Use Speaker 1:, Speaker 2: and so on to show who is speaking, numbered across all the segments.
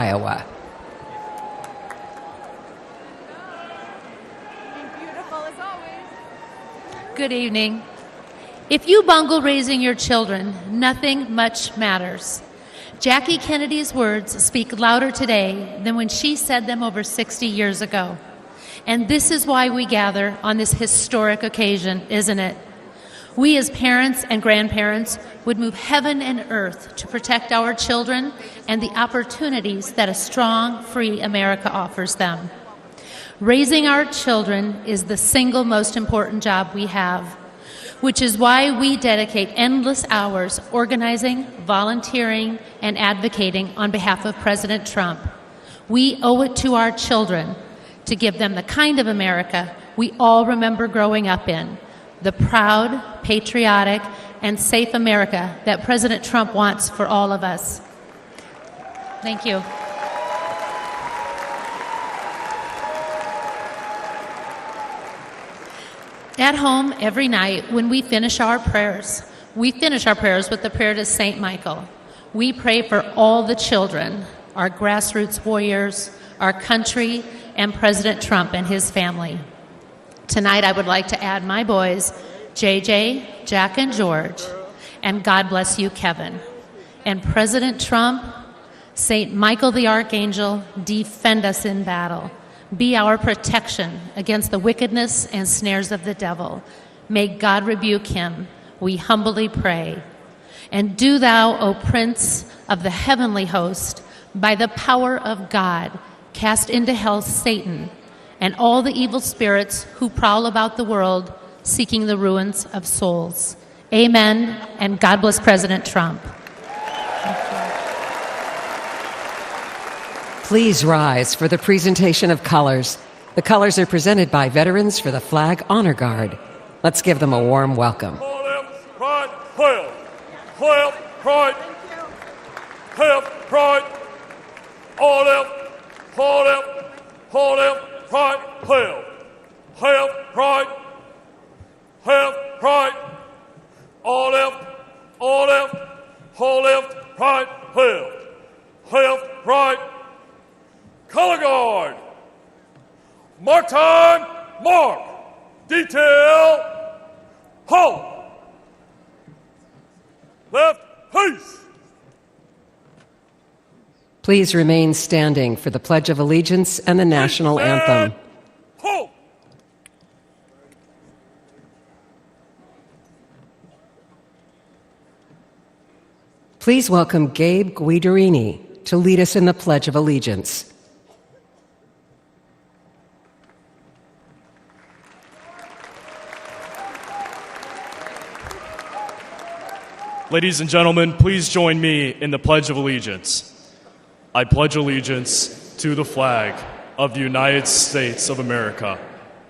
Speaker 1: Iowa.
Speaker 2: Beautiful as always.
Speaker 3: Good evening. If you bungle raising your children, nothing much matters. Jackie Kennedy's words speak louder today than when she said them over 60 years ago. And this is why we gather on this historic occasion, isn't it? We as parents and grandparents would move heaven and earth to protect our children and the opportunities that a strong, free America offers them. Raising our children is the single most important job we have, which is why we dedicate endless hours organizing, volunteering, and advocating on behalf of President Trump. We owe it to our children to give them the kind of America we all remember growing up in, the proud, patriotic, and safe America that President Trump wants for all of us. Thank you. At home, every night, when we finish our prayers with the prayer to St. Michael. We pray for all the children, our grassroots warriors, our country, and President Trump and his family. Tonight, I would like to add my boys, JJ, Jack, and George, and God bless you, Kevin. And President Trump, St. Michael the Archangel, defend us in battle. Be our protection against the wickedness and snares of the devil. May God rebuke him, we humbly pray. And do thou, O Prince of the heavenly host, by the power of God, cast into hell Satan and all the evil spirits who prowl about the world seeking the ruins of souls. Amen, and God bless President Trump.
Speaker 1: Please rise for the presentation of colors. The colors are presented by Veterans for the Flag Honor Guard. Let's give them a warm welcome.
Speaker 4: Left, right, left, right, left, right, all left, right, left, right, all left, right, left, right. Color guard. Mark time, mark. Detail, halt. Left, peace.
Speaker 1: Please remain standing for the Pledge of Allegiance and the National Anthem.
Speaker 4: Halt.
Speaker 1: Please welcome Gabe Guidarini to lead us in the Pledge of Allegiance.
Speaker 4: Ladies and gentlemen, please join me in the Pledge of Allegiance. I pledge allegiance to the flag of the United States of America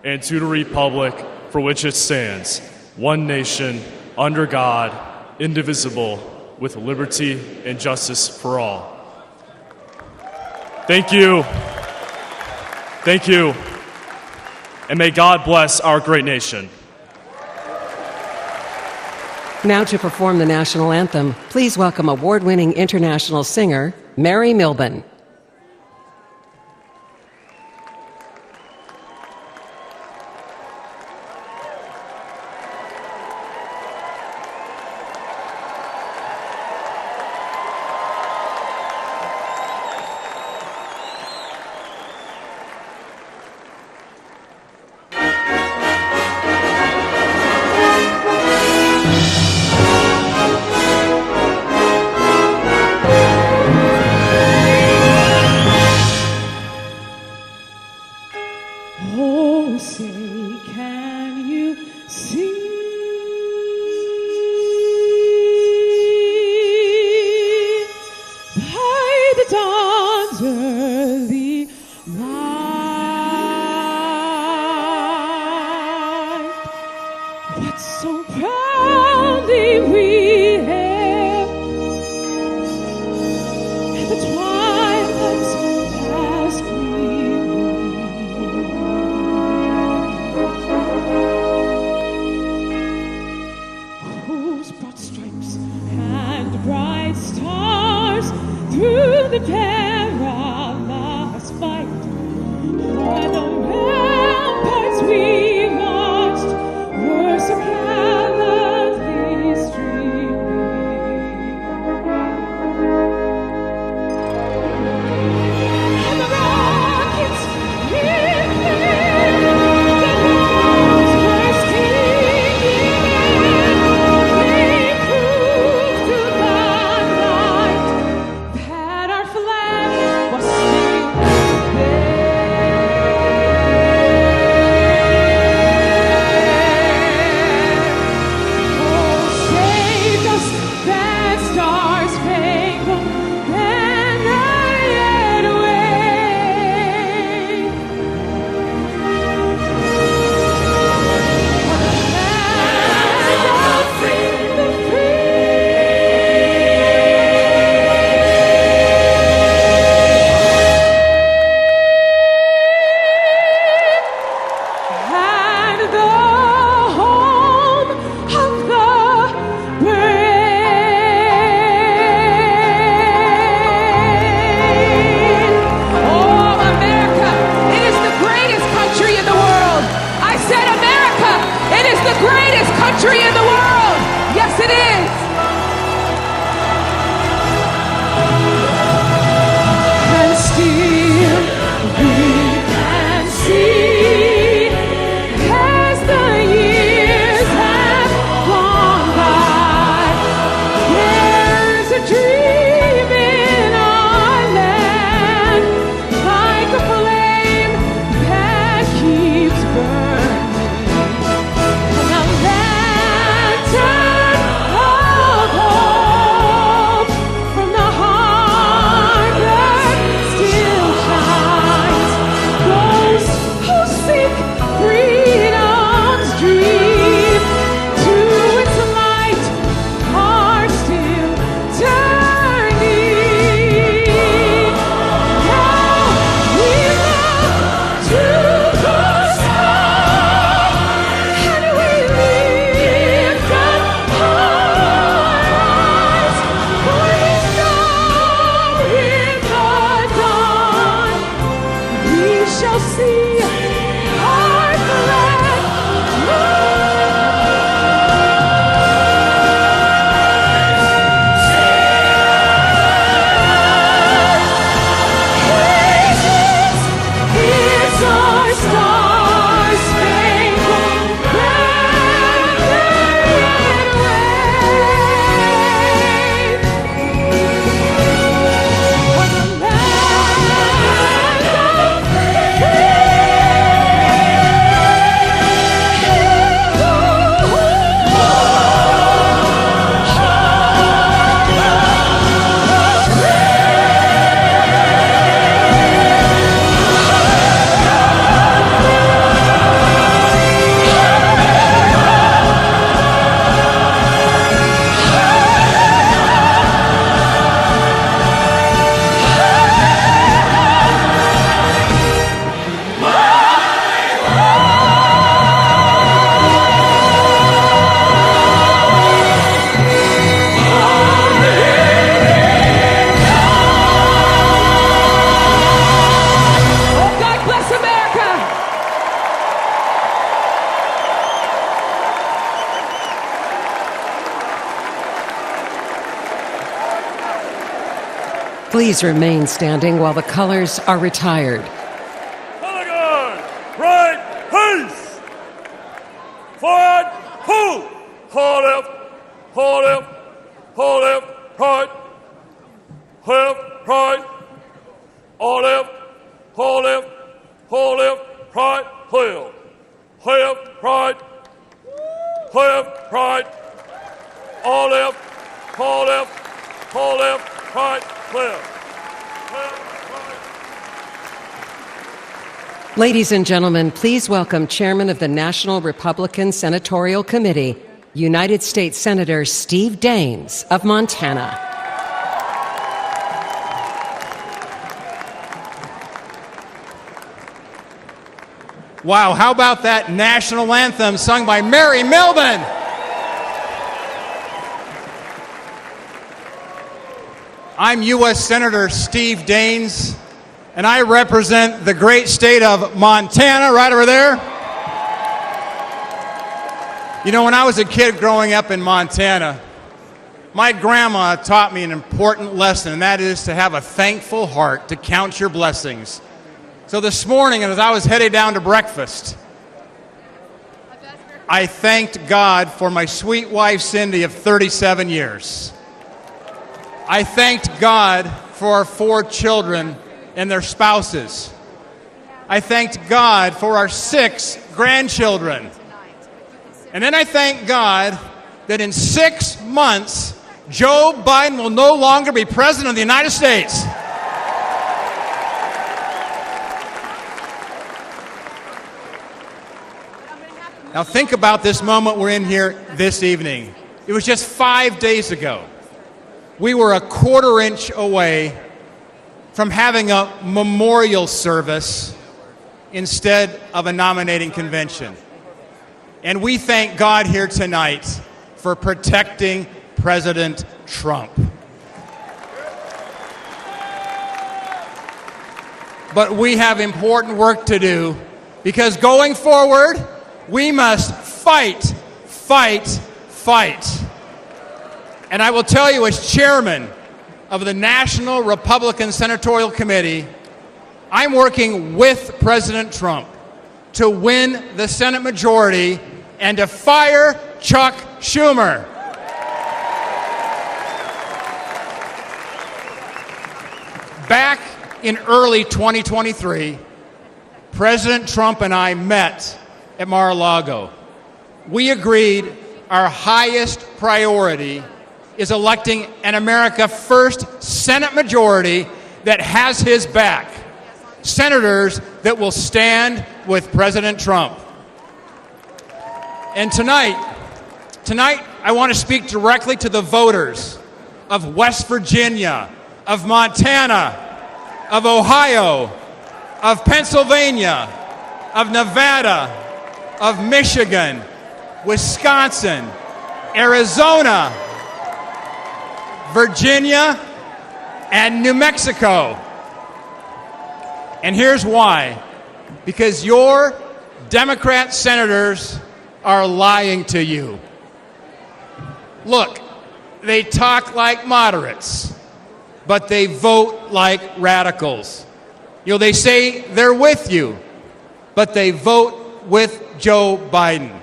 Speaker 4: and to the republic for which it stands, one nation, under God, indivisible, with liberty and justice for all. Thank you. Thank you. And may God bless our great nation.
Speaker 1: Now to perform the national anthem, please welcome award-winning international singer, Mary Milben. please remain standing while the colors are retired.
Speaker 5: Color guard, right, peace. Forward, hold. Hold left, hold left, hold left, right. Left, right. All left, hold left, hold left, right, left. Left, right. Left, right. All left, hold left, hold left, right, left. Left, right.
Speaker 1: Ladies and gentlemen, please welcome Chairman of the National Republican Senatorial Committee, United States Senator Steve Daines of Montana.
Speaker 6: Wow, how about that national anthem sung by Mary Melvin? I'm U.S. Senator Steve Daines, and I represent the great state of Montana, right over there. You know, when I was a kid growing up in Montana, my grandma taught me an important lesson, and that is to have a thankful heart, to count your blessings. So this morning, as I was headed down to breakfast, I thanked God for my sweet wife, Cindy, of 37 years. I thanked God for our 4 children and their spouses. I thanked God for our 6 grandchildren. And then I thank God that in 6 months, Joe Biden will no longer be president of the United States. Now think about this moment we're in here this evening. It was just 5 days ago. We were a quarter-inch away from having a memorial service instead of a nominating convention. And we thank God here tonight for protecting President Trump. But we have important work to do, because going forward, we must fight, fight, fight. And I will tell you, as chairman of the National Republican Senatorial Committee, I'm working with President Trump to win the Senate majority and to fire Chuck Schumer. Back in early 2023, President Trump and I met at Mar-a-Lago. We agreed our highest priority is electing an America First Senate majority that has his back. Senators that will stand with President Trump. And tonight, I want to speak directly to the voters of West Virginia, of Montana, of Ohio, of Pennsylvania, of Nevada, of Michigan, Wisconsin, Arizona, Virginia, and New Mexico. And here's why. Because your Democrat senators are lying to you. Look, they talk like moderates, but they vote like radicals. You know, they say they're with you, but they vote with Joe Biden.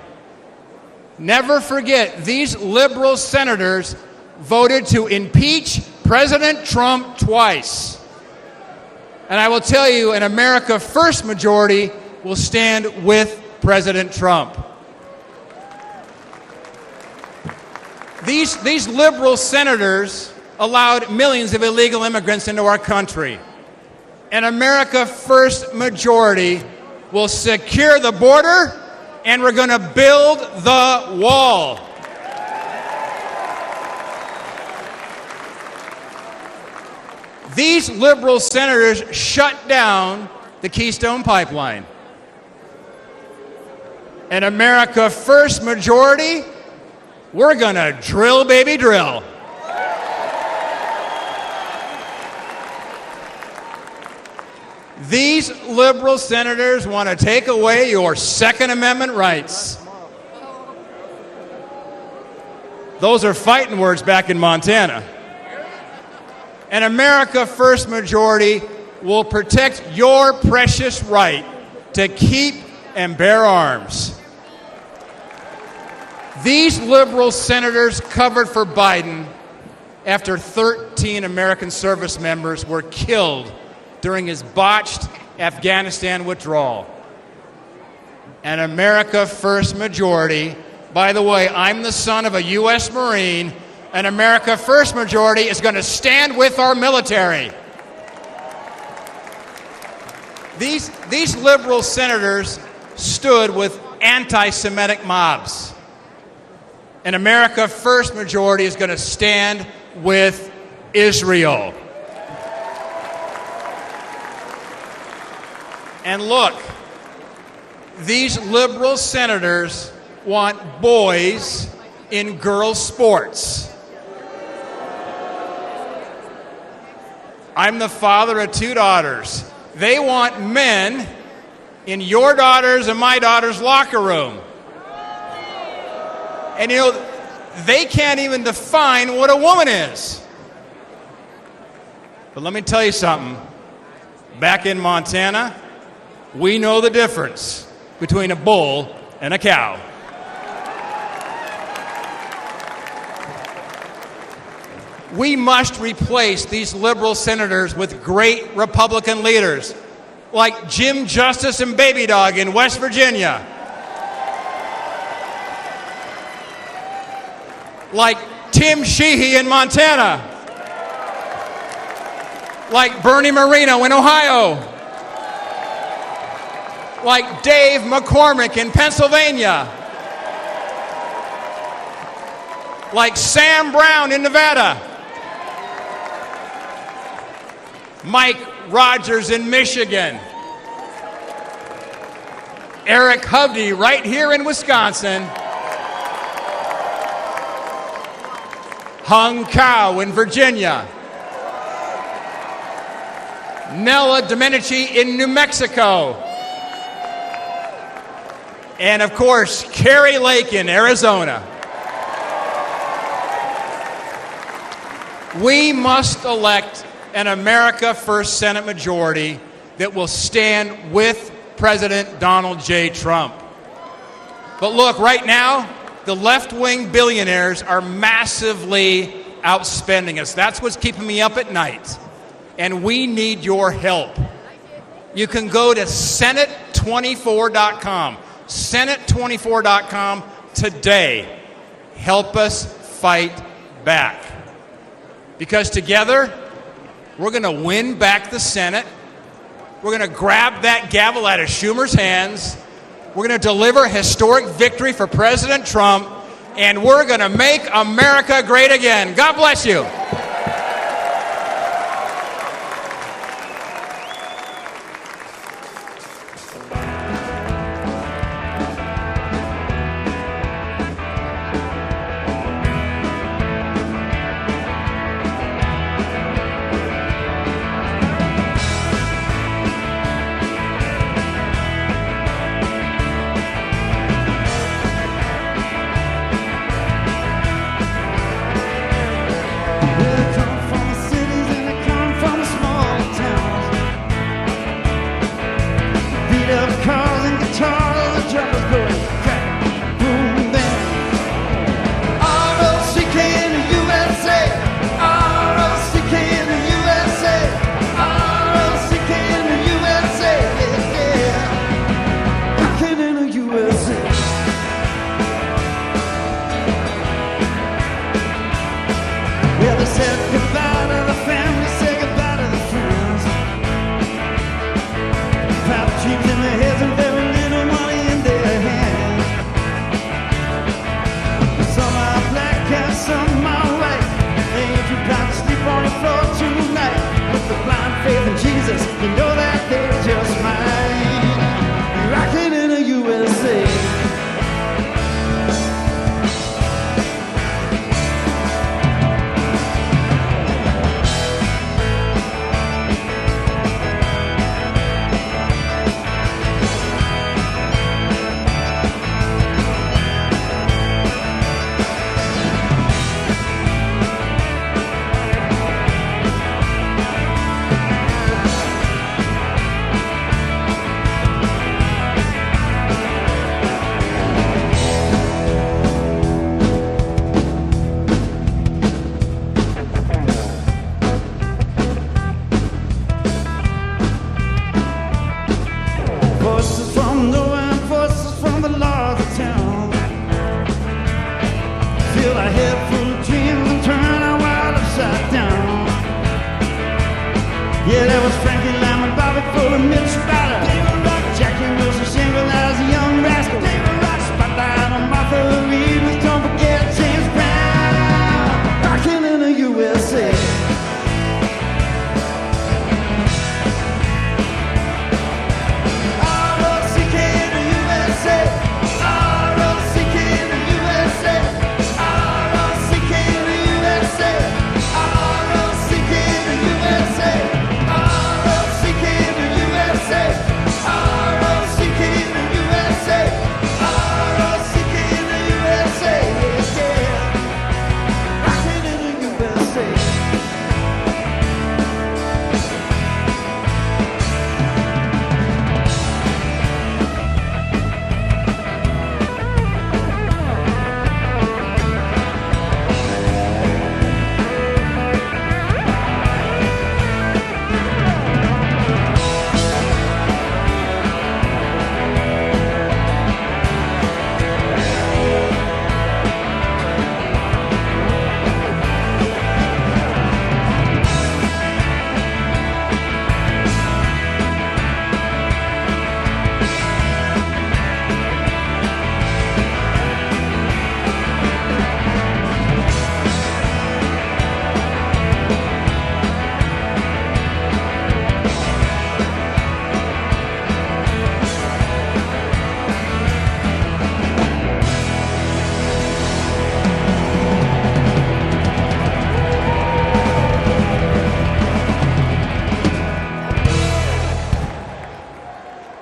Speaker 6: Never forget, these liberal senators voted to impeach President Trump twice. And I will tell you, an America First majority will stand with President Trump. These liberal senators allowed millions of illegal immigrants into our country. An America First majority will secure the border, and we're going to build the wall. These liberal senators shut down the Keystone Pipeline. An America First majority, we're going to drill, baby, drill. These liberal senators want to take away your Second Amendment rights. Those are fighting words back in Montana. An America First majority will protect your precious right to keep and bear arms. These liberal senators covered for Biden after 13 American service members were killed during his botched Afghanistan withdrawal. An America First majority, by the way, I'm the son of a U.S. Marine, an America First majority is going to stand with our military. These liberal senators stood with anti-Semitic mobs. An America First majority is going to stand with Israel. And look, these liberal senators want boys in girls' sports. I'm the father of 2 daughters. They want men in your daughter's and my daughter's locker room. And you know, they can't even define what a woman is. But let me tell you something. Back in Montana, we know the difference between a bull and a cow. We must replace these liberal senators with great Republican leaders like Jim Justice and Baby Dog in West Virginia, like Tim Sheehy in Montana, like Bernie Moreno in Ohio, like Dave McCormick in Pennsylvania, like Sam Brown in Nevada, Mike Rogers in Michigan, Eric Hovde right here in Wisconsin, Hung Cao in Virginia, Nella Domenici in New Mexico, and of course, Carrie Lake in Arizona. We must elect an America First Senate majority that will stand with President Donald J. Trump. But look, right now, the left-wing billionaires are massively outspending us. That's what's keeping me up at night. And we need your help. You can go to Senate24.com. Senate24.com today. Help us fight back. Because together, we're going to win back the Senate. We're going to grab that gavel out of Schumer's hands. We're going to deliver a historic victory for President Trump. And we're going to make America great again. God bless you.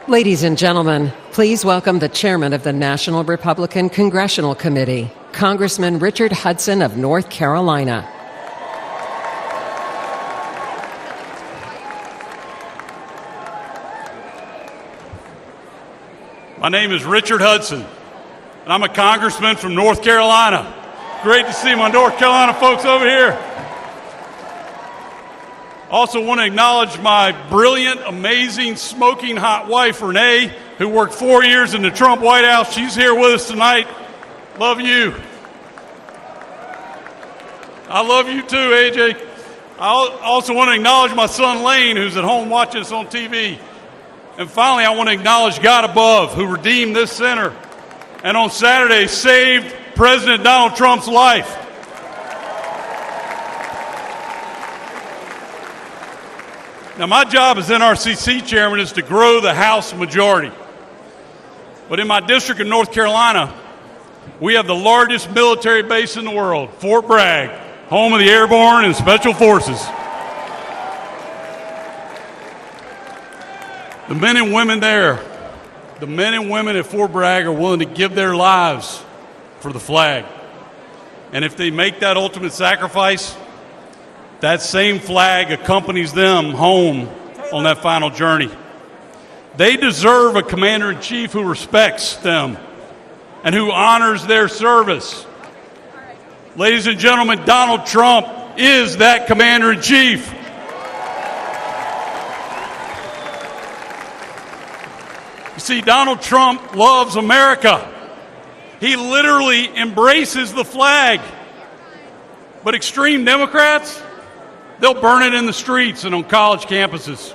Speaker 1: Ladies and gentlemen, please welcome the chairman of the National Republican Congressional Committee, Congressman Richard Hudson of North Carolina.
Speaker 5: My name is Richard Hudson, and I'm a congressman from North Carolina. Great to see my North Carolina folks over here. Also want to acknowledge my brilliant, amazing, smoking hot wife, Renee, who worked 4 years in the Trump White House. She's here with us tonight. Love you. I love you too, AJ. I also want to acknowledge my son, Lane, who's at home watching us on TV. And finally, I want to acknowledge God above, who redeemed this center and on Saturday saved President Donald Trump's life. Now, my job as NRCC chairman is to grow the House majority. But in my district of North Carolina, we have the largest military base in the world, Fort Bragg, home of the Airborne and Special Forces. The men and women there, the men and women at Fort Bragg are willing to give their lives for the flag. And if they make that ultimate sacrifice, that same flag accompanies them home on that final journey. They deserve a commander-in-chief who respects them and who honors their service. Ladies and gentlemen, Donald Trump is that commander-in-chief. You see, Donald Trump loves America. He literally embraces the flag. But extreme Democrats, they'll burn it in the streets and on college campuses.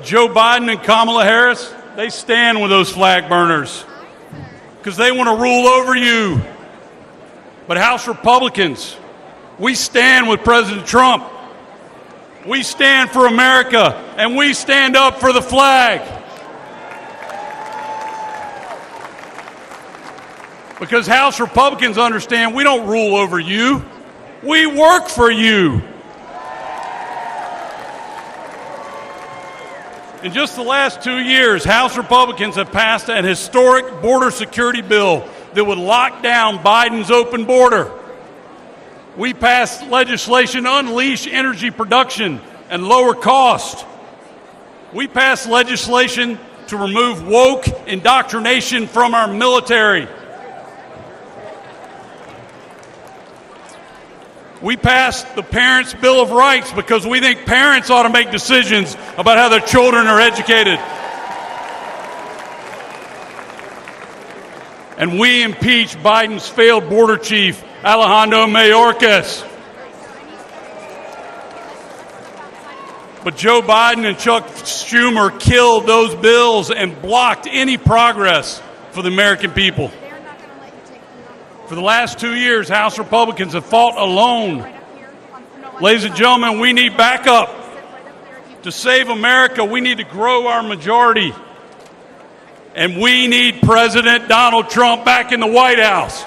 Speaker 5: Joe Biden and Kamala Harris, they stand with those flag burners because they want to rule over you. But House Republicans, we stand with President Trump. We stand for America, and we stand up for the flag. Because House Republicans understand we don't rule over you. We work for you. In just the last 2 years, House Republicans have passed an historic border security bill that would lock down Biden's open border. We passed legislation to unleash energy production and lower cost. We passed legislation to remove woke indoctrination from our military. We passed the Parents' Bill of Rights because we think parents ought to make decisions about how their children are educated. And we impeached Biden's failed border chief, Alejandro Mayorkas. But Joe Biden and Chuck Schumer killed those bills and blocked any progress for the American people. For the last 2 years, House Republicans have fought alone. Ladies and gentlemen, we need backup. To save America, we need to grow our majority. And we need President Donald Trump back in the White House.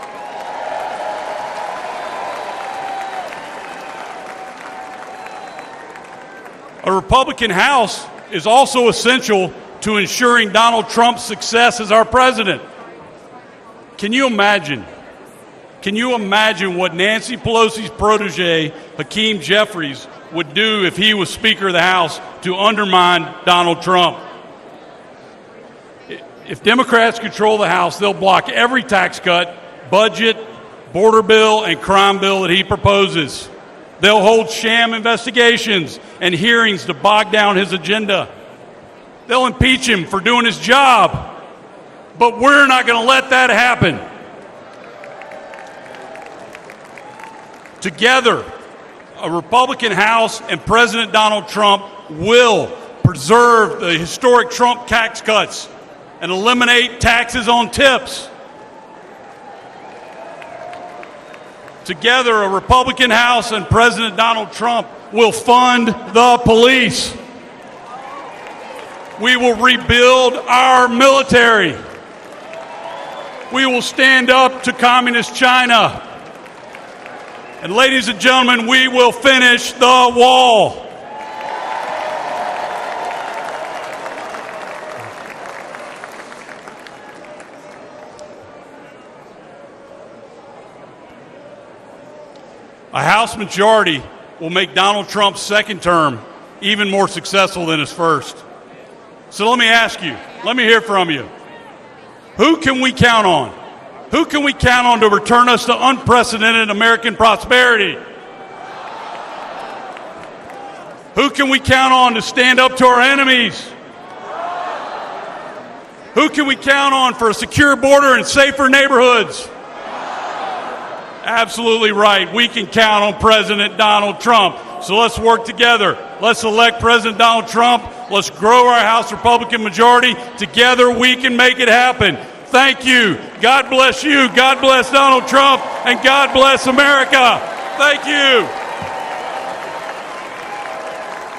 Speaker 5: A Republican House is also essential to ensuring Donald Trump's success as our president. Can you imagine? Can you imagine what Nancy Pelosi's protege, Hakeem Jeffries, would do if he was Speaker of the House to undermine Donald Trump? If Democrats control the House, they'll block every tax cut, budget, border bill, and crime bill that he proposes. They'll hold sham investigations and hearings to bog down his agenda. They'll impeach him for doing his job. But we're not going to let that happen. Together, a Republican House and President Donald Trump will preserve the historic Trump tax cuts and eliminate taxes on tips. Together, a Republican House and President Donald Trump will fund the police. We will rebuild our military. We will stand up to Communist China. And ladies and gentlemen, we will finish the wall. House majority will make Donald Trump's second term even more successful than his first. So let me ask you, let me hear from you. Who can we count on? Who can we count on to return us to unprecedented American prosperity? Who can we count on to stand up to our enemies? Who can we count on for a secure border and safer neighborhoods? Absolutely right. We can count on President Donald Trump. So let's work together. Let's elect President Donald Trump. Let's grow our House Republican majority. Together we can make it happen. Thank you. God bless you. God bless Donald Trump. And God bless America. Thank you.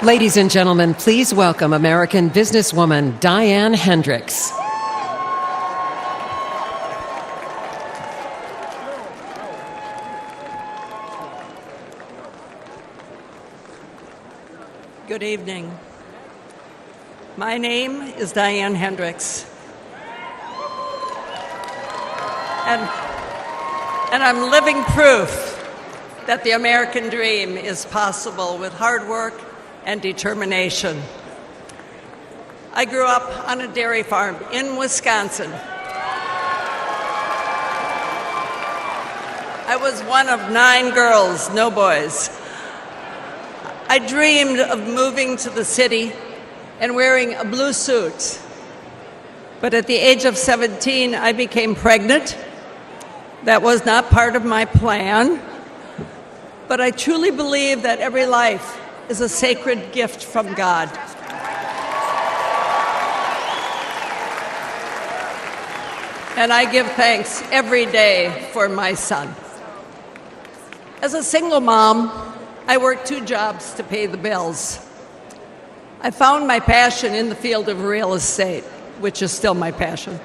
Speaker 1: Ladies and gentlemen, please welcome American businesswoman Diane Hendricks.
Speaker 7: Good evening. My name is Diane Hendricks. And I'm living proof that the American dream is possible with hard work and determination. I grew up on a dairy farm in Wisconsin. I was one of 9 girls, no boys. I dreamed of moving to the city and wearing a blue suit. But at the age of 17, I became pregnant. That was not part of my plan. But I truly believe that every life is a sacred gift from God. And I give thanks every day for my son. As a single mom, I worked 2 jobs to pay the bills. I found my passion in the field of real estate, which is still my passion.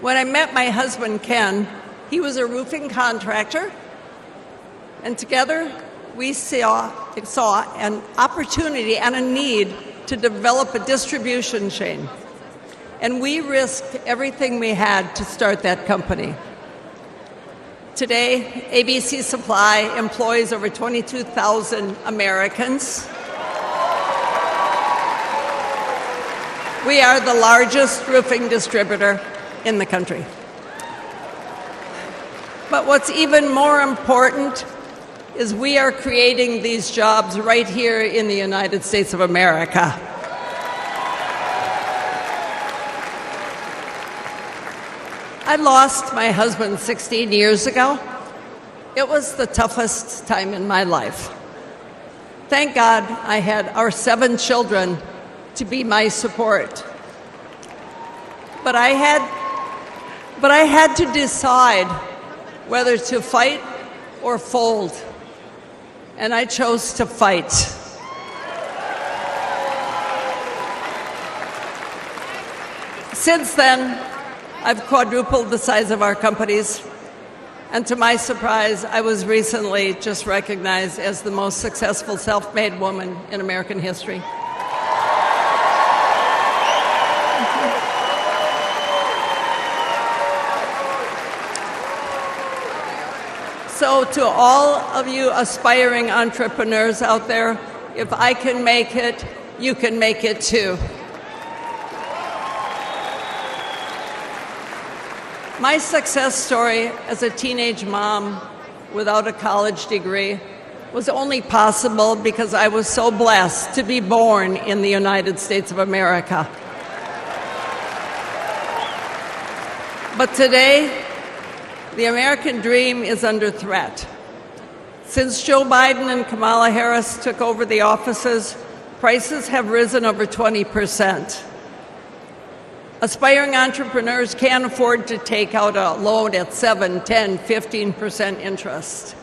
Speaker 7: When I met my husband, Ken, he was a roofing contractor, and together we saw an opportunity and a need to develop a distribution chain. And we risked everything we had to start that company. Today, ABC Supply employs over 22,000 Americans. We are the largest roofing distributor in the country. But what's even more important is we are creating these jobs right here in the United States of America. I lost my husband 16 years ago. It was the toughest time in my life. Thank God I had our 7 children to be my support. But I had to decide whether to fight or fold. And I chose to fight. Since then, I've quadrupled the size of our companies, and to my surprise, I was recently just recognized as the most successful self-made woman in American history. So to all of you aspiring entrepreneurs out there, if I can make it, you can make it too. My success story as a teenage mom without a college degree was only possible because I was so blessed to be born in the United States of America. But today, the American dream is under threat. Since Joe Biden and Kamala Harris took over the offices, prices have risen over 20%. Aspiring entrepreneurs can't afford to take out a loan at 7, 10, 15% interest.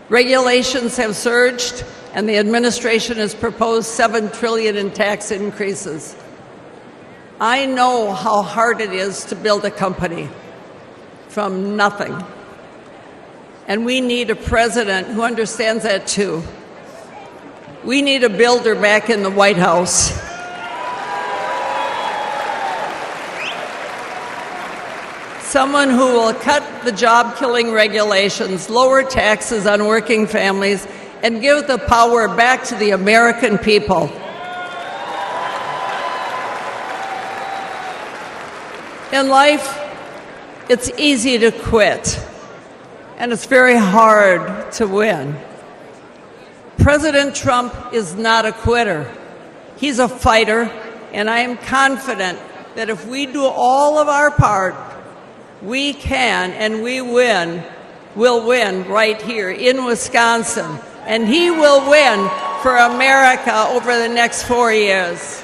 Speaker 7: Regulations have surged, and the administration has proposed $7 trillion in tax increases. I know how hard it is to build a company from nothing. And we need a president who understands that too. We need a builder back in the White House. someone who will cut the job-killing regulations, lower taxes on working families, and give the power back to the American people. In life, it's easy to quit, and it's very hard to win. President Trump is not a quitter. He's a fighter, and I am confident that if we do all of our part, we can and we will win right here in Wisconsin. And he will win for America over the next 4 years.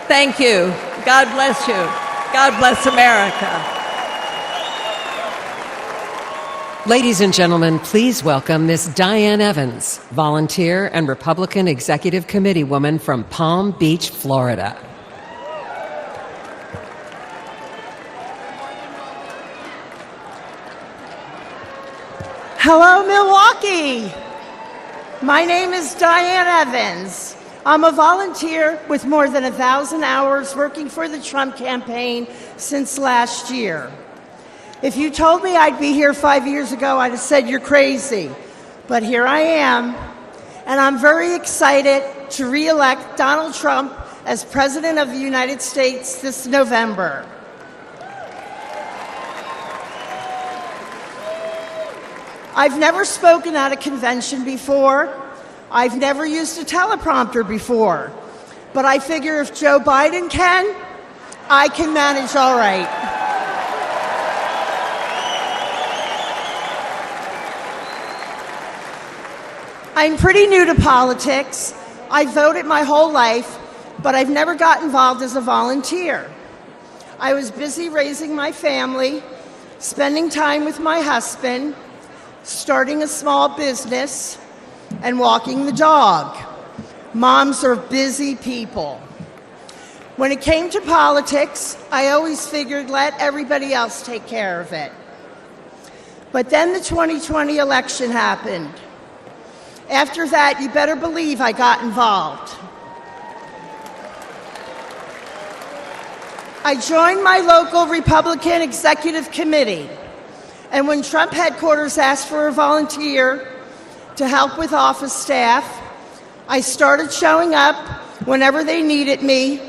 Speaker 7: Thank you. God bless you. God bless America.
Speaker 1: Ladies and gentlemen, please welcome Miss Diane Evans, volunteer and Republican Executive Committee woman from Palm Beach, Florida.
Speaker 8: Hello, Milwaukee. My name is Diane Evans. I'm a volunteer with more than 1,000 hours working for the Trump campaign since last year. If you told me I'd be here 5 years ago, I'd have said you're crazy. But here I am, and I'm very excited to re-elect Donald Trump as President of the United States this November. I've never spoken at a convention before. I've never used a teleprompter before. But I figure if Joe Biden can, I can manage all right. I'm pretty new to politics. I voted my whole life, but I've never got involved as a volunteer. I was busy raising my family, spending time with my husband, starting a small business, and walking the dog. Moms are busy people. When it came to politics, I always figured let everybody else take care of it. But then the 2020 election happened. After that, you better believe I got involved. I joined my local Republican Executive Committee. And when Trump headquarters asked for a volunteer to help with office staff, I started showing up whenever they needed me,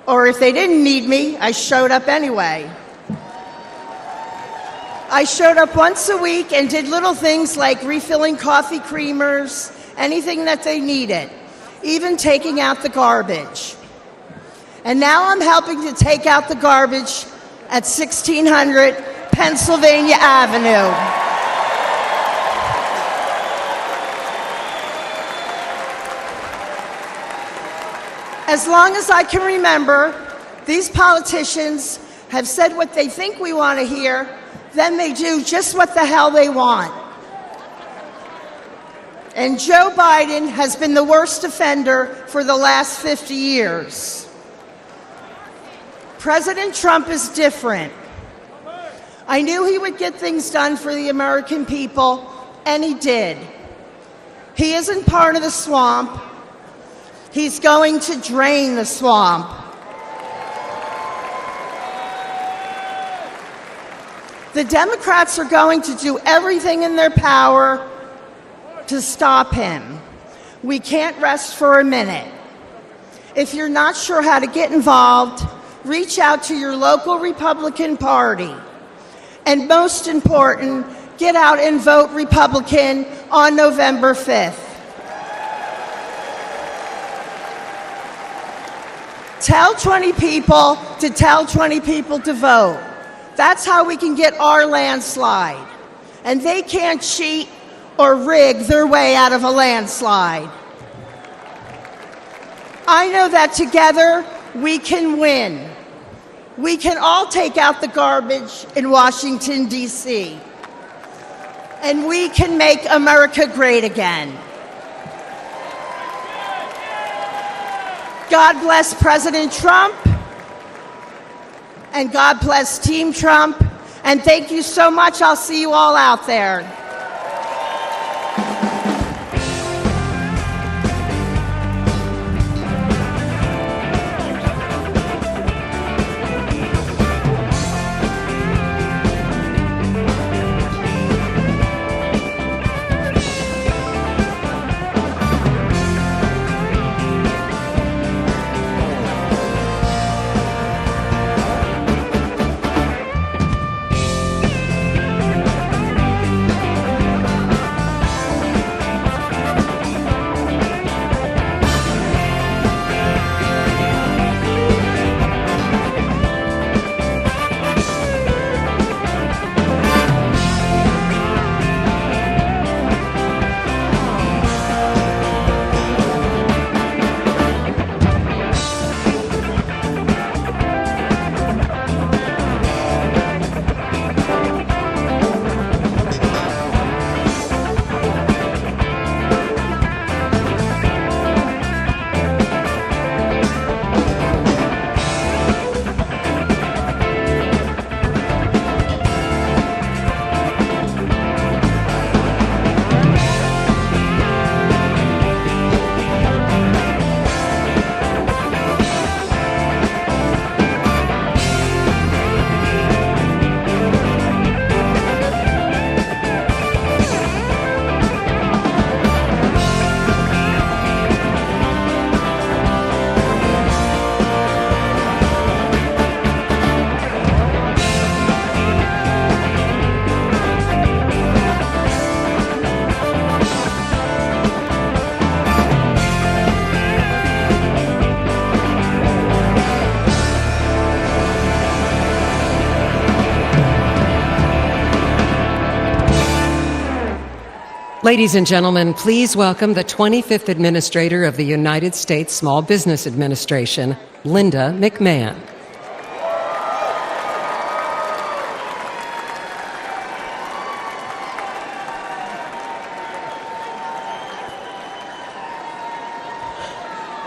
Speaker 8: or if they didn't need me, I showed up anyway. I showed up once a week and did little things like refilling coffee creamers, anything that they needed, even taking out the garbage. And now I'm helping to take out the garbage at 1600 Pennsylvania Avenue. As long as I can remember, these politicians have said what they think we want to hear, then they do just what the hell they want. And Joe Biden has been the worst offender for the last 50 years. President Trump is different. I knew he would get things done for the American people, and he did. He isn't part of the swamp. He's going to drain the swamp. The Democrats are going to do everything in their power to stop him. We can't rest for a minute. If you're not sure how to get involved, reach out to your local Republican Party. And most important, get out and vote Republican on November 5th. Tell 20 people to tell 20 people to vote. That's how we can get our landslide. And they can't cheat or rig their way out of a landslide. I know that together we can win. We can all take out the garbage in Washington, D.C. And we can make America great again. God bless President Trump, and God bless Team Trump, and thank you so much. I'll see you all out there.
Speaker 1: Ladies and gentlemen, please welcome the 25th Administrator of the United States Small Business Administration, Linda McMahon.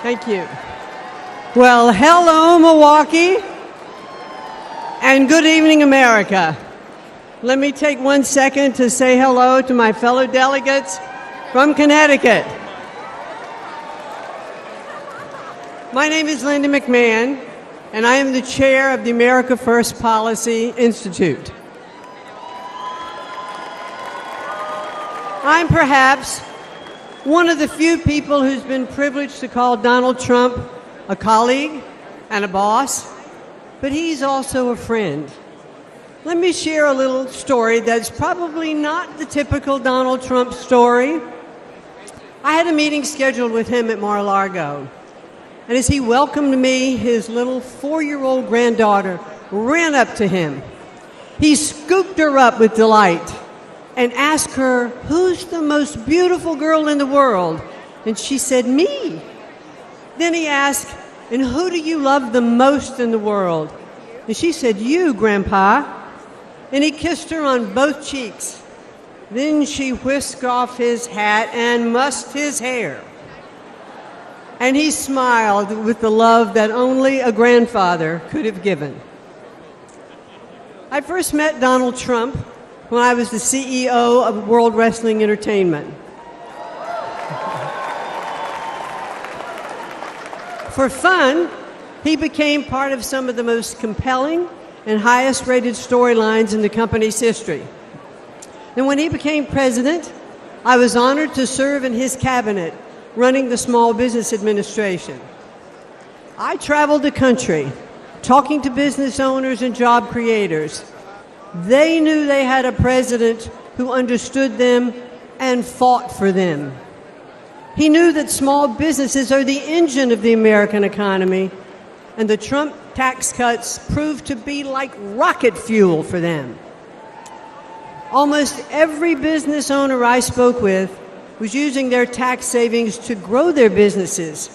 Speaker 9: Thank you. Well, hello, Milwaukee, and good evening, America. Let me take 1 second to say hello to my fellow delegates from Connecticut. My name is Linda McMahon, and I am the chair of the America First Policy Institute. I'm perhaps one of the few people who's been privileged to call Donald Trump a colleague and a boss, but he's also a friend. Let me share a little story that's probably not the typical Donald Trump story. I had a meeting scheduled with him at Mar-a-Lago, and as he welcomed me, his little 4-year-old granddaughter ran up to him. He scooped her up with delight and asked her, "Who's the most beautiful girl in the world?" And she said, "Me." Then he asked, "And who do you love the most in the world?" And she said, "You, Grandpa." And he kissed her on both cheeks. Then she whisked off his hat and mussed his hair. And he smiled with the love that only a grandfather could have given. I first met Donald Trump when I was the CEO of World Wrestling Entertainment. For fun, he became part of some of the most compelling and highest rated storylines in the company's history. And when he became president, I was honored to serve in his cabinet running the Small Business Administration. I traveled the country talking to business owners and job creators. They knew they had a president who understood them and fought for them. He knew that small businesses are the engine of the American economy, and the Trump tax cuts proved to be like rocket fuel for them. Almost every business owner I spoke with was using their tax savings to grow their businesses.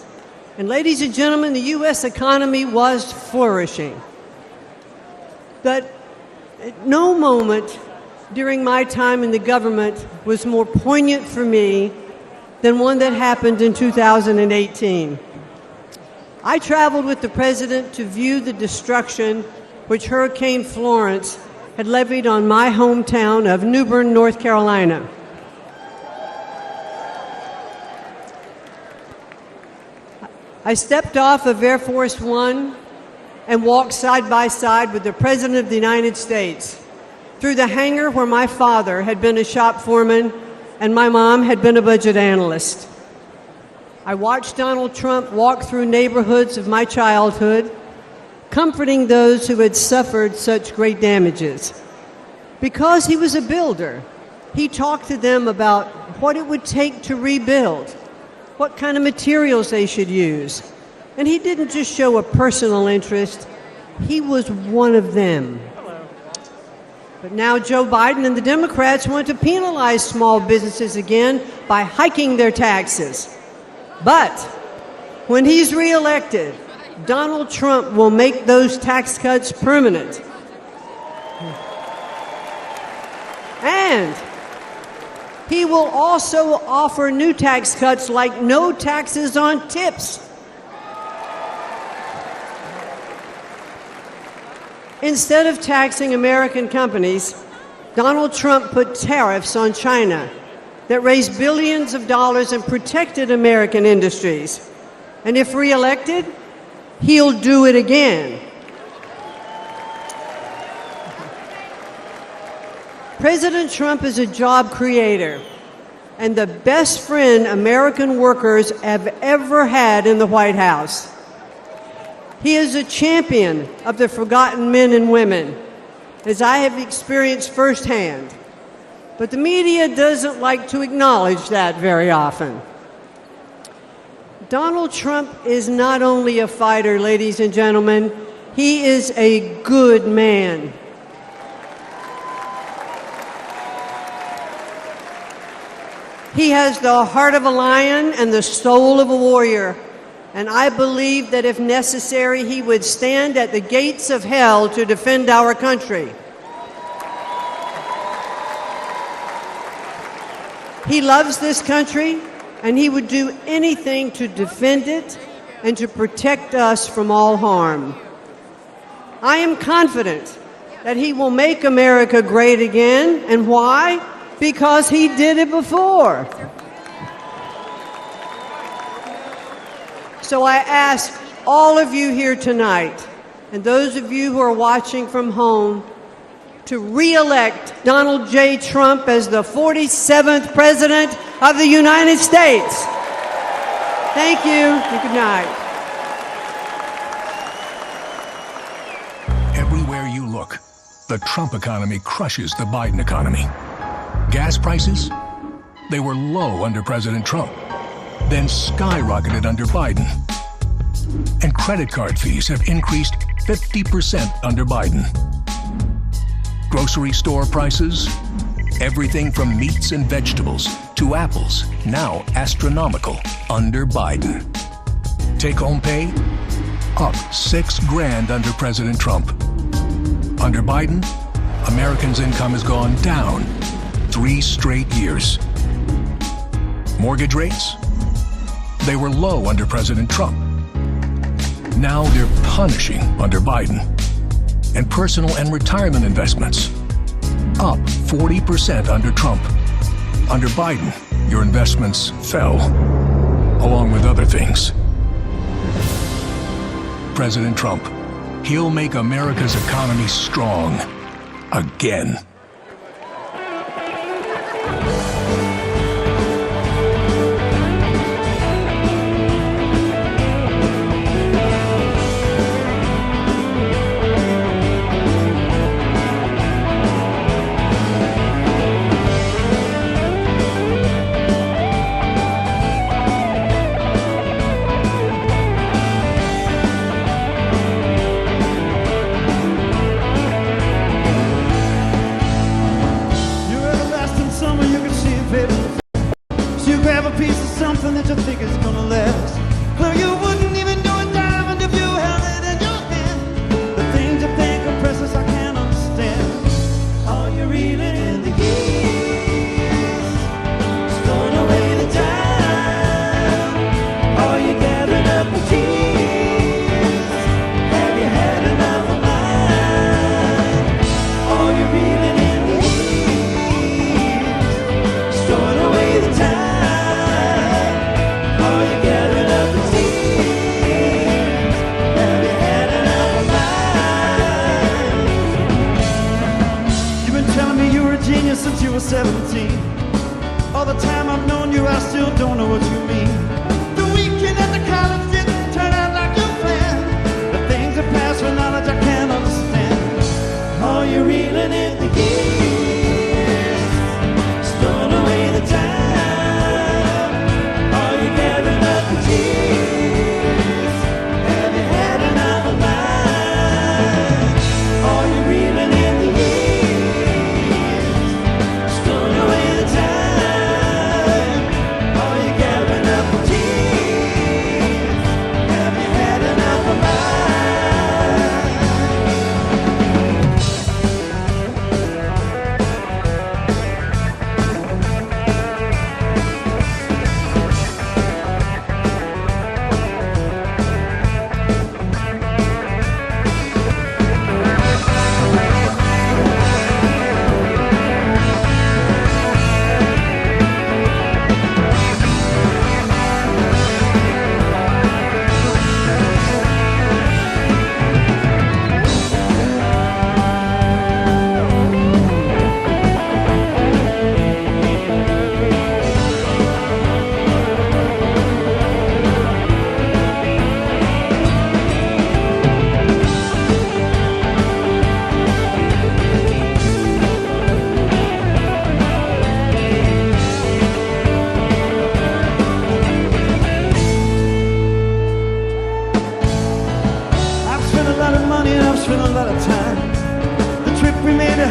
Speaker 9: And ladies and gentlemen, the U.S. economy was flourishing. But at no moment during my time in the government was more poignant for me than one that happened in 2018. I traveled with the president to view the destruction which Hurricane Florence had levied on my hometown of New Bern, North Carolina. I stepped off of Air Force One and walked side by side with the President of the United States through the hangar where my father had been a shop foreman and my mom had been a budget analyst. I watched Donald Trump walk through neighborhoods of my childhood, comforting those who had suffered such great damages. Because he was a builder, he talked to them about what it would take to rebuild, what kind of materials they should use. And he didn't just show a personal interest, he was one of them. But now Joe Biden and the Democrats want to penalize small businesses again by hiking their taxes. But when he's reelected, Donald Trump will make those tax cuts permanent. And he will also offer new tax cuts like no taxes on tips. Instead of taxing American companies, Donald Trump put tariffs on China that raised billions of dollars and protected American industries. And if reelected, he'll do it again. President Trump is a job creator and the best friend American workers have ever had in the White House. He is a champion of the forgotten men and women, as I have experienced firsthand. But the media doesn't like to acknowledge that very often. Donald Trump is not only a fighter, ladies and gentlemen, he is a good man. He has the heart of a lion and the soul of a warrior. And I believe that if necessary, he would stand at the gates of hell to defend our country. He loves this country, and he would do anything to defend it and to protect us from all harm. I am confident that he will make America great again. And why? Because he did it before. So I ask all of you here tonight, and those of you who are watching from home, to re-elect Donald J. Trump as the 47th President of the United States. Thank you, and good night.
Speaker 10: Everywhere you look, the Trump economy crushes the Biden economy. Gas prices? They were low under President Trump, then skyrocketed under Biden. And credit card fees have increased 50% under Biden. Grocery store prices? Everything from meats and vegetables to apples, now astronomical under Biden. Take-home pay? Up $6,000 under President Trump. Under Biden, Americans' income has gone down 3 straight years. Mortgage rates? They were low under President Trump. Now they're punishing under Biden. And personal and retirement investments? Up 40% under Trump. Under Biden, your investments fell, along with other things. President Trump, he'll make America's economy strong again.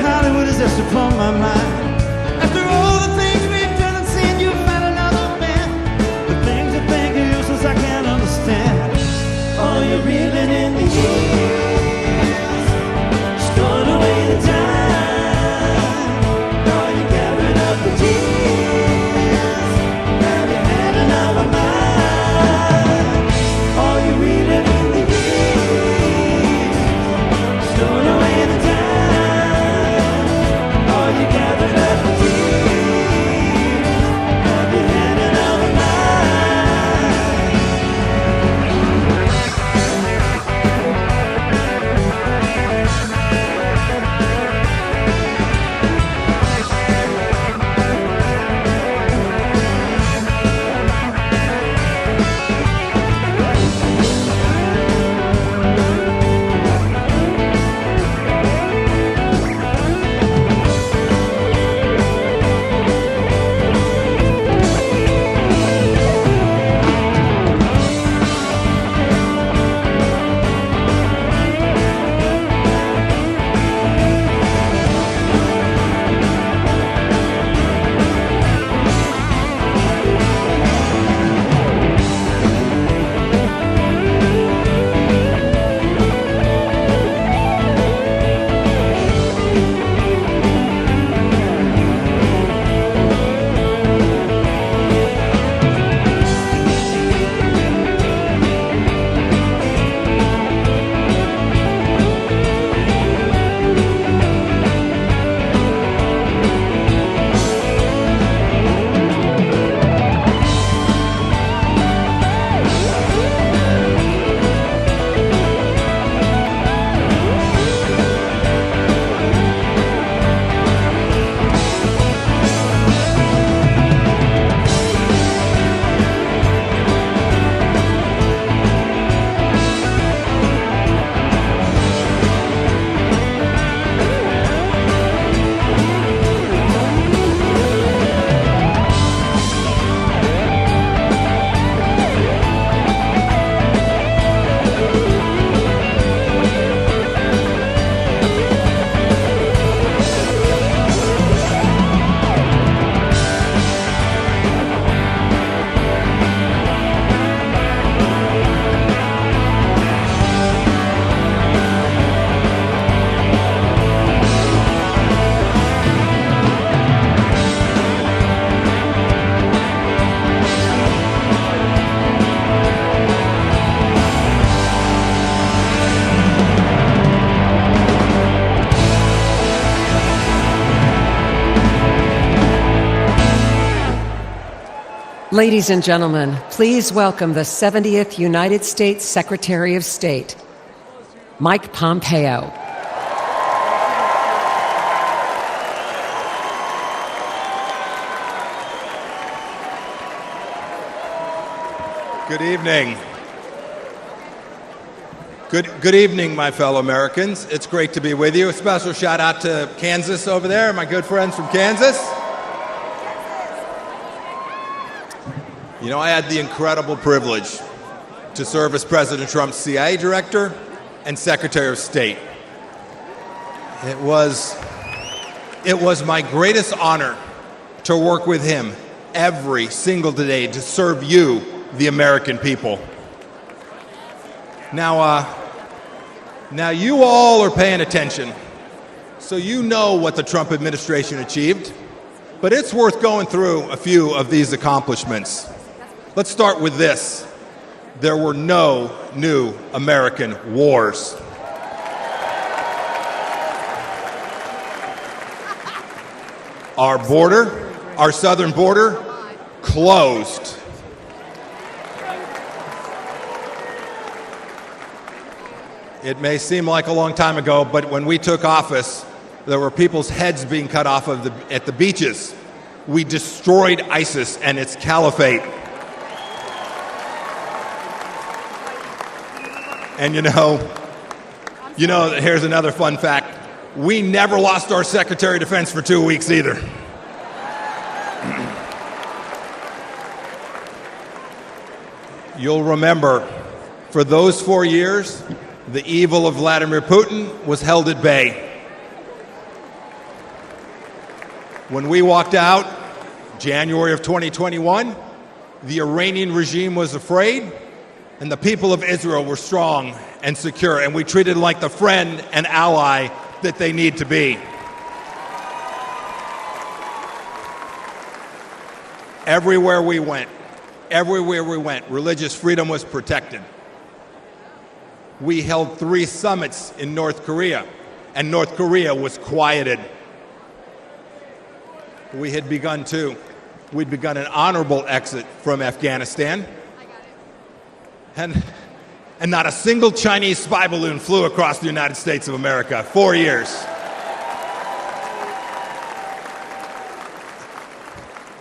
Speaker 11: Hollywood is just upon my mind. After all the things we've done and seen, you find
Speaker 1: Ladies and gentlemen, please welcome the 70th United States Secretary of State, Mike Pompeo.
Speaker 11: Good evening. Good evening, my fellow Americans. It's great to be with you. A special shout out to Kansas over there, my good friends from Kansas. You know, I had the incredible privilege to serve as President Trump's CIA Director and Secretary of State. It was my greatest honor to work with him every single day to serve you, the American people. Now you all are paying attention, so you know what the Trump administration achieved, but it's worth going through a few of these accomplishments. Let's start with this. There were no new American wars. Our border, our southern border, closed. It may seem like a long time ago, but when we took office, there were people's heads being cut off at the beaches. We destroyed ISIS and its caliphate. And you know, here's another fun fact. We never lost our Secretary of Defense for 2 weeks either. You'll remember, for those 4 years, the evil of Vladimir Putin was held at bay. When we walked out, January of 2021, the Iranian regime was afraid, and the people of Israel were strong and secure, and we treated them like the friend and ally that they need to be. Everywhere we went, religious freedom was protected. We held 3 summits in North Korea, and North Korea was quieted. We'd begun an honorable exit from Afghanistan. And not a single Chinese spy balloon flew across the United States of America. 4 years.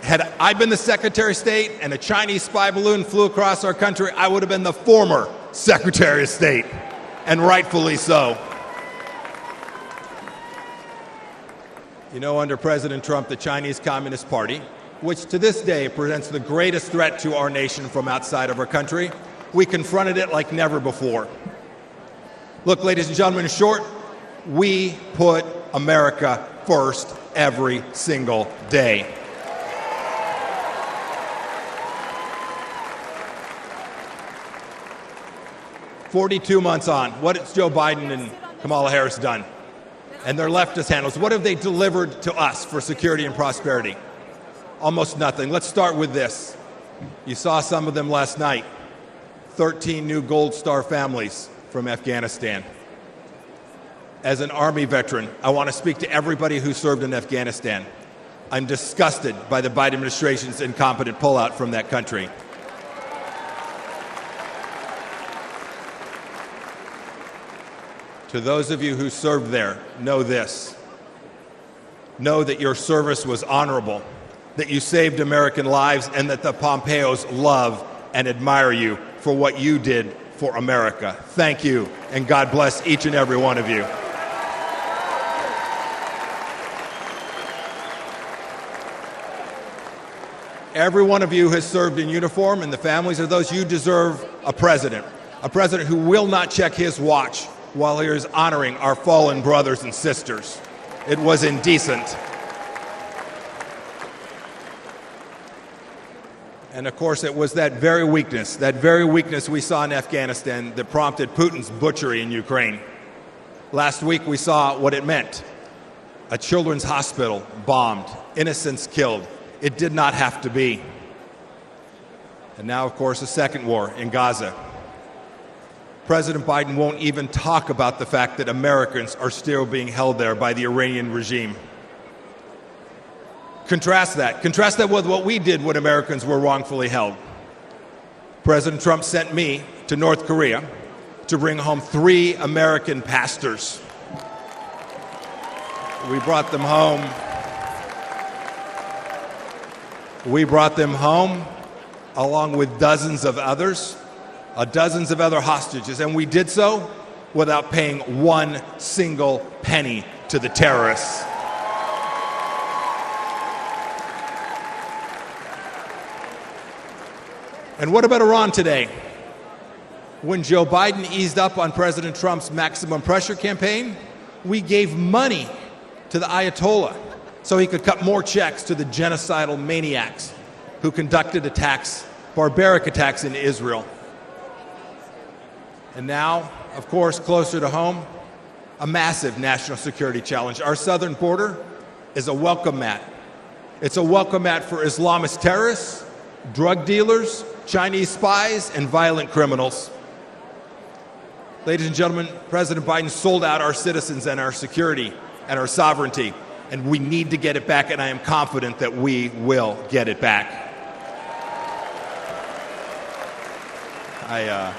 Speaker 11: Had I been the Secretary of State and a Chinese spy balloon flew across our country, I would have been the former Secretary of State, and rightfully so. You know, under President Trump, the Chinese Communist Party, which to this day presents the greatest threat to our nation from outside of our country, we confronted it like never before. Look, ladies and gentlemen, in short, we put America first every single day. "42 months on, what has Joe Biden and Kamala Harris done? And their leftist handlers, what have they delivered to us for security and prosperity? Almost nothing. Let's start with this. You saw some of them last night. 13 new Gold Star families from Afghanistan. As an Army veteran, I want to speak to everybody who served in Afghanistan. I'm disgusted by the Biden administration's incompetent pullout from that country. To those of you who served there, know this. Know that your service was honorable, that you saved American lives, and that the Pompeos love and admire you for what you did for America. Thank you, and God bless each and every one of you. Every one of you has served in uniform, and the families of those, you deserve a president who will not check his watch while he is honoring our fallen brothers and sisters. It was indecent. And of course, it was that very weakness we saw in Afghanistan that prompted Putin's butchery in Ukraine. Last week, we saw what it meant. A children's hospital bombed, innocents killed. It did not have to be. And now, of course, a second war in Gaza. President Biden won't even talk about the fact that Americans are still being held there by the Iranian regime. Contrast that with what we did when Americans were wrongfully held. President Trump sent me to North Korea to bring home 3 American pastors. We brought them home. Along with dozens of other hostages, and we did so without paying 1 single penny to the terrorists. And what about Iran today? When Joe Biden eased up on President Trump's maximum pressure campaign, we gave money to the Ayatollah so he could cut more checks to the genocidal maniacs who conducted barbaric attacks in Israel. And now, of course, closer to home, a massive national security challenge. Our southern border is a welcome mat. It's a welcome mat for Islamist terrorists, drug dealers, Chinese spies, and violent criminals. Ladies and gentlemen, President Biden sold out our citizens and our security and our sovereignty, and we need to get it back, and I am confident that we will get it back. I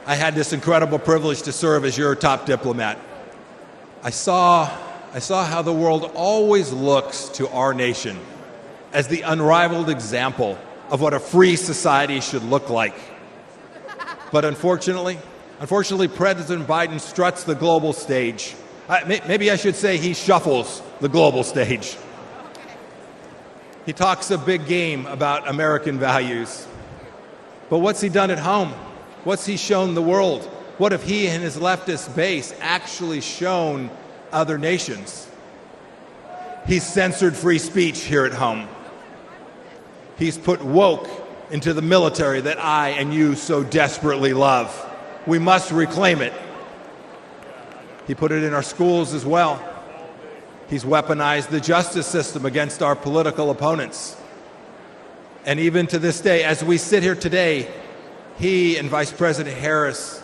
Speaker 11: had this incredible privilege to serve as your top diplomat. I saw how the world always looks to our nation as the unrivaled example of what a free society should look like. But unfortunately, President Biden struts the global stage. Maybe I should say he shuffles the global stage. He talks a big game about American values. But what's he done at home? What's he shown the world? What have he and his leftist base actually shown other nations? He's censored free speech here at home. He's put woke into the military that I and you so desperately love. We must reclaim it. He put it in our schools as well. He's weaponized the justice system against our political opponents. And even to this day, as we sit here today, he and Vice President Harris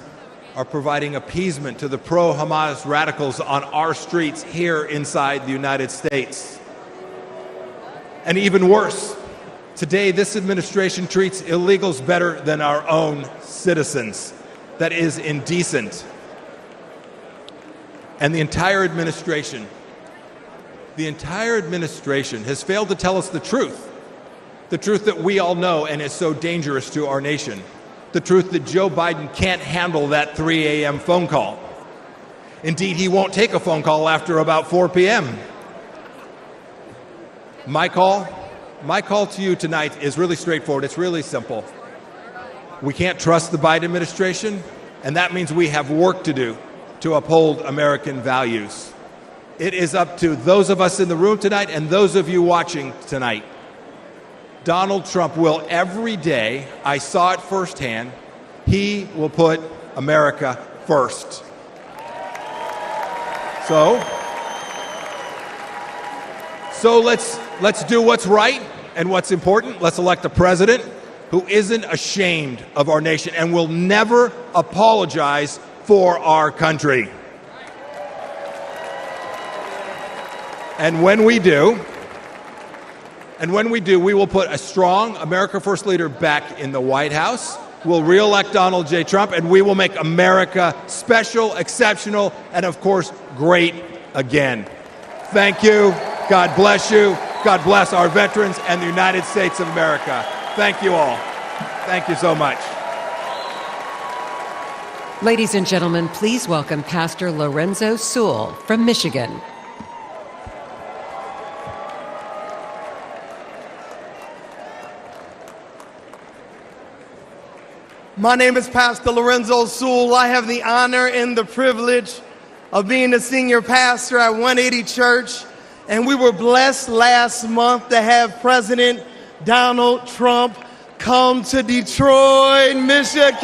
Speaker 11: are providing appeasement to the pro-Hamas radicals on our streets here inside the United States. And even worse, today this administration treats illegals better than our own citizens. That is indecent. And the entire administration has failed to tell us the truth that we all know and is so dangerous to our nation. The truth that Joe Biden can't handle that 3 a.m. phone call. Indeed, he won't take a phone call after about 4 p.m. My call to you tonight is really straightforward. It's really simple. We can't trust the Biden administration, and that means we have work to do to uphold American values. It is up to those of us in the room tonight and those of you watching tonight. Donald Trump will every day, I saw it firsthand, he will put America first. So let's do what's right and what's important. Let's elect a president who isn't ashamed of our nation and will never apologize for our country. And when we do, we will put a strong America First leader back in the White House. We'll re-elect Donald J. Trump, and we will make America special, exceptional, and of course, great again. Thank you. God bless you. God bless our veterans and the United States of America. Thank you all. Thank you so much.
Speaker 1: Ladies and gentlemen, please welcome Pastor Lorenzo Sewell from Michigan.
Speaker 12: My name is Pastor Lorenzo Sewell. I have the honor and the privilege of being the senior pastor at 180 Church. And we were blessed last month to have President Donald Trump come to Detroit, Michigan.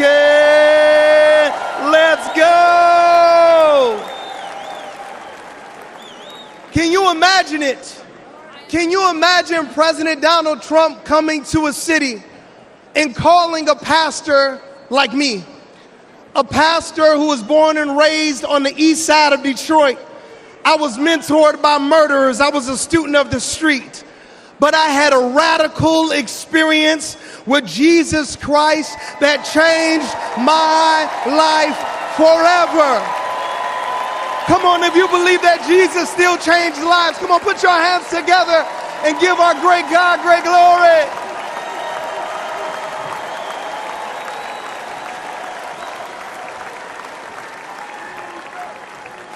Speaker 12: Let's go! Can you imagine it? Can you imagine President Donald Trump coming to a city and calling a pastor like me, a pastor who was born and raised on the east side of Detroit, I was mentored by murderers. I was a student of the street. But I had a radical experience with Jesus Christ that changed my life forever. Come on, if you believe that Jesus still changed lives, come on, put your hands together and give our great God great glory.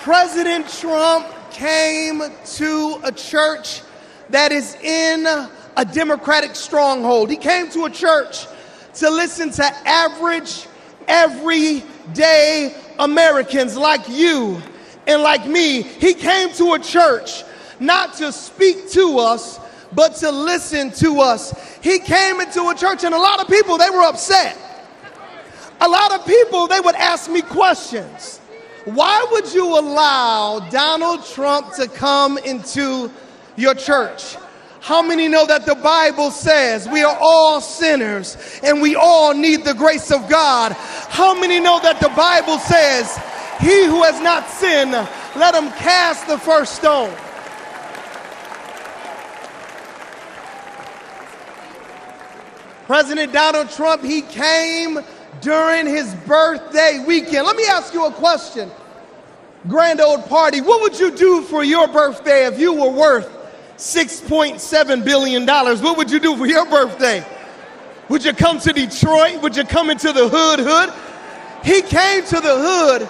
Speaker 12: President Trump came to a church that is in a Democratic stronghold. He came to a church to listen to average, everyday Americans like you and like me. He came to a church not to speak to us, but to listen to us. He came into a church, and a lot of people, they were upset. A lot of people, they would ask me questions. Why would you allow Donald Trump to come into your church? How many know that the Bible says we are all sinners and we all need the grace of God? How many know that the Bible says, he who has not sinned, let him cast the first stone? President Donald Trump, he came during his birthday weekend. Let me ask you a question. Grand old party, what would you do for your birthday if you were worth $6.7 billion? What would you do for your birthday? Would you come to Detroit? Would you come into the hood? He came to the hood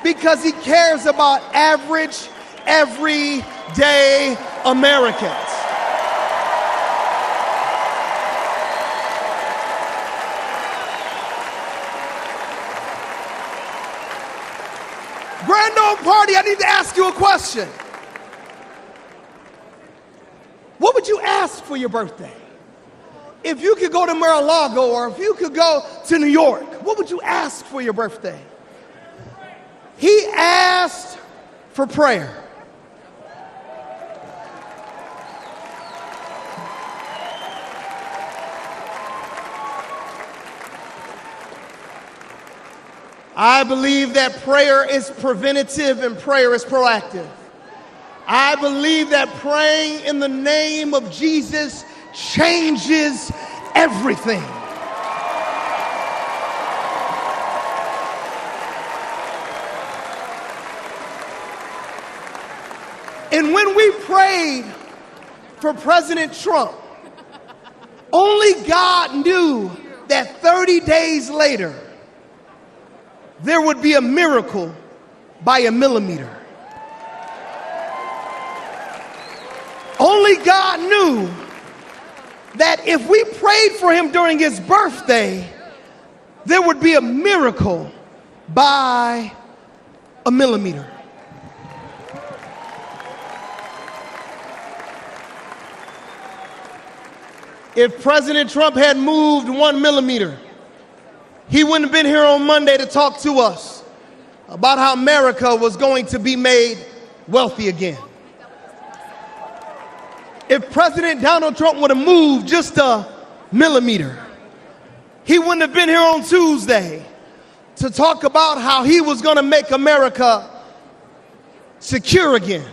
Speaker 12: because he cares about average, everyday Americans. Grand old party, I need to ask you a question. What would you ask for your birthday? If you could go to Mar-a-Lago or if you could go to New York, what would you ask for your birthday? He asked for prayer. I believe that prayer is preventative and prayer is proactive. I believe that praying in the name of Jesus changes everything. And when we prayed for President Trump, only God knew that 30 days later, there would be a miracle by a millimeter. Only God knew that if we prayed for him during his birthday, there would be a miracle by a millimeter. If President Trump had moved 1 millimeter, he wouldn't have been here on Monday to talk to us about how America was going to be made wealthy again. If President Donald Trump would have moved just a millimeter, he wouldn't have been here on Tuesday to talk about how he was going to make America secure again.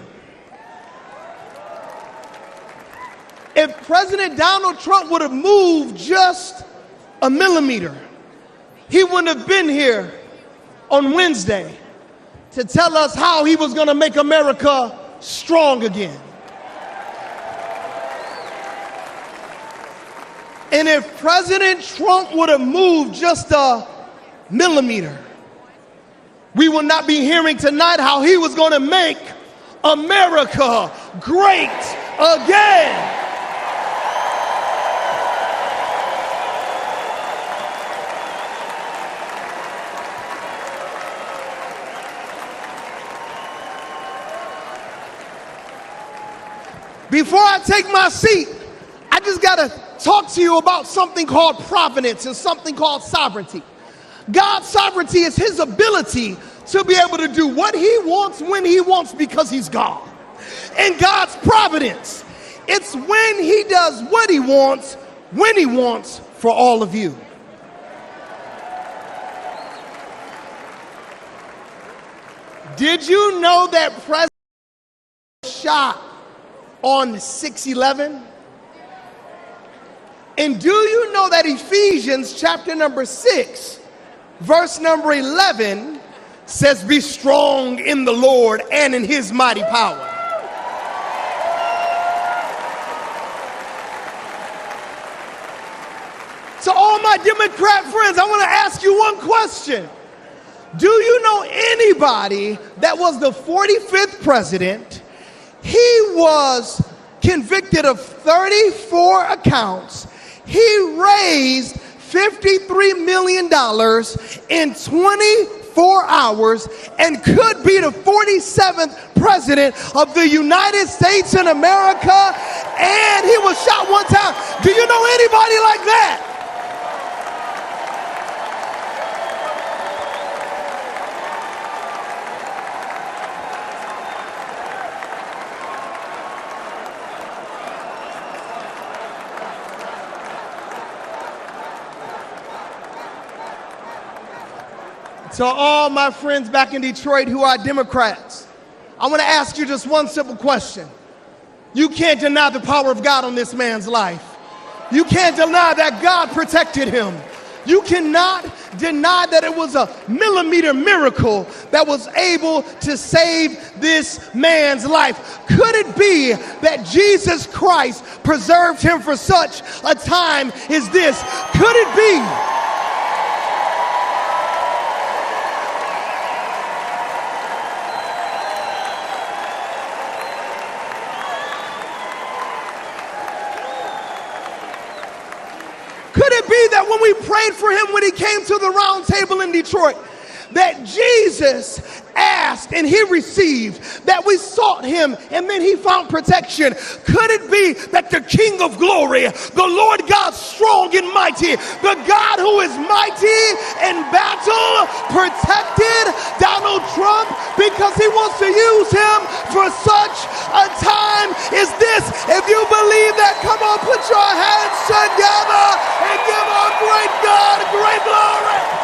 Speaker 12: If President Donald Trump would have moved just a millimeter, he wouldn't have been here on Wednesday to tell us how he was going to make America strong again. And if President Trump would have moved just a millimeter, we would not be hearing tonight how he was going to make America great again. Before I take my seat, I just got to talk to you about something called providence and something called sovereignty. God's sovereignty is his ability to be able to do what he wants when he wants because he's God. And God's providence, it's when he does what he wants, when he wants for all of you. Did you know that President shot on 6/11? And do you know that Ephesians chapter number 6, verse number 11 says, be strong in the Lord and in his mighty power. So all my Democrat friends, I want to ask you one question. Do you know anybody that was the 45th president? He was convicted of 34 accounts. He raised $53 million in 24 hours and could be the 47th president of the United States in America. And he was shot one time. Do you know anybody like that? To all my friends back in Detroit who are Democrats, I want to ask you just one simple question. You can't deny the power of God on this man's life. You can't deny that God protected him. You cannot deny that it was a millimeter miracle that was able to save this man's life. Could it be that Jesus Christ preserved him for such a time as this? Could it be? Could it be that when we prayed for him when he came to the round table in Detroit, that Jesus asked and he received, that we sought him and then he found protection? Could it be that the King of glory, the Lord God strong and mighty, the God who is mighty in battle, protected Donald Trump because he wants to use him for such a time as this? If you believe that, come on, put your hands together and give our great God great glory.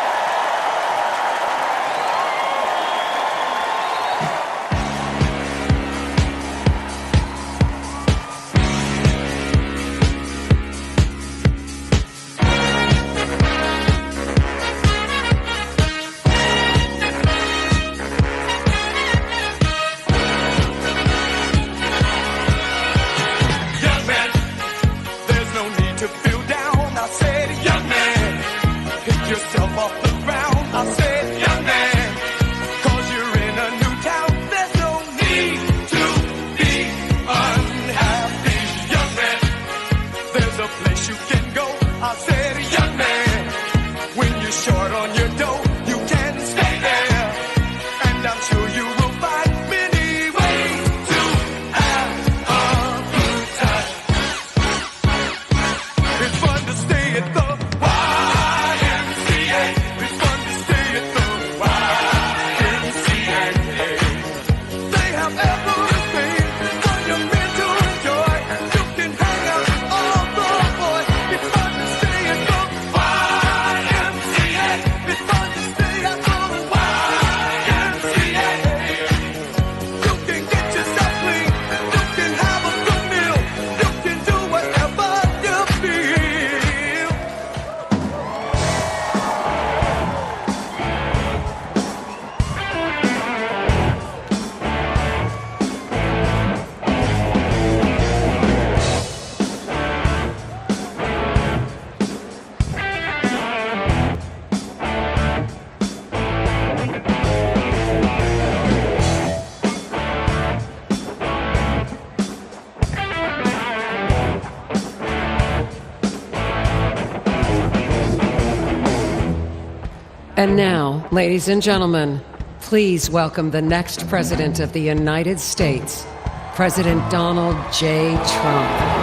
Speaker 1: And now, ladies and gentlemen, please welcome the next President of the United States, President Donald J. Trump.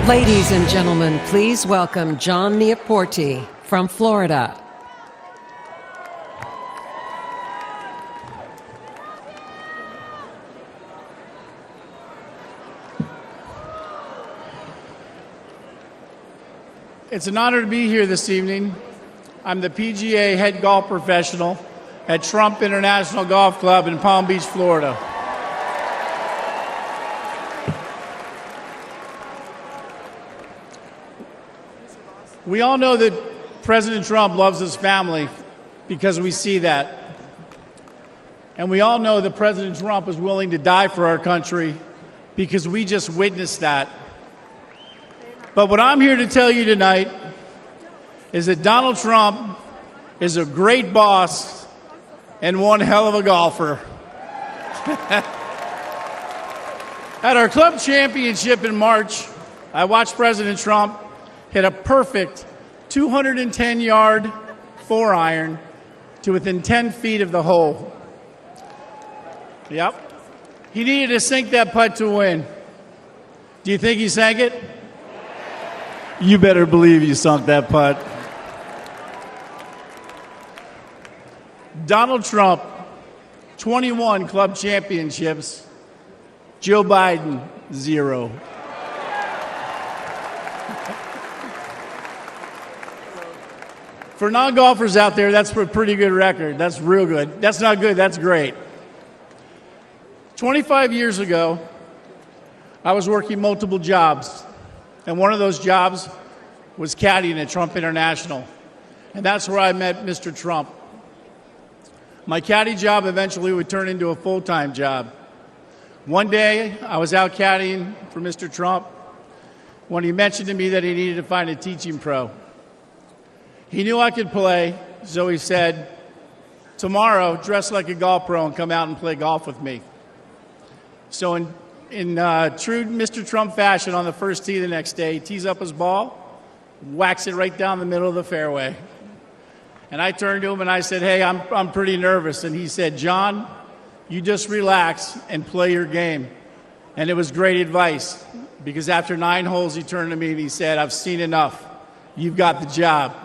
Speaker 1: Ladies and gentlemen, please welcome John Neaporte from Florida.
Speaker 13: It's an honor to be here this evening. I'm the PGA head golf professional at Trump International Golf Club in Palm Beach, Florida. We all know that President Trump loves his family because we see that. And we all know that President Trump is willing to die for our country because we just witnessed that. But what I'm here to tell you tonight is that Donald Trump is a great boss and one hell of a golfer. At our club championship in March, I watched President Trump hit a perfect 210-yard 4-iron to within 10 feet of the hole. Yep. He needed to sink that putt to win. Do you think he sank it? You better believe you sunk that putt. Donald Trump, 21 club championships. Joe Biden, 0. For non-golfers out there, that's a pretty good record. That's real good. That's not good, that's great. 25 years ago, I was working multiple jobs, and one of those jobs was caddying at Trump International, and that's where I met Mr. Trump. My caddy job eventually would turn into a full-time job. One day, I was out caddying for Mr. Trump when he mentioned to me that he needed to find a teaching pro. He knew I could play, so he said, tomorrow, dress like a golf pro and come out and play golf with me. So in true Mr. Trump fashion, on the first tee the next day, he tees up his ball, whacks it right down the middle of the fairway. And I turned to him and I said, hey, I'm pretty nervous. And he said, John, you just relax and play your game. And it was great advice, because after 9 holes, he turned to me and he said, I've seen enough. You've got the job.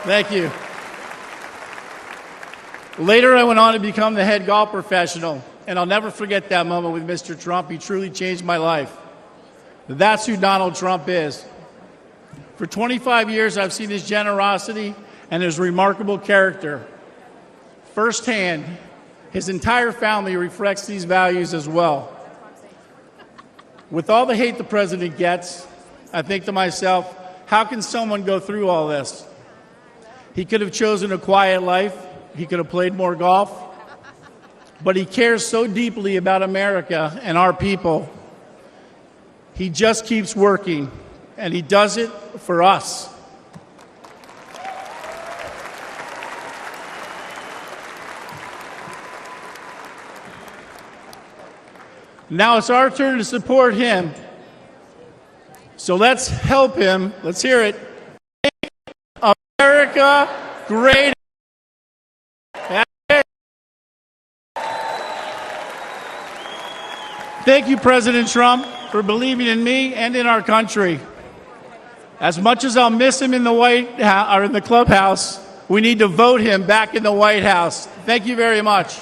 Speaker 13: Thank you. Later, I went on to become the head golf professional, and I'll never forget that moment with Mr. Trump. He truly changed my life. That's who Donald Trump is. For 25 years, I've seen his generosity and his remarkable character firsthand. His entire family reflects these values as well. With all the hate the president gets, I think to myself, how can someone go through all this? He could have chosen a quiet life. He could have played more golf. But he cares so deeply about America and our people. He just keeps working, and he does it for us. Now it's our turn to support him. So let's help him. Let's hear it. Make America great. Thank you, President Trump, for believing in me and in our country. As much as I'll miss him in the White House or in the clubhouse, we need to vote him back in the White House. Thank you very much.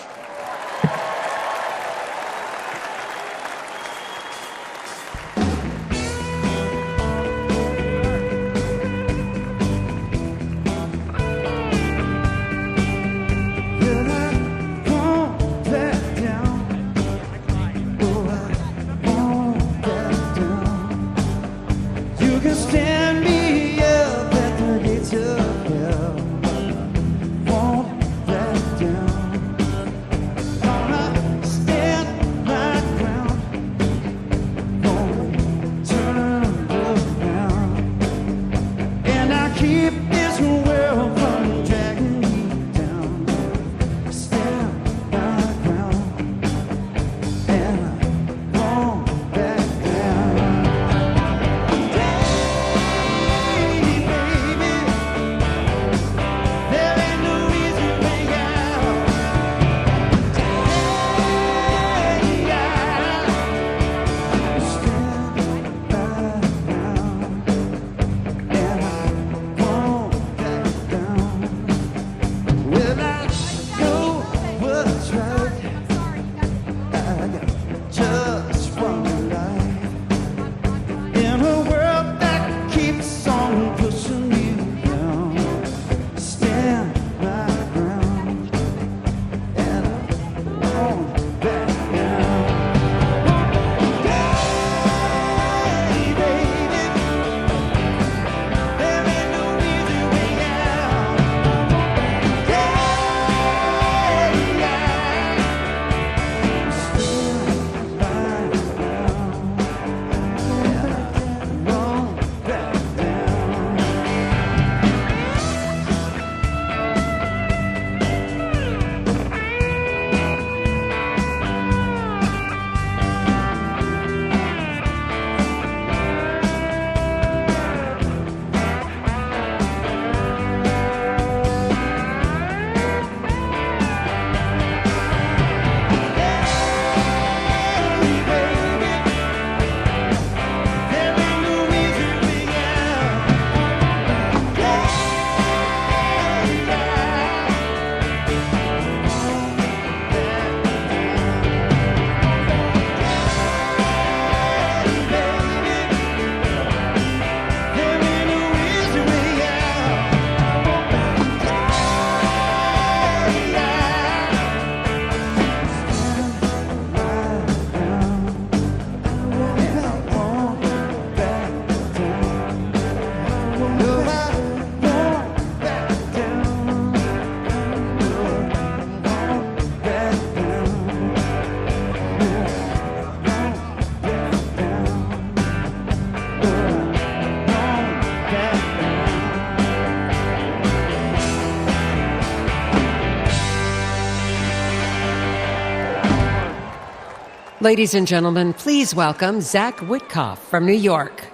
Speaker 1: Ladies and gentlemen, please welcome Zach Witkoff from New York.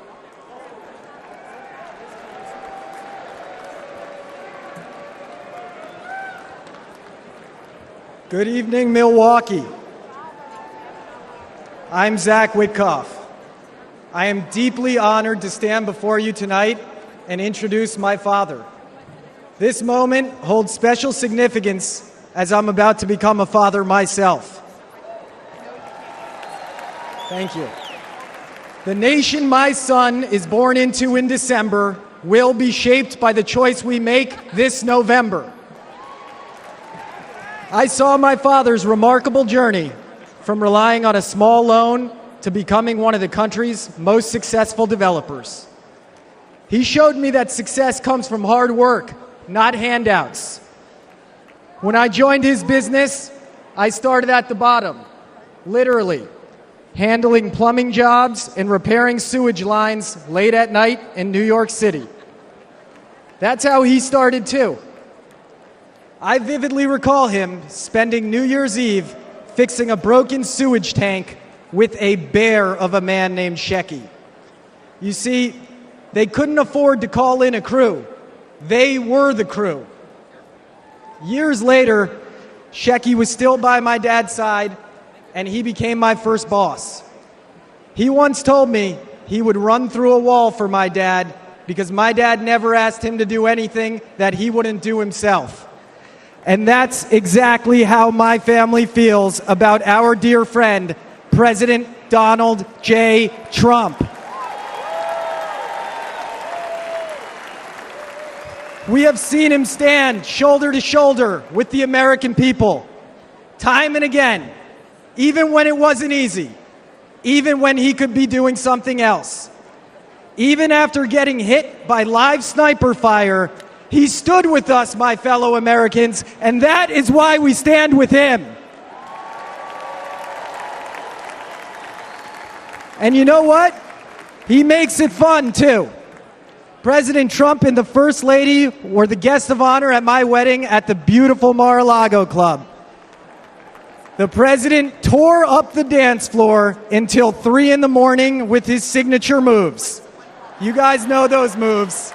Speaker 14: Good evening, Milwaukee. I'm Zach Witkoff. I am deeply honored to stand before you tonight and introduce my father. This moment holds special significance as I'm about to become a father myself. Thank you. The nation my son is born into in December will be shaped by the choice we make this November. I saw my father's remarkable journey from relying on a small loan to becoming one of the country's most successful developers. He showed me that success comes from hard work, not handouts. When I joined his business, I started at the bottom, literally, handling plumbing jobs and repairing sewage lines late at night in New York City. That's how he started too. I vividly recall him spending New Year's Eve fixing a broken sewage tank with a bear of a man named Shecky. You see, they couldn't afford to call in a crew. They were the crew. Years later, Shecky was still by my dad's side, and he became my first boss. He once told me he would run through a wall for my dad because my dad never asked him to do anything that he wouldn't do himself. And that's exactly how my family feels about our dear friend, President Donald J. Trump. We have seen him stand shoulder to shoulder with the American people, time and again, even when it wasn't easy, even when he could be doing something else. Even after getting hit by live sniper fire, he stood with us, my fellow Americans, and that is why we stand with him. And you know what? He makes it fun, too. President Trump and the First Lady were the guest of honor at my wedding at the beautiful Mar-a-Lago Club. The president tore up the dance floor until 3 in the morning with his signature moves. You guys know those moves.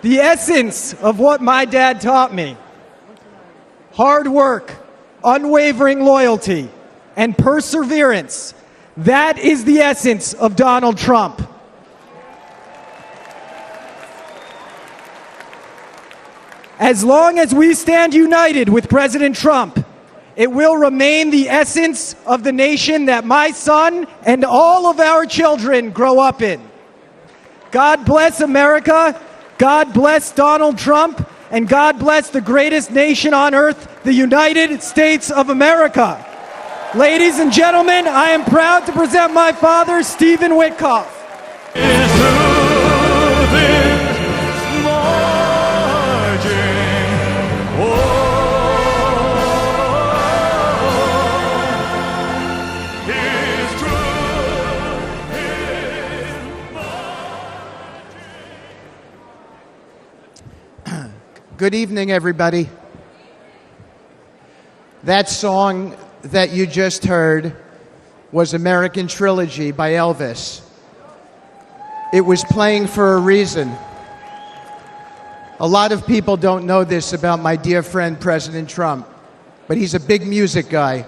Speaker 14: The essence of what my dad taught me: hard work, unwavering loyalty, and perseverance. That is the essence of Donald Trump. As long as we stand united with President Trump, it will remain the essence of the nation that my son and all of our children grow up in. God bless America, God bless Donald Trump, and God bless the greatest nation on earth, the United States of America. Ladies and gentlemen, I am proud to present my father, Stephen Witkoff.
Speaker 15: Good evening, everybody. That song that you just heard was American Trilogy by Elvis. It was playing for a reason. A lot of people don't know this about my dear friend, President Trump, but he's a big music guy.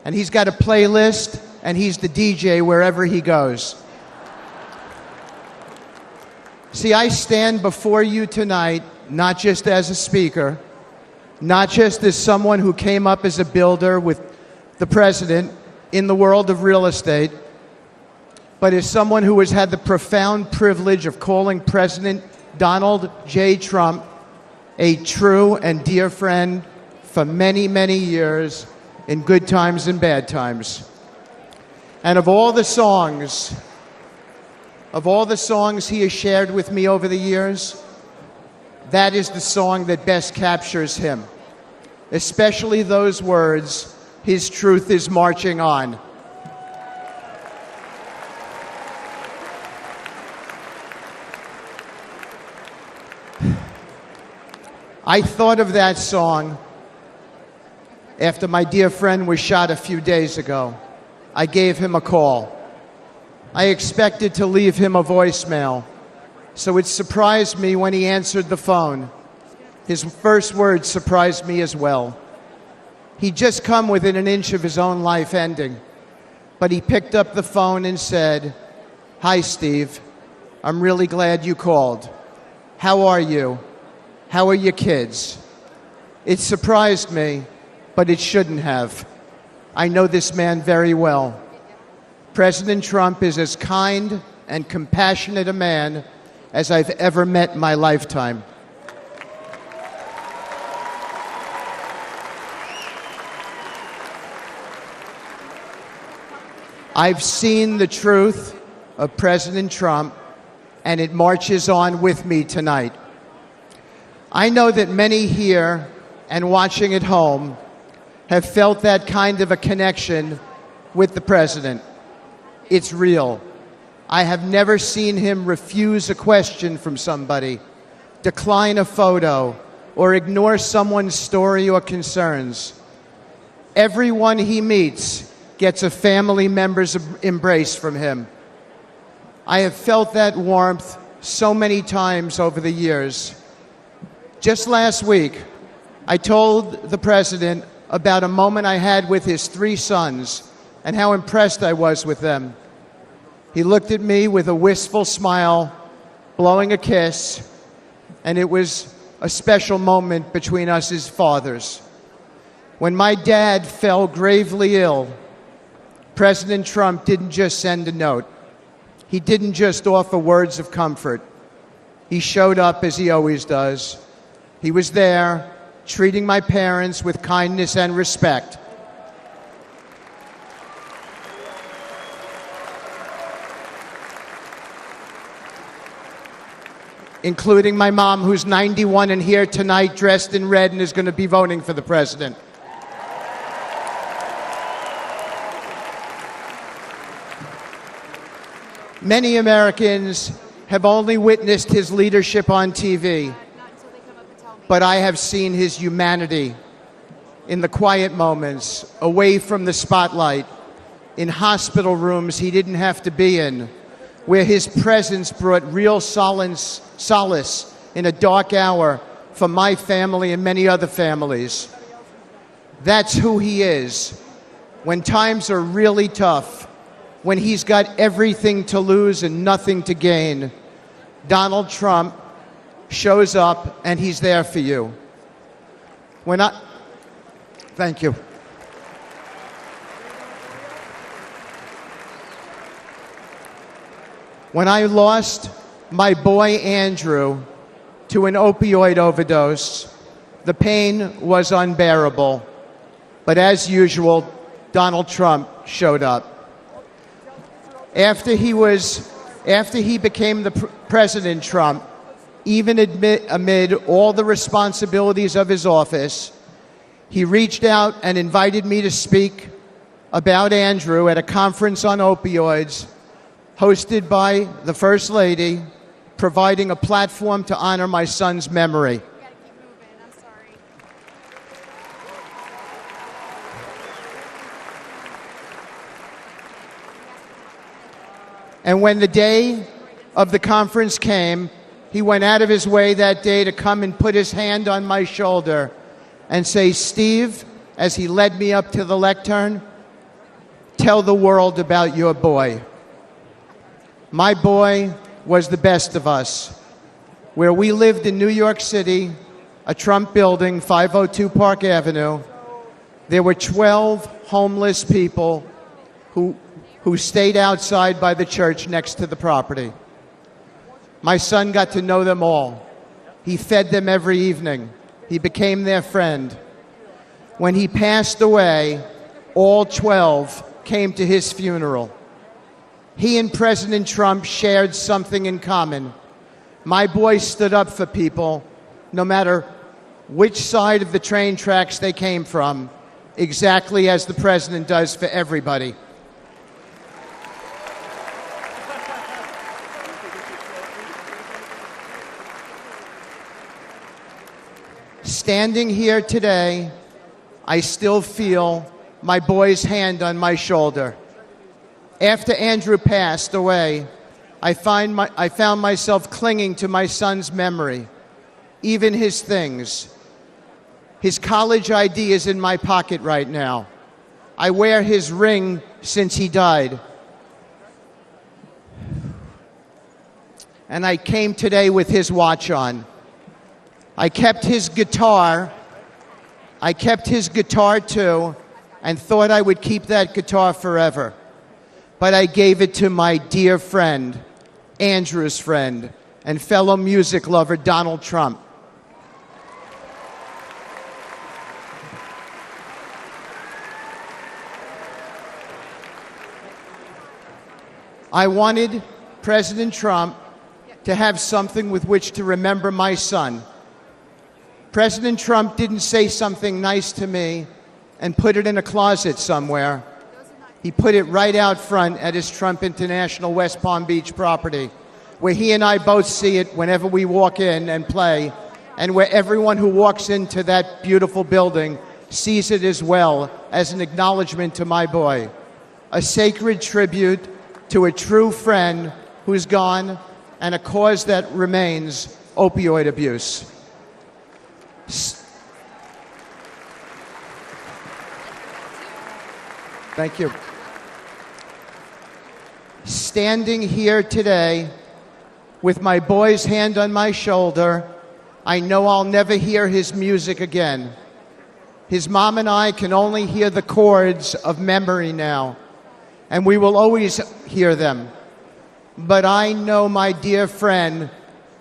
Speaker 15: And he's got a playlist, and he's the DJ wherever he goes. See, I stand before you tonight not just as a speaker, not just as someone who came up as a builder with the president in the world of real estate, but as someone who has had the profound privilege of calling President Donald J. Trump a true and dear friend for many, many years in good times and bad times. And of all the songs he has shared with me over the years, that is the song that best captures him, especially those words, "His truth is marching on." I thought of that song after my dear friend was shot a few days ago. I gave him a call. I expected to leave him a voicemail, so it surprised me when he answered the phone. His first words surprised me as well. He'd just come within an inch of his own life ending, but he picked up the phone and said, "Hi, Steve. I'm really glad you called. How are you? How are your kids?" It surprised me, but it shouldn't have. I know this man very well. President Trump is as kind and compassionate a man as I've ever met in my lifetime. I've seen the truth of President Trump, and it marches on with me tonight. I know that many here and watching at home have felt that kind of a connection with the president. It's real. I have never seen him refuse a question from somebody, decline a photo, or ignore someone's story or concerns. Everyone he meets gets a family member's embrace from him. I have felt that warmth so many times over the years. Just last week, I told the president about a moment I had with his 3 sons and how impressed I was with them. He looked at me with a wistful smile, blowing a kiss, and it was a special moment between us as fathers. When my dad fell gravely ill, President Trump didn't just send a note. He didn't just offer words of comfort. He showed up as he always does. He was there, treating my parents with kindness and respect. Including my mom, who's 91 and here tonight dressed in red and is going to be voting for the president. Many Americans have only witnessed his leadership on TV, but I have seen his humanity in the quiet moments, away from the spotlight, in hospital rooms he didn't have to be in, where his presence brought real solace in a dark hour for my family and many other families. That's who he is. When times are really tough, when he's got everything to lose and nothing to gain, Donald Trump shows up and he's there for you. Thank you. When I lost my boy Andrew to an opioid overdose, the pain was unbearable. But as usual, Donald Trump showed up. After he became the President Trump, even amid all the responsibilities of his office, he reached out and invited me to speak about Andrew at a conference on opioids hosted by the First Lady, providing a platform to honor my son's memory. And when the day of the conference came, he went out of his way that day to come and put his hand on my shoulder and say, "Steve," as he led me up to the lectern, "tell the world about your boy." My boy was the best of us. Where we lived in New York City, a Trump building, 502 Park Avenue, there were 12 homeless people who stayed outside by the church next to the property. My son got to know them all. He fed them every evening. He became their friend. When he passed away, all 12 came to his funeral. He and President Trump shared something in common. My boy stood up for people, no matter which side of the train tracks they came from, exactly as the president does for everybody. Standing here today, I still feel my boy's hand on my shoulder. After Andrew passed away, I found myself clinging to my son's memory, even his things. His college ID is in my pocket right now. I wear his ring since he died. And I came today with his watch on. I kept his guitar too, and thought I would keep that guitar forever. But I gave it to my dear friend, Andrew's friend, and fellow music lover, Donald Trump. I wanted President Trump to have something with which to remember my son. President Trump didn't say something nice to me and put it in a closet somewhere. He put it right out front at his Trump International West Palm Beach property, where he and I both see it whenever we walk in and play, and where everyone who walks into that beautiful building sees it as well as an acknowledgement to my boy, a sacred tribute to a true friend who's gone, and a cause that remains opioid abuse. Thank you. Standing here today with my boy's hand on my shoulder, I know I'll never hear his music again. His mom and I can only hear the chords of memory now, and we will always hear them. But I know my dear friend,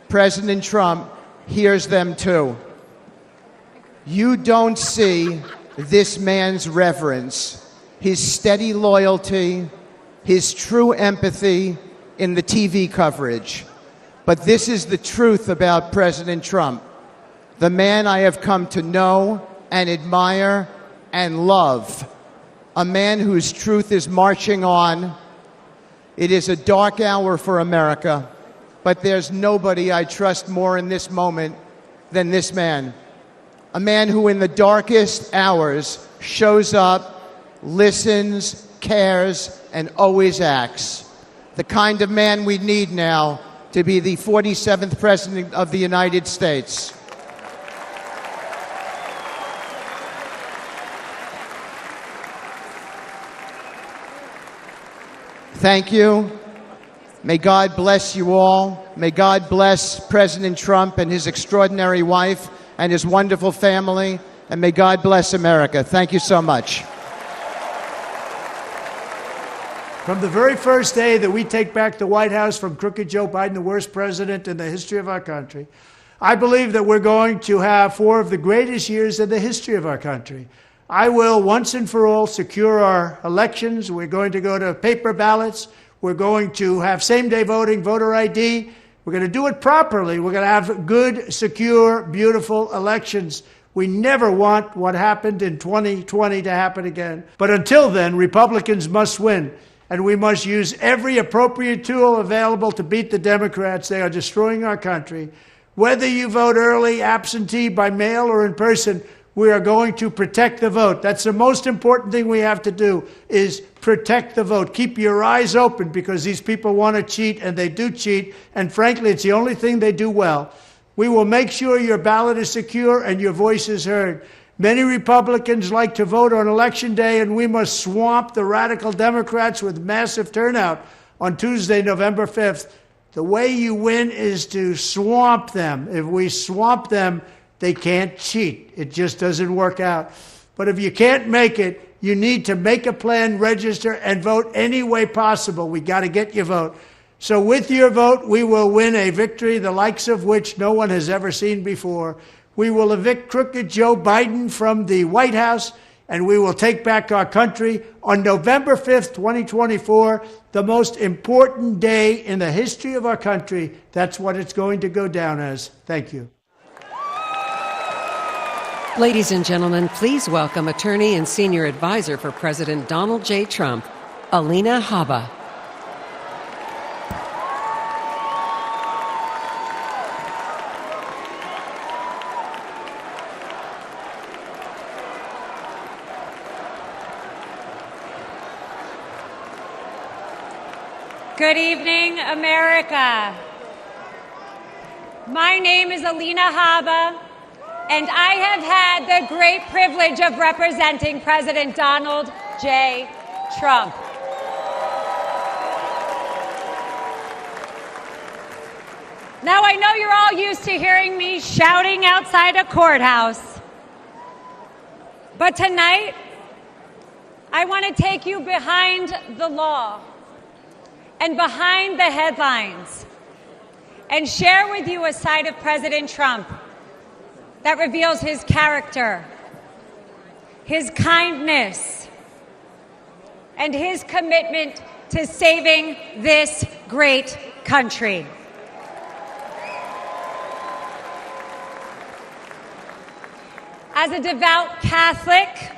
Speaker 15: President Trump, hears them too. You don't see this man's reverence, his steady loyalty, his true empathy in the TV coverage. But this is the truth about President Trump, the man I have come to know and admire and love, a man whose truth is marching on. It is a dark hour for America, but there's nobody I trust more in this moment than this man. A man who in the darkest hours shows up, listens, cares, and always acts. The kind of man we need now to be the 47th President of the United States. Thank you. May God bless you all. May God bless President Trump and his extraordinary wife and his wonderful family. And may God bless America. Thank you so much.
Speaker 16: From the very first day that we take back the White House from crooked Joe Biden, the worst president in the history of our country, I believe that we're going to have 4 of the greatest years in the history of our country. I will, once and for all, secure our elections. We're going to go to paper ballots. We're going to have same-day voting, voter ID. We're going to do it properly. We're going to have good, secure, beautiful elections. We never want what happened in 2020 to happen again. But until then, Republicans must win. And we must use every appropriate tool available to beat the Democrats. They are destroying our country. Whether you vote early, absentee, by mail, or in person, we are going to protect the vote. That's the most important thing we have to do, is protect the vote. Keep your eyes open, because these people want to cheat, and they do cheat. And frankly, it's the only thing they do well. We will make sure your ballot is secure and your voice is heard. Many Republicans like to vote on Election Day, and we must swamp the radical Democrats with massive turnout on Tuesday, November 5th. The way you win is to swamp them. If we swamp them, they can't cheat. It just doesn't work out. But if you can't make it, you need to make a plan, register, and vote any way possible. We got to get your vote. So with your vote, we will win a victory the likes of which no one has ever seen before. We will evict crooked Joe Biden from the White House, and we will take back our country on November 5th, 2024, the most important day in the history of our country. That's what it's going to go down as. Thank you.
Speaker 1: Ladies and gentlemen, please welcome attorney and senior advisor for President Donald J. Trump, Alina Habba.
Speaker 17: Good evening, America. My name is Alina Habba, and I have had the great privilege of representing President Donald J. Trump. Now, I know you're all used to hearing me shouting outside a courthouse, but tonight, I want to take you behind the law and behind the headlines and share with you a side of President Trump that reveals his character, his kindness, and his commitment to saving this great country. As a devout Catholic,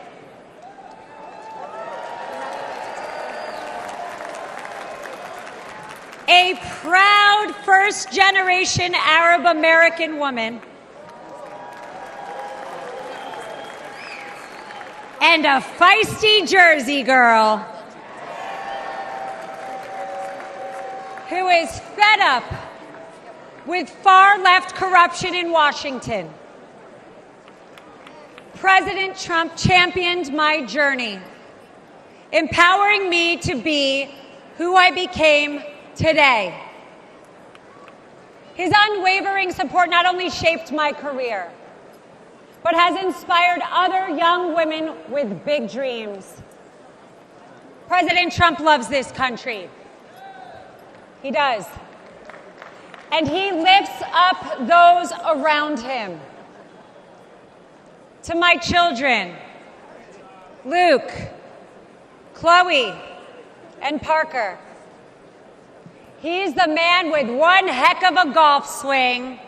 Speaker 17: a proud first-generation Arab-American woman, and a feisty Jersey girl who is fed up with far-left corruption in Washington. President Trump championed my journey, empowering me to be who I became today. His unwavering support not only shaped my career, but has inspired other young women with big dreams. President Trump loves this country. He does. And he lifts up those around him. To my children, Luke, Chloe, and Parker, he's the man with one heck of a golf swing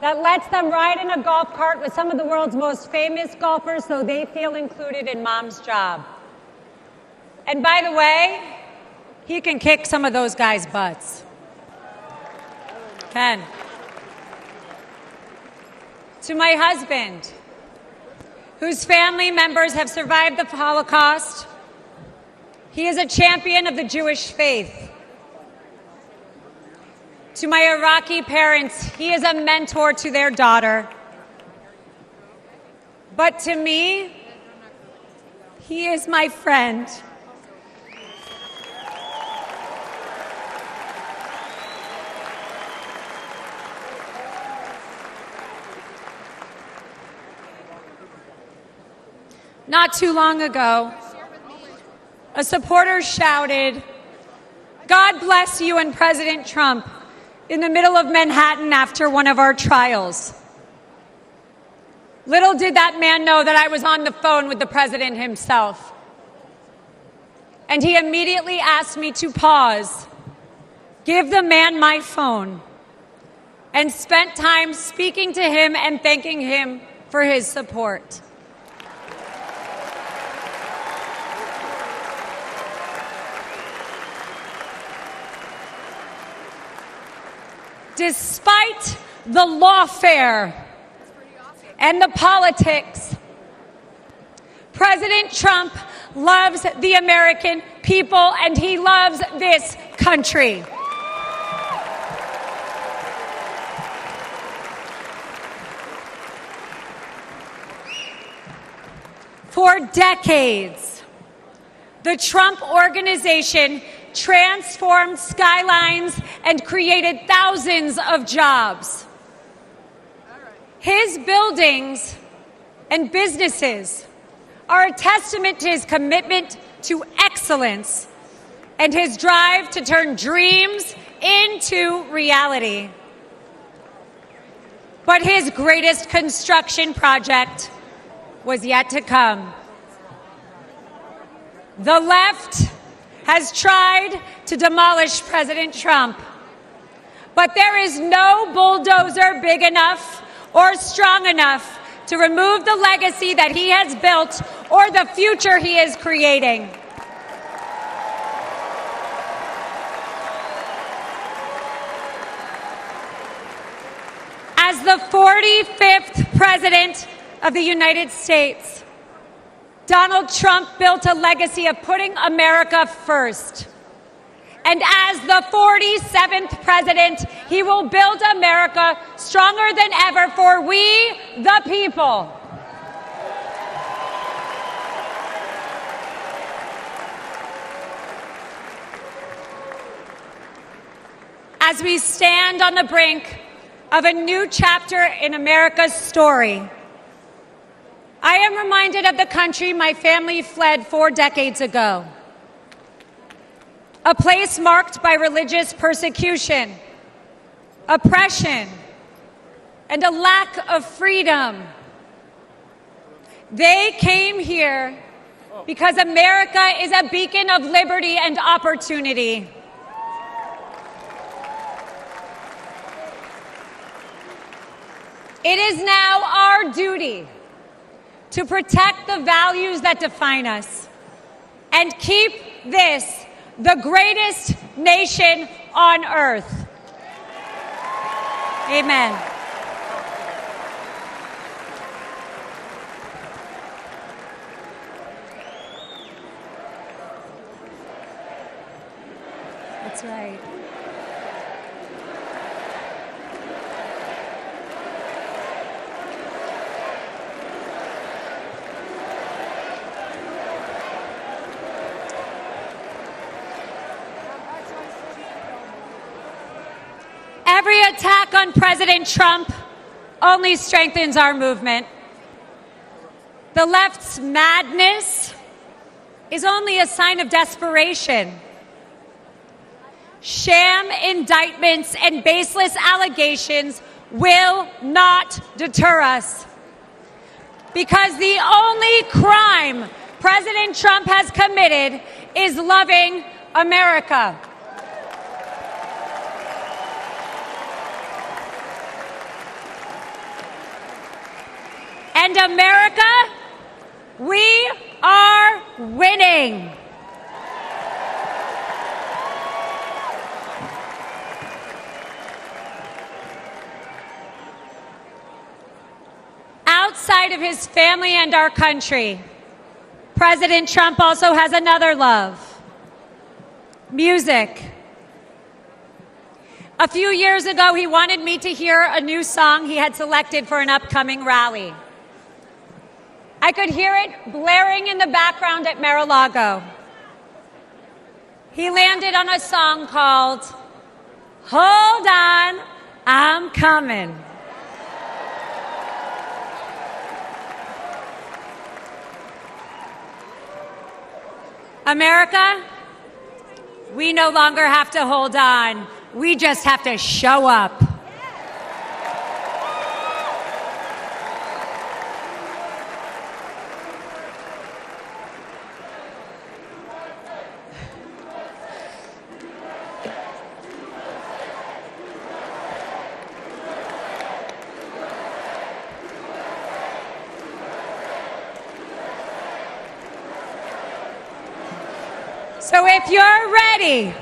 Speaker 17: that lets them ride in a golf cart with some of the world's most famous golfers so they feel included in mom's job. And by the way, he can kick some of those guys' butts. Ken. To my husband, whose family members have survived the Holocaust, he is a champion of the Jewish faith. To my Iraqi parents, he is a mentor to their daughter. But to me, he is my friend. Not too long ago, a supporter shouted, "God bless you and President Trump," in the middle of Manhattan after one of our trials. Little did that man know that I was on the phone with the president himself. And he immediately asked me to pause, give the man my phone, and spent time speaking to him and thanking him for his support. Despite the lawfare and the politics, President Trump loves the American people and he loves this country. For decades, the Trump Organization transformed skylines and created thousands of jobs. His buildings and businesses are a testament to his commitment to excellence and his drive to turn dreams into reality. But his greatest construction project was yet to come. The left has tried to demolish President Trump, but there is no bulldozer big enough or strong enough to remove the legacy that he has built or the future he is creating. As the 45th President of the United States, Donald Trump built a legacy of putting America first And as the 47th president, he will build America stronger than ever for we, the people. As we stand on the brink of a new chapter in America's story, I am reminded of the country my family fled 4 decades ago. A place marked by religious persecution, oppression, and a lack of freedom. They came here because America is a beacon of liberty and opportunity. It is now our duty to protect the values that define us and keep this the greatest nation on earth. Amen. That's right. Every attack on President Trump only strengthens our movement. The left's madness is only a sign of desperation. Sham indictments and baseless allegations will not deter us. Because the only crime President Trump has committed is loving America. And America, we are winning. Outside of his family and our country, President Trump also has another love: music. A few years ago, he wanted me to hear a new song he had selected for an upcoming rally. I could hear it blaring in the background at Mar-a-Lago. He landed on a song called "Hold On, I'm Coming." America, we no longer have to hold on. We just have to show up. So if you're ready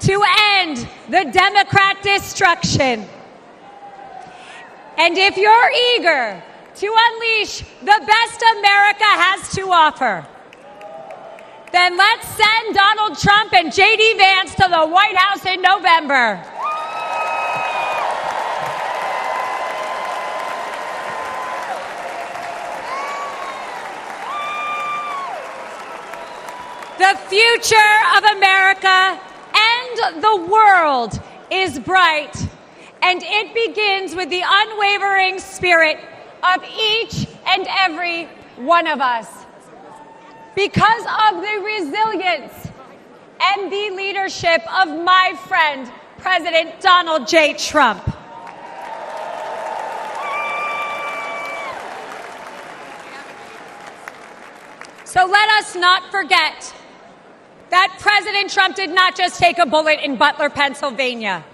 Speaker 17: to end the Democrat destruction, and if you're eager to unleash the best America has to offer, then let's send Donald Trump and J.D. Vance to the White House in November. The future of America and the world is bright, and it begins with the unwavering spirit of each and every one of us. Because of the resilience and the leadership of my friend, President Donald J. Trump. So let us not forget that President Trump did not just take a bullet in Butler, Pennsylvania.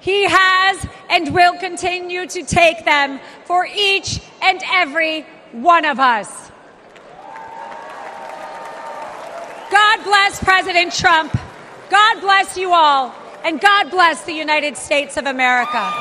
Speaker 17: He has and will continue to take them for each and every one of us. God bless President Trump. God bless you all. And God bless the United States of America.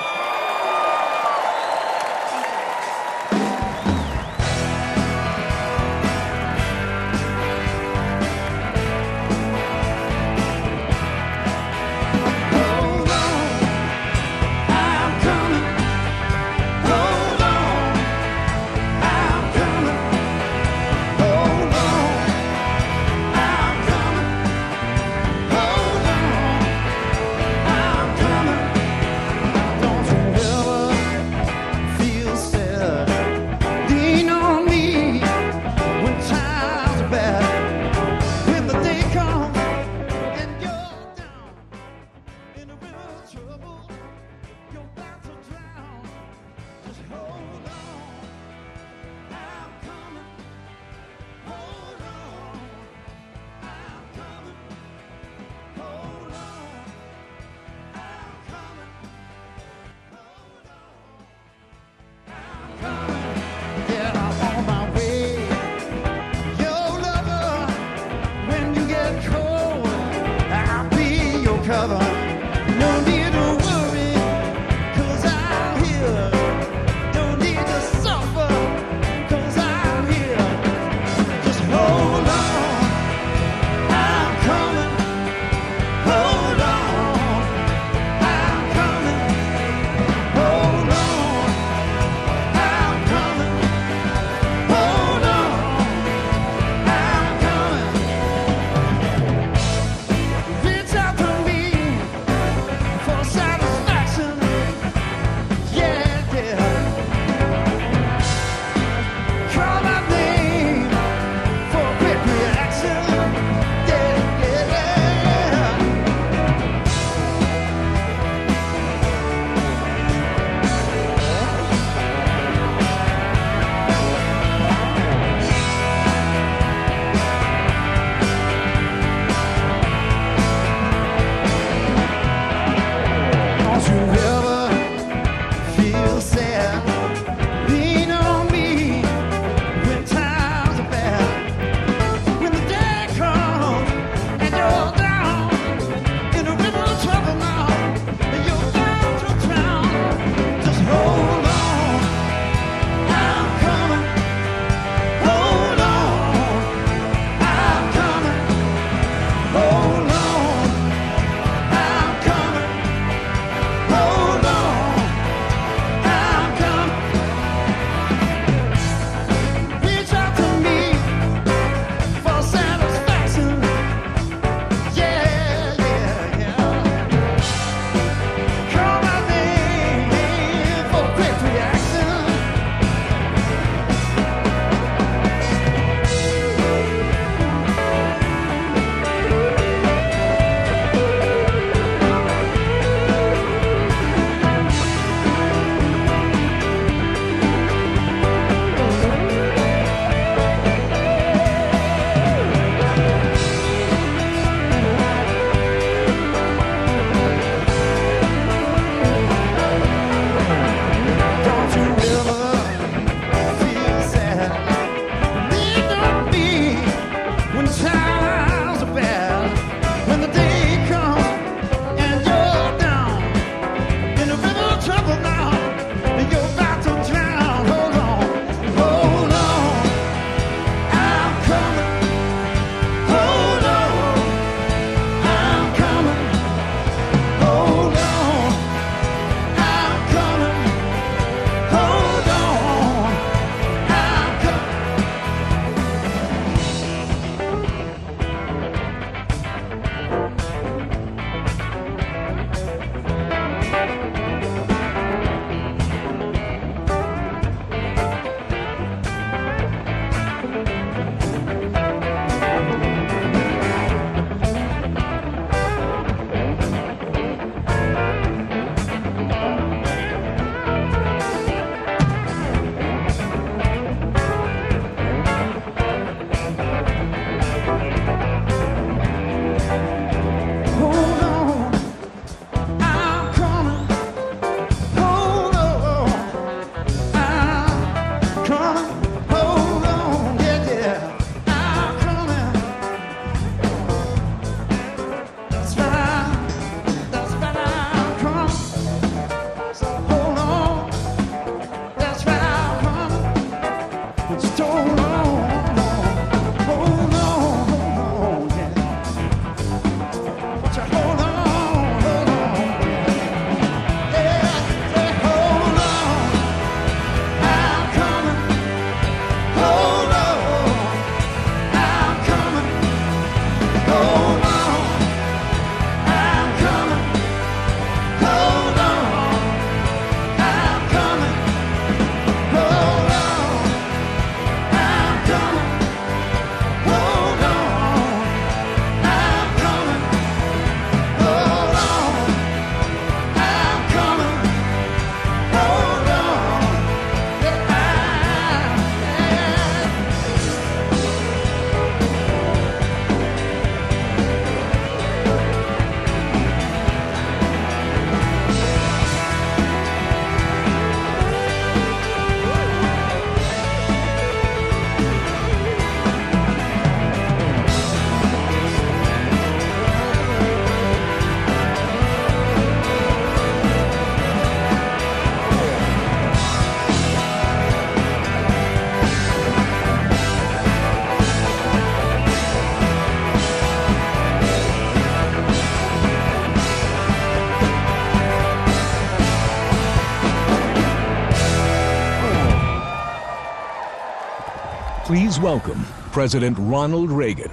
Speaker 10: Please welcome President Ronald Reagan,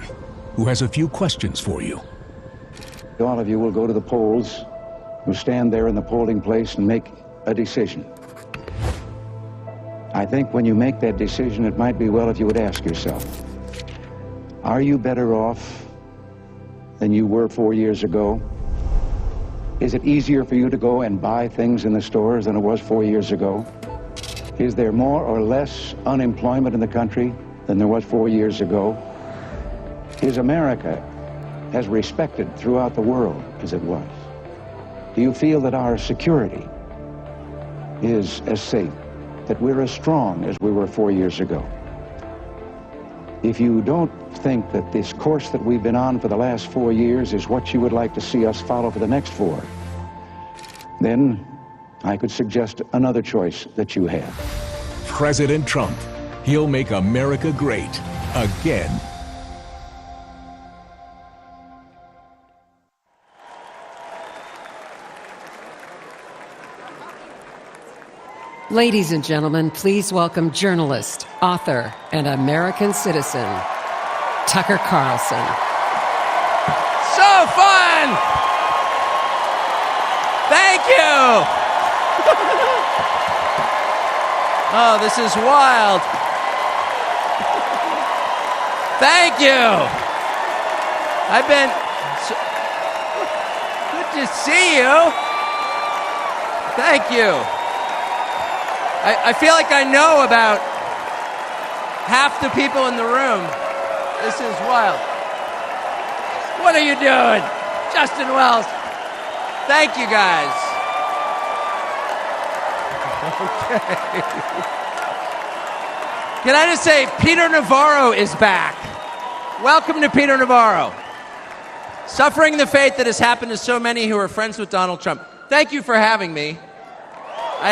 Speaker 10: who has a few questions for you.
Speaker 18: All of you will go to the polls, will stand there in the polling place and make a decision. I think when you make that decision, it might be well if you would ask yourself, are you better off than you were 4 years ago? Is it easier for you to go and buy things in the stores than it was 4 years ago? Is there more or less unemployment in the country than there was 4 years ago? Is America as respected throughout the world as it was? Do you feel that our security is as safe, that we're as strong as we were 4 years ago? If you don't think that this course that we've been on for the last 4 years is what you would like to see us follow for the next 4, then I could suggest another choice that you have.
Speaker 10: President Trump. He'll make America great again.
Speaker 1: Ladies and gentlemen, please welcome journalist, author, and American citizen, Tucker Carlson.
Speaker 19: So fun! Thank you! Oh, this is wild. Thank you! I've been... Good to see you! Thank you! I feel like I know about half the people in the room. This is wild. What are you doing? Justin Wells. Thank you, guys. Okay. Can I just say, Peter Navarro is back. Welcome to Peter Navarro. Suffering the fate that has happened to so many who are friends with Donald Trump. Thank you for having me. I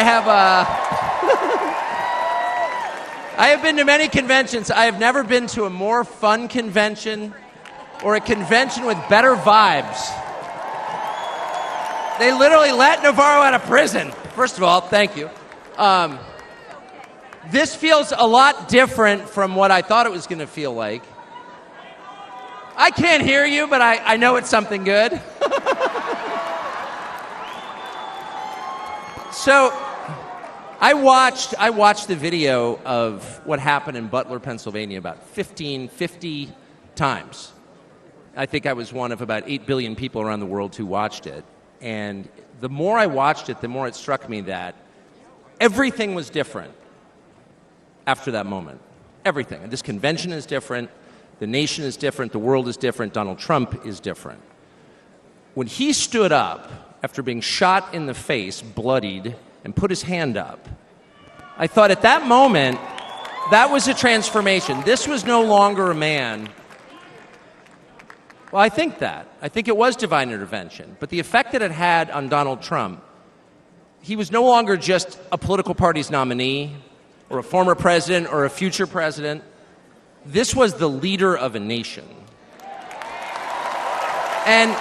Speaker 19: have been to many conventions. I have never been to a more fun convention or a convention with better vibes. They literally let Navarro out of prison. First of all, thank you. This feels a lot different from what I thought it was going to feel like. I can't hear you, but I know it's something good. So, I watched the video of what happened in Butler, Pennsylvania about 50 times. I think I was one of about 8 billion people around the world who watched it. And the more I watched it, the more it struck me that everything was different after that moment. Everything. And this convention is different. The nation is different. The world is different. Donald Trump is different. When he stood up after being shot in the face, bloodied, and put his hand up, I thought at that moment, that was a transformation. This was no longer a man. Well, I think it was divine intervention. But the effect that it had on Donald Trump, he was no longer just a political party's nominee or a former president or a future president. This was the leader of a nation. And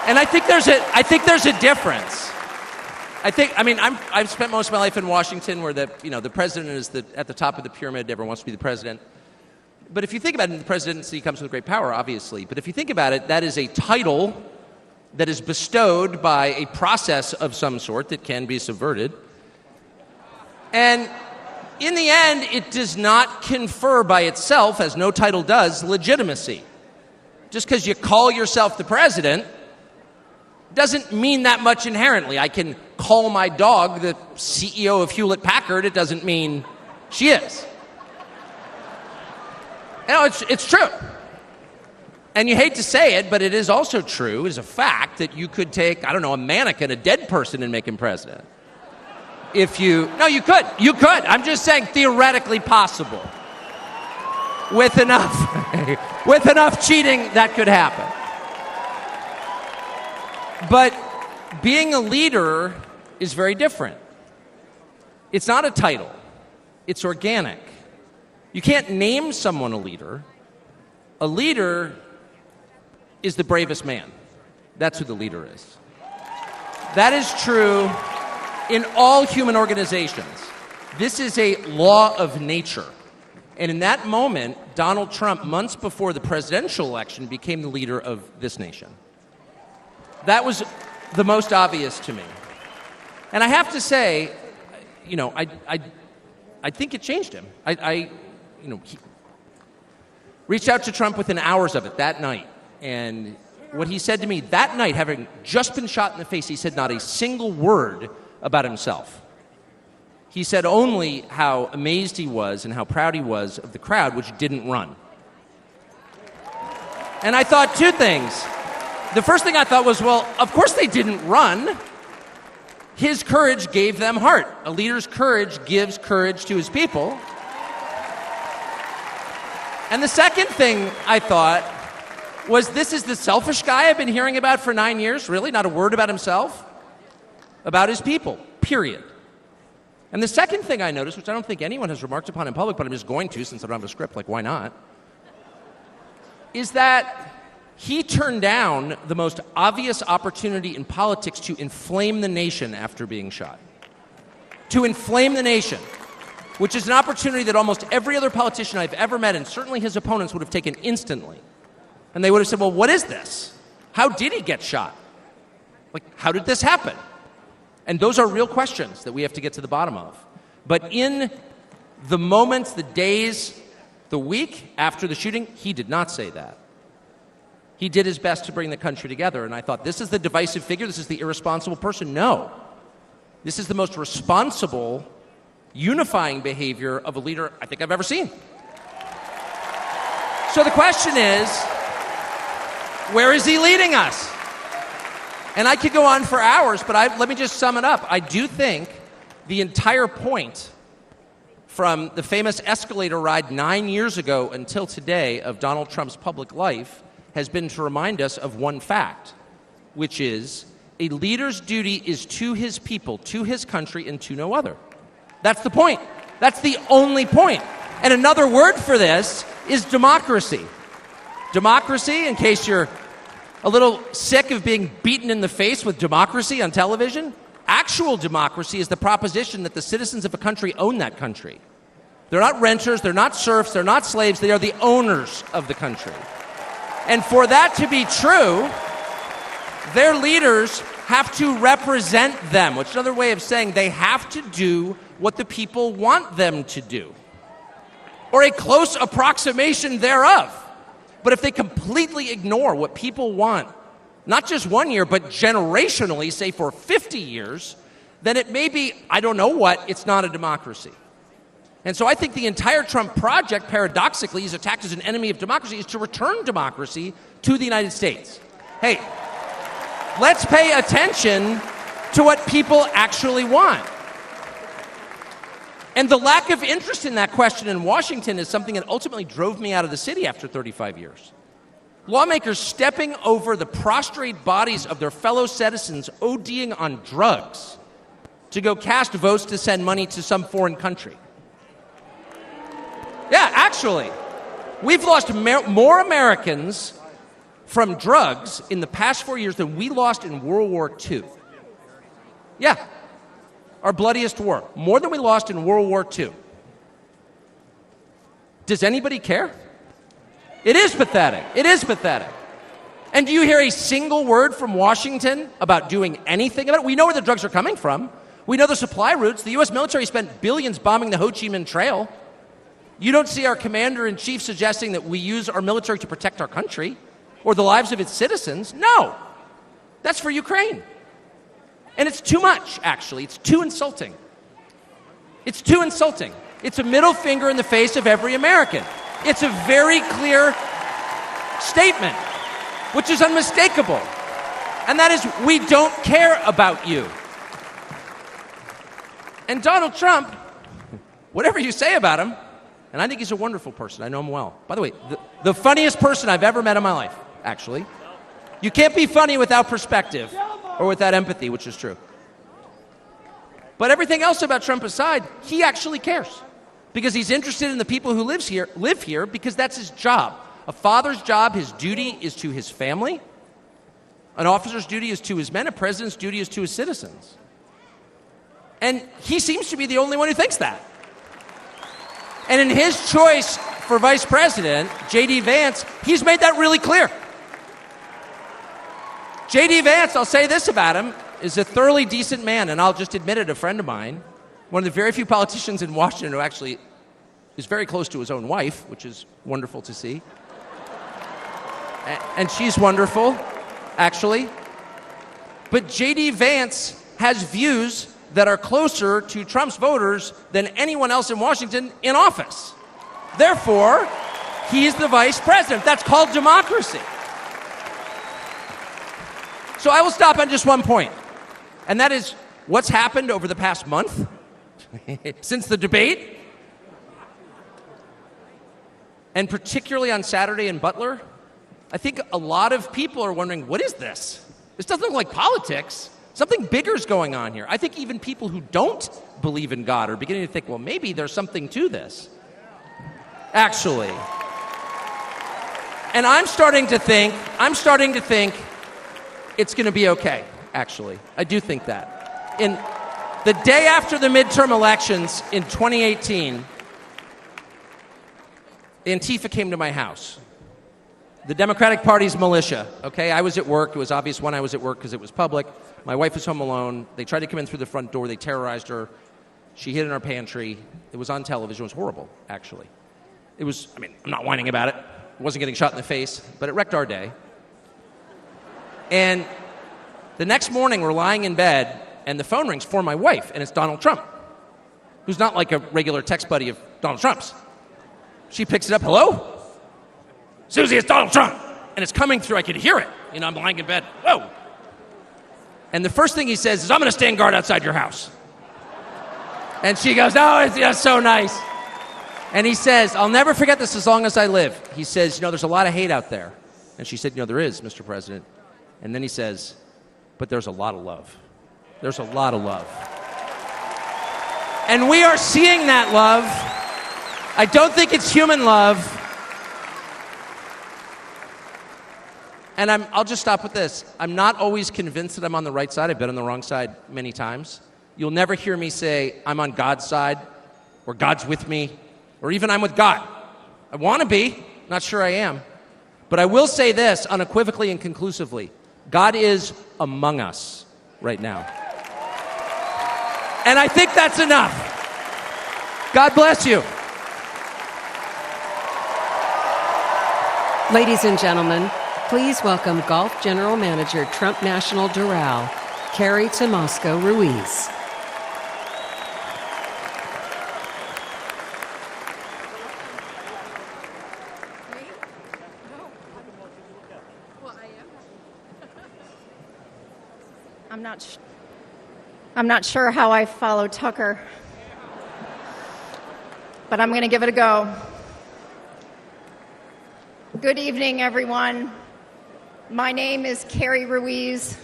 Speaker 19: I think there's a difference. I've spent most of my life in Washington where the president is at the top of the pyramid. Everyone wants to be the president. But if you think about it, the presidency comes with great power, obviously. But if you think about it, that is a title that is bestowed by a process of some sort that can be subverted. And in the end, it does not confer by itself, as no title does, legitimacy. Just because you call yourself the president doesn't mean that much inherently. I can call my dog the CEO of Hewlett-Packard. It doesn't mean she is. It's true. And you hate to say it, but it is also true, as a fact, that you could take, a mannequin, a dead person, and make him president. No, you could. You could. I'm just saying theoretically possible. With enough cheating, that could happen. But being a leader is very different. It's not a title. It's organic. You can't name someone a leader. A leader is the bravest man. That's who the leader is. That is true in all human organizations. This is a law of nature. And in that moment, Donald Trump, months before the presidential election, became the leader of this nation. That was the most obvious to me. And I have to say, you know, I think it changed him. He reached out to Trump within hours of it that night. And what he said to me that night, having just been shot in the face, he said not a single word about himself. He said only how amazed he was and how proud he was of the crowd, which didn't run. And I thought two things. The first thing I thought was, well, of course they didn't run. His courage gave them heart. A leader's courage gives courage to his people. And the second thing I thought was, this is the selfish guy I've been hearing about for 9 years? Really? Not a word about himself? About his people, period. And the second thing I noticed, which I don't think anyone has remarked upon in public, but I'm just going to since I don't have a script, like why not, is that he turned down the most obvious opportunity in politics to inflame the nation after being shot. To inflame the nation, which is an opportunity that almost every other politician I've ever met, and certainly his opponents, would have taken instantly. And they would have said, well, what is this? How did he get shot? Like, how did this happen? And those are real questions that we have to get to the bottom of. But in the moments, the days, the week after the shooting, he did not say that. He did his best to bring the country together. And I thought, this is the divisive figure, this is the irresponsible person. No. This is the most responsible, unifying behavior of a leader I think I've ever seen. So the question is, where is he leading us? And I could go on for hours, but let me just sum it up. I do think the entire point from the famous escalator ride 9 years ago until today of Donald Trump's public life has been to remind us of one fact, which is a leader's duty is to his people, to his country, and to no other. That's the point. That's the only point. And another word for this is democracy. Democracy, in case you're a little sick of being beaten in the face with democracy on television, actual democracy is the proposition that the citizens of a country own that country. They're not renters, they're not serfs, they're not slaves, they are the owners of the country. And for that to be true, their leaders have to represent them, which is another way of saying they have to do what the people want them to do, or a close approximation thereof. But if they completely ignore what people want, not just 1 year, but generationally, say for 50 years, then it may be, I don't know what, it's not a democracy. And so I think the entire Trump project, paradoxically, he's attacked as an enemy of democracy, is to return democracy to the United States. Hey, let's pay attention to what people actually want. And the lack of interest in that question in Washington is something that ultimately drove me out of the city after 35 years. Lawmakers stepping over the prostrate bodies of their fellow citizens ODing on drugs to go cast votes to send money to some foreign country. Yeah, actually, we've lost more Americans from drugs in the past 4 years than we lost in World War II. Yeah. Our bloodiest war, more than we lost in World War II. Does anybody care? It is pathetic. It is pathetic. And do you hear a single word from Washington about doing anything about it? We know where the drugs are coming from. We know the supply routes. The U.S. military spent billions bombing the Ho Chi Minh Trail. You don't see our commander-in-chief suggesting that we use our military to protect our country or the lives of its citizens. No. That's for Ukraine. And it's too much, actually. It's too insulting. It's too insulting. It's a middle finger in the face of every American. It's a very clear statement, which is unmistakable. And that is, we don't care about you. And Donald Trump, whatever you say about him, and I think he's a wonderful person. I know him well. By the way, the funniest person I've ever met in my life, actually. You can't be funny without perspective. Or without empathy, which is true. But everything else about Trump aside, he actually cares. Because he's interested in the people who live here, because that's his job. A father's job, his duty is to his family. An officer's duty is to his men. A president's duty is to his citizens. And he seems to be the only one who thinks that. And in his choice for vice president, J.D. Vance, he's made that really clear. J.D. Vance, I'll say this about him, is a thoroughly decent man, and I'll just admit it, a friend of mine, one of the very few politicians in Washington who actually is very close to his own wife, which is wonderful to see. And she's wonderful, actually. But J.D. Vance has views that are closer to Trump's voters than anyone else in Washington in office. Therefore, he's the vice president. That's called democracy. So I will stop on just one point, and that is what's happened over the past month since the debate, and particularly on Saturday in Butler. I think a lot of people are wondering, what is this? This doesn't look like politics. Something bigger is going on here. I think even people who don't believe in God are beginning to think, well, maybe there's something to this, actually. And I'm starting to think it's going to be okay, actually. I do think that. In the day after the midterm elections in 2018, Antifa came to my house. The Democratic Party's militia, okay? I was at work. It was obvious when I was at work because it was public. My wife was home alone. They tried to come in through the front door. They terrorized her. She hid in our pantry. It was on television. It was horrible, actually. It was, I mean, I'm not whining about it. I wasn't getting shot in the face, but it wrecked our day. And the next morning, we're lying in bed, and the phone rings for my wife, and it's Donald Trump, who's not like a regular text buddy of Donald Trump's. She picks it up. Hello? Susie, it's Donald Trump. And it's coming through. I could hear it. You know, I'm lying in bed. Whoa. And the first thing he says is, I'm going to stand guard outside your house. And she goes, oh, that's so nice. And he says, I'll never forget this as long as I live. He says, you know, there's a lot of hate out there. And she said, you know, there is, Mr. President. And then he says, but there's a lot of love. There's a lot of love. And we are seeing that love. I don't think it's human love. And I'll just stop with this. I'm not always convinced that I'm on the right side. I've been on the wrong side many times. You'll never hear me say, I'm on God's side, or God's with me, or even I'm with God. I want to be. Not sure I am. But I will say this unequivocally and conclusively. God is among us right now. And I think that's enough. God bless you.
Speaker 1: Ladies and gentlemen, please welcome Golf General Manager, Trump National Doral, Carrie Ruiz.
Speaker 20: I'm not sure how I follow Tucker, but I'm going to give it a go. Good evening, everyone. My name is Carrie Ruiz,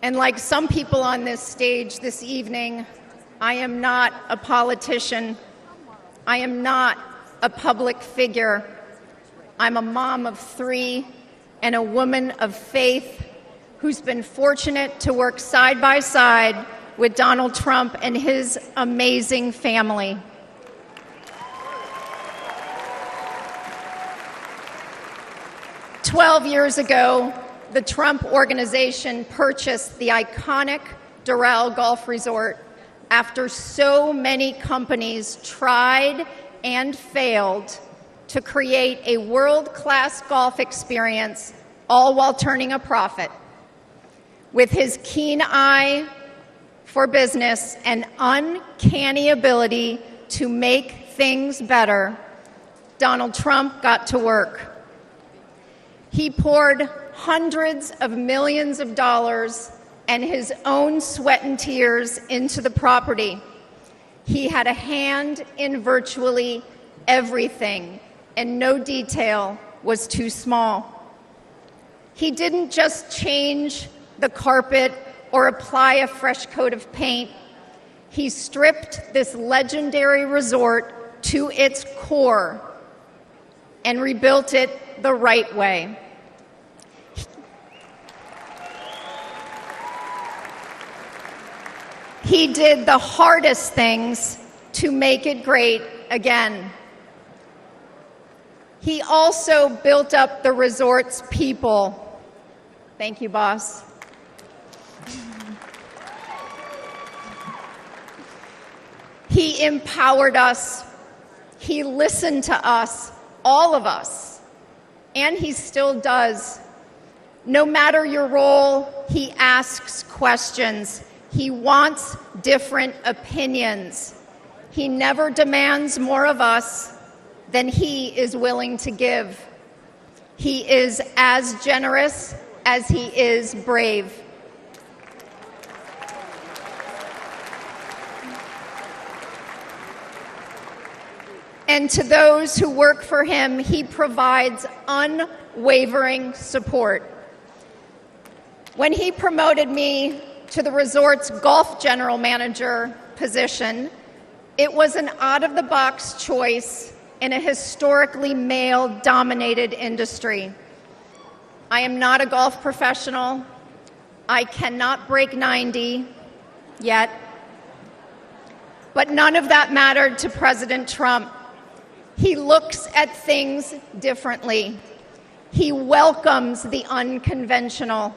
Speaker 20: and like some people on this stage this evening, I am not a politician. I am not a public figure. I'm a mom of 3 and a woman of faith who's been fortunate to work side by side with Donald Trump and his amazing family. "12 years ago, the Trump Organization purchased the iconic Doral Golf Resort after so many companies tried and failed to create a world-class golf experience, all while turning a profit. With his keen eye for business and uncanny ability to make things better, Donald Trump got to work. He poured hundreds of millions of dollars and his own sweat and tears into the property. He had a hand in virtually everything, and no detail was too small. He didn't just change the carpet or apply a fresh coat of paint. He stripped this legendary resort to its core and rebuilt it the right way. He did the hardest things to make it great again. He also built up the resort's people. Thank you, boss. He empowered us. He listened to us, all of us, and he still does. No matter your role, he asks questions. He wants different opinions. He never demands more of us than he is willing to give. He is as generous as he is brave. And to those who work for him, he provides unwavering support. When he promoted me to the resort's golf general manager position, it was an out-of-the-box choice in a historically male-dominated industry. I am not a golf professional. I cannot break 90 yet. But none of that mattered to President Trump. He looks at things differently. He welcomes the unconventional.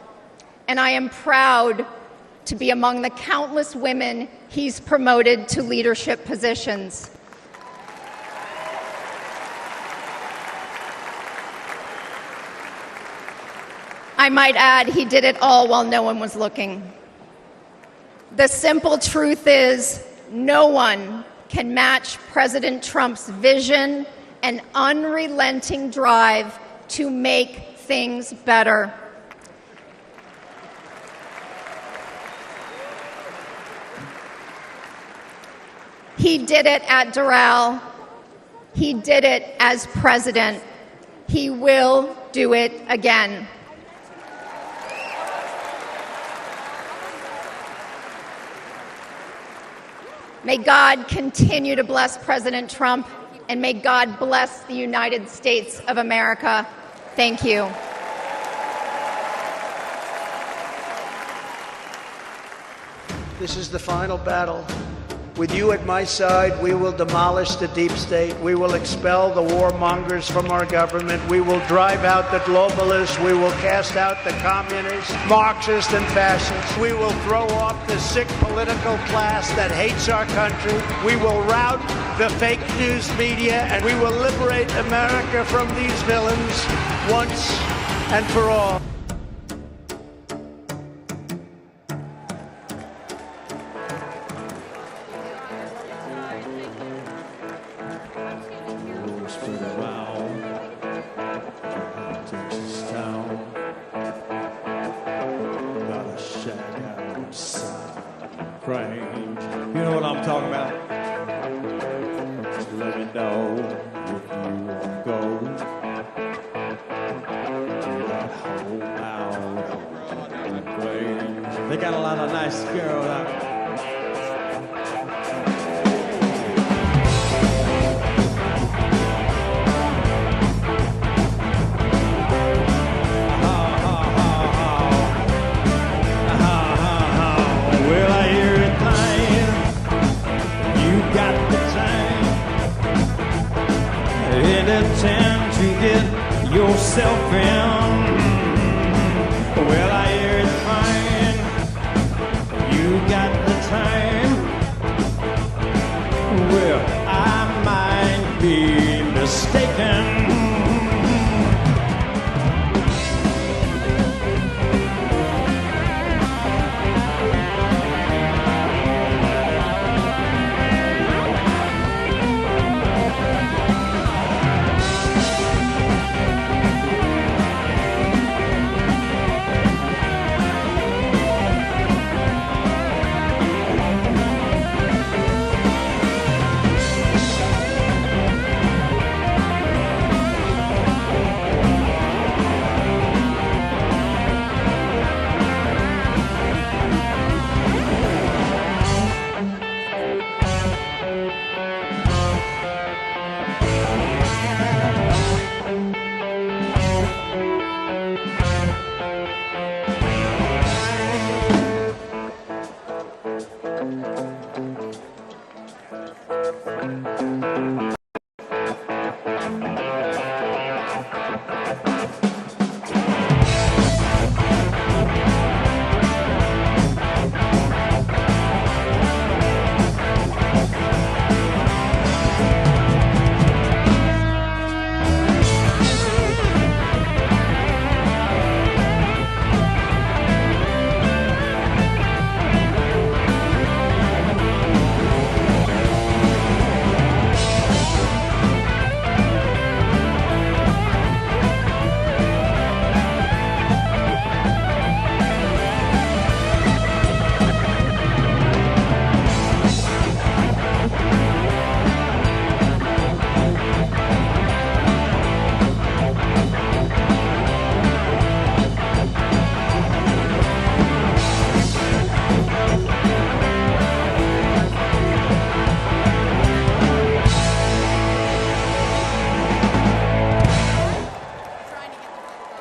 Speaker 20: And I am proud to be among the countless women he's promoted to leadership positions. I might add, he did it all while no one was looking. The simple truth is, no one can match President Trump's vision and unrelenting drive to make things better. He did it at Doral. He did it as president. He will do it again. May God continue to bless President Trump, and may God bless the United States of America. Thank you.
Speaker 21: This is the final battle. With you at my side, we will demolish the deep state. We will expel the warmongers from our government. We will drive out the globalists. We will cast out the communists, Marxists, and fascists. We will throw off the sick political class that hates our country. We will rout the fake news media, and we will liberate America from these villains once and for all.
Speaker 22: You know what I'm talking about? Just let me know if you want to go to that home out on the Grange. They got a lot of nice girls out there. Time to get yourself in. Well, I hear it crying. You got the time. Well, I might be mistaken.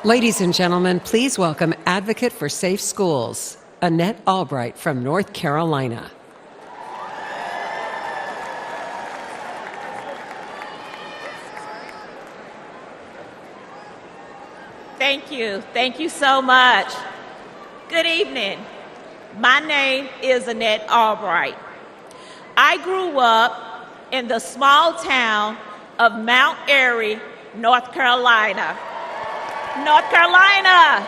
Speaker 1: Ladies and gentlemen, please welcome Advocate for Safe Schools, Annette Albright from North Carolina.
Speaker 2: Thank you. Thank you so much. Good evening. My name is Annette Albright. I grew up in the small town of Mount Airy, North Carolina. North Carolina!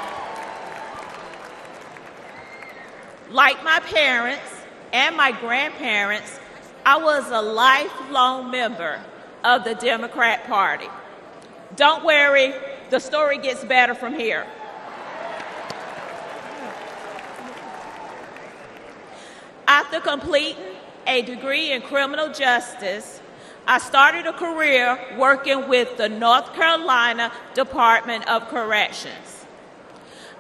Speaker 2: Like my parents and my grandparents, I was a lifelong member of the Democrat Party. Don't worry, the story gets better from here. After completing a degree in criminal justice, I started a career working with the North Carolina Department of Corrections.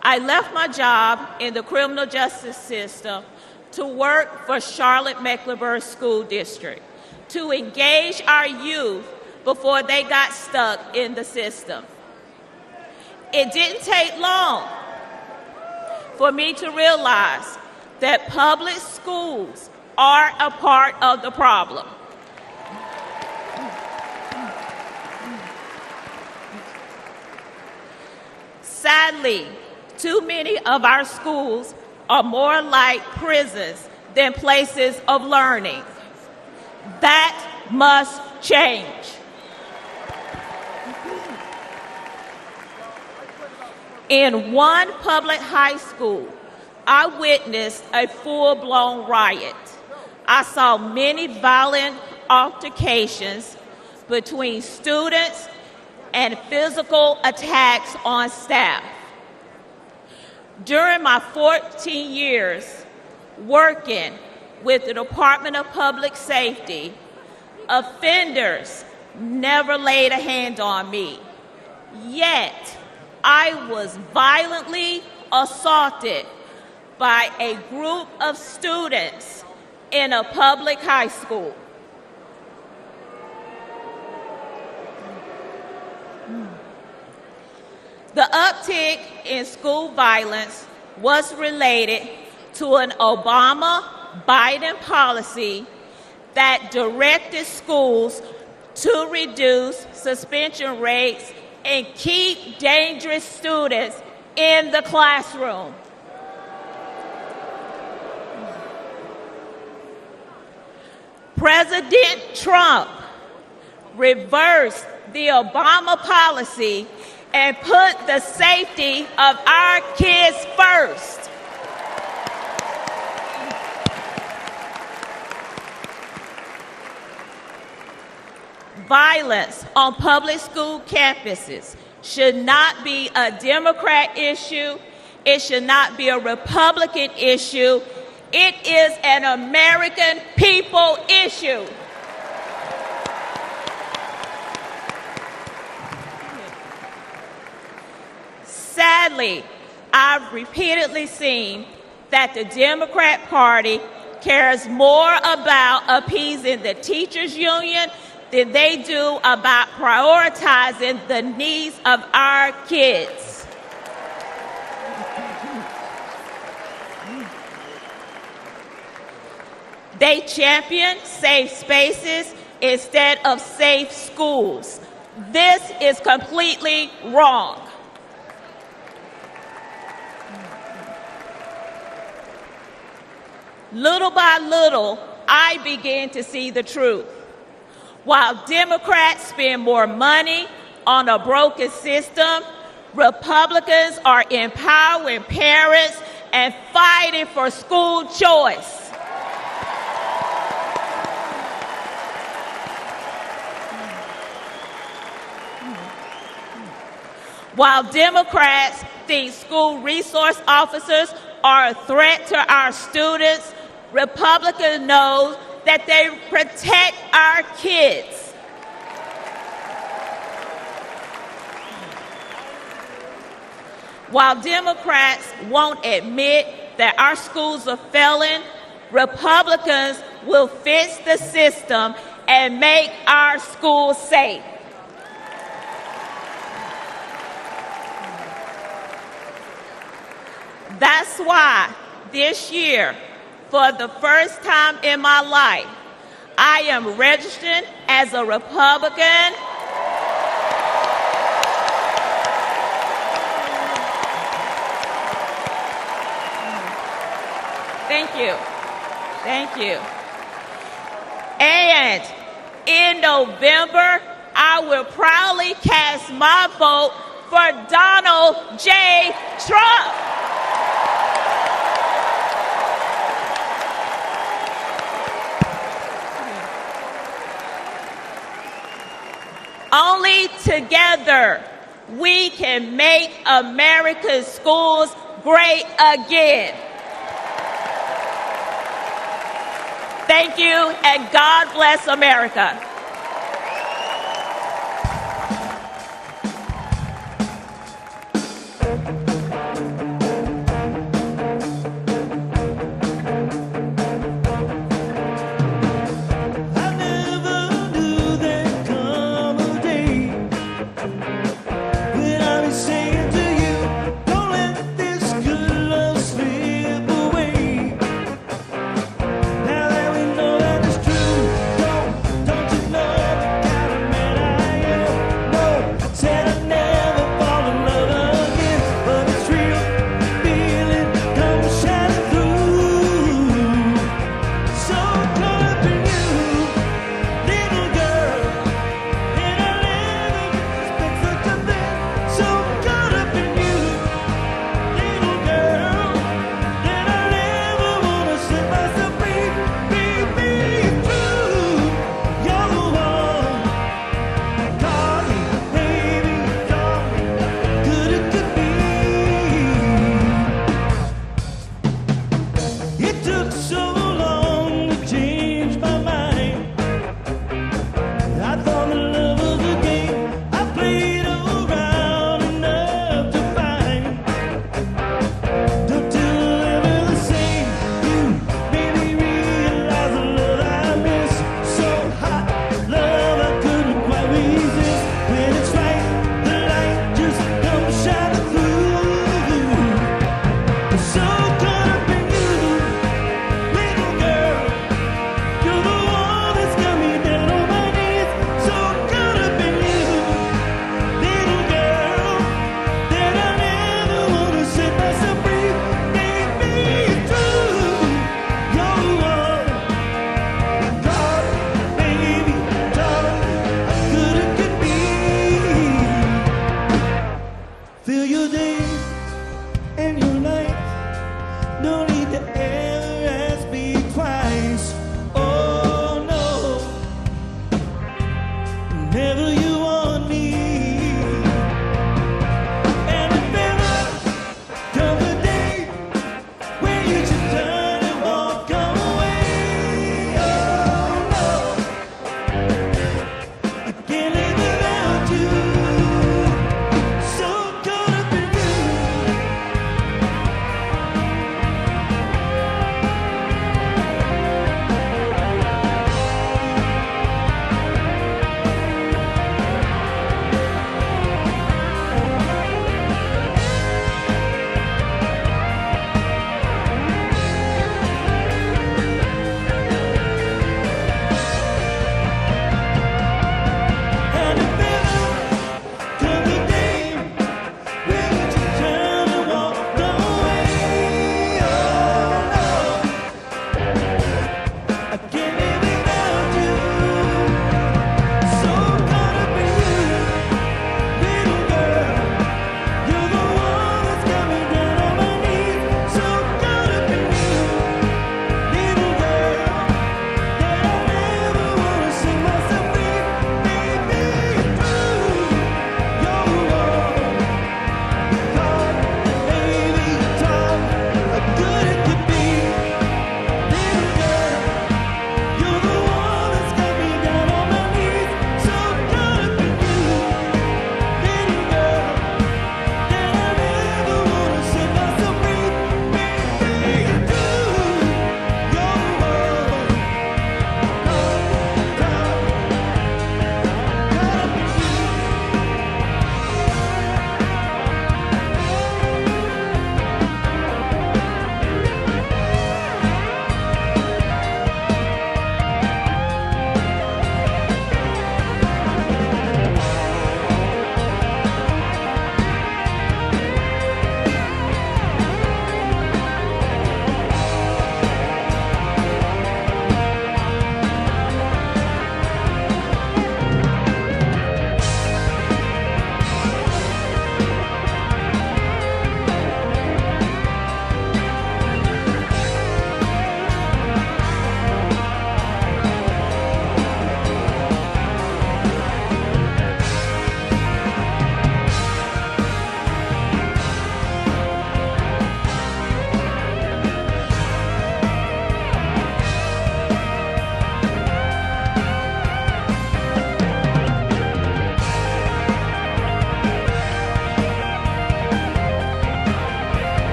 Speaker 2: I left my job in the criminal justice system to work for Charlotte-Mecklenburg School District to engage our youth before they got stuck in the system. It didn't take long for me to realize that public schools are a part of the problem. Sadly, too many of our schools are more like prisons than places of learning. That must change. In one public high school, I witnessed a full-blown riot. I saw many violent altercations between students and physical attacks on staff. During my 14 years working with the Department of Public Safety, offenders never laid a hand on me. Yet, I was violently assaulted by a group of students in a public high school. The uptick in school violence was related to an Obama-Biden policy that directed schools to reduce suspension rates and keep dangerous students in the classroom. President Trump reversed the Obama policy and put the safety of our kids first. Violence on public school campuses should not be a Democrat issue. It should not be a Republican issue. It is an American people issue. Sadly, I've repeatedly seen that the Democrat Party cares more about appeasing the teachers' union than they do about prioritizing the needs of our kids. They champion safe spaces instead of safe schools. This is completely wrong. Little by little, I began to see the truth. While Democrats spend more money on a broken system, Republicans are empowering parents and fighting for school choice. While Democrats think school resource officers are a threat to our students, Republicans know that they protect our kids. While Democrats won't admit that our schools are failing, Republicans will fix the system and make our schools safe. That's why this year, for the first time in my life, I am registered as a Republican. Thank you. Thank you. And in November, I will proudly cast my vote for Donald J. Trump. Only together we can make America's schools great again. Thank you, and God bless America.
Speaker 22: Don't you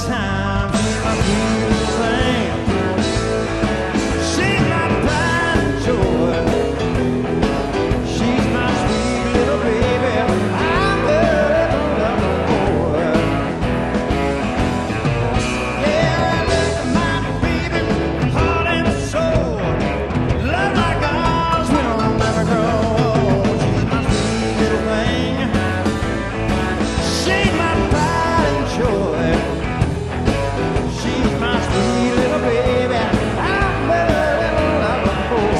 Speaker 22: time. She's my sweet little thing. She's my pride and joy. She's my sweet little baby. I'm her lover boy. Yeah, I love my baby, heart and soul. Love like ours will never grow old. She's my sweet little thing. She's my pride and joy. She's my sweet little baby. I'm her little lover boy.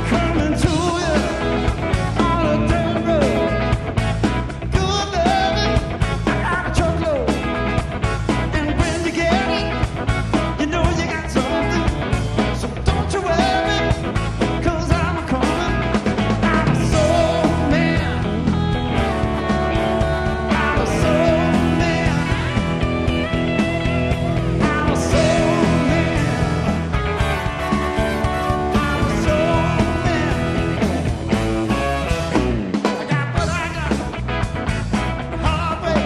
Speaker 22: Coming to you on a dirt road. Good loving, I got a truckload. And when you get it, you know you got something. So don't you worry, 'cause I'm coming. I'm a soul man. I'm a soul man. I'm a soul man. I'm a soul man. I got what I got. The hard way.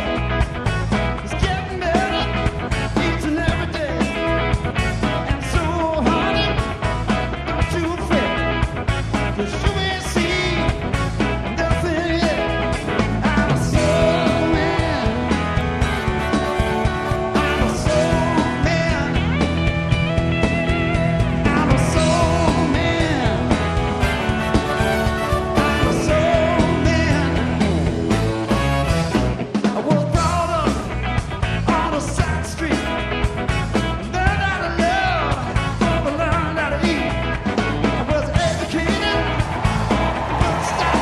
Speaker 22: It's getting better each and every day. And so, honey, don't you fret, 'cause you ain't seen nothing yet. I'm a soul man. I'm a soul man. I'm a soul man. I'm a soul man. I was brought up on a side street. Learned how to love, but learned how to eat. I was educated, but stop.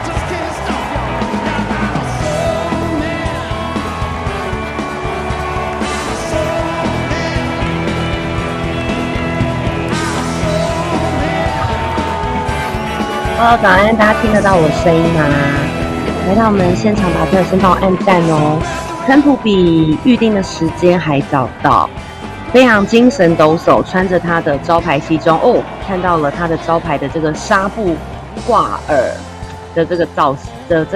Speaker 22: Just can't stop, y'all. Now I'm a soul man. I'm a soul man.
Speaker 3: Hello， 早安，大家听得到我声音吗？来到我们现场，把朋友先帮我按赞哦。川普比预定的时间还早到，非常精神抖擞，穿着他的招牌西装哦，看到了他的招牌的这个纱布挂耳的这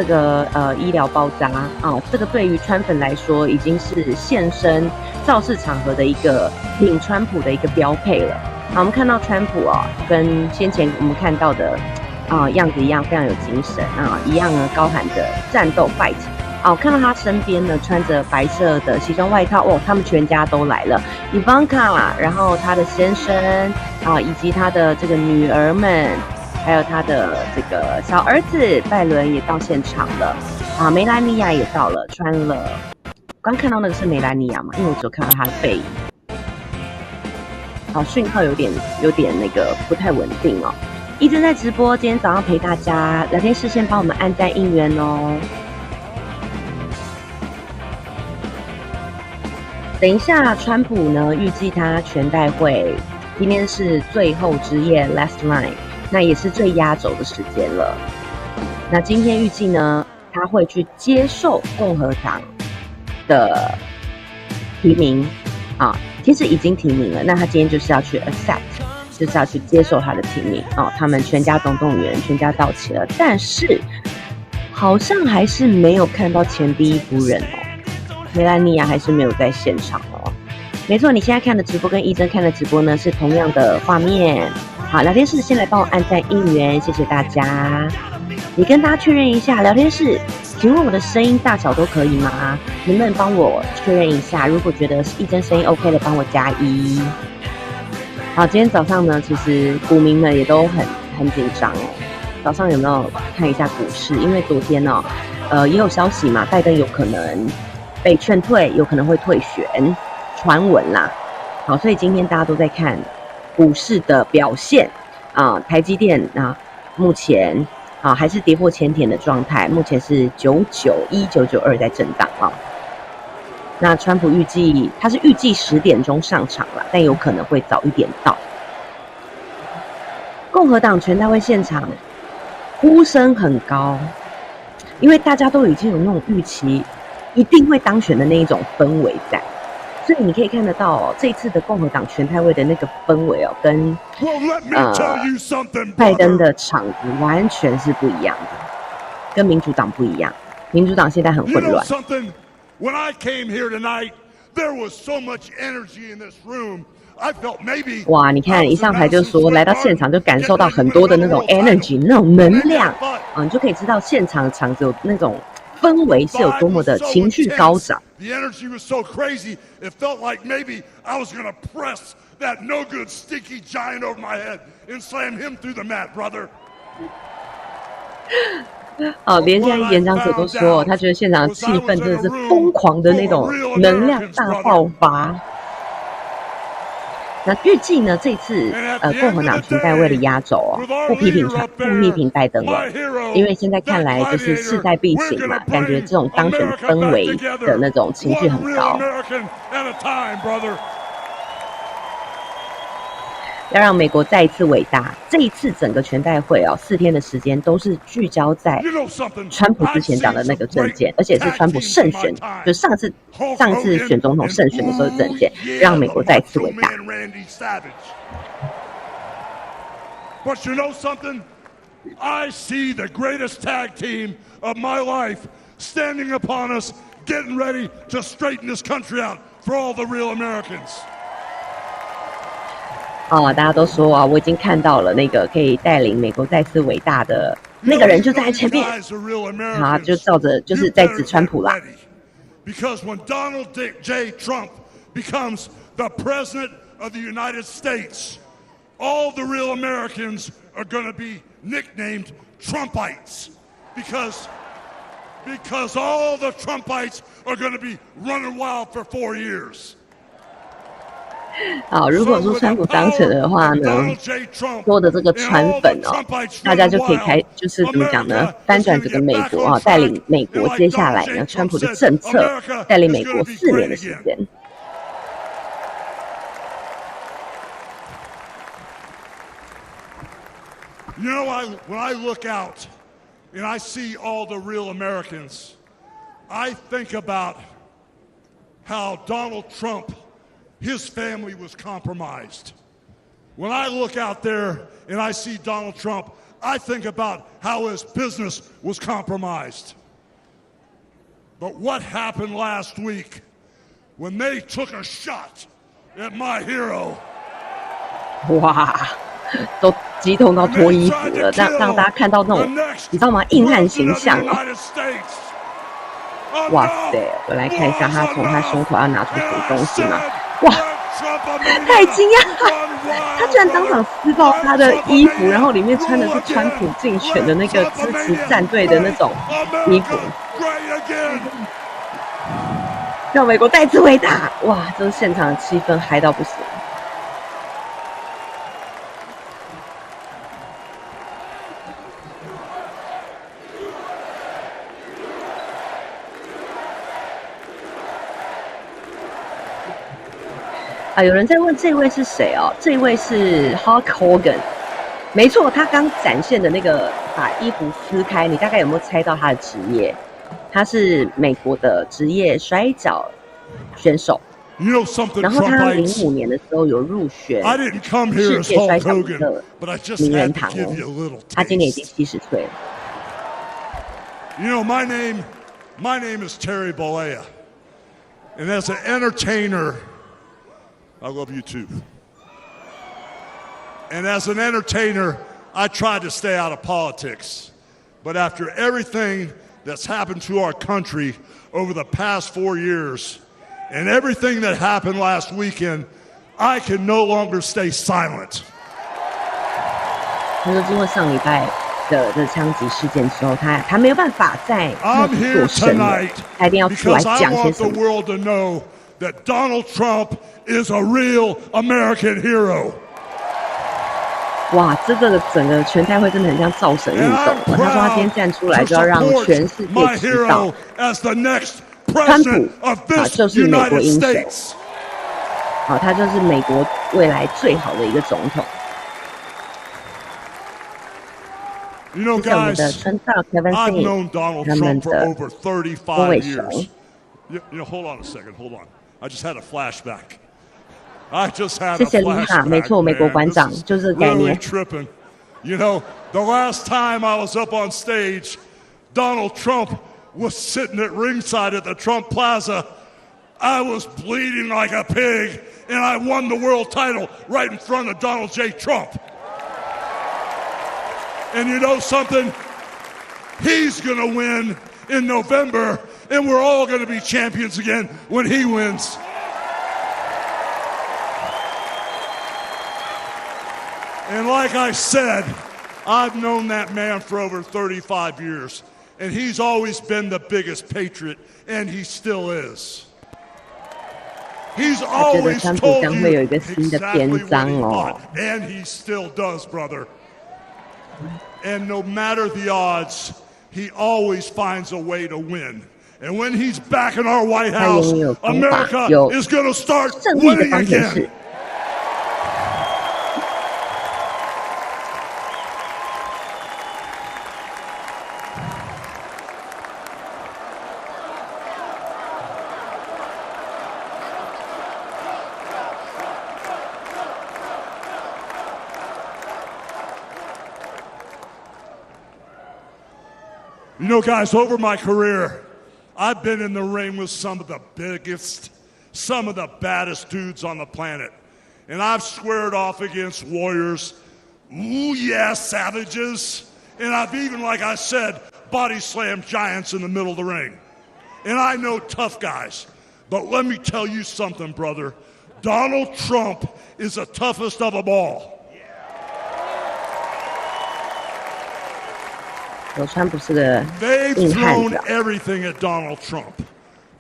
Speaker 3: 个医疗包扎啊，这个对于川粉来说已经是现身造势场合的一个领川普的一个标配了。好，我们看到川普啊，跟先前我们看到的样子一样，非常有精神啊，一样呢高喊着战斗 fight。我看到他身边呢穿着白色的西装外套哦，他们全家都来了 ，Ivanka， 然后他的先生以及他的这个女儿们，还有他的这个小儿子拜伦也到现场了梅兰妮亚也到了，穿了，刚看到那个是梅兰妮亚嘛，因为我只有看到他的背影。讯号有点那个不太稳定哦。一直在直播，今天早上陪大家聊天室，先帮我们按赞应援哦。等一下，川普呢预计他全代会今天是最后之夜 last night， 那也是最压轴的时间了。那今天预计呢，他会去接受共和党的提名其实已经提名了，那他今天就是要去 accept， 就是要去接受他的提名他们全家总动员，全家到齐了，但是好像还是没有看到前第一夫人哦，梅兰妮亚还是没有在现场哦。没错，你现在看的直播跟一真看的直播呢是同样的画面。好，聊天室先来帮我按赞1元，谢谢大家。你跟大家确认一下，聊天室，请问我的声音大小都可以吗？能不能帮我确认一下？如果觉得一真声音 OK 的，帮我加1。好，今天早上呢，其实股民们也都很紧张哦。早上有没有看一下股市？因为昨天呢，也有消息嘛，拜登有可能被劝退，有可能会退选，传闻啦。好，所以今天大家都在看股市的表现啊，台积电啊，目前啊还是跌破前天的状态，目前是991、992在震荡啊。那川普预计10点钟上场了，但有可能会早一点到。共和党全代会现场呼声很高，因为大家都已经有那种预期一定会当选的那一种氛围在。所以你可以看得到哦，这一次的共和党全代会的那个氛围哦，跟拜登的场子完全是不一样的，跟民主党不一样。民主党现在很混乱。哇，你看一上台就说，来到现场就感受到很多的那种 energy， 那种能量啊，你就可以知道现场的场子有那种氛围是有多么的情绪高涨。
Speaker 4: The energy was so crazy, it felt like maybe I was going to press that no good stinky giant over my head and slam him through the mat, brother.
Speaker 3: 哦，连现在演讲者都说，他觉得现场的气氛真的是疯狂的那种能量大爆发。那预计呢，这次共和党全代会的压轴哦，不批评拜登了，因为现在看来就是势在必行嘛，感觉这种当选氛围的那种情绪很高。要让美国再一次伟大。这一次整个全代会哦，4天的时间都是聚焦在川普之前讲的那个政见，而且是川普胜选，就上次选总统胜选的时候的政见，让美国再一次伟大。
Speaker 4: But you know something? I see the greatest tag team of my life standing upon us, getting ready to straighten this country out for all the real Americans.
Speaker 3: 大家都说啊，我已经看到了那个可以带领美国再次伟大的那个人就在前面，好，就照着就是在指川普啦。
Speaker 4: Because when Donald J. Trump becomes the president of the United States, all the real Americans are going to be nicknamed Trumpites because all the Trumpites are going to be running wild for 4 years.
Speaker 3: 好，如果说川普当选的话呢，多的这个川粉哦，大家就可以就是怎么讲呢？翻转整个美国啊，带领美国接下来呢，川普的政策带领美国4年的时间。
Speaker 4: You know, when I look out and I see all the real Americans, I think about how Donald Trump, his family was compromised. When I look out there and I see Donald Trump, I think about how his business was compromised. But what happened last week when they took a shot at my hero?
Speaker 3: 哇，都激动到脱衣服了，让大家看到那种你知道吗？硬汉形象啊！哇塞，我来看一下他从他胸口要拿出什么东西嘛？哇，太惊讶了！他居然当场撕爆他的衣服，然后里面穿的是川普竞选的那个支持战队的那种衣服，让美国再次伟大！哇，这是现场的气氛嗨到不行。有人在问这位是谁哦？这位是 Hulk Hogan， 没错，他刚展现的那个把衣服撕开，你大概有没有猜到他的职业？他是美国的职业摔跤选手。然后他05年的时候有入选世界摔跤的名人堂哦，他今年已经70岁了。
Speaker 4: You know, my name is Terry Bollea. And as an entertainer, I love you too. And as an entertainer, I tried to stay out of politics. But after everything that's happened to our country over the past 4 years, and everything that happened last weekend, I can no longer stay silent.
Speaker 3: 他说，经过上礼拜的枪击事件之后，他没有办法再做声了，他一定要出来讲些什么。
Speaker 4: I want the world to know that Donald Trump is a real American hero.
Speaker 3: 哇，这个整个全代会真的很像造神运动。他说他今天站出来就要让全世界知道，川普就是美国英雄。好，他就是美国未来最好的一个总统。
Speaker 4: You know, guys, I've known Donald Trump for over 35 years. You know, hold on a second, hold on. I just had a flashback. I just had a flashback.
Speaker 3: 没错，美国馆长就是这个概念。
Speaker 4: Really tripping. You know, the last time I was up on stage, Donald Trump was sitting at ringside at the Trump Plaza. I was bleeding like a pig, and I won the world title right in front of Donald J. Trump. And you know something? He's going to win in November, and we're all going to be champions again when he wins. And like I said, I've known that man for over 35 years, and he's always been the biggest patriot, and he still is. He's always told you exactly what he thought, and he still does, brother. And no matter the odds, he always finds a way to win. And when he's back in our White House, America is going to start winning again. You know, guys, over my career, I've been in the ring with some of the biggest, some of the baddest dudes on the planet. And I've squared off against warriors, ooh yeah, savages. And I've even, like I said, body slammed giants in the middle of the ring. And I know tough guys. But let me tell you something, brother. Donald Trump is the toughest of them all.
Speaker 3: They've
Speaker 4: thrown everything at Donald Trump.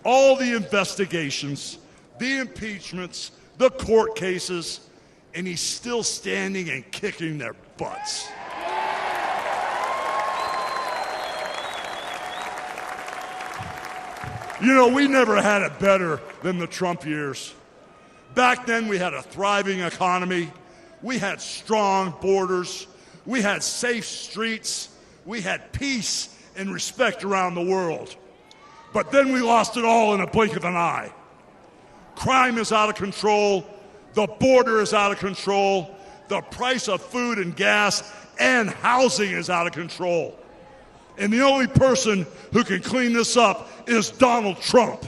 Speaker 4: All the investigations, the impeachments, the court cases, and he's still standing and kicking their butts. You know, we never had it better than the Trump years. Back then, we had a thriving economy. We had strong borders. We had safe streets. We had peace and respect around the world. But then we lost it all in a blink of an eye. Crime is out of control. The border is out of control. The price of food and gas and housing is out of control. And the only person who can clean this up is Donald Trump.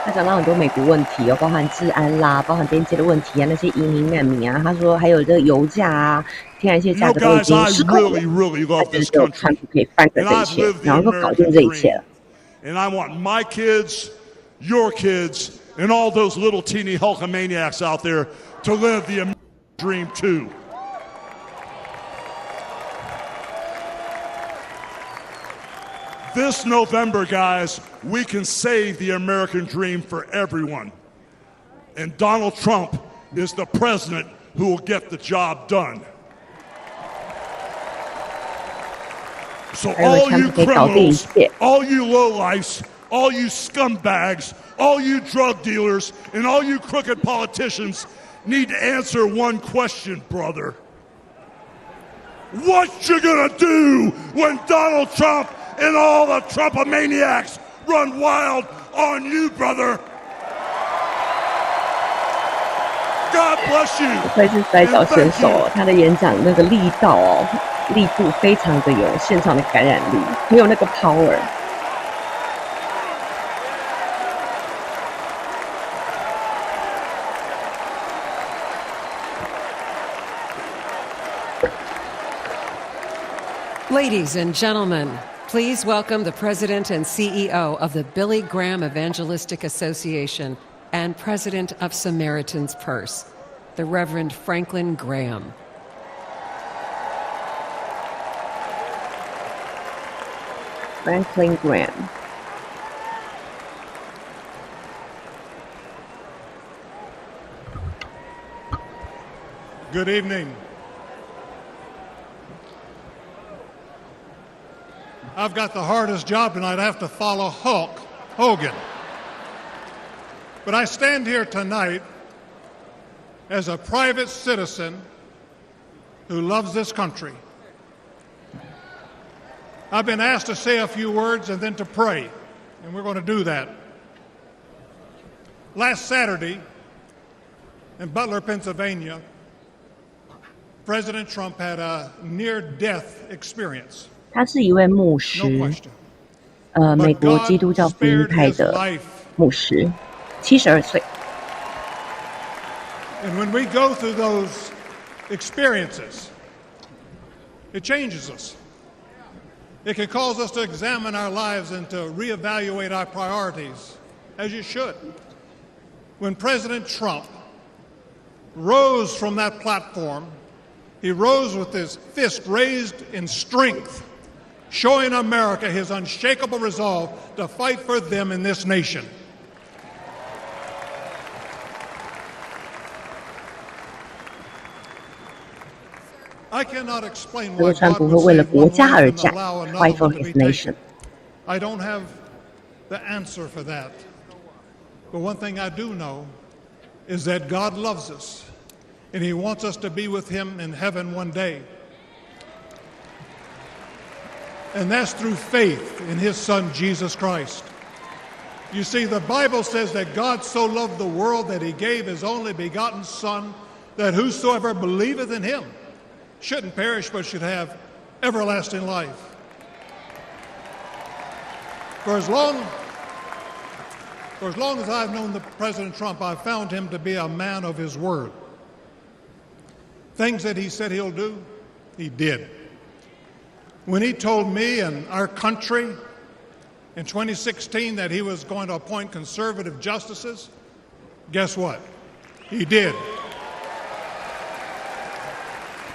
Speaker 3: 他讲到很多美国问题哦，包含治安啦，包含边界的问题啊，那些移民难民啊，他说还有这个油价啊，天然气价格都已经失控了，他觉得只有川普可以翻转这一切，然后说搞定这一切了。
Speaker 4: And I want my kids, your kids, and all those little teeny Hulkamaniacs out there to live the American dream too. This November, guys, we can save the American dream for everyone. And Donald Trump is the president who will get the job done. So all you criminals, all you lowlifes, all you scumbags, all you drug dealers, and all you crooked politicians need to answer one question, brother. What you gonna do when Donald Trump and all the Trumpomaniacs run wild on you, brother? God bless you.
Speaker 3: 不愧是摔跤选手，他的演讲那个力道哦，力度非常的有现场的感染力，很有那个 power。Ladies
Speaker 1: and gentlemen, please welcome the President and CEO of the Billy Graham Evangelistic Association and President of Samaritan's Purse, the Reverend Franklin Graham.
Speaker 3: Franklin Graham.
Speaker 4: Good evening. I've got the hardest job tonight. I have to follow Hulk Hogan. But I stand here tonight as a private citizen who loves this country. I've been asked to say a few words and then to pray, and we're going to do that. Last Saturday in Butler, Pennsylvania, President Trump had a near-death experience.
Speaker 3: 他是一位牧师，美国基督教福音派的牧师，72岁。
Speaker 4: And when we go through those experiences, it changes us. It can cause us to examine our lives and to reevaluate our priorities, as you should. When President Trump rose from that platform, he rose with his fist raised in strength, showing America his unshakable resolve to fight for them in this nation. I cannot explain why God would save one life and allow another to be taken. I don't have the answer for that. But one thing I do know is that God loves us, and He wants us to be with Him in heaven one day. And that's through faith in His Son, Jesus Christ. You see, the Bible says that God so loved the world that He gave His only begotten Son, that whosoever believeth in Him shouldn't perish but should have everlasting life. For as long as I've known President Trump, I've found him to be a man of his word. Things that he said he'll do, he did. When he told me and our country in 2016 that he was going to appoint conservative justices, guess what? He did.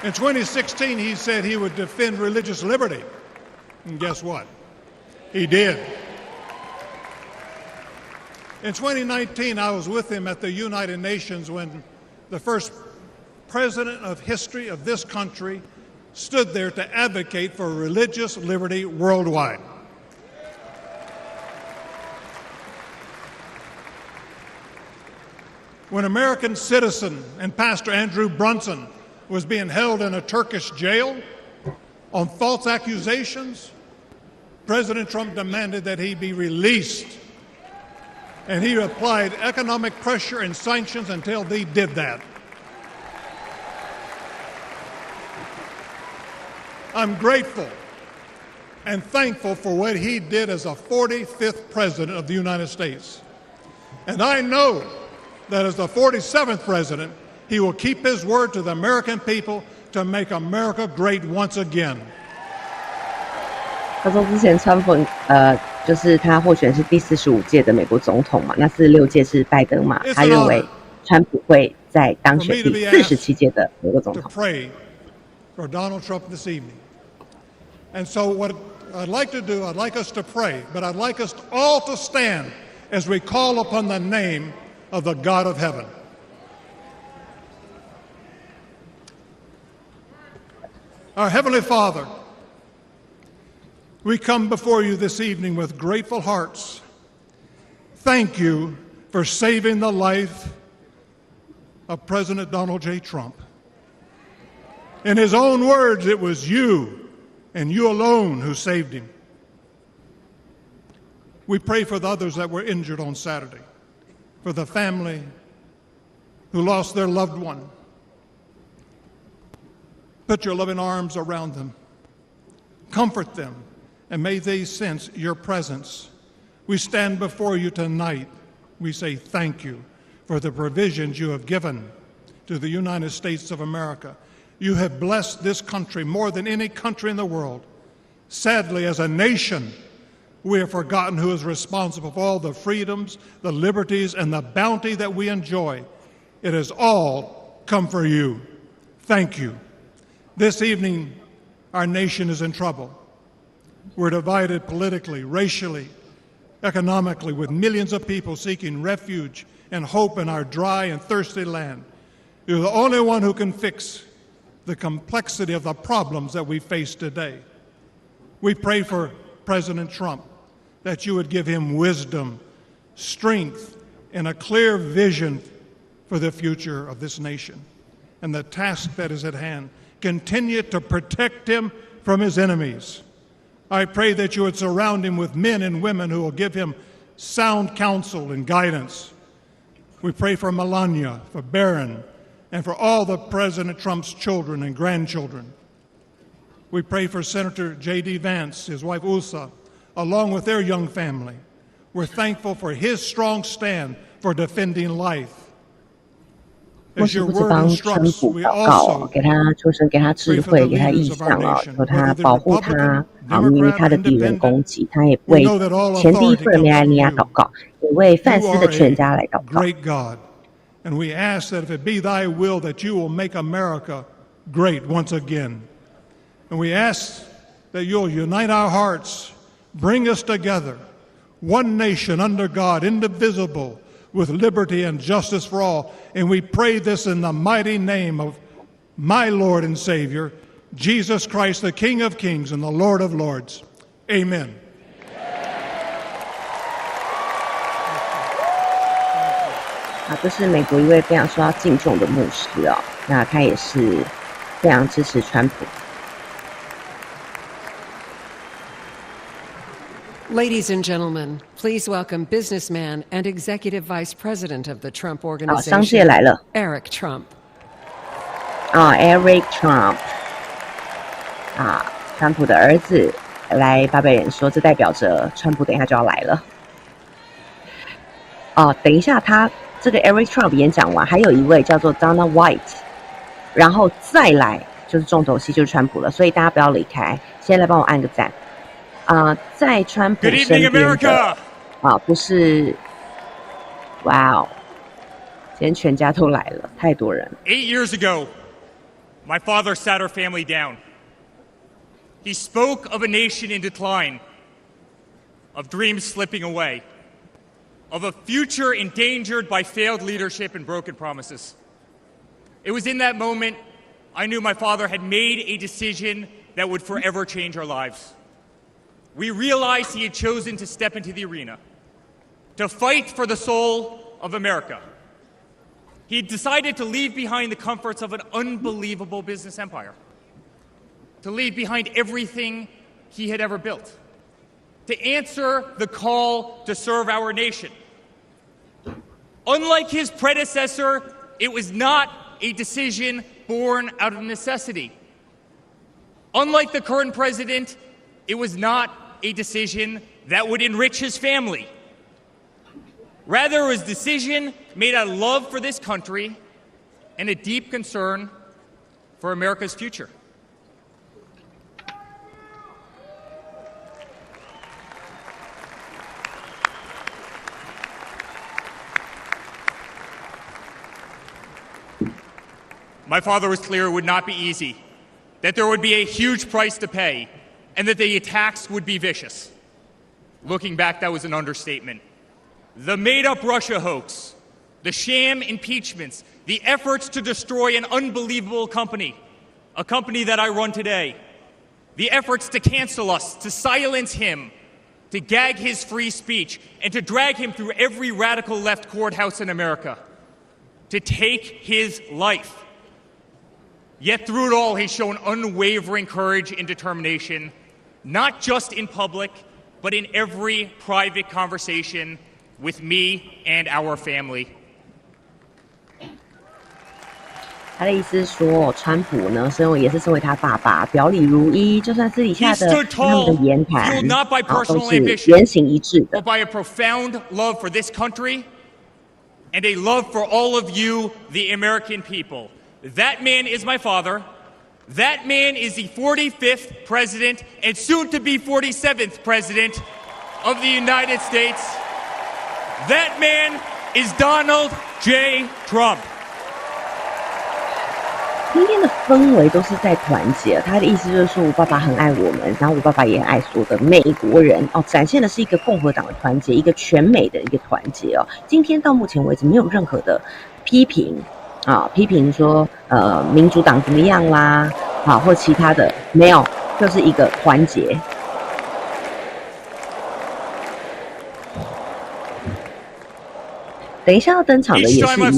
Speaker 4: In 2016, he said he would defend religious liberty. And guess what? He did. In 2019, I was with him at the United Nations when the first president of history of this country stood there to advocate for religious liberty worldwide. When American citizen and Pastor Andrew Brunson was being held in a Turkish jail on false accusations, President Trump demanded that he be released. And he applied economic pressure and sanctions until they did that. I'm grateful and thankful for what he did as a 45th president of the United States. And I know that as the 47th president, he will keep his word to the American people to make America great once again.
Speaker 3: 他说之前川普就是他获选是第45届的美国总统嘛，那46届是拜登嘛，他认为川普会在当选第47届的美国总统。
Speaker 4: To pray for Donald Trump this evening. And so what I'd like to do, I'd like us to pray, but I'd like us all to stand as we call upon the name of the God of heaven. Our Heavenly Father, we come before you this evening with grateful hearts. Thank you for saving the life of President Donald J. Trump. In his own words, it was you and you alone who saved him. We pray for the others that were injured on Saturday, for the family who lost their loved one. Put your loving arms around them Comfort them, and may they sense your presence. We stand before you tonight. We say thank you for the provisions you have given to the United States of America. You have blessed this country more than any country in the world. Sadly, as a nation, we have forgotten who is responsible for all the freedoms, the liberties, and the bounty that we enjoy. It has all come for you. Thank you. This evening, our nation is in trouble. We're divided politically, racially, economically, with millions of people seeking refuge and hope in our dry and thirsty land. You're the only one who can fix the complexity of the problems that we face today. We pray for President Trump, that you would give him wisdom, strength, and a clear vision for the future of this nation and the task that is at hand. Continue to protect him from his enemies. I pray that you would surround him with men and women who will give him sound counsel and guidance. We pray for Melania, for Barron, and for all the President Trump's children and grandchildren. We pray for Senator J.D. Vance, his wife Usa, along with their young family. We're thankful for his strong stand for defending life.
Speaker 3: 或是不止帮川普祷告，给他求神，给他智慧，给他意向求他保护他免于他的敌人攻击。他也为前第一夫人梅兰妮亚祷告，也为范斯的全家来祷告。
Speaker 4: Great God, and we ask that if it be Thy will, that you will make America great once again, and we ask that you'll unite our hearts, bring us together, one nation under God, indivisible, with liberty and justice for all. And we pray this in the mighty name of my Lord and Savior, Jesus Christ, the King of Kings and the Lord of Lords. Amen.
Speaker 3: 这是美国一位非常受到敬重的牧师那他也是非常支持川普。
Speaker 1: Ladies and gentlemen, please welcome businessman and executive vice president of the Trump Organization,
Speaker 3: 商界来了
Speaker 1: Eric Trump.
Speaker 3: Eric Trump 川普的儿子来发表演说，这代表着川普等一下就要来了。等一下他这个 Eric Trump 演讲完，还有一位叫做 Dana White， 然后再来就是重头戏，就是川普了，所以大家不要离开，先来帮我按个赞。在川普身边的不是，哇哦，今天全家都来了，太多人。
Speaker 5: 8 years ago, my father sat our family down. He spoke of a nation in decline, of dreams slipping away, of a future endangered by failed leadership and broken promises. It was in that moment I knew my father had made a decision that would forever change our lives. We realized he had chosen to step into the arena, to fight for the soul of America. He had decided to leave behind the comforts of an unbelievable business empire, to leave behind everything he had ever built, to answer the call to serve our nation. Unlike his predecessor, it was not a decision born out of necessity. Unlike the current president, it was not a decision that would enrich his family. Rather, it was a decision made out of love for this country and a deep concern for America's future. My father was clear it would not be easy, that there would be a huge price to pay, and that the attacks would be vicious. Looking back, that was an understatement. The made-up Russia hoax, the sham impeachments, the efforts to destroy an unbelievable company, a company that I run today, the efforts to cancel us, to silence him, to gag his free speech, and to drag him through every radical left courthouse in America, to take his life. Yet through it all, he's shown unwavering courage and determination, not just in public, but in every private conversation with me and our family.
Speaker 3: 他的意思是说，川普呢，也是身为他爸爸，表里如一，就算私底下的他们的言谈，都是言行一致的。
Speaker 5: But by a profound love for this country and a love for all of you, the American people. That man is my father. That man is the 45th president and soon to be 47th president of the United States. That man is Donald J. Trump.
Speaker 3: 今天的氛围都是在团结，他的意思就是说我爸爸很爱我们，然后我爸爸也很爱所有的美国人哦，展现的是一个共和党的团结，一个全美的一个团结哦。今天到目前为止没有任何的批评啊，批评说民主党怎么样啦，啊或其他的没有，就是一个团结。等一下要登场的也是一位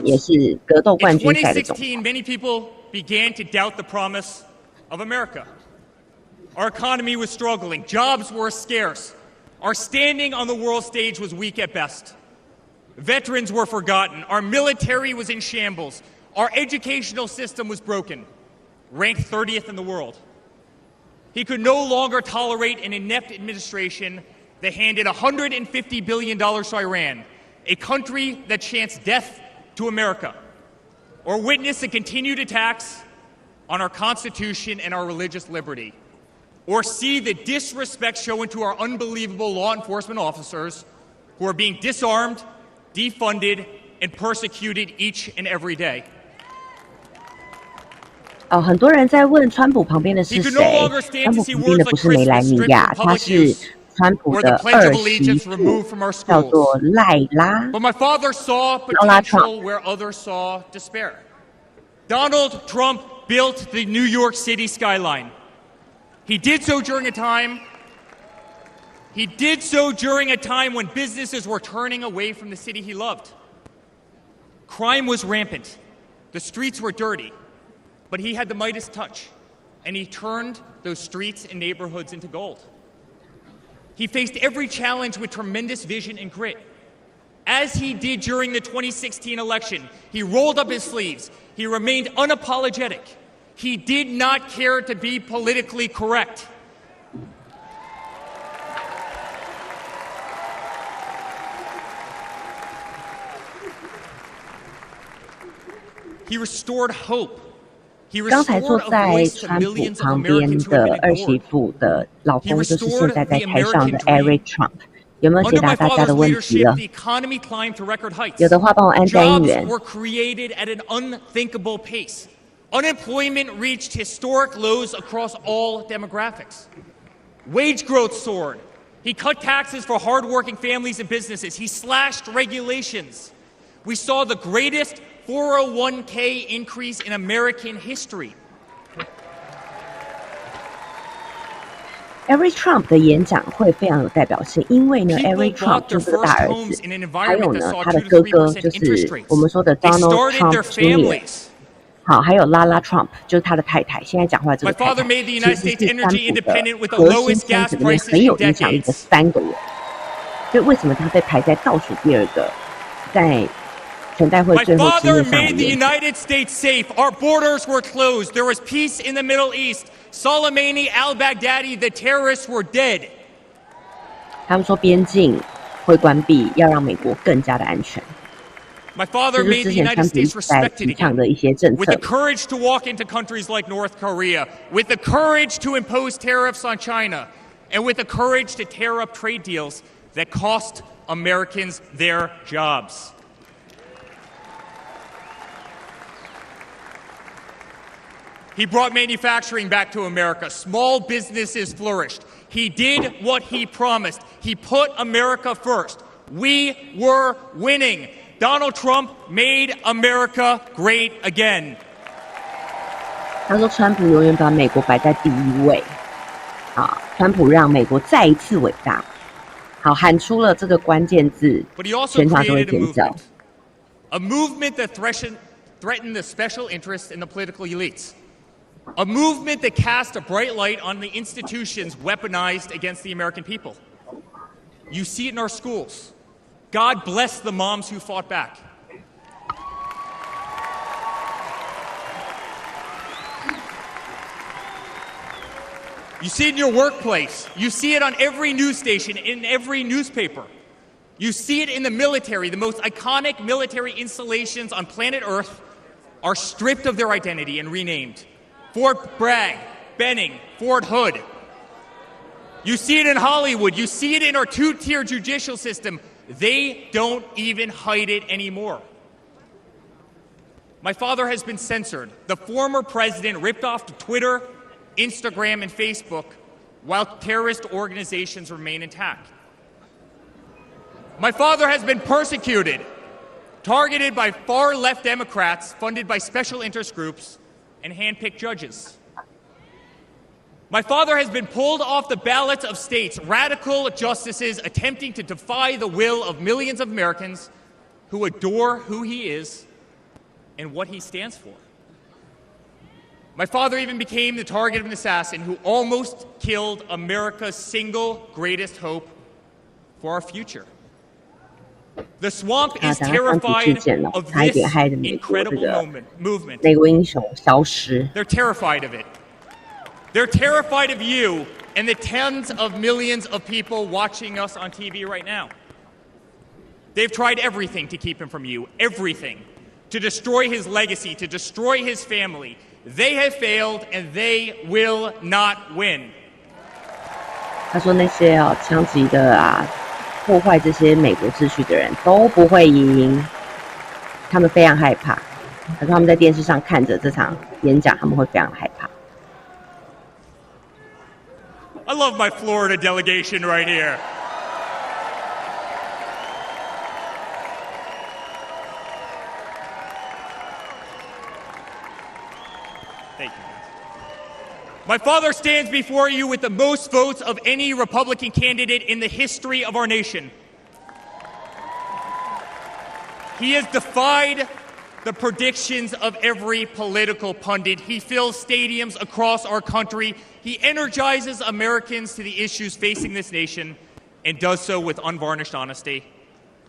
Speaker 3: 也是格斗冠军赛的总裁。
Speaker 5: In 2016, many people began to doubt the promise of America. Our economy was struggling, jobs were scarce, our standing on the world stage was weak at best. Veterans were forgotten, our military was in shambles, our educational system was broken, ranked 30th in the world. He could no longer tolerate an inept administration that handed $150 billion to Iran, a country that chants death to America, or witness the continued attacks on our Constitution and our religious liberty, or see the disrespect shown to our unbelievable law enforcement officers who are being disarmed, defunded, and persecuted each and every day.
Speaker 3: 很多人在问川普旁边的是谁？川普旁边的不是梅兰妮亚，他是川普的二媳妇，叫做赖拉。
Speaker 5: But my father saw potential where others saw despair. Donald Trump built the New York City skyline. He did so during a time when businesses were turning away from the city he loved. Crime was rampant. The streets were dirty. But he had the Midas touch, and he turned those streets and neighborhoods into gold. He faced every challenge with tremendous vision and grit. As he did during the 2016 election, he rolled up his sleeves. He remained unapologetic. He did not care to be politically correct. He restored hope.
Speaker 3: 刚才坐在川普旁边的二媳妇的老公，就是现在在台上的 Eric Trump， 有没有解答大家的问题了？有的话帮我按赞1元。
Speaker 5: Unemployment reached historic lows across all demographics. Wage growth soared. He cut taxes for hardworking families and businesses. He slashed regulations. We saw the greatest 401k increase in American history.
Speaker 3: Eric Trump 的演讲会非常有代表性，因为呢 ，Eric Trump 就是个大儿子，还有呢，他的哥哥就是我们说的 Donald Trump Jr.， 好，还有拉拉 Trump 就是他的太太，现在讲话这个太太，其实是川普的核心圈子里面很有影响力的3个人。所以为什么他被排在倒数第2个，在全代会最后纪念上面？
Speaker 5: My father made the United States safe. Our borders were closed. There was peace in the Middle East. Soleimani, al-Baghdadi, the terrorists were dead.
Speaker 3: 他们说边境会关闭，要让美国更加的安全。
Speaker 5: My father made the United States respected again.
Speaker 3: 的一些政策
Speaker 5: With the courage to walk into countries like North Korea, with the courage to impose tariffs on China, and with the courage to tear up trade deals that cost Americans their jobs. He brought manufacturing back to America. Small businesses flourished. He did what he promised. He put America first. We were winning. Donald Trump made America great again.
Speaker 3: 他说川普永远把美国摆在第一位。啊，川普让美国再一次伟大。好，喊出了这个关键字，全场都会尖叫。
Speaker 5: A movement that threatened the special interests in the political elites. A movement that cast a bright light on the institutions weaponized against the American people. You see it in our schools. God bless the moms who fought back. You see it in your workplace. You see it on every news station, in every newspaper. You see it in the military. The most iconic military installations on planet Earth are stripped of their identity and renamed. Fort Bragg, Benning, Fort Hood. You see it in Hollywood. You see it in our two-tier judicial system. They don't even hide it anymore. My father has been censored. The former president ripped off to Twitter, Instagram, and Facebook while terrorist organizations remain intact. My father has been persecuted, targeted by far-left Democrats funded by special interest groups and hand-picked judges. My father has been pulled off the ballots of states, radical justices attempting to defy the will of millions of Americans who adore who he is and what he stands for. My father even became the target of an assassin who almost killed America's single greatest hope for our future. The swamp is terrified of this incredible movement. They're terrified of it. They're terrified of you and the tens of millions of people watching us on TV right now. They've tried everything to keep him from you, everything, to destroy his legacy, to destroy his family. They have failed and they will not win.
Speaker 3: 他说那些枪击的破坏这些美国秩序的人都不会赢，他们非常害怕。他说他们在电视上看着这场演讲，他们会非常害怕。
Speaker 5: I love my Florida delegation right here. Thank you. My father stands before you with the most votes of any Republican candidate in the history of our nation. He has defied the predictions of every political pundit. He fills stadiums across our country. He energizes Americans to the issues facing this nation and does so with unvarnished honesty.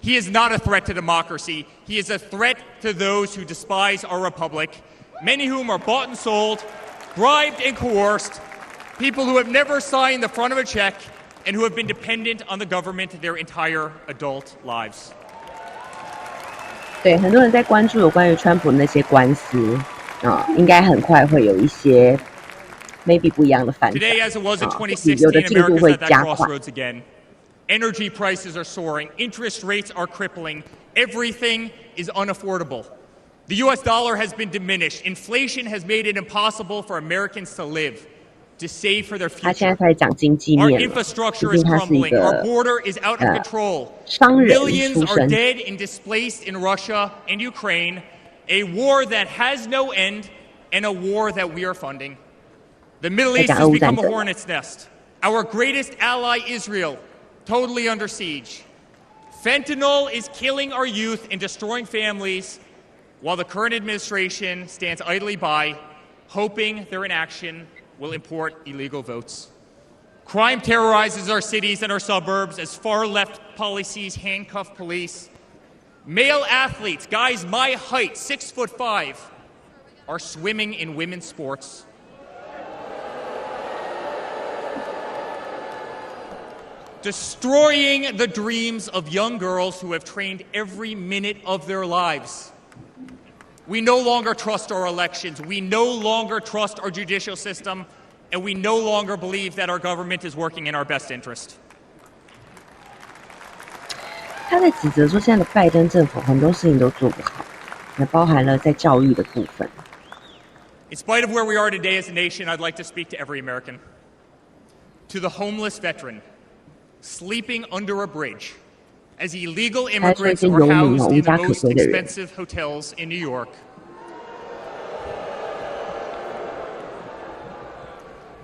Speaker 5: He is not a threat to democracy. He is a threat to those who despise our republic, many whom are bought and sold, bribed and coerced, people who have never signed the front of a check and who have been dependent on the government their entire adult lives.
Speaker 3: 对，很多人在关注有关于川普的那些官司应该很快会有一些 maybe 不一样的反转
Speaker 5: Today, as it was in 2016,
Speaker 3: 有的进度
Speaker 5: America's
Speaker 3: 会
Speaker 5: at that
Speaker 3: 加快。
Speaker 5: crossroads again. Energy prices are soaring. Interest rates are crippling. Everything is unaffordable. The U.S. dollar has been diminished. Inflation has made it impossible for Americans to live, to save for their
Speaker 3: 他现
Speaker 5: future.
Speaker 3: 在开始讲经济
Speaker 5: Our
Speaker 3: 面了，
Speaker 5: infrastructure
Speaker 3: 毕
Speaker 5: is
Speaker 3: 竟他是一
Speaker 5: crumbling. Our
Speaker 3: 个
Speaker 5: border is out of control.
Speaker 3: 商人
Speaker 5: Millions
Speaker 3: 出
Speaker 5: are
Speaker 3: 身。
Speaker 5: dead and displaced in Russia and Ukraine, a war that has no end and a war that we are funding. The Middle East has become a hornet's nest. Our greatest ally, Israel, totally under siege. Fentanyl is killing our youth and destroying families, while the current administration stands idly by, hoping their inaction will import illegal votes. Crime terrorizes our cities and our suburbs as far-left policies handcuff police. Male athletes, guys my height, 6'5", are swimming in women's sports. Destroying the dreams of young girls who have trained every minute of their lives. We no longer trust our elections. We no longer trust our judicial system. And we no longer believe that our government is working in our best interest.
Speaker 3: 他在指责说，现在的拜登政府很多事情都做不好，也包含了在教育的部分。
Speaker 5: In spite of where we are today as a nation, I'd like to speak to every American. To the homeless veteran sleeping under a bridge as illegal immigrants are housed in the most expensive hotels in New York.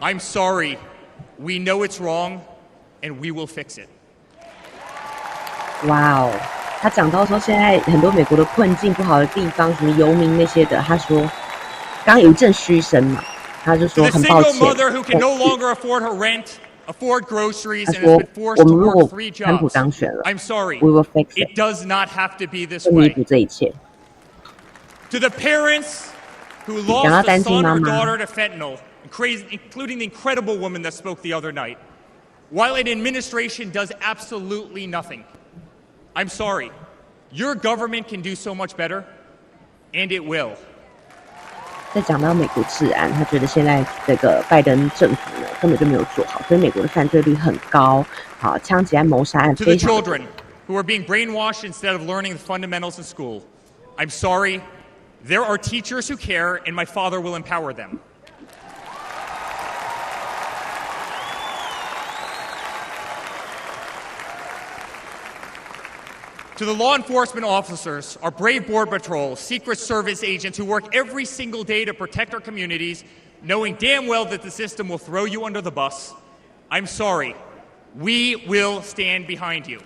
Speaker 5: I'm sorry. We know it's wrong, and we will fix it.
Speaker 3: 哇哦，他讲到说现在很多美国的困境不好的地方，什么游民那些的，他说刚刚有一阵嘘声嘛，他就说
Speaker 5: To the
Speaker 3: 很抱
Speaker 5: single
Speaker 3: 歉。
Speaker 5: mother who can no longer afford her rent, afford groceries,
Speaker 3: 他
Speaker 5: and
Speaker 3: 说
Speaker 5: has been forced
Speaker 3: 我
Speaker 5: to
Speaker 3: 们如
Speaker 5: work
Speaker 3: 果
Speaker 5: 3
Speaker 3: 川普
Speaker 5: jobs.
Speaker 3: 当选了
Speaker 5: I'm sorry.
Speaker 3: we will fix
Speaker 5: It
Speaker 3: it，
Speaker 5: does not have to be this
Speaker 3: 会弥
Speaker 5: way.
Speaker 3: 补这一切。
Speaker 5: To the parents who
Speaker 3: 讲到
Speaker 5: lost a
Speaker 3: 单亲
Speaker 5: son
Speaker 3: 妈
Speaker 5: or
Speaker 3: 妈
Speaker 5: daughter to fentanyl including the incredible woman that spoke the other night, while an administration does absolutely nothing. I'm sorry. Your government can do so much better, and it will.
Speaker 3: 在讲到美国治安，他觉得现在这个拜登政府呢根本就没有做好，所以美国的犯罪率很高，好，枪击案、谋杀案
Speaker 5: To the
Speaker 3: 非常。
Speaker 5: children who are being brainwashed instead of learning the fundamentals in school, I'm sorry. There are teachers who care, and my father will empower them. To the law enforcement officers, our brave Border Patrol, Secret Service agents who work every single day to protect our communities, knowing damn well that the system will throw you under the bus, I'm sorry. We will stand behind you.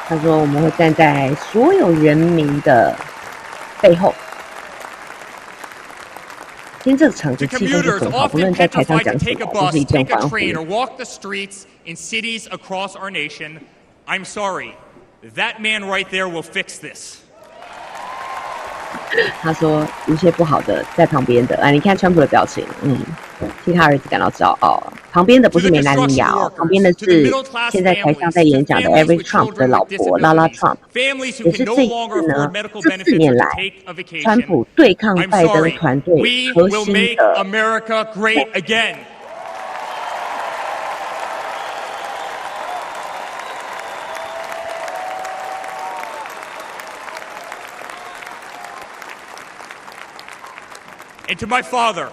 Speaker 3: 他说我们会站在所有人民的背后。今天这个场子气氛就很好，不论在台上讲什么，都是一阵欢呼。
Speaker 5: or walk the streets in cities across our nation, I'm sorry. That man right there will fix this.
Speaker 3: 他说一切不好的在旁边的，你看川普的表情，替他儿子感到骄傲。旁边的不是梅兰妮亚哦，旁边的是现在台上在演讲的 Every Trump 的老婆拉拉 Trump， 也是这一次呢，这4年来，川普对抗拜登团队核心的。
Speaker 5: America great again. And to my father,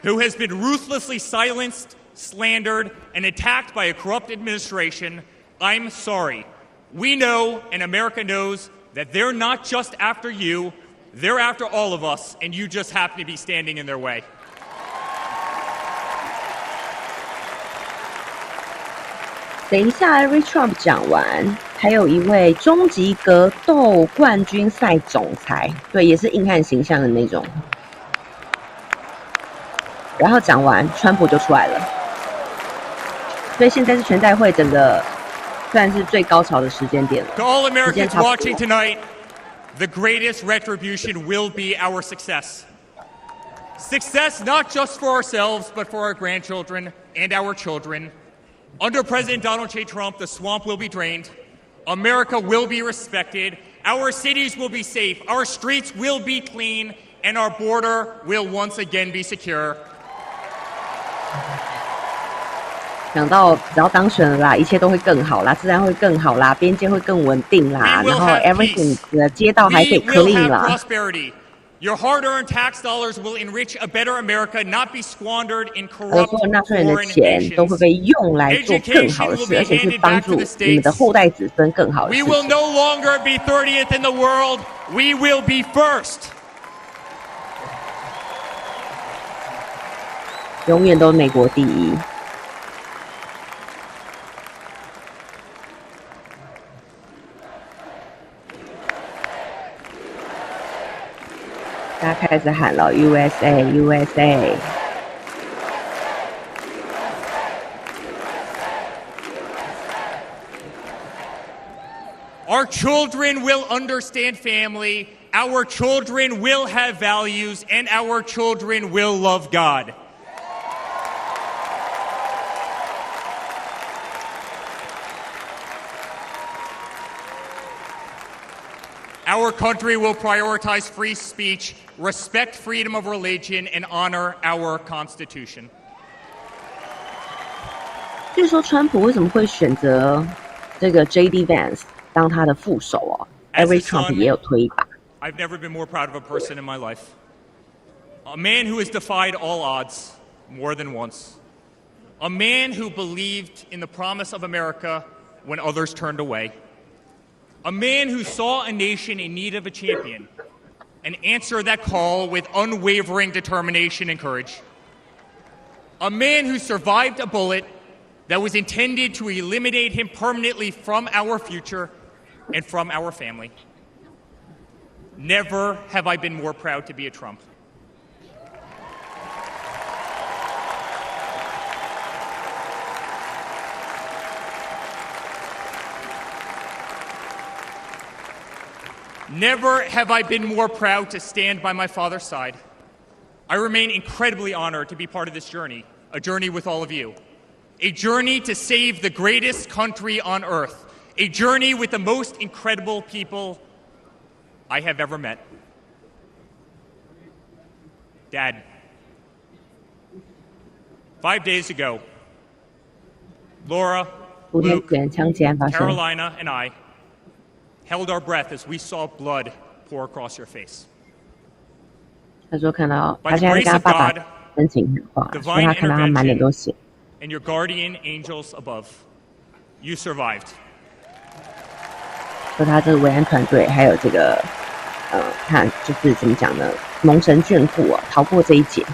Speaker 5: who has been ruthlessly silenced, slandered, and attacked by a corrupt administration, I'm sorry. We know, and America knows, that they're not just after you, they're after all of us, and you just happen to be standing in their way.
Speaker 3: 等一下 ，Every Trump 讲完，还有一位终极格斗冠军赛总裁，对，也是硬汉形象的那种。 然后讲完，川普就出来了，所以现在是全代会整个算是最高潮的时间点了。
Speaker 5: To all Americans watching tonight, the greatest retribution will be our success. Success not just for ourselves, but for our grandchildren and our children. Under President Donald J. Trump, the swamp will be drained. America will be respected. Our cities will be safe. Our streets will be clean. And our border will once again be secure.
Speaker 3: 讲到只要当选了啦，一切都会更好啦，治安会更好啦，边界会更稳定啦，然后 everything 的街道还可以 clean 啦。
Speaker 5: Your hard-earned tax dollars will enrich a better America, not be squandered in corrupt
Speaker 3: 所有纳税人的钱都会被用来做更好的事，而且是帮助你们的后代子孙更好的事
Speaker 5: We will no longer be 30th in the world. We will be first.
Speaker 3: 永远都是美国第一。大家开始喊了 USA USA。
Speaker 5: Our children will understand family, our children will have values, and our children will love God. Our country will prioritize free speech, respect freedom of religion, and honor our Constitution.
Speaker 3: 据说川普为什么会选择这个 J.D. Vance 当他的副手哦 ？Every Trump 也有推一把。
Speaker 5: I've never been more proud of a person in my life. A man who has defied all odds more than once. A man who believed in the promise of America when others turned away. A man who saw a nation in need of a champion and answered that call with unwavering determination and courage. A man who survived a bullet that was intended to eliminate him permanently from our future and from our family. Never have I been more proud to be a Trump. Never have I been more proud to stand by my father's side. I remain incredibly honored to be part of this journey, a journey with all of you, a journey to save the greatest country on earth, a journey with the most incredible people I have ever met. Dad, 5 days ago, Laura, Luke, Carolina, and I held our breath as we saw blood pour across your face.
Speaker 3: 他说看到他现在跟他爸爸申请谈话，所以他看到他满脸都血。
Speaker 5: And your guardian angels above, you survived.
Speaker 3: 说他这个维安团队还有这个看就是怎么讲呢？蒙神眷顾啊，逃过这一劫。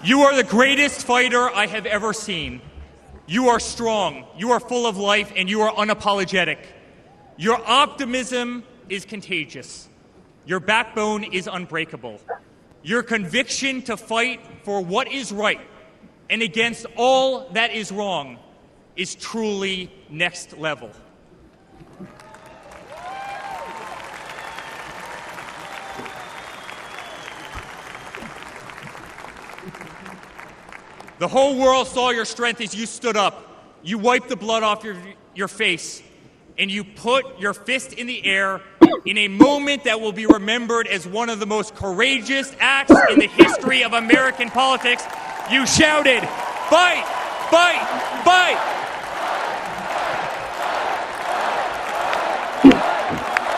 Speaker 5: You are the greatest fighter I have ever seen. You are strong, you are full of life, and you are unapologetic. Your optimism is contagious. Your backbone is unbreakable. Your conviction to fight for what is right and against all that is wrong is truly next level. The whole world saw your strength as you stood up. You wiped the blood off your face, and you put your fist in the air in a moment that will be remembered as one of the most courageous acts in the history of American politics. You shouted, "Fight! Fight! Fight!"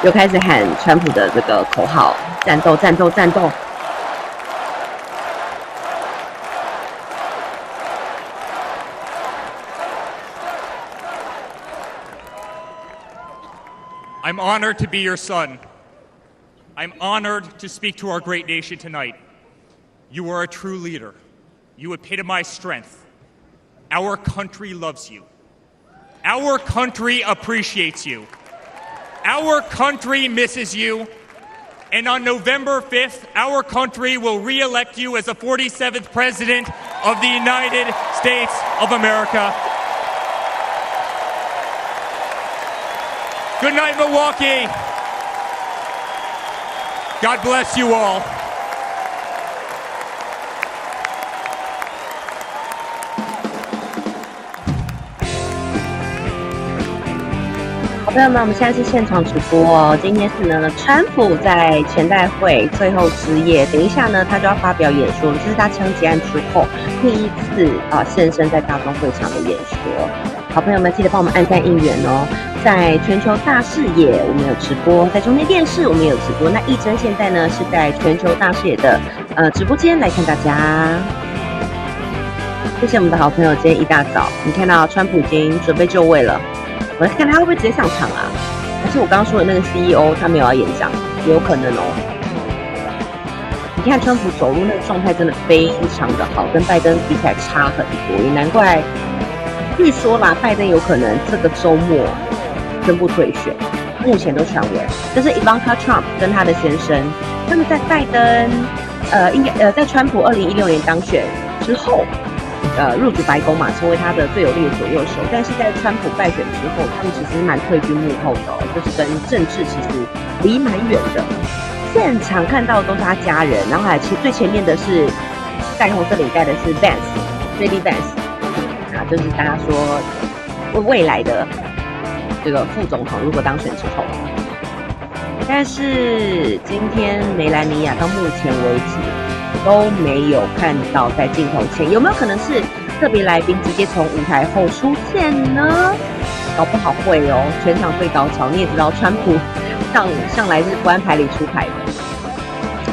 Speaker 3: 又开始喊川普的这个口号：战斗！战斗！战斗！
Speaker 5: I'm honored to be your son. I'm honored to speak to our great nation tonight. You are a true leader. You epitomize strength. Our country loves you. Our country appreciates you. Our country misses you. And on November 5th, our country will re-elect you as the 47th President of the United States of America. Good night, Milwaukee. God bless you all.
Speaker 3: 好朋友们，我们现在是现场直播哦。今天是呢，川普在全代会最后之夜，等一下呢，他就要发表演说了。这是他枪击案之后第一次现身在大众会场的演说。好朋友们，记得帮我们按赞应援哦。 在全球大视野，我们有直播；在中天电视，我们也有直播。那亦真现在呢是在全球大视野的直播间来看大家。谢谢我们的好朋友，今天一大早，你看到川普已经准备就位了，我来看他会不会直接上场啊？还是我刚刚说的那个 CEO 他没有要演讲，也有可能哦。你看川普走路那个状态真的非常的好，跟拜登比起来差很多，也难怪。据说啦，拜登有可能这个周末 宣布退选，目前都传闻，这是 Ivanka Trump 跟他的先生，他们在拜登在川普2016年当选之后，入主白宫嘛，成为他的最有力的左右手。但是在川普败选之后，他们其实蛮退居幕后的哦，就是跟政治其实离蛮远的。现场看到的都是他家人，然后还其实最前面的是戴红色领带的是 J.D. Vance。 就是大家说未来的这个副总统如果当选之后，但是今天梅兰妮亚到目前为止都没有看到在镜头前，有没有可能是特别来宾直接从舞台后出现呢？搞不好会哦，全场最高潮。你也知道，川普上来是不按牌理出牌的，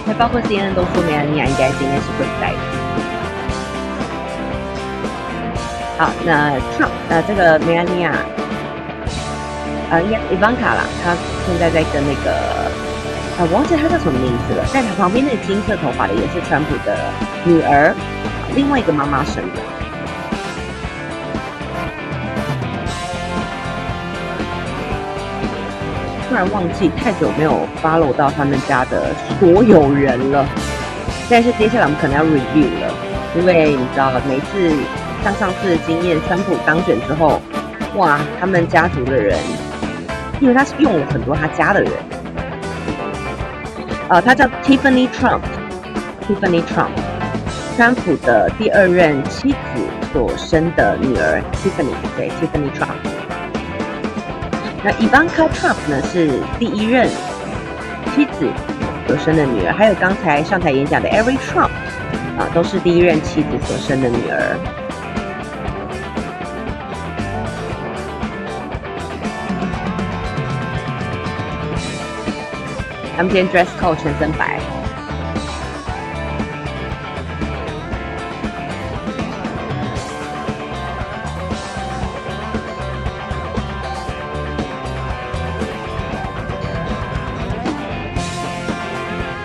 Speaker 3: 还包括 CNN 都说梅兰妮亚应该今天是会在的。 好，那 Trump 这个梅兰妮亚应该 Ivanka 啦，她现在在跟那个我忘记她叫什么名字了。在她旁边那个金色头发的也是川普的女儿，另外一个妈妈生的。突然忘记太久没有 follow 到他们家的所有人了，但是接下来我们可能要 review 了，因为你知道每次像上次的经验，川普当选之后，哇，他们家族的人，因为他是用了很多他家的人，他叫 Tiffany Trump， 川普的第2任妻子所生的女儿 Tiffany Trump。那 Ivanka Trump 呢是第1任妻子所生的女儿，还有刚才上台演讲的 Eric Trump 都是第1任妻子所生的女儿。他们今天 dress code 全身白。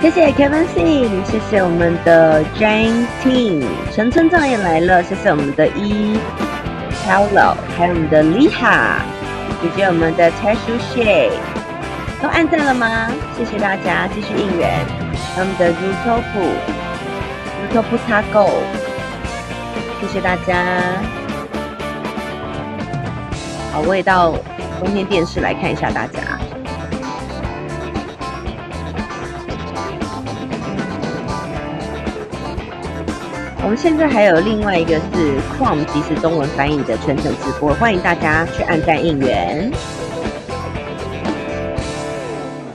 Speaker 3: 谢谢 Kevin Singh， 谢谢我们的 Jane Ting， 陈村长也来了，谢谢我们的Hello， 还有我们的 Liha， 以及我们的 Tashu Shay， 都按赞了吗？谢谢大家，继续应援。还有我们的 Rutopu Taco， 谢谢大家。好，我也到中天电视来看一下大家。我们现在还有另外一个是 Chrome 即时中文翻译的全程直播，欢迎大家去按赞应援。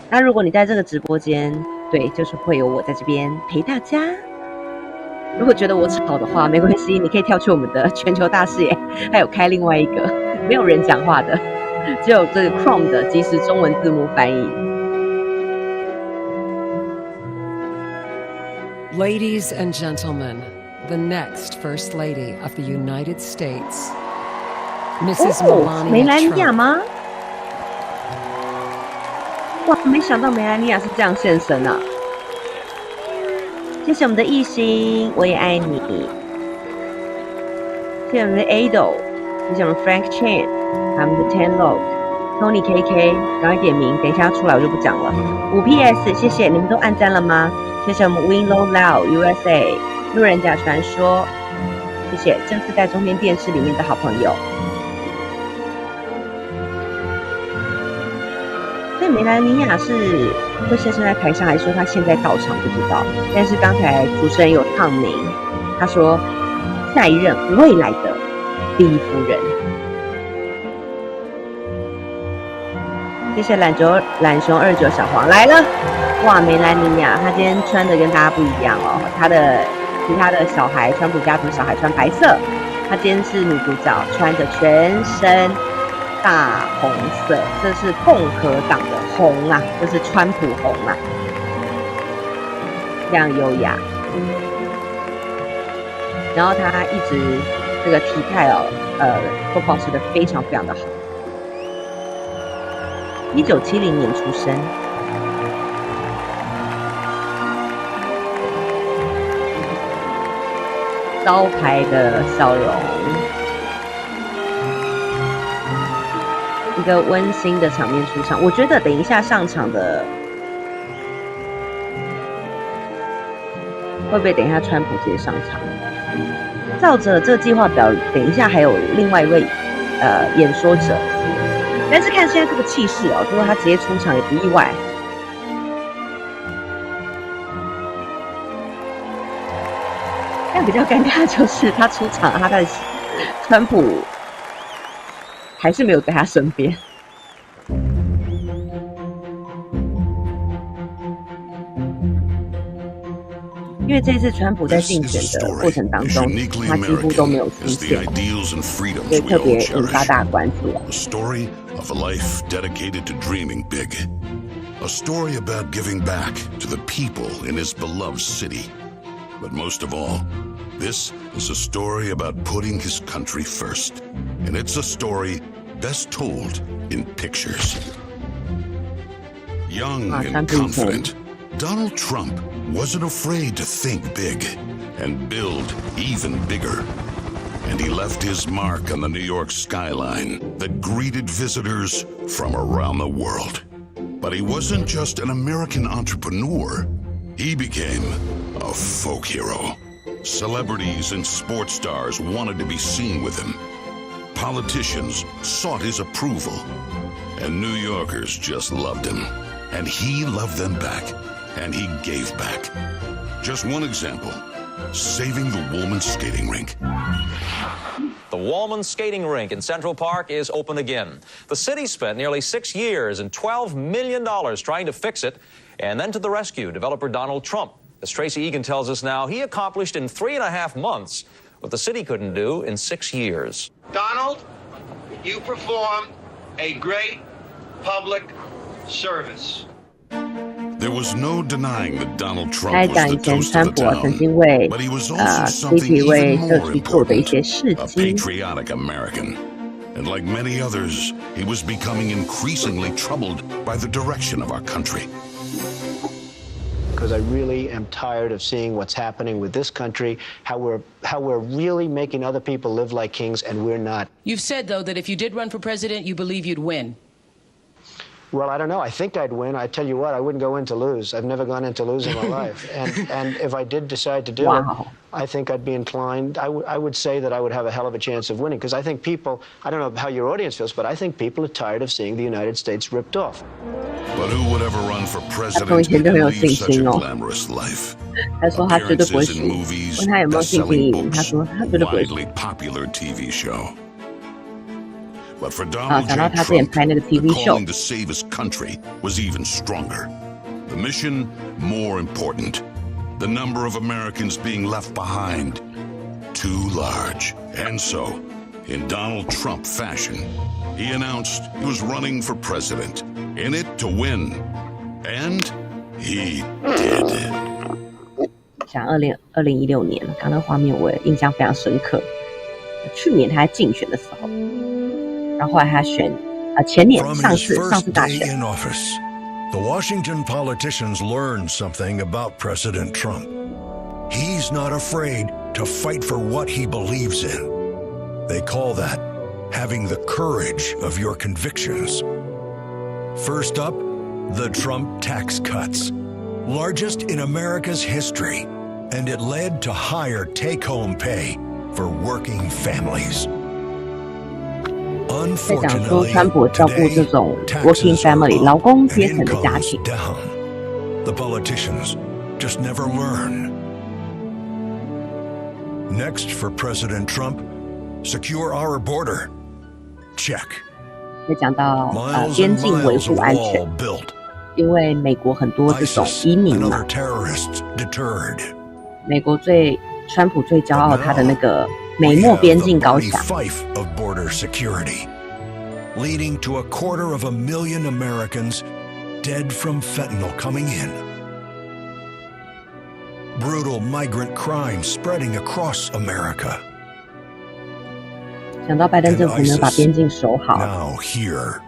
Speaker 3: 那如果你在这个直播间，对，就是会有我在这边陪大家。如果觉得我吵的话，没关系，你可以跳去我们的全球大视野，还有开另外一个没有人讲话的，只有这个 Chrome 的即时中文字幕翻译。
Speaker 1: Ladies and gentlemen, the next First Lady of the United States, Mrs. Melania
Speaker 3: 梅兰妮亚
Speaker 1: Trump.
Speaker 3: 吗？哇，没想到梅兰妮亚是这样现身啊！谢谢我们的艺兴，我也爱你。谢谢我们的 Ado， 谢谢我们 Frank Chan， 还有我们的 Tenlog、Tony KK， 赶快点名，等一下出来我就不讲了。5PS， 谢谢你们都按赞了吗？谢谢我们 Winlow Lau USA。路人甲传说，谢谢，正是在中天电视里面的好朋友。所以梅兰妮亚是会现身在台上，还是说她现在到场不知道？但是刚才主持人有唱名，他说下一任未来的第一夫人。谢谢懒熊29小黄来了，哇，梅兰妮亚她今天穿的跟大家不一样哦，她的。其他的小孩，川普家族小孩穿白色，她今天是女主角，穿着全身大红色，这是共和党的红啊，这是川普红啊，非常优雅。然后她一直这个体态都保持得非常非常的好。1970年出生。招牌的笑容，一个温馨的场面出场。我觉得等一下上场的会不会等一下川普直接上场？照着这个计划表，等一下还有另外一位演说者，但是看现在这个气势哦，如果他直接出场也不意外。但比较尴尬的就是他出场，他的川普还是没有在他身边。因为这次川普在竞选的过程当中，他几乎都没有出现，所以特别引发大家关注。
Speaker 6: A story of a life dedicated to dreaming big. A story about giving back to the people in his beloved city. But most of all, this is a story about putting his country first. And it's a story best told in pictures. Young and confident, Donald Trump wasn't afraid to think big and build even bigger. And he left his mark on the New York skyline that greeted visitors from around the world. But he wasn't just an American entrepreneur. He became a folk hero. Celebrities and sports stars wanted to be seen with him. Politicians sought his approval. And New Yorkers just loved him. And he loved them back. And he gave back. Just one example. Saving the Woolman skating rink.
Speaker 7: The Woolman skating rink in Central Park is open again. The city spent nearly 6 years and $12 million trying to fix it. And then to the rescue, developer Donald Trump. As Tracy Egan tells us now, he accomplished in 3.5 months what the city couldn't do in 6 years.
Speaker 8: Donald, you performed a great public service.
Speaker 6: There was no denying that Donald Trump was the toast of the town, but he was also something even more important, a patriotic American. And like many others, he was becoming increasingly troubled by the direction of our country.
Speaker 21: Because I really am tired of seeing what's happening with this country, how we're really making other people live like kings, and we're not.
Speaker 23: You've said, though, that if you did run for president, you believe you'd win.
Speaker 21: Well, I don't know. I think I'd win. I tell you what, I wouldn't go in to lose. I've never gone in to lose in my life. And if I did decide to do it, I think I'd be inclined. I would say that I would have a hell of a chance of winning, because I think people, I don't know how your audience feels, but I think people are tired of seeing the United States ripped off.
Speaker 6: But who would ever run for president and lead such a glamorous life? Appearances in movies, best-selling books, widely popular TV show. But for Donald J. Trump, the calling to save his country was even stronger. The mission, more important. The number of Americans being left behind, too large. And so, in Donald Trump fashion, he announced he was running for president, in it to win. And he did.
Speaker 3: 像2016年，刚刚那画面我也印象非常深刻。去年他在竞选的时候。然后后来他选前年上次大选。
Speaker 10: The Washington politicians learned something about President Trump. He's not afraid to fight for what he believes in. They call that having the courage of your convictions. First up, the Trump tax cuts, largest in America's history, and it led to higher take-home pay for working families.
Speaker 3: 在讲说川普照顾这种 working family 劳工阶层的家庭。
Speaker 10: The politicians just never learn. Next for President Trump, secure our border. Check.
Speaker 3: 在讲到边境维护安全，因为美国很多这种移民嘛。美国川普最骄傲他的那个。 美墨边境高墙
Speaker 10: of border security, leading to 250,000 Americans dead from fentanyl coming in. Brutal migrant crime spreading across America.
Speaker 3: 想到拜登政府没有把边境守好。
Speaker 10: Now here,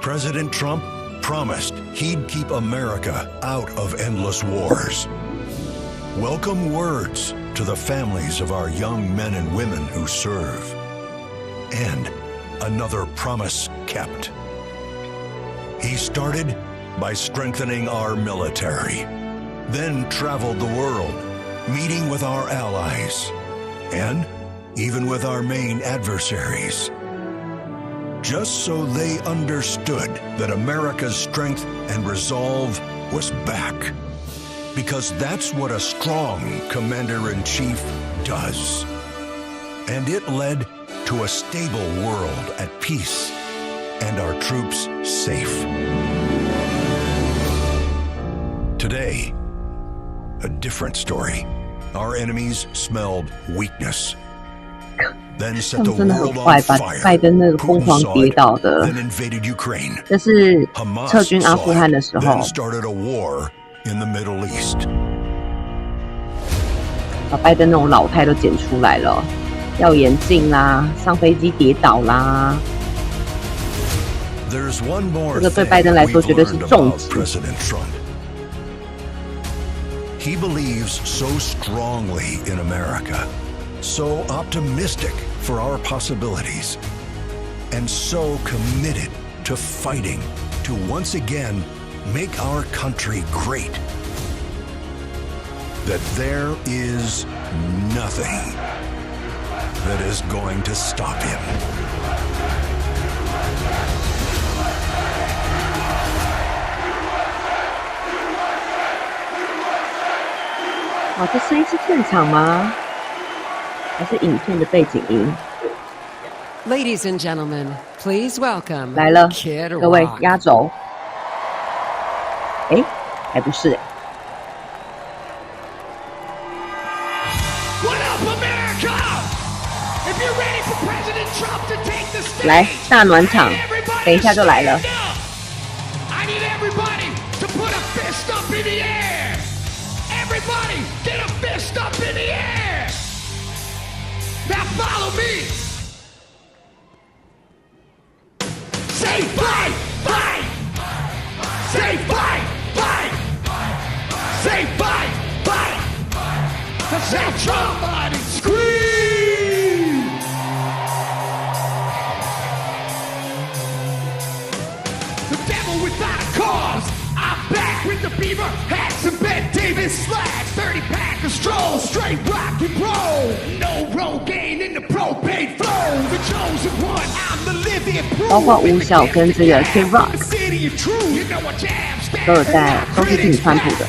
Speaker 10: President Trump promised he'd keep America out of endless wars. Welcome words to the families of our young men and women who serve. And another promise kept. He started by strengthening our military, then traveled the world, meeting with our allies, and even with our main adversaries. Just so they understood that America's strength and resolve was back. Because that's what a strong commander-in-chief does. And it led to a stable world at peace and our troops safe. Today, a different story. Our enemies smelled weakness. Then set the world on fire.
Speaker 3: 拜登那个疯狂跌倒的，
Speaker 10: Then invaded Ukraine.
Speaker 3: 这是撤军阿富汗的时候。
Speaker 10: Then started a war in the Middle East.
Speaker 3: 把拜登那种老态都剪出来了，掉眼镜啦，上飞机跌倒啦。
Speaker 6: There's one more
Speaker 3: 这个对
Speaker 6: thing
Speaker 3: 拜登来说
Speaker 6: we've
Speaker 3: 绝对是
Speaker 6: learned
Speaker 3: 重
Speaker 6: about
Speaker 3: 击。
Speaker 6: President Trump. He believes so strongly in America, so optimistic for our possibilities, and so committed to fighting to once again make our country great, that there is nothing that is going to stop him.
Speaker 3: 哇，这声音是现场吗？还是影片的背景音？
Speaker 1: Ladies and gentlemen, please welcome
Speaker 3: 来了，
Speaker 1: Kid
Speaker 3: 各位
Speaker 1: Rock.
Speaker 3: 压轴。哎，还不是。
Speaker 22: What up, America? If you're ready for President Trump to take the stage,
Speaker 3: 来，大暖场，等一下就来了。
Speaker 22: I need everybody to put a fist up in the air. Everybody, get a fist up in the air. Now follow me. Say fight, fight. Say fight, fight. Say fight, fight. Say Trump, body scream. The devil without a cause. I'm back with the beaver hats and Ben Davis slacks. 30-pack of stroll, straight rock and roll. No Rogaine in the propane flow. The chosen one, I'm the living proof.
Speaker 3: 包括吴晓跟这个 Carrie Ruiz 都有在，都是挺川普的。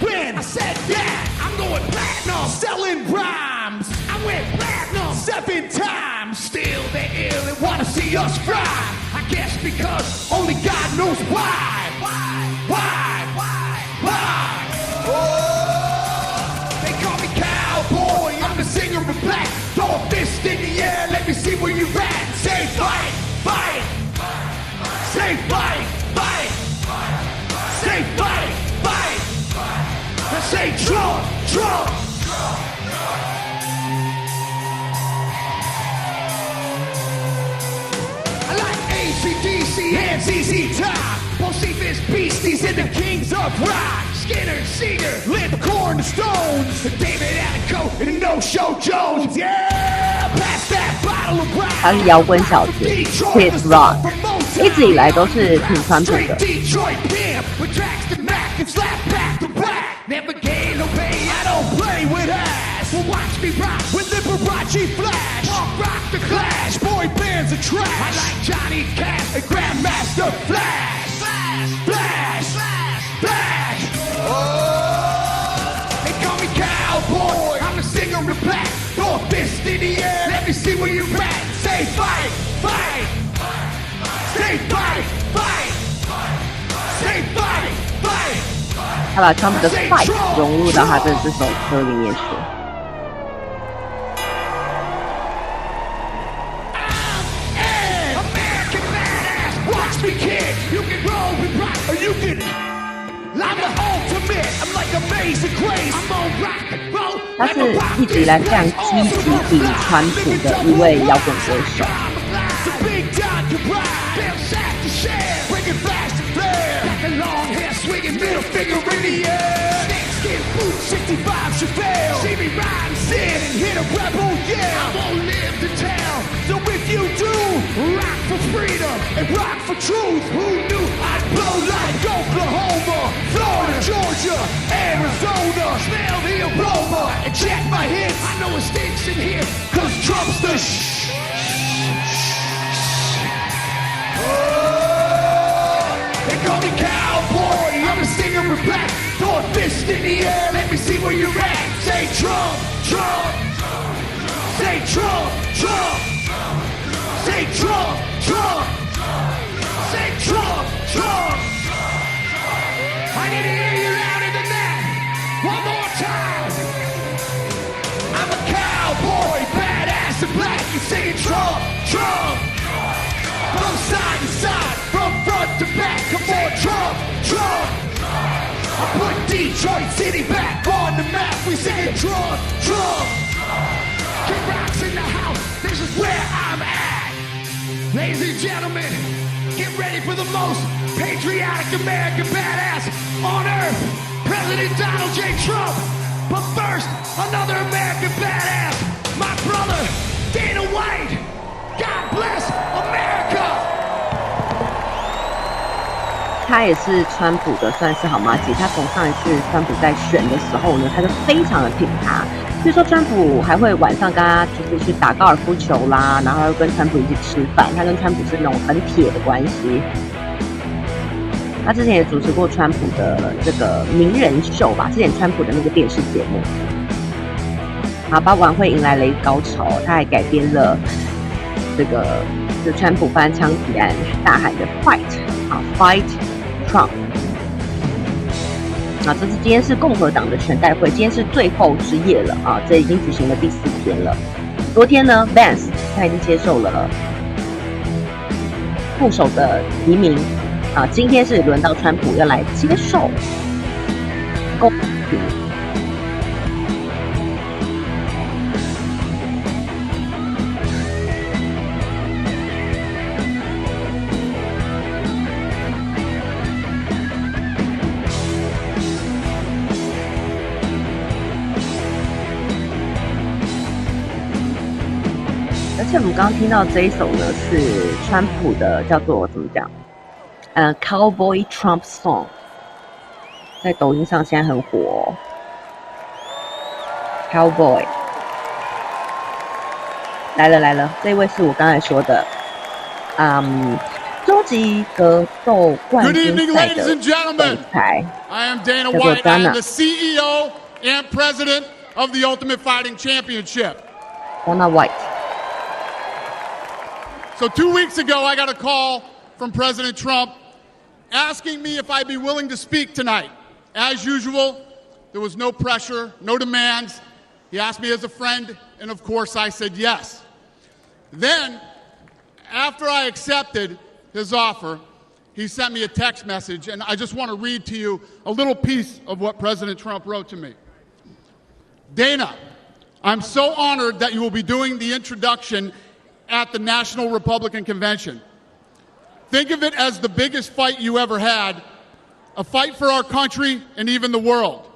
Speaker 22: When I said that, I'm going platinum, selling rhymes. I went platinum 7 times. Still they ill and wanna see us fry. I guess because only God knows why. Why? Oh, they call me cowboy. I'm the singer of black. Throw a fist in the air. Let me see where you at. Say fight, fight. Say fight, fight. Say fight, fight. I say Trump, Trump. I like AC/DC and ZZ Top. Bocephus beasties and the kings of rock. Skinner, Seeger, Lip, Corn, Stones. David Allen and No-Show Jones. Yeah, pass that bottle of rock.
Speaker 3: 他是摇滚小子 Kid Rock， 一直以来都是挺川普的。
Speaker 22: Detroit pimp with tracks to Mac and slap back to back. Never gain no pay, I don't play with ass. Well, watch me rock with Liberace flash. Punk rock the Clash, boy bands are trash. I like Johnny Cash and Grandmaster Flash. Flash, flash. Oh, they call me cowboy. I'm the singer of black. Throw a fist in the air, let me see where you're at. Say fight, fight. Say fight, fight. Say fight, fight.
Speaker 3: 他把 Trump 的 fight 融入到他的这首歌里面去。
Speaker 22: American badass, watch me kick. You can roll and rock, or you can. I'm the ultimate. I'm like Amazing Grace. I'm on rock and roll.
Speaker 3: 他是一直以来非常积极挺川普的一位摇滚歌手。
Speaker 22: The big dog can ride. Bell sack to share. Bringing flash to flare. Like a long hair swinging middle finger in the air. Snakeskin boots, 65 Chevelle. See me ride and sit and hit a rebel yell. I won't live to tell. So if you do, rock for freedom and rock for truth. Who knew I'd blow like Oklahoma, Florida, Georgia, Arizona. Smell the aroma and check my hits. I know it stinks in here, cause Trump's the They call me cowboy, I'm a singer of black. Throw a fist in the air, let me see where you're at. Say Trump, Trump. Say Trump, Trump. Say Trump, Trump. Say Trump, Trump. I need to hear you louder than that. One more time. I'm a cowboy, badass and black. You singing Trump, Trump. From side to side, from front to back, come on, Trump, Trump. I put Detroit City back on the map. We sing Trump, Trump. Kid Rock's in the house. This is where I'm at. Ladies and gentlemen, get ready for the most patriotic American badass on earth, President Donald J. Trump. But first, another American badass, my brother, Dana White. God bless America.
Speaker 3: 他也是川普的算是好妈姐，他从上一次川普在选的时候呢，他就非常的挺他。所以说川普还会晚上跟他就是去打高尔夫球啦，然后又跟川普一起吃饭，他跟川普是那种很铁的关系。他之前也主持过川普的这个名人秀吧，之前川普的那个电视节目。好，把晚会迎来了一个高潮，他还改编了这个就川普翻枪提案大喊的 Fight 啊 Fight Trump。啊，今天是共和党的全代会，今天是最后之夜了啊！这已经举行了第4天了。昨天呢 ，Vance 他已经接受了副手的提名啊，今天是轮到川普要来接受公平。而且我们刚刚听到这一首呢，是川普的叫做怎么讲？Cowboy Trump Song， 在抖音上现在很火哦。Cowboy 来了，这位是我刚才说的，终极格斗冠军赛的比赛。
Speaker 9: I am Dana White. I am the CEO and President of the Ultimate Fighting Championship.
Speaker 3: Dana White.
Speaker 9: So 2 weeks ago, I got a call from President Trump asking me if I'd be willing to speak tonight. As usual, there was no pressure, no demands. He asked me as a friend, and of course I said yes. Then, after I accepted his offer, he sent me a text message, and I just want to read to you a little piece of what President Trump wrote to me. Dana, I'm so honored that you will be doing the introduction at the National Republican Convention. Think of it as the biggest fight you ever had, a fight for our country and even the world.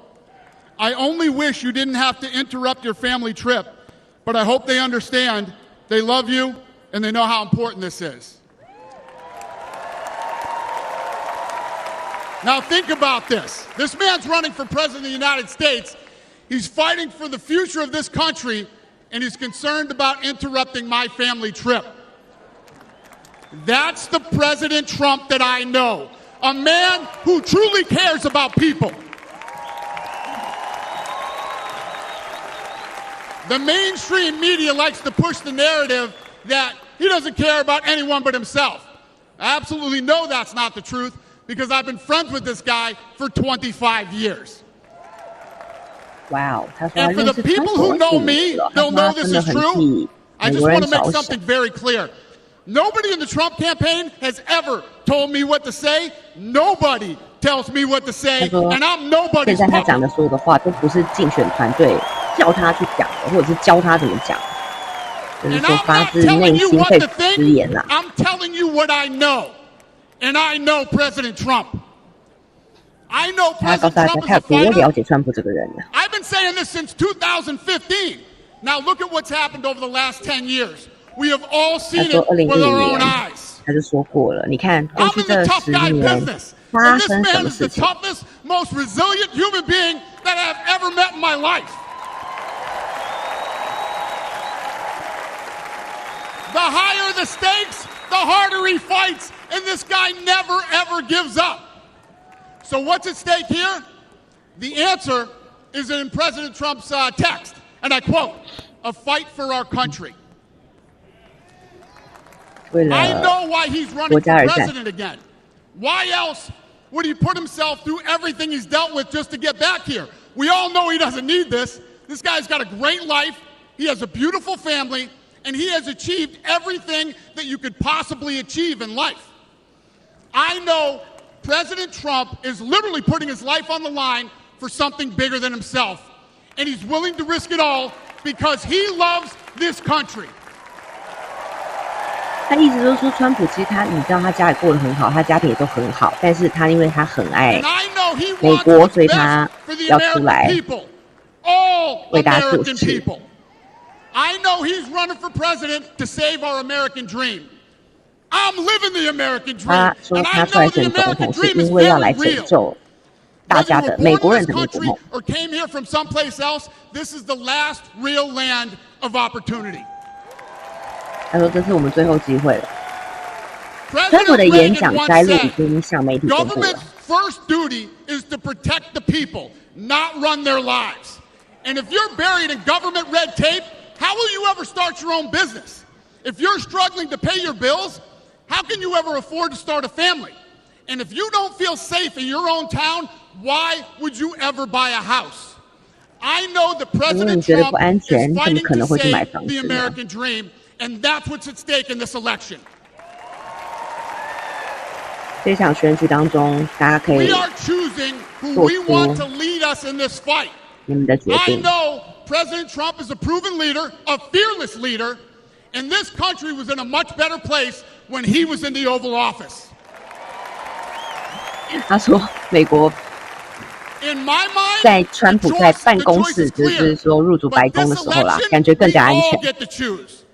Speaker 9: I only wish you didn't have to interrupt your family trip, but I hope they understand, they love you, and they know how important this is. Now think about this. This man's running for president of the United States. He's fighting for the future of this country, and he's concerned about interrupting my family trip. That's the President Trump that I know, a man who truly cares about people. The mainstream media likes to push the narrative that he doesn't care about anyone but himself. I absolutely know that's not the truth because I've been friends with this guy for 25 years.
Speaker 3: Wow.
Speaker 9: And for the people who know me, they'll know this is true. I just want to make something very clear. Nobody in the Trump campaign has ever told me what to say. Nobody tells me what to say, and I'm nobody's
Speaker 3: 现在他讲的所有的话都不是竞选团队叫他去讲的，或者是教他怎么讲，就是说发自内心会直言啦。
Speaker 9: I'm telling you what I know, and I know President Trump. I know President Trump is a fighter. I've been saying this since 2015. Now look at what's happened over the last 10 years. We have all seen it with our own eyes.
Speaker 3: 他就说过了，你看过去这10年发生什么事情
Speaker 9: ？And this man is the toughest, most resilient human being that I've ever met in my life. The higher the stakes, the harder he fights, and this guy never ever gives up. So what's at stake here? The answer is in President Trump's text, and I quote, "A fight for our country." I know why he's running for president again. Why else would he put himself through everything he's dealt with just to get back here? We all know he doesn't need this. This guy's got a great life. He has a beautiful family, and he has achieved everything that you could possibly achieve in life. I know President Trump is literally putting his life on the line for something bigger than himself, and he's willing to risk it all because he loves this country.
Speaker 3: 他意思就是说，川普其实你知道他家里过得很好，他家庭也都很好，但是他因为他很爱美国，所以他要出来为大家做事。
Speaker 9: I know he's running for president to save our American dream. I'm living the American dream.
Speaker 3: 他说他出来选总统是因为要来拯救大家的美国人的美国梦。
Speaker 9: Or came here from someplace else, this is the last real land of opportunity.
Speaker 3: 他说这是我们最后机会了。川普的演讲摘录已经向媒体公布了。
Speaker 9: Government's first duty is to protect the people, not run their lives. And if you're buried in government red tape, how will you ever start your own business? If you're struggling to pay your bills, how can you ever afford to start a family? And if you don't feel safe in your own town, why would you ever buy a house? I know that President Trump is fighting to save the American dream, and that's what's at stake in this election.
Speaker 3: 这场选举当中，大家可以
Speaker 9: We are choosing who
Speaker 3: 做
Speaker 9: we
Speaker 3: 出
Speaker 9: want to lead us in this fight.
Speaker 3: 你们的决
Speaker 9: I
Speaker 3: 定。
Speaker 9: know President Trump is a proven leader, a fearless leader, and this country was in a much better place when he was in the Oval Office.
Speaker 3: 他说，美国
Speaker 9: In my mind,
Speaker 3: 在川普在办公室，就是说入主白宫的时候啦，感觉更加安
Speaker 9: we all
Speaker 3: 全。
Speaker 9: get to choose.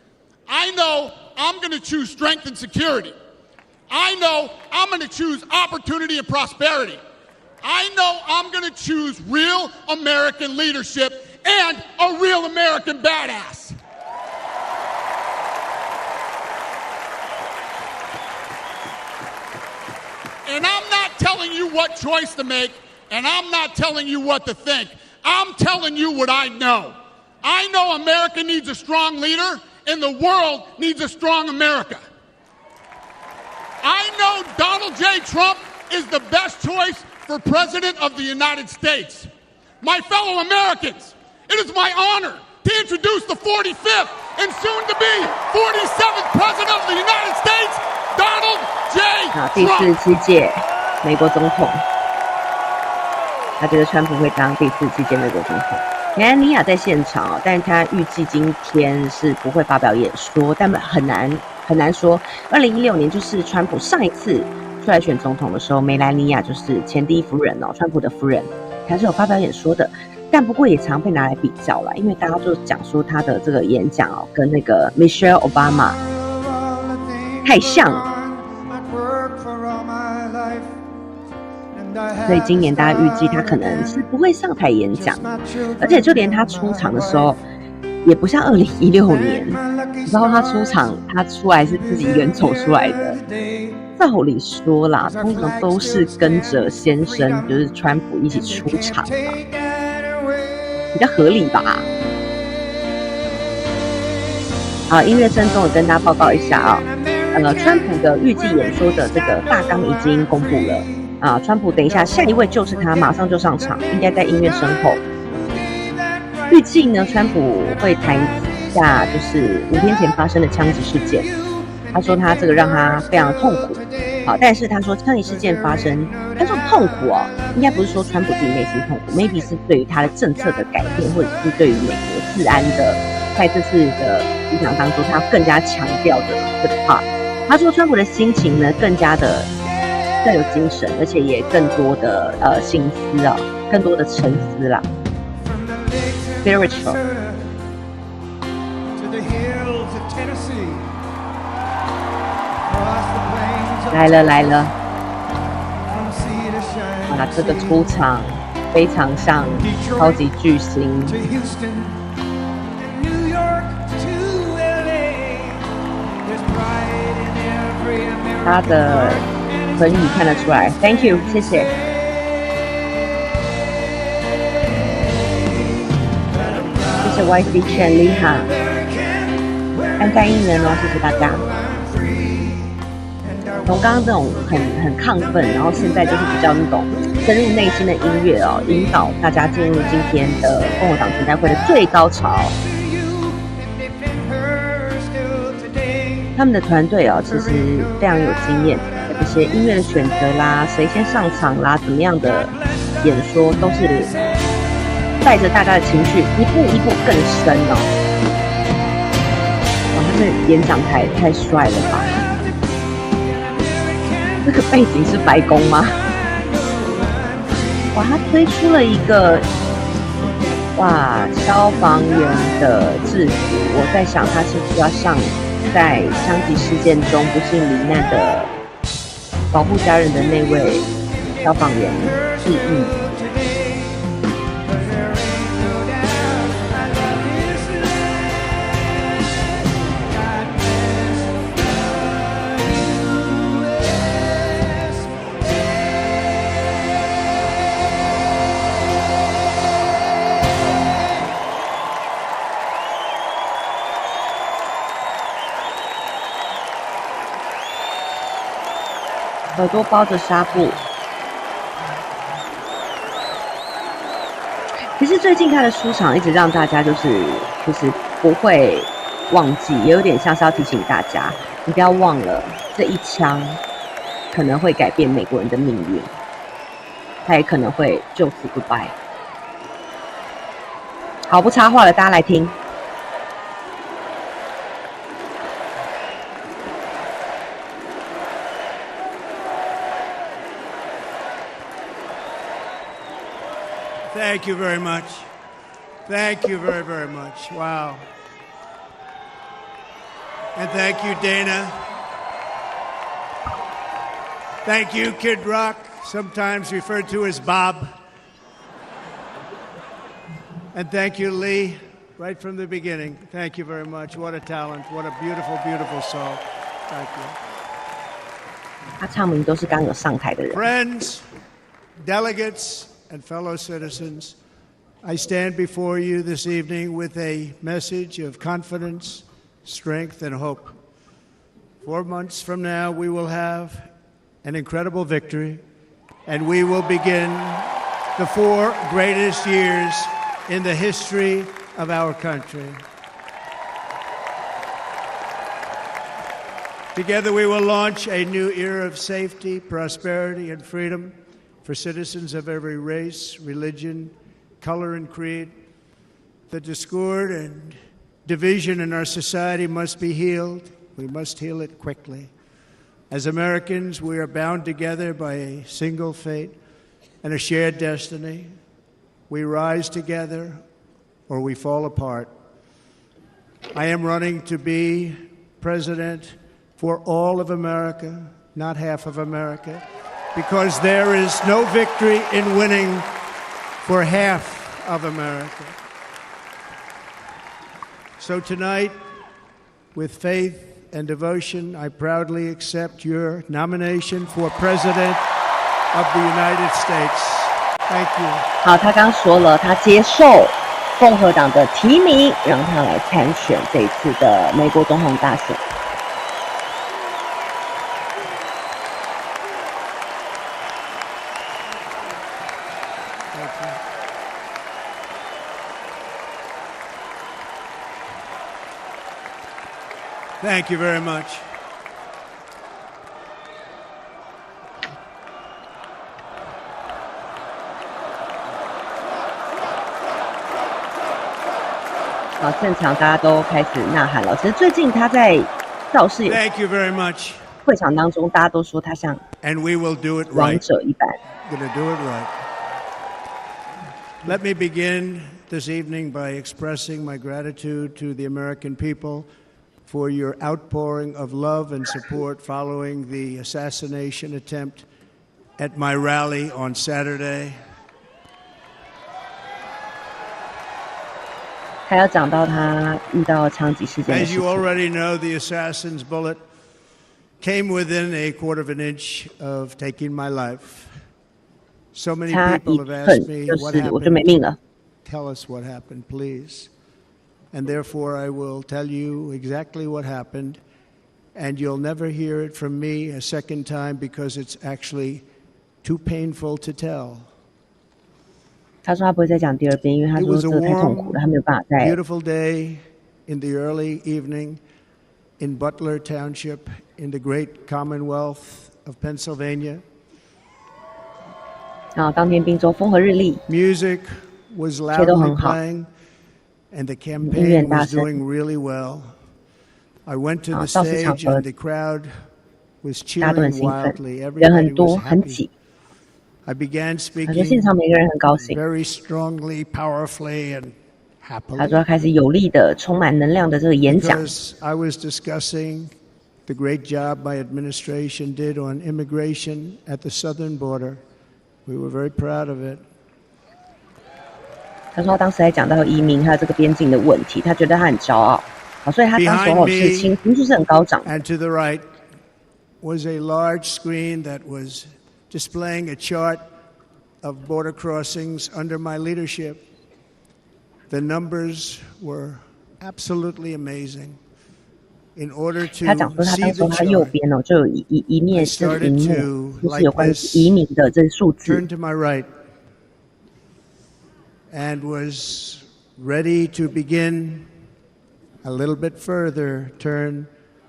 Speaker 9: I know I'm going to choose strength and security. I know I'm going to choose opportunity and prosperity. I know I'm going to choose real American leadership and a real American badass. And I'm not telling you what choice to make, and I'm not telling you what to think. I'm telling you what I know. I know America needs a strong leader, and the world needs a strong America. I know Donald J. Trump is the best choice for President of the United States. My fellow Americans, it is my honor to introduce the 45th and soon-to-be 47th President of the United States, Donald J.
Speaker 3: 第
Speaker 9: Trump.
Speaker 3: 47届美国总统，他觉得川普会当第47届美国总统。梅兰妮亚在现场哦，但是他预计今天是不会发表演说，但很难说。2016年就是川普上一次出来选总统的时候，梅兰妮亚就是前第一夫人哦，川普的夫人，她是有发表演说的，但不过也常被拿来比较啦，因为大家就讲说她的这个演讲哦，跟那个 Michelle Obama 太像了。所以今年大家预计他可能是不会上台演讲，而且就连他出场的时候，也不像2016年，然后他出场，他出来是自己一个人走出来的。照理说啦，通常都是跟着先生，就是川普一起出场嘛，比较合理吧。好，音乐声中我跟大家报告一下啊，川普的预计演说的这个大纲已经公布了。川普等一下，下一位就是他，马上就上场，应该在音乐声后。预计呢，川普会谈一下就是5天前发生的枪击事件。他说他这个让他非常痛苦，好，但是他说枪击事件发生，他说痛苦哦，应该不是说川普自己内心痛苦 ，maybe 是对于他的政策的改变，或者是对于美国治安的，在这次的演讲当中，他更加强调的这个 part。他说川普的心情呢，更有精神，而且也更多的心思啊，更多的沉思啦 ，spiritual。来了，这个出场非常像超级巨星。他的唇语看得出来 ，Thank you， 谢谢。谢谢 YC 全力哈，按赞1人哦，谢谢大家。从刚刚这种很亢奋，然后现在就是比较那种深入内心的音乐哦，引导大家进入今天的共和党全代会的最高潮。他们的团队哦，其实非常有经验，这些音乐的选择啦，谁先上场啦，怎么样的演说，都是带着大家的情绪，一步一步更深哦。哇，他这演讲台太帅了吧？这个背景是白宫吗？哇，他推出了一个消防员的制服，我在想他是不是要向在枪击事件中不幸罹难的保护家人的那位消防员致意。耳朵包着纱布。其实最近他的书场一直让大家就是不会忘记，也有点像是要提醒大家，你不要忘了这一枪可能会改变美国人的命运，他也可能会就此 goodbye。好，不插话了，大家来听。
Speaker 21: Thank you very much. Thank you very, very much. Wow. And thank you, Dana. Thank you, Kid Rock, sometimes referred to as Bob. And thank you, Lee, right from the beginning. Thank you very much. What a talent. What a beautiful, beautiful song. Thank you.
Speaker 3: 他唱名都是刚有上台的人。
Speaker 21: Friends, delegates, and fellow citizens, I stand before you this evening with a message of confidence, strength, and hope. 4 months from now, we will have an incredible victory, and we will begin the 4 greatest years in the history of our country. Together, we will launch a new era of safety, prosperity, and freedom for citizens of every race, religion, color, and creed. The discord and division in our society must be healed. We must heal it quickly. As Americans, we are bound together by a single fate and a shared destiny. We rise together or we fall apart. I am running to be president for all of America, not half of America, because there is no victory in winning for half of America. So tonight, with faith and devotion, I proudly accept your nomination for President of the United States. Thank you.
Speaker 3: 好，他刚说了，他接受共和党的提名，让他来参选这一次的美国总统大选。
Speaker 21: Thank you very much.
Speaker 3: 好，现场大家都开始呐喊了。其实最近他在造势
Speaker 21: Thank you very much.
Speaker 3: 会场当中，大家都说他像
Speaker 21: And we will do it
Speaker 3: 王
Speaker 21: right.
Speaker 3: 者一般。
Speaker 21: Gonna do it right. Let me begin this evening by expressing my gratitude to the American people for your outpouring of love and support following the assassination attempt at my rally on Saturday.
Speaker 3: 还要讲到他遇到枪击事件的
Speaker 21: As
Speaker 3: 事
Speaker 21: you
Speaker 3: 情。
Speaker 21: already know, the assassin's bullet came within a quarter of an inch of taking my life. So many
Speaker 3: 差
Speaker 21: people
Speaker 3: 一
Speaker 21: have
Speaker 3: 寸
Speaker 21: asked me
Speaker 3: 就
Speaker 21: what
Speaker 3: 是我就没命了。
Speaker 21: Tell us what happened, please. And therefore, I will tell you exactly what happened, and you'll never hear it from me a second time because it's actually too painful to tell.
Speaker 3: 他说他不会再讲第二遍，因为他
Speaker 21: It
Speaker 3: 说
Speaker 21: was
Speaker 3: 这
Speaker 21: a
Speaker 3: 个太痛苦
Speaker 21: warm,
Speaker 3: 了，他没有办法再。
Speaker 21: beautiful day in the early evening in Butler Township in the great Commonwealth of Pennsylvania.
Speaker 3: 然后当天宾州风和日丽，
Speaker 21: Music was
Speaker 3: 一切都
Speaker 21: loudly
Speaker 3: 很好。
Speaker 21: playing, and the
Speaker 3: 音乐
Speaker 21: campaign
Speaker 3: 大
Speaker 21: was
Speaker 3: 声，
Speaker 21: doing really well. I went to the
Speaker 3: 到此场
Speaker 21: stage
Speaker 3: 合
Speaker 21: and the crowd was
Speaker 3: 大家都很
Speaker 21: cheering
Speaker 3: 兴奋，
Speaker 21: wildly.
Speaker 3: 人
Speaker 21: Everybody
Speaker 3: 很多
Speaker 21: was
Speaker 3: 很
Speaker 21: happy.
Speaker 3: 挤，
Speaker 21: I began
Speaker 3: 他说现
Speaker 21: speaking
Speaker 3: 场每个人很高兴。
Speaker 21: very strongly, powerfully, and
Speaker 3: 他
Speaker 21: happily
Speaker 3: 说他开始有力的、充满能量的这个演讲，
Speaker 21: because I was discussing the great job my administration did on immigration at the southern border. We were very proud of it.
Speaker 3: 他说他当时还讲到移民还有这个边境的问题，他觉得他很骄傲，所以他当时候是情绪是很高涨。
Speaker 21: And to the right was a large screen that was displaying a chart of border crossings under my leadership. The numbers were absolutely amazing. In order to
Speaker 3: 他讲说他
Speaker 21: see
Speaker 3: 当时
Speaker 21: the
Speaker 3: 候他右
Speaker 21: chart,
Speaker 3: 边就有一面这个荧幕，就是有关于移民的这些数字。
Speaker 21: turned to my right and was ready to begin a little bit further turn,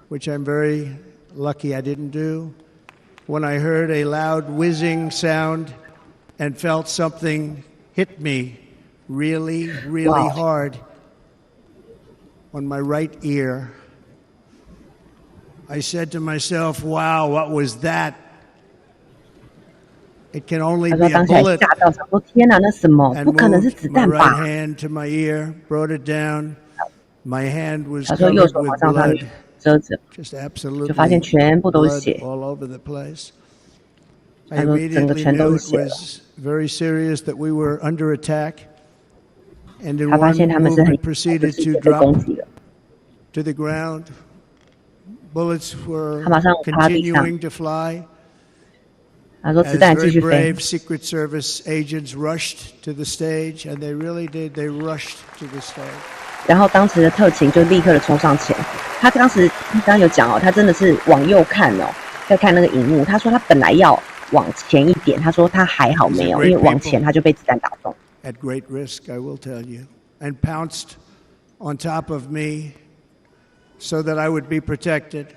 Speaker 21: which I'm very lucky I didn't do, when I heard a loud whizzing sound and felt something hit me really, really hard on my right ear. I said to myself, wow, what was that? It can only
Speaker 3: 他
Speaker 21: be
Speaker 3: 说
Speaker 21: a
Speaker 3: 当时还
Speaker 21: bullet.
Speaker 3: 吓到，想说天哪，那什么？
Speaker 21: And
Speaker 3: 不可能是
Speaker 21: moved
Speaker 3: 子
Speaker 21: my
Speaker 3: 弹
Speaker 21: right
Speaker 3: 吧？
Speaker 21: hand to my ear, brought it down. My hand was
Speaker 3: 他说右
Speaker 21: covered
Speaker 3: 手
Speaker 21: with
Speaker 3: 往上他
Speaker 21: blood,
Speaker 3: 遮着，
Speaker 21: just absolutely
Speaker 3: 就发现全部都是
Speaker 21: blood
Speaker 3: 血。
Speaker 21: all over the place. I
Speaker 3: 他说整个
Speaker 21: immediately
Speaker 3: 全都
Speaker 21: knew
Speaker 3: 是
Speaker 21: it
Speaker 3: 血了。
Speaker 21: was very serious that we were under attack. And in
Speaker 3: 他发
Speaker 21: one
Speaker 3: 现他们是很
Speaker 21: movement proceeded
Speaker 3: 是
Speaker 21: to
Speaker 3: 被
Speaker 21: drop
Speaker 3: 攻击了。
Speaker 21: to the ground. Bullets were
Speaker 3: 他马上趴地上。
Speaker 21: continuing to fly.
Speaker 3: 他说子
Speaker 21: As
Speaker 3: 弹继
Speaker 21: very
Speaker 3: 续飞。
Speaker 21: brave Secret Service agents rushed to the stage, and they really did. They rushed to the stage.
Speaker 3: 然后当时的特勤就立刻的冲上前。他当时刚刚有讲哦，他真的是往右看哦，在看那个荧幕。他说他本来要往前一点，他说他还好没有，因为往前他就被子弹打中。
Speaker 21: At great risk, I will tell you, and pounced on top of me so that I would be protected.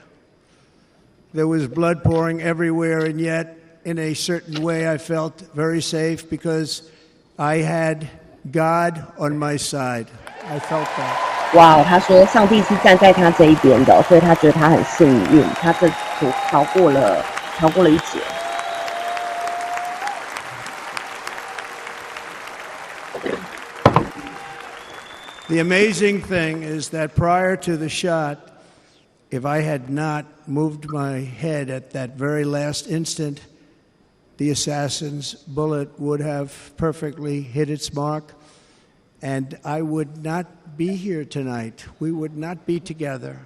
Speaker 21: There was blood pouring everywhere, and yet, in a certain way, I felt very safe because I had God on my side. I felt that.
Speaker 3: 哇，他说上帝是站在他这一边的，所以他觉得他很幸运，他这逃过了一劫。
Speaker 21: The amazing thing is that prior to the shot, if I had not moved my head at that very last instant, the assassin's bullet would have perfectly hit its mark, and I would not be here tonight. We would not be together.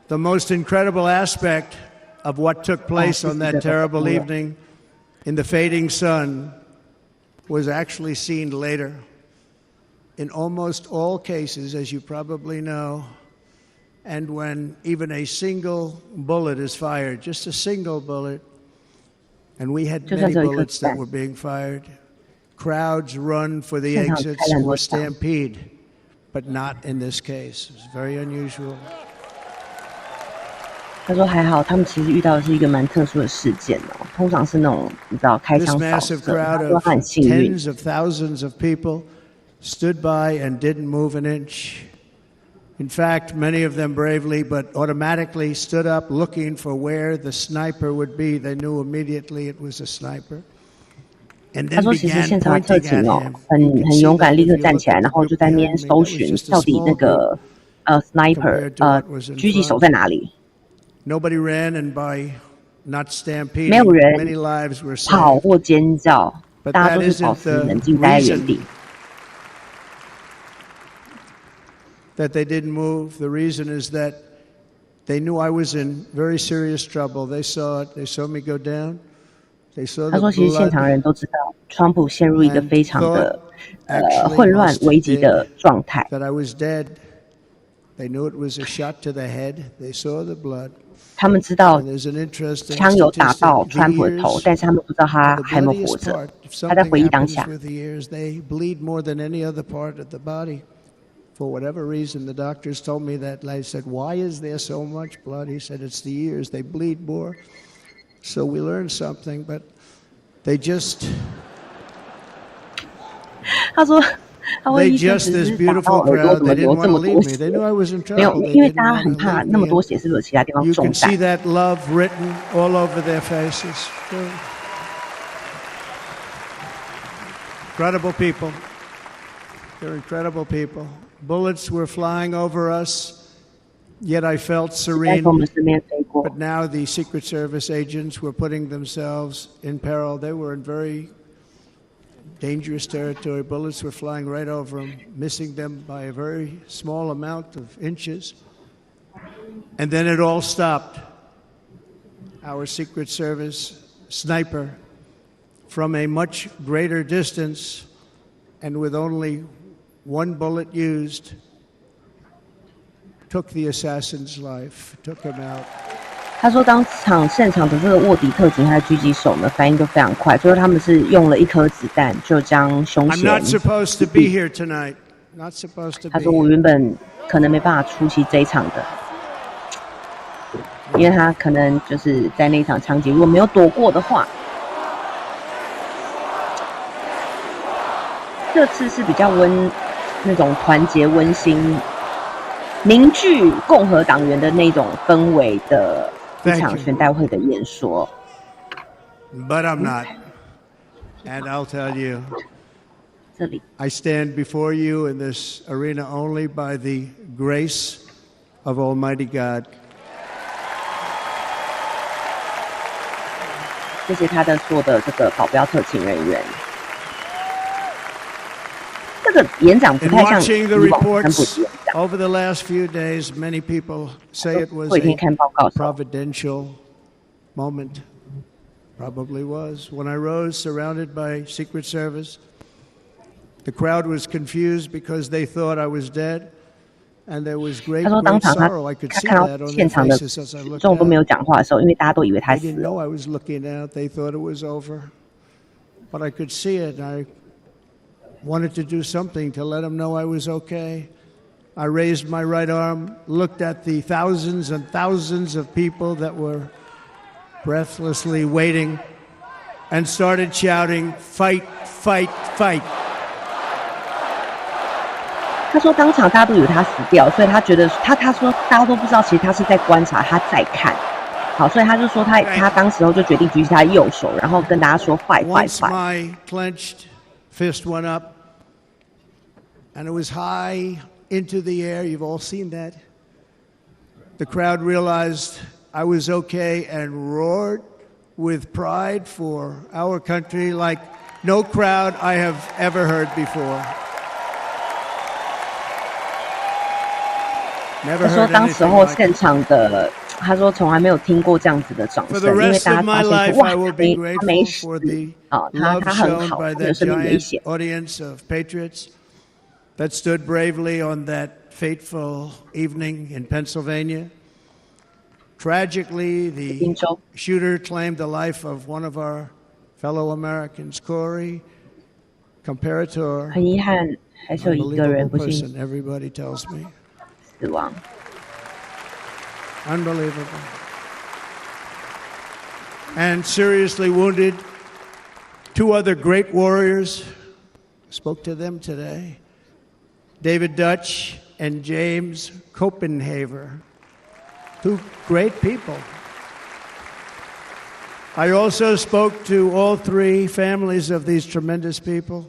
Speaker 21: The most incredible aspect of what took place on that terrible evening in the fading sun was actually seen later. In almost all cases, as you probably know, and when even a single bullet is fired, just a single bullet, and we had many bullets that were being fired, crowds run for the exits or stampede, but not in this case. It's very unusual.
Speaker 3: 他说还好，他们其实遇到的是一个蛮特殊的事件哦，通常是那种你知道开
Speaker 21: This
Speaker 3: 枪扫
Speaker 21: massive
Speaker 3: 射。
Speaker 21: crowd
Speaker 3: 他说
Speaker 21: of
Speaker 3: 他很幸运，
Speaker 21: tens of thousands of people stood by and didn't move an inch. In fact, many of them bravely but automatically stood up looking for where the sniper would be. They knew immediately it was a sniper. And
Speaker 3: 他
Speaker 21: then
Speaker 3: 说其实
Speaker 21: began
Speaker 3: 现场的特
Speaker 21: pointing
Speaker 3: 勤
Speaker 21: at
Speaker 3: 哦
Speaker 21: him.
Speaker 3: 很勇敢，立刻站起来，然后就在那边搜寻到底那个sniper 狙击手在哪里。
Speaker 21: Nobody ran, and by not
Speaker 3: 没
Speaker 21: stampeding,
Speaker 3: 有人
Speaker 21: many lives were
Speaker 3: 跑
Speaker 21: saved.
Speaker 3: 或尖叫，
Speaker 21: But
Speaker 3: 大家
Speaker 21: that
Speaker 3: 都是保
Speaker 21: isn't
Speaker 3: 持
Speaker 21: the
Speaker 3: 冷静待在原
Speaker 21: reason
Speaker 3: 地。
Speaker 21: that they didn't move. The reason is that they knew I was in very serious trouble. They saw it. They saw me go down. They saw
Speaker 3: 他
Speaker 21: the
Speaker 3: 说，其实现场
Speaker 21: blood.
Speaker 3: 人都知道，川普陷入一个非常的混乱、危急的状态。
Speaker 21: That I was dead. They knew it was a shot to the head. They saw the blood.
Speaker 3: 他们知道
Speaker 21: And there's an interesting
Speaker 3: 枪有打到
Speaker 21: statistic.
Speaker 3: 川普的
Speaker 21: The
Speaker 3: 头，
Speaker 21: ears
Speaker 3: 但是他们不知道他
Speaker 21: are the
Speaker 3: 还有没有
Speaker 21: bloodiest
Speaker 3: 活着
Speaker 21: part. If。
Speaker 3: 他在
Speaker 21: something
Speaker 3: 回忆当
Speaker 21: happens
Speaker 3: 下。
Speaker 21: with the ears, they bleed more than any other part of the body. For whatever reason, the doctors told me that. I said, why is there so much blood? He said, it's the ears. They bleed more. So we learned something, but they just...
Speaker 3: 他说，
Speaker 15: They just this beautiful crowd. They didn't want to leave me. They knew I was in trouble. They didn't want to leave me. You can see that love written all over their faces. Incredible people. They're incredible people. Bullets were flying over us, yet I felt serene. But now the Secret Service agents were putting themselves in peril. They were in very dangerous territory. Bullets were flying right over them, missing them by a very small amount of inches. And then it all stopped. Our Secret Service sniper, from a much greater distance and with only one bullet used, took the assassin's life, took him out.
Speaker 3: 他说，现场的这个卧底特警还有狙击手呢，反应都非常快，最后他们是用了1颗子弹就将凶嫌。
Speaker 15: I'm not supposed to be here tonight. Not supposed to be.
Speaker 3: 他说我原本可能没办法出席这一场的，因为他可能就是在那一场枪击，如果没有躲过的话，这次是比较那种团结温馨、凝聚共和党员的那种氛围的。一场全代会的演说。
Speaker 15: But I'm not. And I'll tell you, I stand before you in this arena only by the grace of Almighty God.
Speaker 3: 谢谢他的所有的这个保镖特勤人员。这个演讲不太像以往川普的演讲。
Speaker 15: Over the last few days, many people say it was a providential moment. Probably was. When I rose, surrounded by Secret Service, the crowd was confused because they thought I was dead, and there was great sorrow. I could see that on their faces as I looked out. They didn't know I was looking out. They thought it was over, but I could see it. I wanted to do something to let them know I was okay. I raised my right arm, looked at the thousands and thousands of people that were breathlessly waiting, and started shouting, "Fight, fight, fight."
Speaker 3: 他说当场大家都以为他死掉，所以他觉得他说大家都不知道，其实他是在观察，他在看。好，所以他就说他当时候就决定举起他的右手，然后跟大家说 "Fight, fight,
Speaker 15: Once
Speaker 3: fight."
Speaker 15: my clenched fist went up, and it was high into the air. You've all seen that. The crowd realized I was okay and roared with pride for our country like no crowd I have ever heard before.
Speaker 3: 他说当时候现场的，他说从来没有听过这样子的掌声，因为大家发现说哇，他没死啊，他很好，没有生命危险。
Speaker 15: That stood bravely on that fateful evening in Pennsylvania. Tragically, the shooter claimed the life of one of our fellow Americans, Corey Comparator.
Speaker 3: 很遗憾，还是有一个人不幸
Speaker 15: Everybody tells me.
Speaker 3: 死亡。
Speaker 15: Unbelievable. And seriously wounded, 2 other great warriors. Spoke to them today. David Dutch and James Copenhaver, 2 great people. I also spoke to all 3 families of these tremendous people.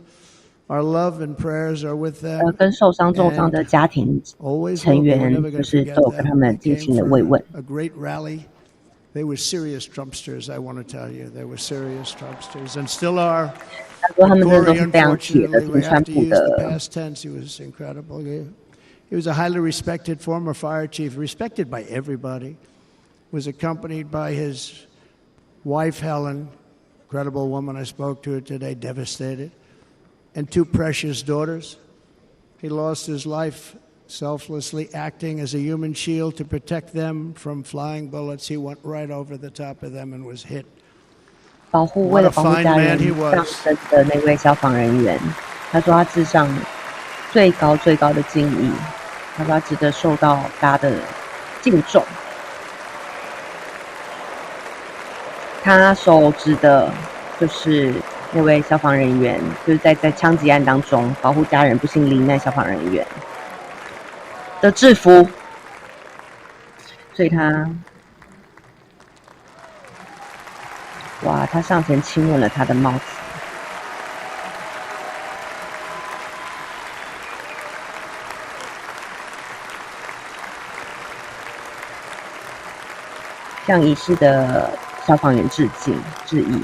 Speaker 15: Our love and prayers are with them.
Speaker 3: 跟受伤重伤的家庭成员，就是都有跟他们进行了慰问。
Speaker 15: A great rally. They were serious Trumpsters, I want to tell you. They were serious Trumpsters and still are.
Speaker 3: 他说他们真的都是非常铁的挺川普的。
Speaker 15: Past tense, he was incredible. He was a highly respected former fire chief, respected by everybody. Was accompanied by his wife Helen, incredible woman. I spoke to her today, devastated, and 2 precious daughters. He lost his life selflessly acting as a human shield to protect them from flying bullets. He went right over the top of them and was hit.
Speaker 3: 为了保护家人丧生的那位消防人员，他说他致上最高的敬意，他说他值得受到大家的敬重。他手指的就是那位消防人员，就是在枪击案当中保护家人不幸罹难消防人员的制服，所以他上前亲吻了他的帽子。向仪式的消防员致意。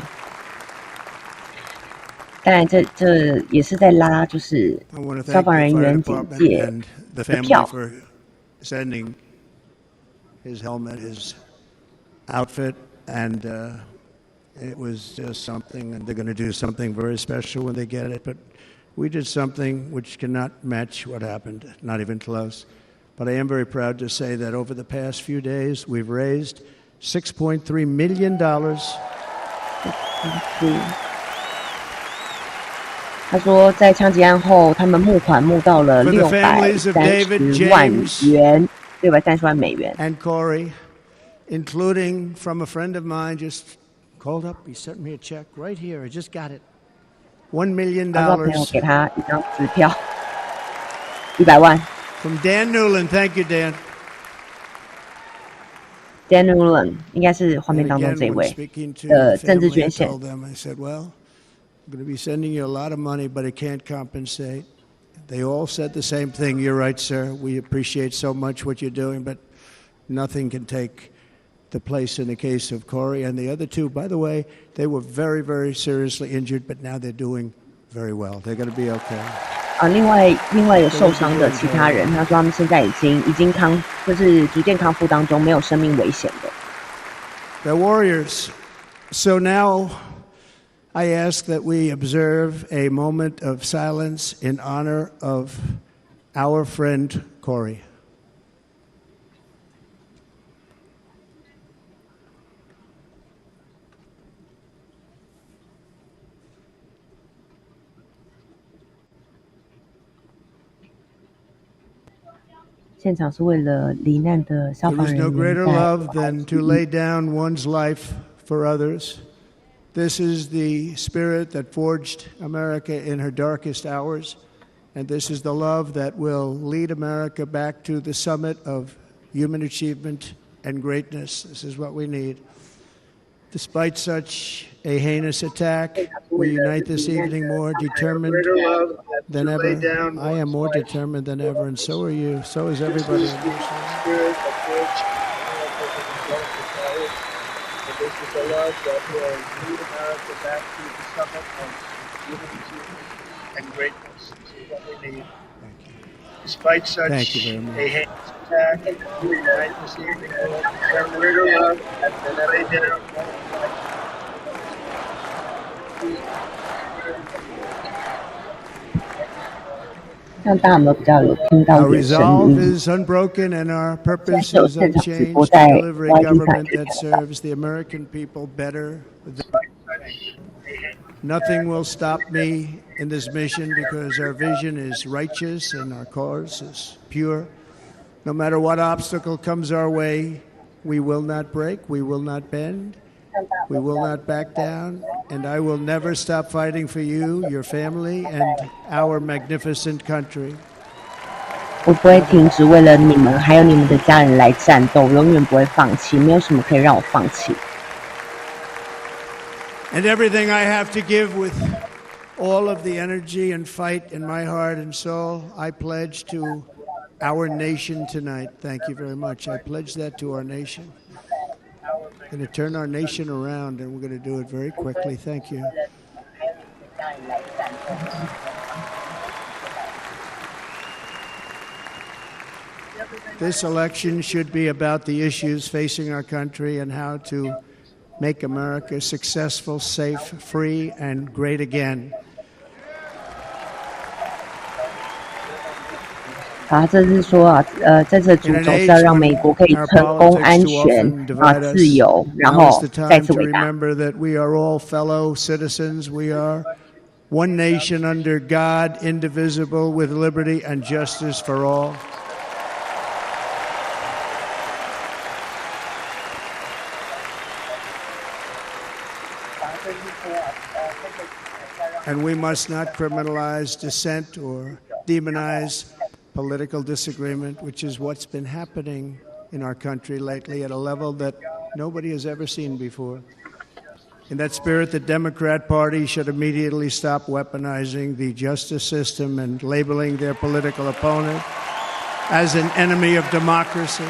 Speaker 3: 当然这也是在拉，就是消防人员警戒的票。
Speaker 21: Sending his helmet, his outfit, and it was just something, and they're going to do something very special when they get it. But we did something which cannot match what happened, not even close. But I am very proud to say that over the past few days, we've raised $6.3 million.
Speaker 3: 他说，在枪击案后，他们募款募到了630万元，630万美元。
Speaker 21: And Corey, including from a friend of mine, just called up. He sent me a check right here. I just got it. $1 million.
Speaker 3: 他说朋友给他一张支票，100万。
Speaker 21: From Dan Newland, thank you, Dan.
Speaker 3: Dan Newland 应该是画面当中这位政治捐献。
Speaker 21: I'm going to be sending you a lot of money, but it can't compensate. They all said the same thing. You're right, sir. We appreciate so much what you're doing, but nothing can take the place in the case of Corey and the other two. By the way, they were very, very seriously injured, but now they're doing very well. They're going to be okay.
Speaker 3: 另外有受伤的其他人，他说他们现在已经就是逐渐康复当中，没有生命危险的。
Speaker 21: They're warriors. So now I ask that we observe a moment of silence in honor of our friend Corey.
Speaker 3: 现场是为了罹难的消防人员。
Speaker 21: There is no greater love than to lay down one's life for others. This is the spirit that forged America in her darkest hours, and this is the love that will lead America back to the summit of human achievement and greatness. This is what we need. Despite such a heinous attack, we unite this evening more determined than ever. I am more determined than ever, and so are you. So is everybody.
Speaker 22: This is the love that will lead America back to the summit of human achievement and greatness. This is what we need. Despite such a heinous attack, we unite this evening more determined than ever.
Speaker 3: 让大家有没有比较有听到一点声音？
Speaker 21: Our resolve is unbroken and our purpose is unchanged to deliver a government that serves the American people better. Nothing will stop me in this mission because our vision is righteous and our cause is pure. No matter what obstacle comes our way, we will not break, we will not bend, we will not back down, and I will never stop fighting for you, your family, and our magnificent country.
Speaker 3: 我不会停止为了你们还有你们的家人来战斗，永远不会放弃，没有什么可以让我放弃。
Speaker 21: And everything I have to give with all of the energy and fight in my heart and soul, I pledge to our nation tonight. Thank you very much. I pledge that to our nation. We're going to turn our nation around, and we're going to do it very quickly. Thank you. This election should be about the issues facing our country and how to make America successful, safe, free, and great again.
Speaker 3: 这是说这次的主轴是要让美国可以成功、安全、自由，然后再次伟大。
Speaker 21: Remember that we are all fellow citizens. We are one nation under God, indivisible, with liberty and justice for all. And we must not criminalize dissent or demonize political disagreement, which is what's been happening in our country lately at a level that nobody has ever seen before. In that spirit, the Democrat Party should immediately stop weaponizing the justice system and labeling their political opponent as an enemy of democracy.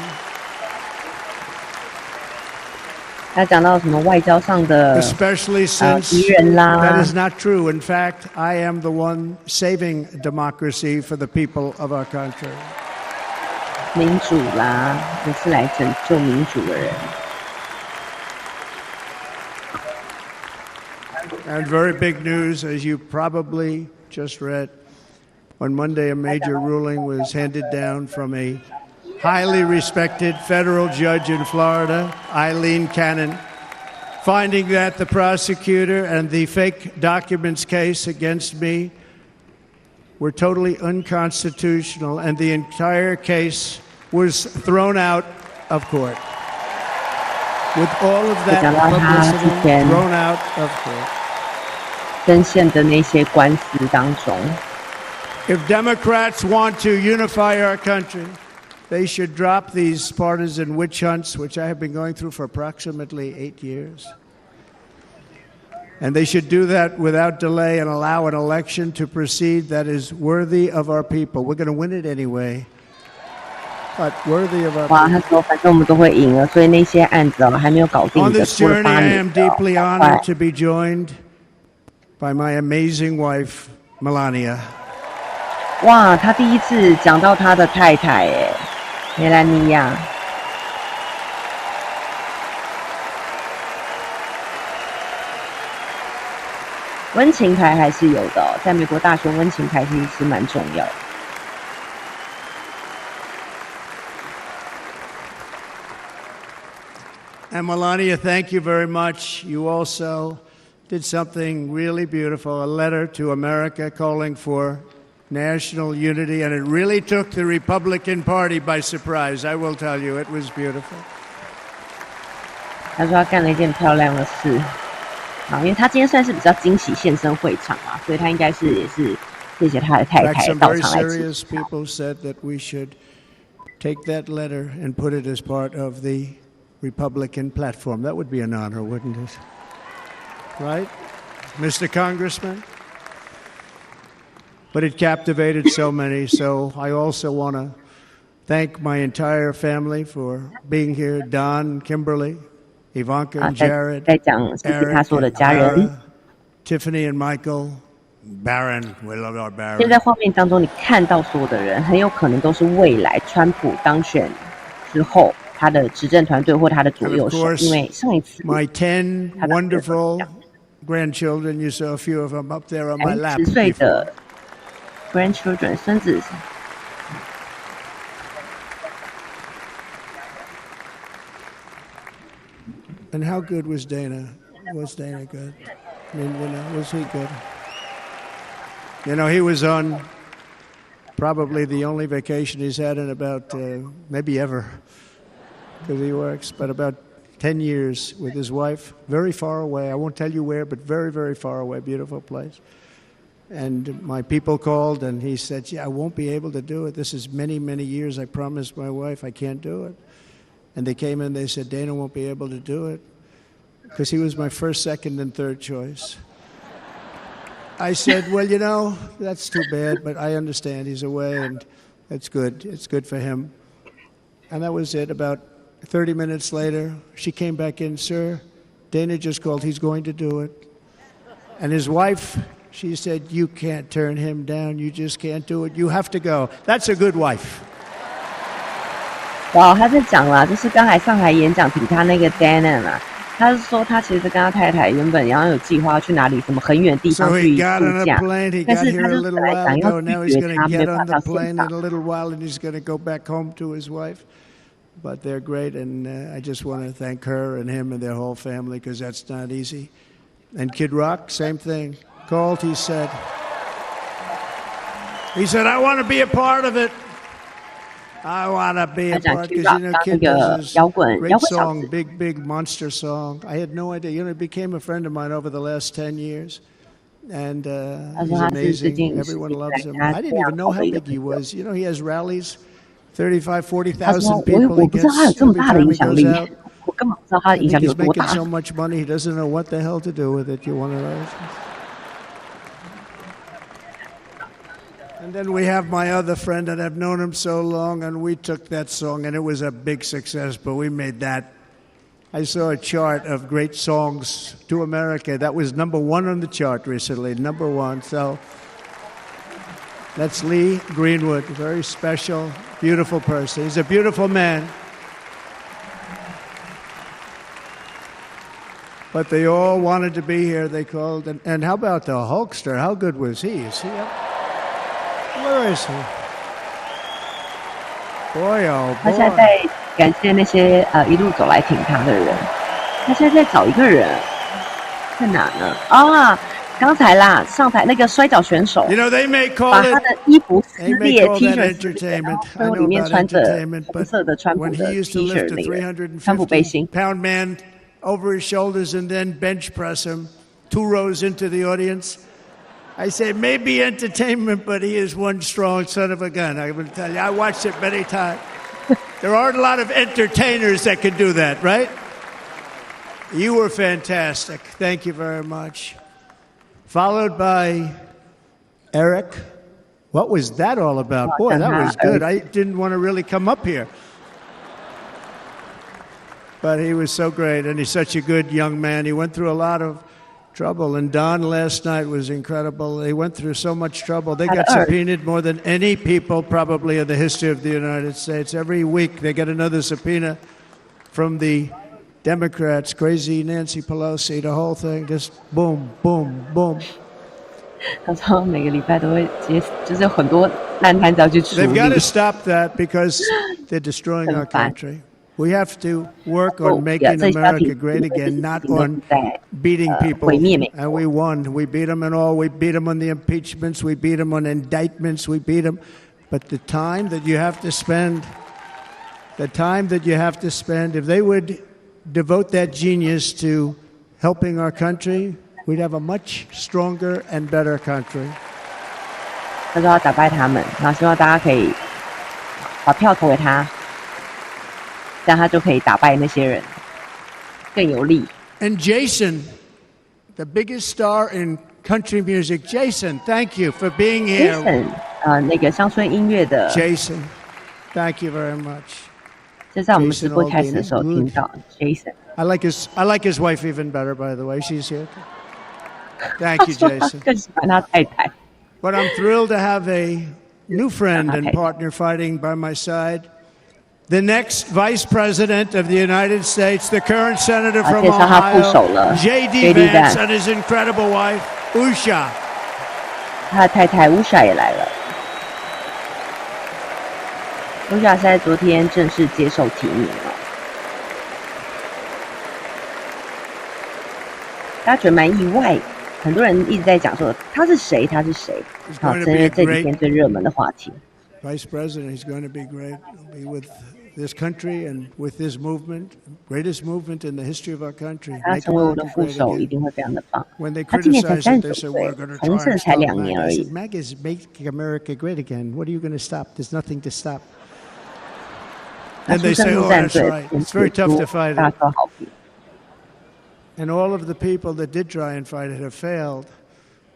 Speaker 3: 他讲到什么外交上的
Speaker 21: Especially since
Speaker 3: 敌人啦
Speaker 21: that is not true. In fact, I am the one saving democracy for the people of our country.
Speaker 3: 民主啦，我是来拯救民主的人。
Speaker 21: And very big news, as you probably just read, on Monday a major ruling was handed down from a highly respected federal judge in Florida, Eileen Cannon, finding that the prosecutor and the fake documents case against me were totally unconstitutional, and the entire case was thrown out of court. With all of that publicity thrown out of court.
Speaker 3: 深陷的那些官司当中。
Speaker 21: If Democrats want to unify our country, they should drop these partisan witch hunts, which I have been going through for approximately 8 years. And they should do that without delay and allow an election to proceed that is worthy of our people. We're going to win it anyway, but worthy of our people.
Speaker 3: 哇，他说反正我们都会赢了，所以那些案子还没有搞定
Speaker 21: On
Speaker 3: 的，
Speaker 21: this
Speaker 3: 拖了
Speaker 21: journey,
Speaker 3: 8
Speaker 21: I
Speaker 3: 年
Speaker 21: am deeply honored to be joined by my amazing wife, Melania.
Speaker 3: 哇，他第一次讲到他的太太，哎，梅兰妮亚。温情牌还是有的哦，在美国大选，温情牌其实是蛮重要的。
Speaker 21: And Melania, thank you very much. You also did something really beautiful, a letter to America calling for national unity, and it really took the Republican Party by surprise. I will tell you, it was beautiful.
Speaker 3: 他说他干了一件漂亮的事，啊，因为他今天算是比较惊喜现身会场啊，所以他应该是也是谢谢他的太
Speaker 21: In fact,
Speaker 3: 太
Speaker 21: some
Speaker 3: 到
Speaker 21: very
Speaker 3: 场来支
Speaker 21: serious
Speaker 3: 持他。
Speaker 21: people said that we should take that letter and put it as part of the Republican platform. That would be an honor, wouldn't it? Right, Mr. Congressman? But it captivated so many, so I also want to thank my entire family for being here. Don, Kimberly, Ivanka and Jared,
Speaker 3: 再讲谢谢他所有的家人。
Speaker 21: Ara, Tiffany and Michael, Barron, we love our
Speaker 3: 现在
Speaker 21: Barron.
Speaker 3: 画面当中，你看到所有的人，很有可能都是未来川普当选之后他的执政团队或他的左
Speaker 21: And
Speaker 3: 右
Speaker 21: of
Speaker 3: 手，
Speaker 21: course,
Speaker 3: 因为上一次
Speaker 21: my 10 wonderful grandchildren, you saw a few of them up there on my lap.
Speaker 3: 10岁的 grandchildren 孙子。
Speaker 21: And how good was Dana? Was Dana good? I mean, was he good? You know, he was on probably the only vacation he's had in about, maybe ever, because he works, but about 10 years with his wife, very far away. I won't tell you where, but very, very far away, beautiful place. And my people called, and he said, yeah, I won't be able to do it. This is many, many years. I promised my wife I can't do it. And they came in, they said, Dana won't be able to do it because he was my first, second, and third choice. I said, well, you know, that's too bad, but I understand he's away, and it's good. It's good for him. And that was it. About 30 minutes later, she came back in, sir, Dana just called. He's going to do it. And his wife, she said, you can't turn him down. You just can't do it. You have to go. That's a good wife.
Speaker 3: 哇，他在讲啦，就是刚才上海演讲挺他那个 Diane 啊，他是说他其实跟他太太原本然后有计划去哪里什么很远的地方
Speaker 21: So
Speaker 3: 去
Speaker 21: he got
Speaker 3: 度
Speaker 21: on a
Speaker 3: 假，
Speaker 21: plane. He
Speaker 3: 但
Speaker 21: got
Speaker 3: 是
Speaker 21: here
Speaker 3: 他
Speaker 21: a
Speaker 3: 就
Speaker 21: little
Speaker 3: 本来
Speaker 21: while
Speaker 3: 想要
Speaker 21: ago.
Speaker 3: 拒
Speaker 21: Now he's
Speaker 3: 绝
Speaker 21: going
Speaker 3: 他，
Speaker 21: to
Speaker 3: 没
Speaker 21: get
Speaker 3: 有
Speaker 21: on
Speaker 3: 办
Speaker 21: the
Speaker 3: 法到现
Speaker 21: plane
Speaker 3: 场
Speaker 21: in。a little while, and he's going to go back home to his wife. But they're great, and I just want to thank her and him and their whole family because that's not easy. And Kid Rock, same thing. Called, he said, I want to be a part of it. I want to be a part because, you know, Kid does this great song, big, big monster song. I had no idea. You know, he became a friend of mine over the last 10 years. And
Speaker 3: 他
Speaker 21: he's
Speaker 3: 说他是最
Speaker 21: amazing.
Speaker 3: 近
Speaker 21: Everyone
Speaker 3: 10
Speaker 21: loves
Speaker 3: 年
Speaker 21: him.
Speaker 3: 来
Speaker 21: I
Speaker 3: 非
Speaker 21: didn't
Speaker 3: 常
Speaker 21: even know
Speaker 3: 好
Speaker 21: how
Speaker 3: 的一个
Speaker 21: big he
Speaker 3: 朋友。
Speaker 21: was. You know, he has rallies, 35,
Speaker 3: 他
Speaker 21: 40,000
Speaker 3: 说我
Speaker 21: people
Speaker 3: 不
Speaker 21: he
Speaker 3: 知道
Speaker 21: gets
Speaker 3: 他有这么
Speaker 21: every
Speaker 3: 大的
Speaker 21: time
Speaker 3: 影
Speaker 21: he
Speaker 3: 响
Speaker 21: goes
Speaker 3: 力，
Speaker 21: out.
Speaker 3: 我根本不知道他
Speaker 21: I
Speaker 3: 的影响
Speaker 21: think
Speaker 3: 力有
Speaker 21: he's
Speaker 3: 多
Speaker 21: making
Speaker 3: 大。
Speaker 21: so much money, he doesn't know what the hell to do with it. You're one of those. And then we have my other friend, and I've known him so long, and we took that song, and it was a big success, but we made that. I saw a chart of great songs to America. That was #1 on the chart recently, #1. So that's Lee Greenwood, a very special, beautiful person. He's a beautiful man. But they all wanted to be here. They called. And how about the Hulkster? How good was he? Is he up? Where is he? Boy, oh
Speaker 3: 他现在
Speaker 21: boy.
Speaker 3: 在感谢那些一路走来挺他的人。他现在在找一个人，在哪呢？啊，刚才啦，上台那个摔跤选手，
Speaker 21: You know, they may call
Speaker 3: 把
Speaker 21: it.
Speaker 3: 他的衣服撕
Speaker 21: They may
Speaker 3: 裂
Speaker 21: call
Speaker 3: ，T
Speaker 21: that
Speaker 3: 恤撕裂，然
Speaker 21: entertainment.
Speaker 3: 后
Speaker 21: I
Speaker 3: 最后
Speaker 21: know
Speaker 3: 里面
Speaker 21: about
Speaker 3: 穿着
Speaker 21: entertainment,
Speaker 3: 红
Speaker 21: but
Speaker 3: 色的川普
Speaker 21: when
Speaker 3: 的
Speaker 21: he used to
Speaker 3: T 恤
Speaker 21: lift a
Speaker 3: 那个川普背心，
Speaker 21: 350-pound man over his shoulders and then bench press him 2 rows into the audience, I say maybe entertainment, but he is one strong son of a gun. I will tell you, I watched it many times. There aren't a lot of entertainers that can do that, right? You were fantastic. Thank you very much. Followed by Eric. What was that all about? Boy, that was good. I didn't want to really come up here. But he was so great, and he's such a good young man. He went through a lot of trouble, and Don last night was incredible. He went through so much trouble. They got subpoenaed more than any people probably in the history of the United States. Every week they get another subpoena from the Democrats, crazy Nancy Pelosi, the whole thing, just boom, boom, boom.
Speaker 3: 他说每个礼拜都会接，就是有很多烂摊子要去处
Speaker 21: They've got
Speaker 3: 理
Speaker 21: to。stop that because they're destroying our country. We have to work on making America great again, not on beating people. And we won. We beat them in all. We beat them on the impeachments. We beat them on indictments. We beat them. But the time that you have to spend, if they would devote that genius to helping our country, we'd have a much stronger and better country.
Speaker 3: 他说要打败他们，然后希望大家可以把票投给他，这样他就可以打败那些人，更有力。
Speaker 21: And Jason, the biggest star in country music, Jason, thank you for being here.
Speaker 3: Jason，那个乡村音乐的
Speaker 21: Jason, thank you very much.
Speaker 3: 就在我们直播开始的时候听到 Jason。
Speaker 21: I like his wife even better, by the way. She's here. Thank you, Jason.
Speaker 3: 更喜欢他太太。
Speaker 21: But I'm thrilled to have a new friend and partner fighting by my side. The next Vice President of the United States, the current Senator from Ohio, J.D. Vance, and his incredible wife, Usha.
Speaker 3: 他的太太 Usha 也来了。Usha 是在昨天正式接受提名了。大家觉得蛮意外，很多人一直在讲说他是谁，他是谁。好，成为这几天最热门的话题。
Speaker 21: Vice President, he's going to be great. He'll be with this country and with this movement, greatest movement in the history of our country.
Speaker 3: 他成为我的副手一定会非常的棒。
Speaker 21: When they
Speaker 3: 他今年才
Speaker 21: criticize it, they
Speaker 3: 39
Speaker 21: say
Speaker 3: 岁
Speaker 21: we're going to，
Speaker 3: 从
Speaker 21: try
Speaker 3: 政
Speaker 21: and
Speaker 3: 才
Speaker 21: stop2
Speaker 3: 年
Speaker 21: MAGA.
Speaker 3: 而
Speaker 21: I
Speaker 3: 已
Speaker 21: said, MAGA is making America great again. What are you going to stop? There's nothing to stop.
Speaker 3: 他
Speaker 21: And
Speaker 3: 出
Speaker 21: they
Speaker 3: 生
Speaker 21: say,
Speaker 3: 入
Speaker 21: oh,
Speaker 3: 战
Speaker 21: that's
Speaker 3: 队，
Speaker 21: right. It's very tough to fight
Speaker 3: 大
Speaker 21: it.
Speaker 3: 受好评。
Speaker 21: And all of the people that did try and fight it have failed.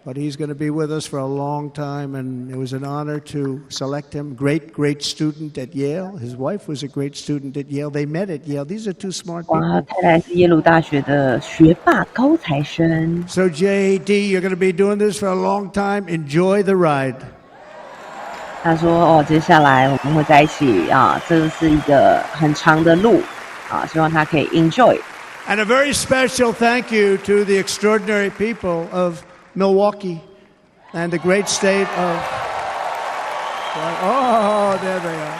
Speaker 21: But he's going to be with us for a long time, and it was an honor to select him. Great, great student at Yale. His wife was a great student at Yale. They met at Yale. These are two smart
Speaker 3: 哇，
Speaker 21: people.
Speaker 3: 太太是耶鲁大学的学霸高材生。
Speaker 21: So, J.D., you're going to be doing this for a long time. Enjoy the ride.
Speaker 3: 他说：“哦，接下来我们会在一起啊，这是一个很长的路啊，希望他可以 enjoy。”
Speaker 21: And a very special thank you to the extraordinary people of Milwaukee and the great state of... Oh, there they are.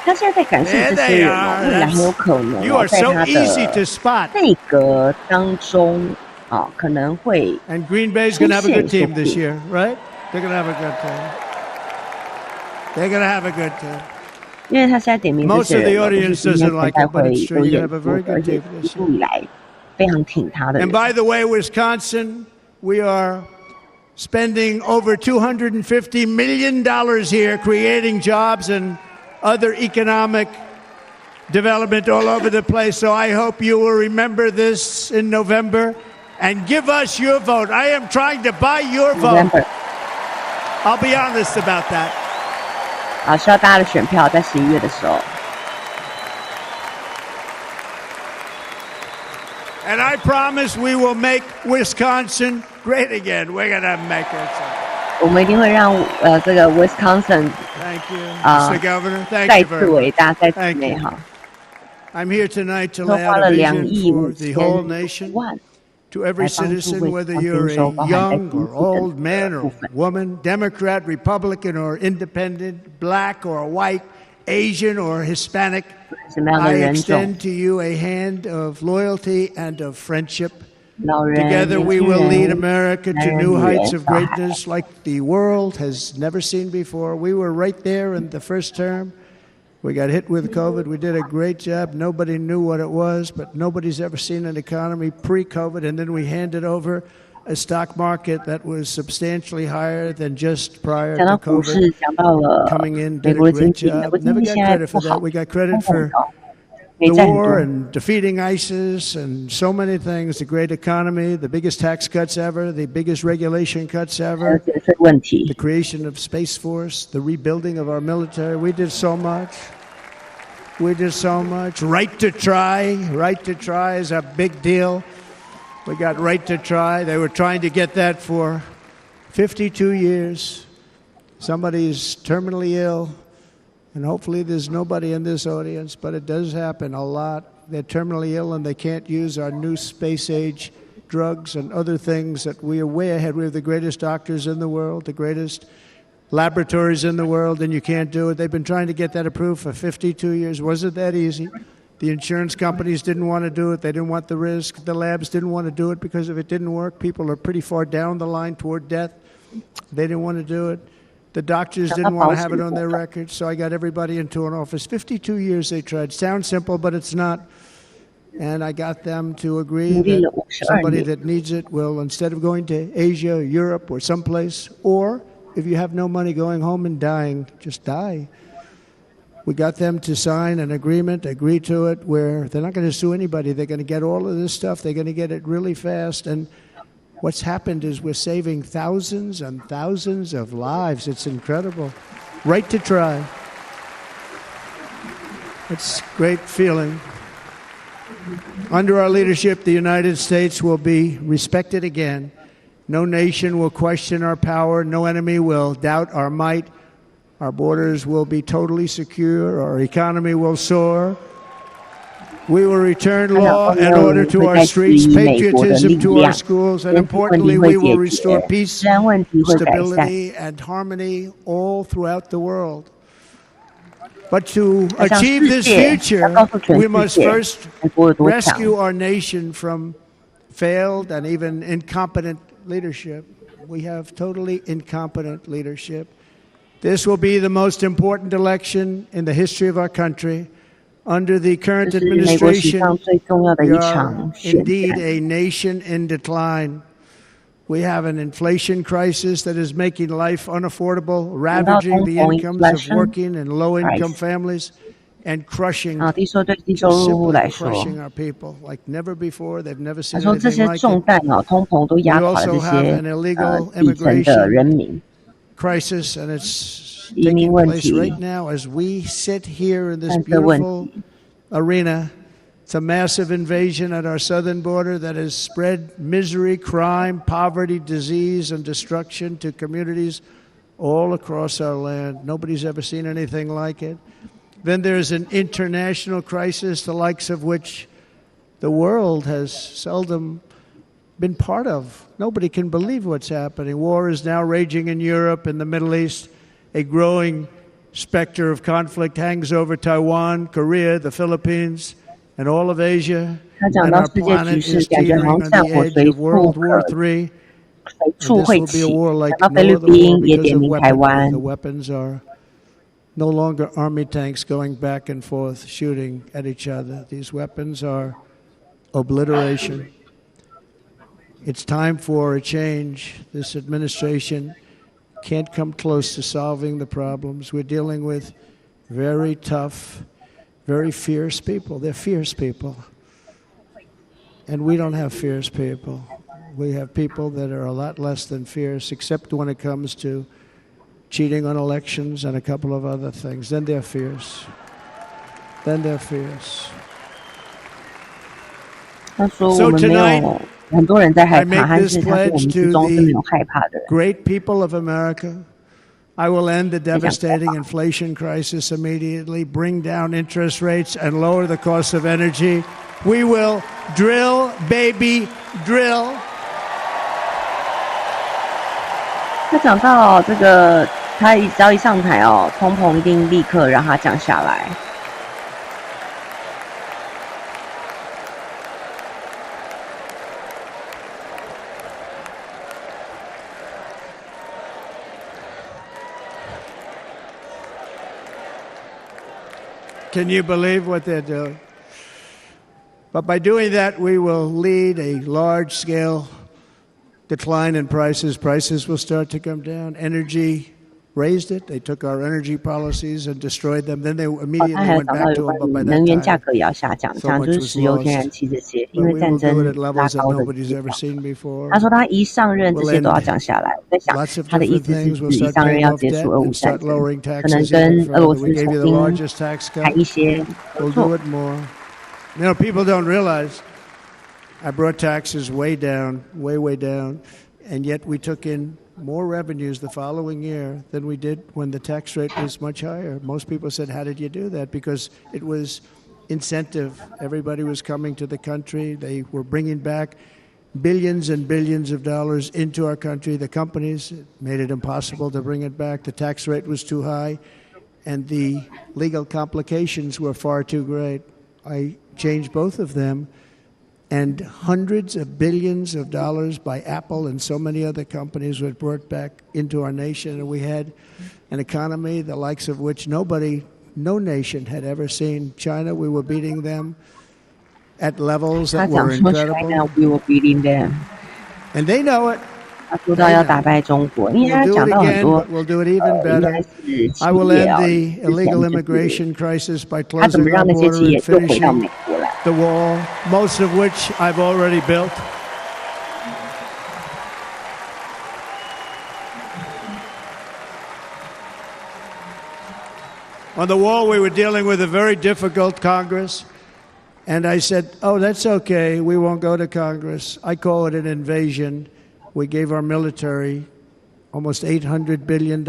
Speaker 3: 他现在在感谢这些人哦，未来很有可能哦，在他的内阁当中啊，可能会
Speaker 21: And Green Bay's going to have a good team this year, right? They're going to have a good team. They're going to have a good team.
Speaker 3: 因为他现在点名这些人，
Speaker 21: audience
Speaker 3: 都是
Speaker 21: doesn't like it, but it's true.
Speaker 3: 有
Speaker 21: You're
Speaker 3: 演
Speaker 21: going to have a
Speaker 3: 出
Speaker 21: very
Speaker 3: 而
Speaker 21: good
Speaker 3: 且
Speaker 21: team
Speaker 3: 一
Speaker 21: this
Speaker 3: 路
Speaker 21: year.
Speaker 3: 以来非常挺他的
Speaker 21: And
Speaker 3: 人。
Speaker 21: by the way, Wisconsin, we are spending over $250 million here, creating jobs and other economic development all over the place. So I hope you will remember this in November and give us your vote. I am trying to buy your vote. I'll be honest about that.
Speaker 3: 好，需要大家的选票，在11月的时候。
Speaker 21: And I promise we will make Wisconsin great again. We're gonna make it.
Speaker 3: 我们一定会让这个 Wisconsin
Speaker 21: Thank you, Mr. Governor. Thank
Speaker 3: 再
Speaker 21: you
Speaker 3: 次
Speaker 21: very
Speaker 3: 伟
Speaker 21: much.
Speaker 3: 大，再次美好。
Speaker 21: I'm here tonight to
Speaker 3: 都
Speaker 21: lay
Speaker 3: 花
Speaker 21: out
Speaker 3: 了
Speaker 21: a
Speaker 3: 2
Speaker 21: vision
Speaker 3: 亿
Speaker 21: for
Speaker 3: 5
Speaker 21: the whole
Speaker 3: 千
Speaker 21: nation,
Speaker 3: 万
Speaker 21: to every
Speaker 3: 来帮助
Speaker 21: citizen, whether
Speaker 3: 威
Speaker 21: you're
Speaker 3: 斯康星州，
Speaker 21: a
Speaker 3: 包含在
Speaker 21: young
Speaker 3: 贫
Speaker 21: or
Speaker 3: 富
Speaker 21: old
Speaker 3: 的
Speaker 21: man
Speaker 3: 部
Speaker 21: or
Speaker 3: 分。
Speaker 21: woman, Democrat, Republican or Independent, black or white, Asian or Hispanic.
Speaker 3: 什么样的
Speaker 21: I
Speaker 3: 人种，
Speaker 21: extend to you a hand of loyalty and of friendship.
Speaker 3: 老人、
Speaker 21: Together
Speaker 3: 年
Speaker 21: we
Speaker 3: 轻
Speaker 21: will lead
Speaker 3: 人、
Speaker 21: America
Speaker 3: 男
Speaker 21: to
Speaker 3: 人、
Speaker 21: new
Speaker 3: 女
Speaker 21: heights
Speaker 3: 人、
Speaker 21: of
Speaker 3: 小孩。
Speaker 21: greatness like the world has never seen before. We were right there in the first term. We got hit with COVID. We did a great job. Nobody knew what it was, but nobody's ever seen an economy pre-COVID. And then we handed over a stock market that was substantially higher than just prior
Speaker 3: 讲
Speaker 21: to
Speaker 3: 到股市，
Speaker 21: COVID.
Speaker 3: 讲到了
Speaker 21: Coming in,
Speaker 3: 美
Speaker 21: did
Speaker 3: 国
Speaker 21: a
Speaker 3: 的经
Speaker 21: great
Speaker 3: 济，美
Speaker 21: job.
Speaker 3: 国经
Speaker 21: Never
Speaker 3: 济
Speaker 21: got
Speaker 3: 现在
Speaker 21: credit
Speaker 3: 不
Speaker 21: for
Speaker 3: 好
Speaker 21: that. We got
Speaker 3: 通
Speaker 21: credit
Speaker 3: 膨
Speaker 21: for
Speaker 3: 高，没
Speaker 21: the
Speaker 3: 占很
Speaker 21: war
Speaker 3: 多。
Speaker 21: and defeating ISIS and so many things, the great economy, the biggest tax cuts ever, the biggest regulation cuts
Speaker 3: 还有
Speaker 21: ever,
Speaker 3: 减税问题
Speaker 21: the， creation of Space Force, the rebuilding of our military. We did so much. We did so much. Right to try. Right to try is a big deal. We got right to try. They were trying to get that for 52 years. Somebody's terminally ill. And hopefully there's nobody in this audience, but it does happen a lot. They're terminally ill and they can't use our new space age drugs and other things that we are way ahead. We have the greatest doctors in the world, the greatest laboratories in the world, and you can't do it. They've been trying to get that approved for 52 years. Wasn't that easy? The insurance companies didn't want to do it. They didn't want the risk. The labs didn't want to do it because if it didn't work, people are pretty far down the line toward death. They didn't want to do it. The doctors didn't want to have it on their records, so I got everybody into an office. 52 years they tried. Sounds simple, but it's not. And I got them to agree that somebody that needs it will, instead of going to Asia, Europe, or someplace, or if you have no money going home and dying, just die. We got them to sign an agreement, agree to it, where they're not going to sue anybody. They're going to get all of this stuff. They're going to get it really fast. And what's happened is we're saving thousands and thousands of lives. It's incredible. Right to try. It's a great feeling. Under our leadership, the United States will be respected again. No nation will question our power. No enemy will doubt our might. Our borders will be totally secure. Our economy will soar. We will return law and order to our streets, patriotism to our schools, and importantly, we will restore peace, stability, and harmony all throughout the world. But to achieve this future, we must first rescue our nation from failed and even incompetent leadership. We have totally incompetent leadership. This will be the most important election in the history of our country. Under the current administration, we are indeed a nation in decline. We have an inflation crisis that is making life unaffordable, ravaging the incomes of working and low-income families, and crushing our people like never before. They've never seen anything like it. We also have an illegal immigration crisis, and it's taking place right now as we sit here in this beautiful arena. It's a massive invasion at our southern border that has spread misery, crime, poverty, disease, and destruction to communities all across our land. Nobody's ever seen anything like it. Then there's an international crisis, the likes of which the world has seldom been part of. Nobody can believe what's happening. War is now raging in Europe and the Middle East. A growing specter of conflict hangs over Taiwan, Korea, the Philippines, and all of Asia. And our planet is teetering on the edge of World War III. And this will be a war like no other war because of weaponry. The weapons are no longer army tanks going back and forth shooting at each other. These weapons are obliteration. It's time for a change. This administration can't come close to solving the problems. We're dealing with very tough, very fierce people. They're fierce people. And we don't have fierce people. We have people that are a lot less than fierce, except when it comes to cheating on elections and a couple of other things. Then they're fierce. Then they're fierce.
Speaker 3: 他说我们没有很多人在害怕，但是他说我们之中是没有害怕的人。
Speaker 21: Great people of America, I will end the devastating inflation crisis immediately, bring down interest rates, and lower the cost of energy. We will drill, baby, drill.
Speaker 3: 他讲到这个，他只要一上台哦，通膨一定立刻让它降下来。
Speaker 21: Can you believe what they're doing? But by doing that, we will lead a large-scale decline in prices. Prices will start to come down. Energy raised it. They took our energy policies and destroyed them. Then they immediately went back to them. But by that time,
Speaker 3: 能源价格也要下降，像就是石油、天然气这些，因为战争拉高了。他说他一上任这些都要降下来。我在想他的意思是指一上任要结束俄乌战争，可能跟俄罗斯重新谈一些合作。
Speaker 21: You know, people don't realize I brought taxes way down, way down, and yet we took in more revenues the following year than we did when the tax rate was much higher. Most people said, how did you do that? Because it was incentive. Everybody was coming to the country. They were bringing back billions and billions of dollars into our country. The companies made it impossible to bring it back. The tax rate was too high, and the legal complications were far too great. I changed both of them, and hundreds of billions of dollars by Apple and so many other companies were brought back into our nation, and we had an economy the likes of which no nation had ever seen. China, we were beating them at levels that were incredible.
Speaker 3: China, we were beating them.
Speaker 21: And they know it.
Speaker 3: 他说到要打败中国，因为他讲到很多，
Speaker 21: We'll do it even better. I will end the illegal immigration crisis by closing our border and finishing the wall, most of which I've already built. On the wall, we were dealing with a very difficult Congress, and I said, oh, that's okay, we won't go to Congress. I call it an invasion. We gave our military almost $800 billion.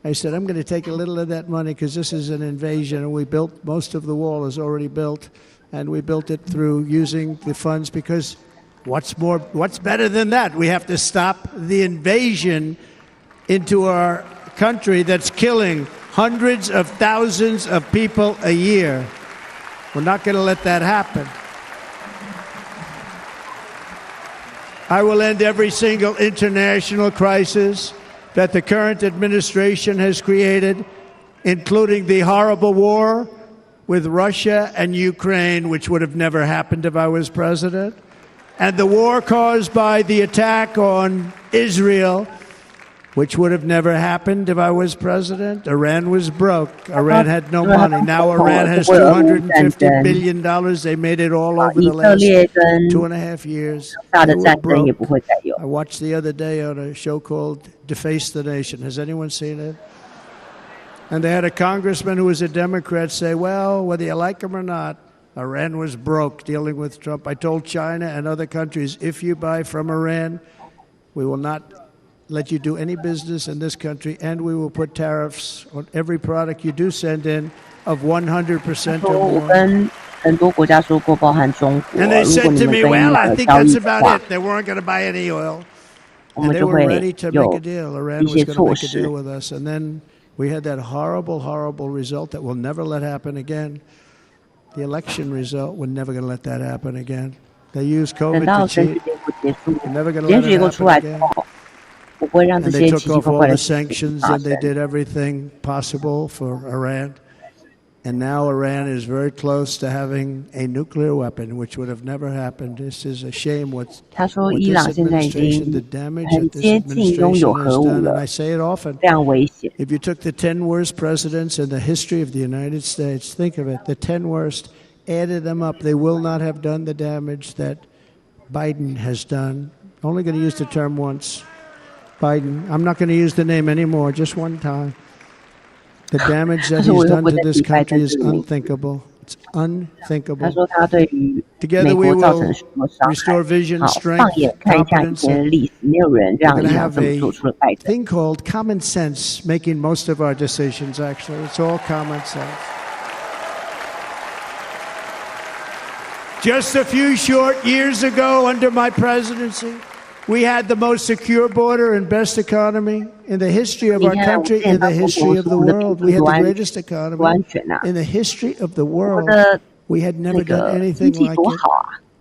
Speaker 21: I said, I'm going to take a little of that money because this is an invasion. And we built, most of the wall is already built. And we built it through using the funds because what's better than that? We have to stop the invasion into our country that's killing hundreds of thousands of people a year. We're not going to let that happen. I will end every single international crisis that the current administration has created, including the horrible war with Russia and Ukraine, which would have never happened if I was president, and the war caused by the attack on Israel, which would have never happened if I was president. Iran was broke. Iran had no money. Now Iran has $250 billion. They made it all over the last 2.5 years. They were broke. I watched the other day on a show called Deface the Nation. Has anyone seen it? And they had a congressman who was a Democrat say, well, whether you like him or not, Iran was broke dealing with Trump. I told China and other countries, if you buy from Iran, we will not let you do any business in this country, and we will put tariffs on every product you do send in of 100% or more. And they said to me, well, I think that's about it. They weren't going to buy any oil. And they were ready to make a deal. Iran was going to make a deal with us. And then we had that horrible, horrible result that we'll never let happen again. The election result, we're never going to let that happen again. They used COVID to cheat. We're never going to let it happen again. And they took off all the sanctions and they did everything possible for Iran. And now Iran is very close to having a nuclear weapon, which would have never happened. This is a shame what this administration, the damage that this administration has done. And I say it often. If you took the 10 worst presidents in the history of the United States, think of it, the 10 worst, added them up, they will not have done the damage that Biden has done. Only going to use the term once. Biden. I'm not going to use the name anymore, just one time. The damage that he's done to this country is unthinkable. It's unthinkable. Together we will restore vision, strength, confidence. We're going to have a thing called common sense making most of our decisions, actually. It's all common sense. Just a few short years ago under my presidency, we had the most secure border and best economy in the history of our country, in the history of the world. We had the greatest economy in the history of the world. We had never done anything like it.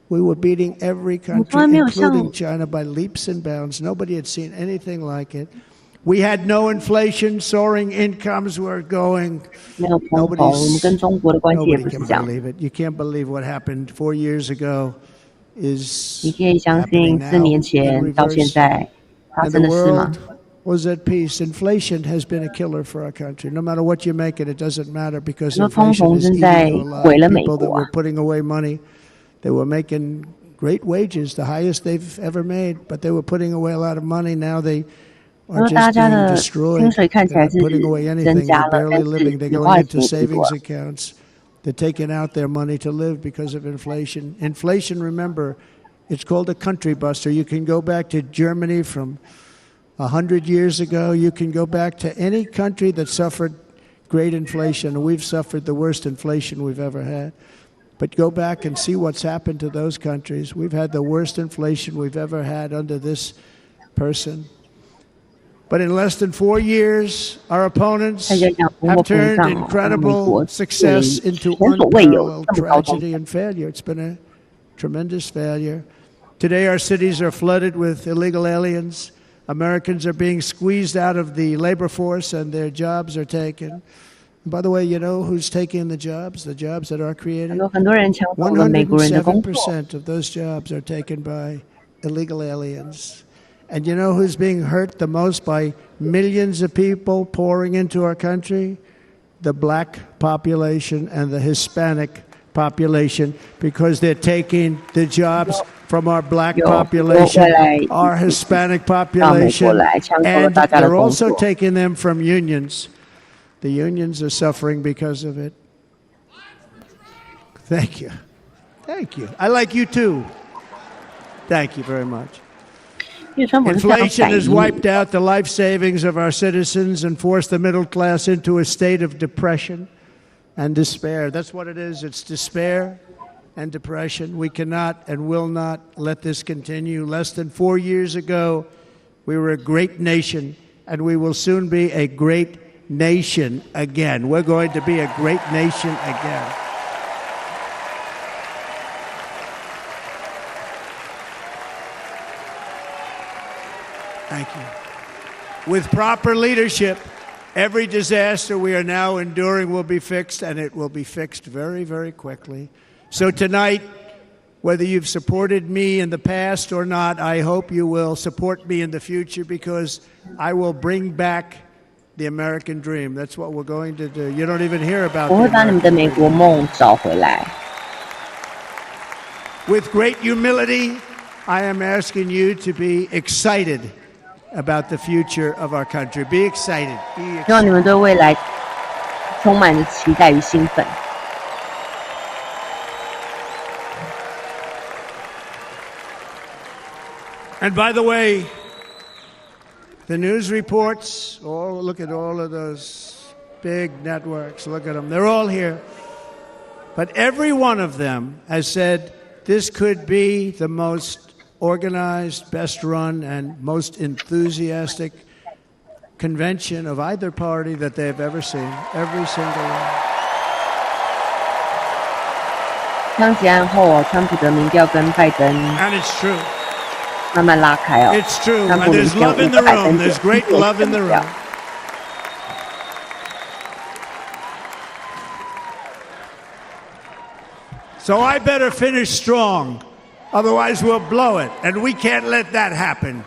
Speaker 21: We were beating every country, including China, by leaps and bounds. Nobody had seen anything like it. We had no inflation, soaring incomes were going. Nobody can believe it. You can't believe what happened 4 years ago. Is happening now in reverse. And the world was at peace. Inflation has been a killer for our country. No matter what you make it, it doesn't matter because inflation is eating a lot of people that were putting away money. They were making great wages, the highest they've ever made, but they were putting away a lot of money. Now they are just being destroyed. They're not putting away anything. They're barely living. They're going into savings accounts. They're taking out their money to live because of inflation. Inflation, remember, it's called a country buster. You can go back to Germany from 100 years ago. You can go back to any country that suffered great inflation. We've suffered the worst inflation we've ever had. But go back and see what's happened to those countries. We've had the worst inflation we've ever had under this person. But in less than 4 years, our opponents have turned incredible success into unparalleled tragedy and failure. It's been a tremendous failure. Today, our cities are flooded with illegal aliens. Americans are being squeezed out of the labor force and their jobs are taken. And by the way, you know who's taking the jobs that are created? 107% of those jobs are taken by illegal aliens. And you know who's being hurt the most by millions of people pouring into our country? The black population and the Hispanic population, because they're taking the jobs from our black population, our Hispanic population, and they're also taking them from unions. The unions are suffering because of it. Thank you. Thank you. I like you too. Thank you very much. Inflation has wiped out the life savings of our citizens and forced the middle class into a state of depression and despair. That's what it is. It's despair and depression. We cannot and will not let this continue. Less than 4 years ago, we were a great nation, and we will soon be a great nation again. We're going to be a great nation again. Thank you. With proper leadership, every disaster we are now enduring will be fixed, and it will be fixed very, very quickly. So tonight, whether you've supported me in the past or not, I hope you will support me in the future, because I will bring back the American dream. That's what we're going to do. You don't even hear about it. With great humility, I am asking you to be excited about the future of our country. Be excited. Be excited.
Speaker 3: 希望你们对未来充满着期待与兴奋。
Speaker 21: And by the way, the news reports, look at all of those big networks. Look at them. They're all here. But every one of them has said this could be the most organized, best run, and most enthusiastic convention of either party that they've ever seen. Every single one.
Speaker 3: 枪击案后，川普的民调跟拜登
Speaker 21: And it's true.
Speaker 3: 慢慢拉开哦。
Speaker 21: It's true.
Speaker 3: 川
Speaker 21: And
Speaker 3: 普领
Speaker 21: there's
Speaker 3: 先
Speaker 21: love in the
Speaker 3: 500百
Speaker 21: room.
Speaker 3: 分点
Speaker 21: There's great love in the room.
Speaker 16: So I better finish strong. Otherwise, we'll blow it. And we can't let that happen.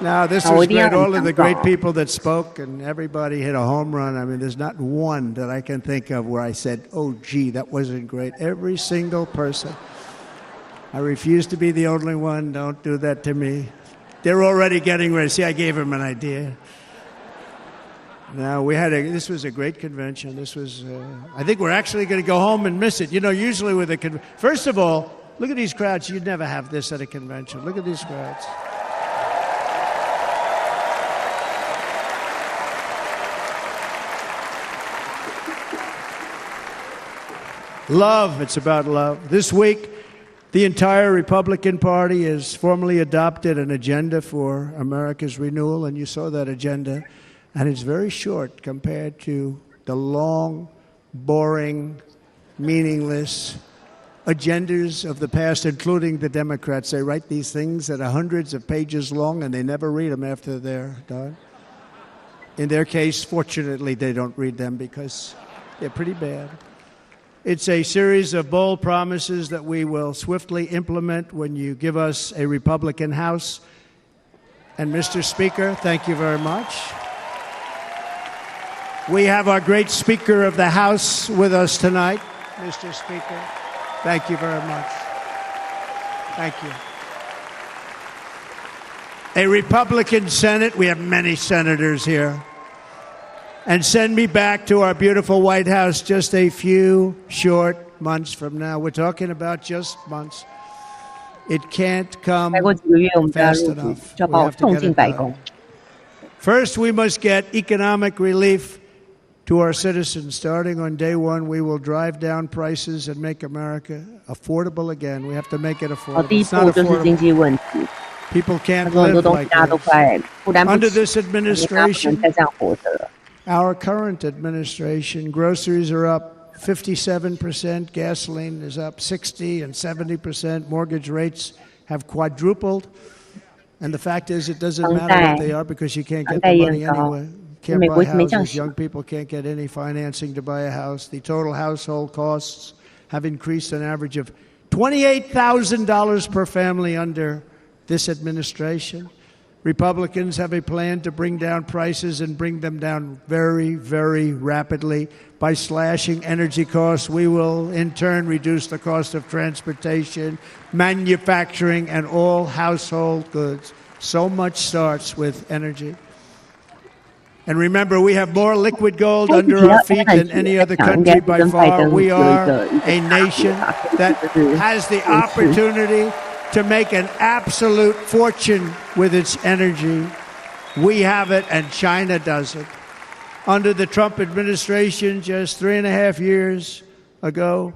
Speaker 16: Now, this was great. All of the great people that spoke, and everybody hit a home run. I mean, there's not one that I can think of where I said, oh, gee, that wasn't great. Every single person. I refuse to be the only one. Don't do that to me. They're already getting ready. See, I gave them an idea. Now, this was a great convention. This was, I think we're actually going to go home and miss it. You know, usually with a first of all, look at these crowds. You'd never have this at a convention. Look at these crowds. Love, it's about love. This week, the entire Republican Party has formally adopted an agenda for America's renewal, and you saw that agenda, and it's very short compared to the long, boring, meaningless agendas of the past, including the Democrats. They write these things that are hundreds of pages long, and they never read them after they're done. In their case, fortunately, they don't read them because they're pretty bad. It's a series of bold promises that we will swiftly implement when you give us a Republican House. And Mr. Speaker, thank you very much. We have our great Speaker of the House with us tonight. Mr. Speaker, thank you very much. Thank you. A Republican Senate, we have many senators here. And send me back to our beautiful White House just a few short months from now. We're talking about just months. It can't come fast enough. We have to get it done. First, we must get economic relief to our citizens. Starting on day one, we will drive down prices and make America affordable again. We have to make it affordable. It's not affordable. People can't live like this. Under this administration, our current administration, groceries are up 57%, gasoline is up 60 and 70%, mortgage rates have quadrupled. And the fact is, it doesn't matter what they are because you can't get the money anyway. Can't buy houses. Young people can't get any financing to buy a house. The total household costs have increased an average of $28,000 per family under this administration. Republicans have a plan to bring down prices and bring them down very, very rapidly. By slashing energy costs, we will in turn reduce the cost of transportation, manufacturing, and all household goods. So much starts with energy. And remember, we have more liquid gold under our feet than any other country by far. We are a nation that has the opportunity to make an absolute fortune with its energy. We have it, and China doesn't. Under the Trump administration, just 3.5 years ago,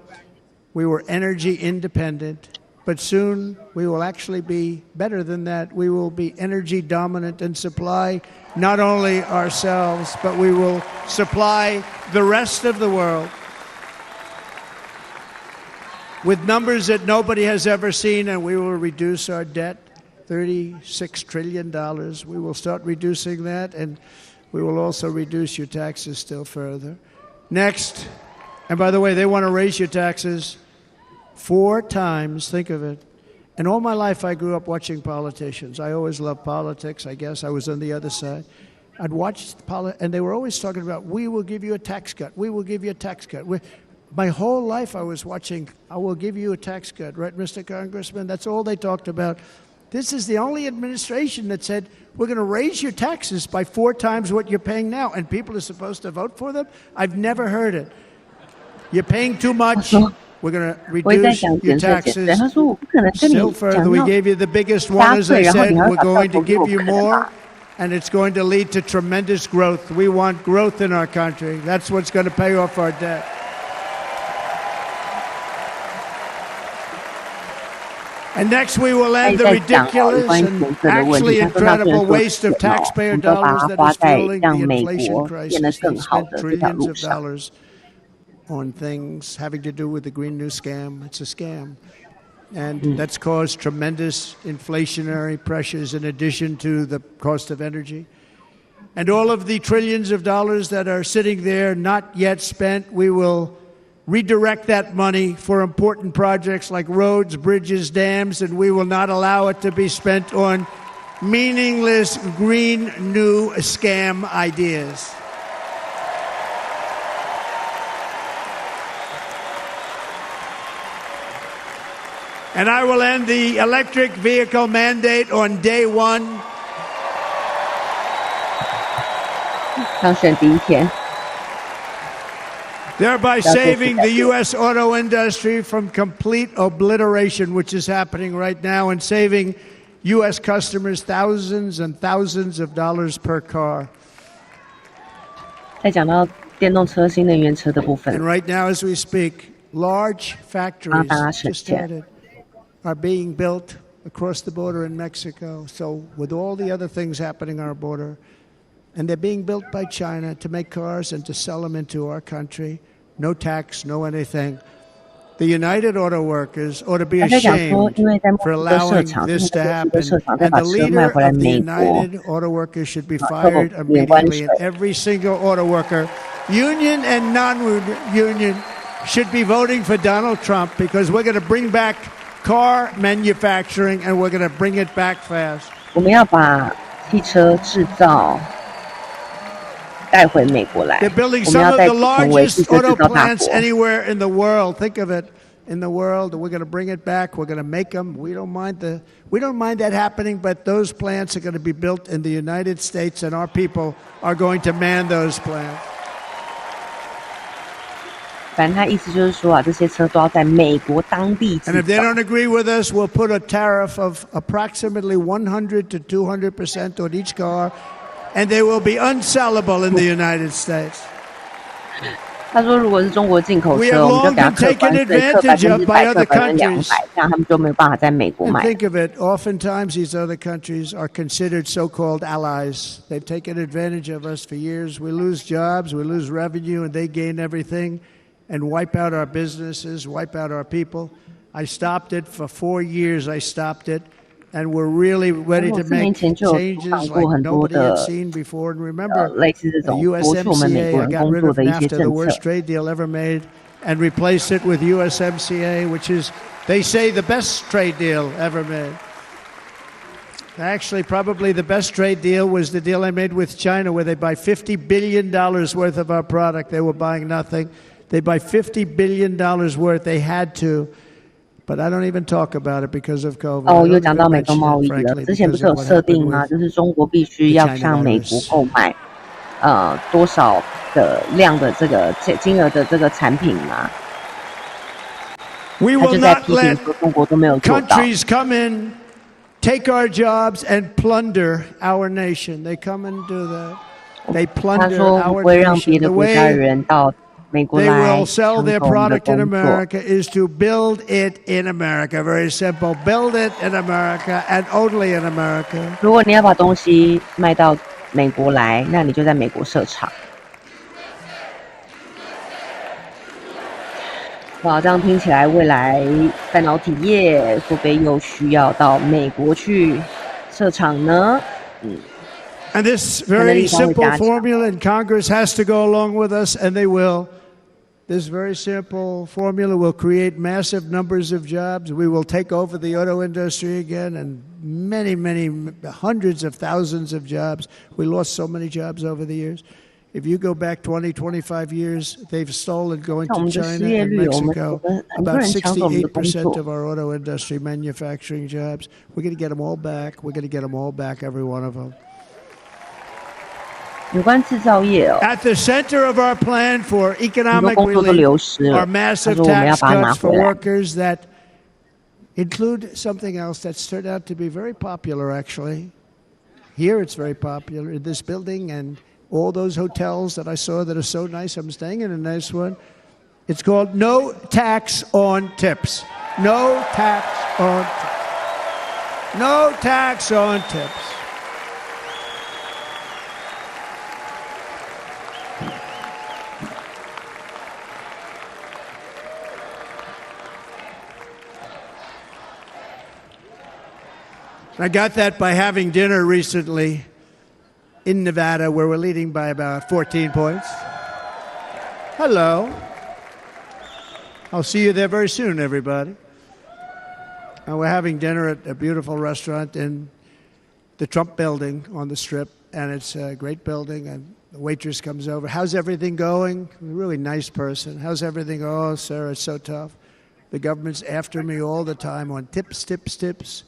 Speaker 16: we were energy independent. But soon, we will actually be better than that. We will be energy dominant and supply not only ourselves, but we will supply the rest of the world with numbers that nobody has ever seen, and we will reduce our debt, $36 trillion. We will start reducing that, and we will also reduce your taxes still further. Next, and by the way, they want to raise your taxes 4 times, think of it. And all my life I grew up watching politicians. I always loved politics, I guess. I was on the other side. I'd watch and they were always talking about, we will give you a tax cut. We will give you a tax cut. My whole life I was watching, I will give you a tax cut, right, Mr. Congressman? That's all they talked about. This is the only administration that said, we're going to raise your taxes by 4 times what you're paying now, and people are supposed to vote for them? I've never heard it. You're paying too much. We're going to reduce your taxes still further. We gave you the biggest one, as I said. We're going to give you more, and it's going to lead to tremendous growth. We want growth in our country. That's what's going to pay off our debt. And next we will end the ridiculous and actually incredible waste of taxpayer dollars that is fueling the inflation crisis. They spent trillions of dollars on things having to do with the Green New Scam. It's a scam. And that's caused tremendous inflationary pressures in addition to the cost of energy. And all of the trillions of dollars that are sitting there not yet spent, we will
Speaker 21: redirect that money for important projects like roads, bridges, dams, and we will not allow it to be spent on meaningless green new scam ideas. And I will end the electric vehicle mandate on day one.
Speaker 3: 当选第一天。
Speaker 21: Thereby saving the U.S. auto industry from complete obliteration, which is happening right now, and saving U.S. customers thousands and thousands of dollars per car.
Speaker 3: 再讲到电动车、新能源车的部分。
Speaker 21: And right now, as we speak, large factories just added are being built across the border in Mexico. So with all the other things happening on our border, and they're being built by China to make cars and to sell them into our country. No tax, no anything. The United Auto Workers ought to be ashamed for allowing this to happen. And the leader of the United Auto Workers should be fired immediately. And every single auto worker, union and non-union, should be voting for Donald Trump because we're going to bring back car manufacturing and we're going to bring it back fast.
Speaker 3: 我们要把汽车制造带回美国来。
Speaker 21: They're building some of the largest auto plants anywhere in the world. Think of it, in the world. We're going to bring it back. We're going to make them. We don't mind that happening, but those plants are going to be built in the United States, and our people are going to man those plants.
Speaker 3: 反正他意思就是说啊，这些车都要在美国当地制造。
Speaker 21: And if they don't agree with us, we'll put a tariff of approximately 100 to 200% on each car. And they will be unsellable in the United States.
Speaker 3: 他说，如果是中国进口车，我们就给他课关税，课100%、200%，这样他们就没有办法在美国买。
Speaker 21: Think of it. Oftentimes, these other countries are considered so-called allies. They've taken advantage of us for years. We lose jobs, we lose revenue, and they gain everything, and wipe out our businesses, wipe out our people. I stopped it for 4 years. I stopped it. And we're really ready to make changes like nobody had seen before. And remember, the USMCA got rid of NAFTA, the worst trade deal ever made, and replaced it with USMCA, which is, they say, the best trade deal ever made. Actually, probably the best trade deal was the deal I made with China, where they buy $50 billion worth of our product. They were buying nothing. They buy $50 billion worth. They had to. But I don't even talk about it because of COVID.
Speaker 3: 哦，又讲到美中贸易了。之前不是有设定吗？就是中国必须要向美国购买，多少的量的这个金额的这个产品嘛？他就在批评说中国都没有做到。
Speaker 21: Countries come in, take our jobs and plunder our nation. They come and do that. They plunder our nation. The way they will sell their product in America is to build it in America. Very simple. Build it in America and only in America.
Speaker 3: 如果你要把东西卖到美国来，那你就在美国设厂。哇，这样听起来，未来半导体业会不会又需要到美国去设厂呢？And
Speaker 21: this very simple formula, and Congress has to go along with us, and they will. This very simple formula will create massive numbers of jobs. We will take over the auto industry again, and many, hundreds of thousands of jobs. We lost so many jobs over the years. If you go back 20, 25 years, they've stolen going to China and Mexico about 68% of our auto industry manufacturing jobs. We're going to get them all back. We're going to get them all back, every one of them.
Speaker 3: 有关制造业哦，
Speaker 21: At the center of our plan for economic relief are massive tax cuts for workers that include something else that's turned out to be very popular, actually. Here it's very popular in this building and all those hotels that I saw that are so nice. I'm staying in a nice one. It's called no tax on tips. No tax on tips. No tax on tips. I got that by having dinner recently in Nevada, where we're leading by about 14 points. Hello. I'll see you there very soon, everybody. And we're having dinner at a beautiful restaurant in the Trump building on the Strip, and it's a great building, and the waitress comes over. How's everything going? A really nice person. How's everything? Oh, sir, it's so tough. The government's after me all the time on tips, tips, tips.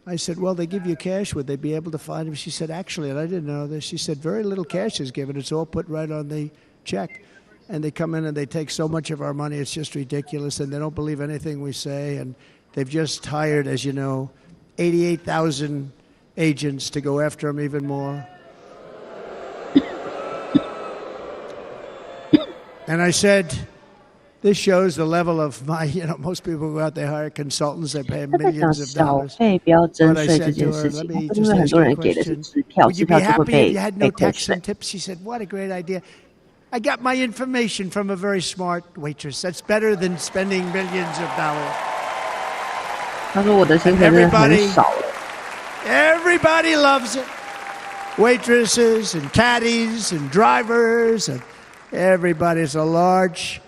Speaker 21: I said, well, they give you cash. Would they be able to find him? She said, actually, and I didn't know this, she said, very little cash is given. It's all put right on the check. And they come in and they take so much of our money, it's just ridiculous, and they don't believe anything we say. And they've just hired, as you know, 88,000 agents to go after him even more. And I said, this shows the level of my, most people go out, they hire consultants, they pay millions of dollars. But I said to her, let me just ask you a question. Would you be happy if you had no tax and tips? She said, what a great idea. I got my information from a very smart waitress. That's better than spending millions of dollars. Everybody loves it. Waitresses and caddies and drivers and everybody's a large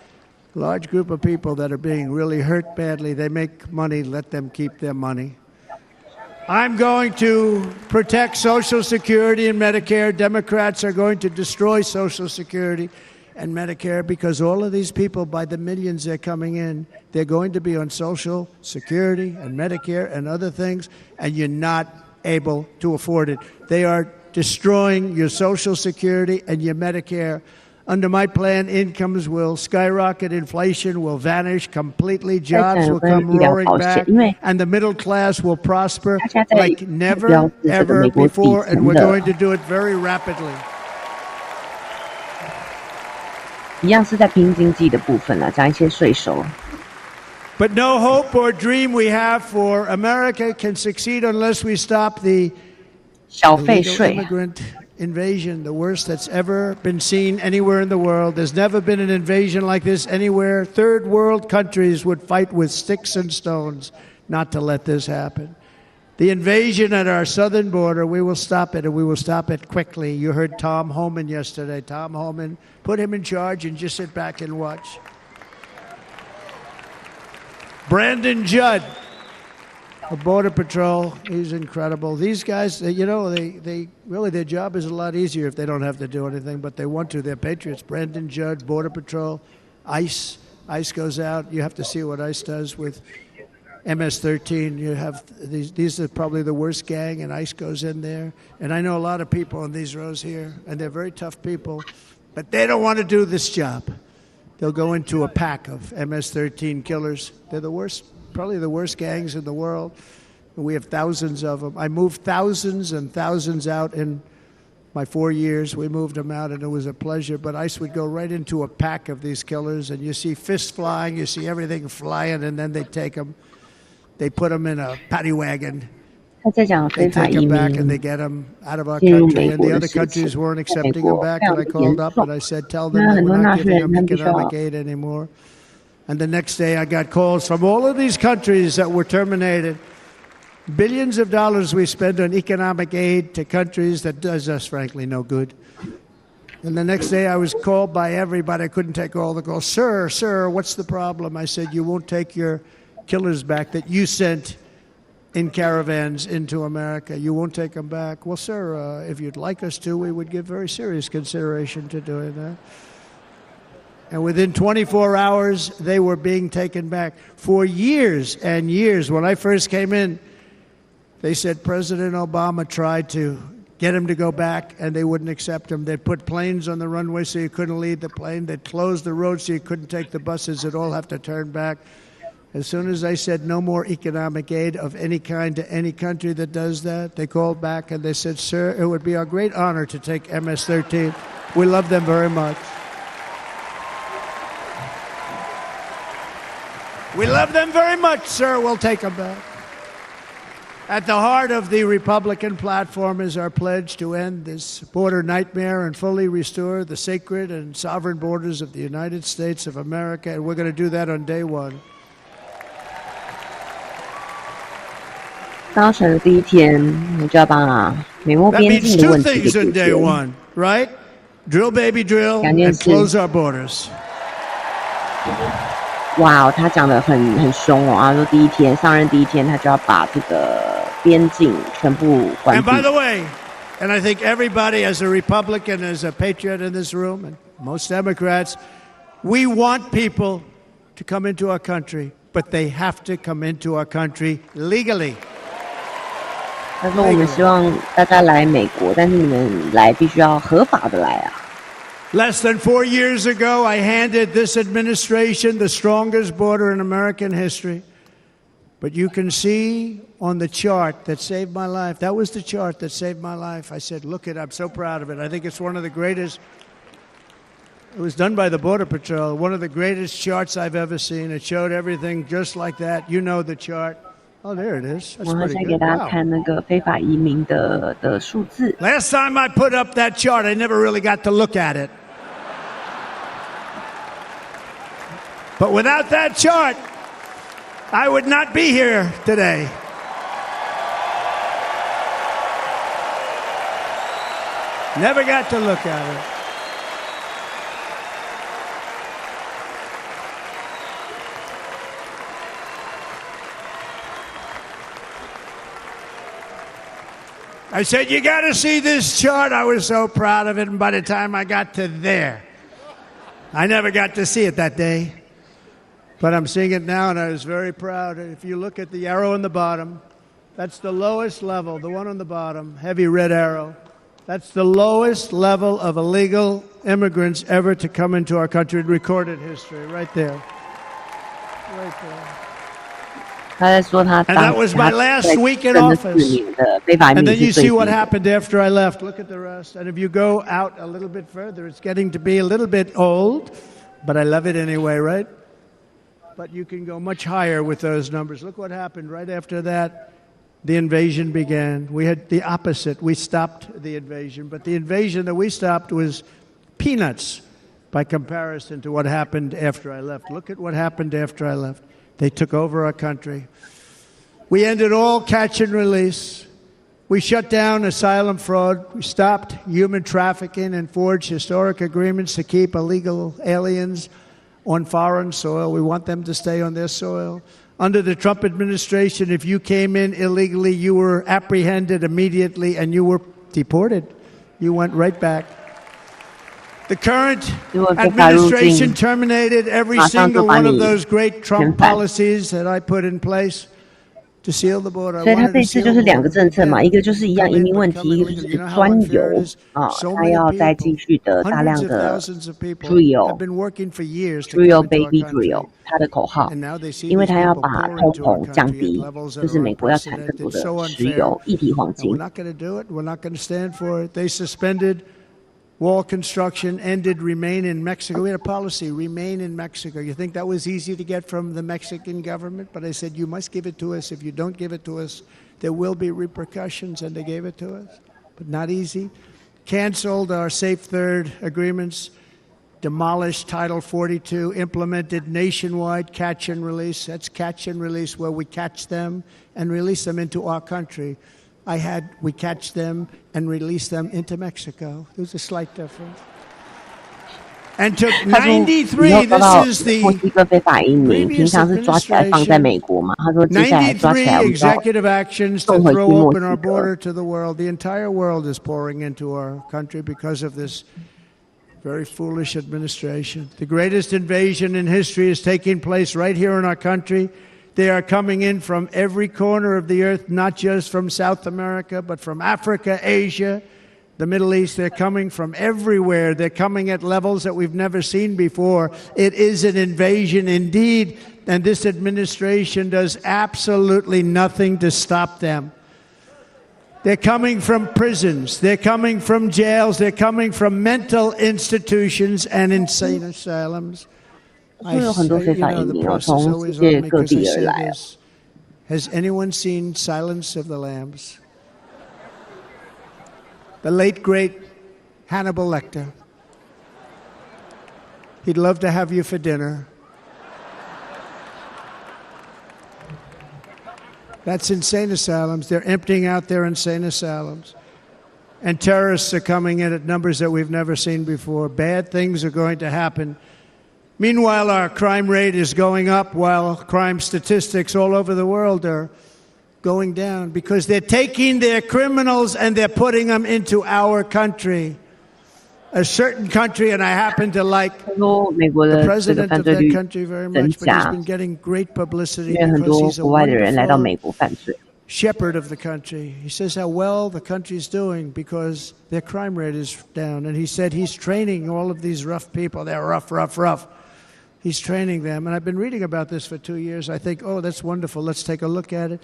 Speaker 21: group of people that are being really hurt badly. They make money, let them keep their money. I'm going to protect Social Security and Medicare. Democrats are going to destroy Social Security and Medicare because all of these people, by the millions they're coming in, they're going to be on Social Security and Medicare and other things, and you're not able to afford it. They are destroying your Social Security and your Medicare. Under my plan, incomes will skyrocket, inflation will vanish completely, jobs will come roaring back, and the middle class will prosper like never, ever before, and we're going to do it very rapidly.
Speaker 3: 一样是在拼经济的部分了，加一些税收。
Speaker 21: But no hope or dream we have for America can succeed unless we stop the illegal immigrant invasion, the worst that's ever been seen anywhere in the world. There's never been an invasion like this anywhere. Third world countries would fight with sticks and stones not to let this happen. The invasion at our southern border, we will stop it, and we will stop it quickly. You heard Tom Homan yesterday. Tom Homan, put him in charge and just sit back and watch. Brandon Judd of Border Patrol, he's incredible. These guys, they really, their job is a lot easier if they don't have to do anything, but they want to. They're patriots. Brandon Judd, Border Patrol, ICE. ICE goes out. You have to see what ICE does with MS-13. You have these are probably the worst gang, and ICE goes in there. And I know a lot of people in these rows here, and they're very tough people, but they don't want to do this job. They'll go into a pack of MS-13 killers. They're the worst, probably the worst gangs in the world. We have thousands of them. I moved thousands and thousands out in my 4 years. We moved them out, and it was a pleasure. But ICE would go right into a pack of these killers, and you see fists flying, you see everything flying, and then they take them. They put them in a paddy wagon. They take them back and they get them out of our country. And the other countries weren't accepting them back. And I called up and I said, tell them that we're not giving them economic aid anymore. And the next day I got calls from all of these countries that were terminated. Billions of dollars we spend on economic aid to countries that does us, frankly, no good. And the next day I was called by everybody. I couldn't take all the calls. Sir, what's the problem? I said, you won't take your killers back that you sent in caravans into America. You won't take them back. Well, sir, if you'd like us to, we would give very serious consideration to doing that. And within 24 hours, they were being taken back. For years and years, when I first came in, they said President Obama tried to get him to go back, and they wouldn't accept him. They'd put planes on the runway so you couldn't leave the plane. They'd close the road so you couldn't take the buses. They'd all have to turn back. As soon as I said no more economic aid of any kind to any country that does that, they called back and they said, sir, it would be our great honor to take MS-13. We love them very much. We love them very much, sir. We'll take them back. At the heart of the Republican platform is our pledge to end this border nightmare and fully restore the sacred and sovereign borders of the United States of America, and we're going to do that on day one.
Speaker 3: 当选的第一天，我就要把美墨边境的问题给解决。
Speaker 21: Day one, right? Drill, baby, drill, and close our borders.
Speaker 3: 哇，他讲的很凶哦，他说上任第一天他就要把这个边境全部关
Speaker 21: And
Speaker 3: 闭。
Speaker 21: by the way, and I think everybody as a Republican, as a patriot in this room, and most Democrats, we want people to come into our country, but they have to come into our country legally.
Speaker 3: 他说我们希望大家来美国，但是你们来必须要合法的来啊。
Speaker 21: Less than 4 years ago, I handed this administration the strongest border in American history. But you can see on the chart that saved my life. That was the chart that saved my life. I said, look it, I'm so proud of it. I think it's one of the greatest. It was done by the Border Patrol. One of the greatest charts I've ever seen. It showed everything just like that. You know the chart. Oh, there it is. That's
Speaker 3: 我现
Speaker 21: pretty
Speaker 3: 在给
Speaker 21: good.
Speaker 3: 大家
Speaker 21: Wow.
Speaker 3: 看那个非法移民的数字。
Speaker 21: Last time I put up that chart, I never really got to look at it. But without that chart, I would not be here today. Never got to look at it. I said, you got to see this chart. I was so proud of it. And by the time I got to there, I never got to see it that day. But I'm seeing it now, and I was very proud. If you look at the arrow on the bottom, that's the lowest level, the one on the bottom, heavy red arrow. That's the lowest level of illegal immigrants ever to come into our country in recorded history, right there. Right there.
Speaker 3: 他在说他
Speaker 21: And that was my last week in office. And then you see what happened after I left. Look at the rest. And if you go out a little bit further, it's getting to be a little bit old, but I love it anyway, right? But you can go much higher with those numbers. Look what happened right after that. The invasion began. We had the opposite. We stopped the invasion. But the invasion that we stopped was peanuts by comparison to what happened after I left. Look at what happened after I left. They took over our country. We ended all catch and release. We shut down asylum fraud. We stopped human trafficking and forged historic agreements to keep illegal aliens on foreign soil. We want them to stay on their soil. Under the Trump administration, if you came in illegally, you were apprehended immediately and you were deported. You went right back. The current administration terminated every single one of those great Trump policies that I put in place to seal the border.
Speaker 3: 所以他这次就是两个政策嘛，一个就是一样移民问题，一个就是专油啊，他要再继续的大量的 drill baby drill， 他的口号，因为他要把通膨降低，就是美国要产更多的石油、一体黄金。
Speaker 21: We're not going to do it. We're not going to stand for it. They suspended wall construction, ended remain in Mexico. We had a policy, remain in Mexico. You think that was easy to get from the Mexican government? But I said, you must give it to us. If you don't give it to us, there will be repercussions, and they gave it to us. But not easy. Canceled our Safe Third agreements, demolished Title 42, implemented nationwide catch and release. That's catch and release where we catch them and release them into our country. We catch them and release them into Mexico. There's a slight difference. And took 93, this is the 93 executive actions to throw open our border to the world. The entire world is pouring into our country because of this very foolish administration. The greatest invasion in history is taking place right here in our country. They are coming in from every corner of the earth, not just from South America, but from Africa, Asia, the Middle East. They're coming from everywhere. They're coming at levels that we've never seen before. It is an invasion indeed, and this administration does absolutely nothing to stop them. They're coming from prisons. They're coming from jails. They're coming from mental institutions and insane asylums.
Speaker 3: 会有很多非法移民哦，从世界各地而来。
Speaker 21: Has anyone seen Silence of the Lambs? The late great Hannibal Lecter. He'd love to have you for dinner. That's insane asylums. They're emptying out their insane asylums. And terrorists are coming in at numbers that we've never seen before. Bad things are going to happen. Meanwhile, our crime rate is going up while crime statistics all over the world are going down because they're taking their criminals and they're putting them into our country. A certain country, and I happen to like the president of that country very much, but he's been getting great publicity because he's a wonderful shepherd of the country. He says how well the country's doing because their crime rate is down. And he said he's training all of these rough people. They're rough. He's training them. And I've been reading about this for 2 years. I think, oh, that's wonderful. Let's take a look at it.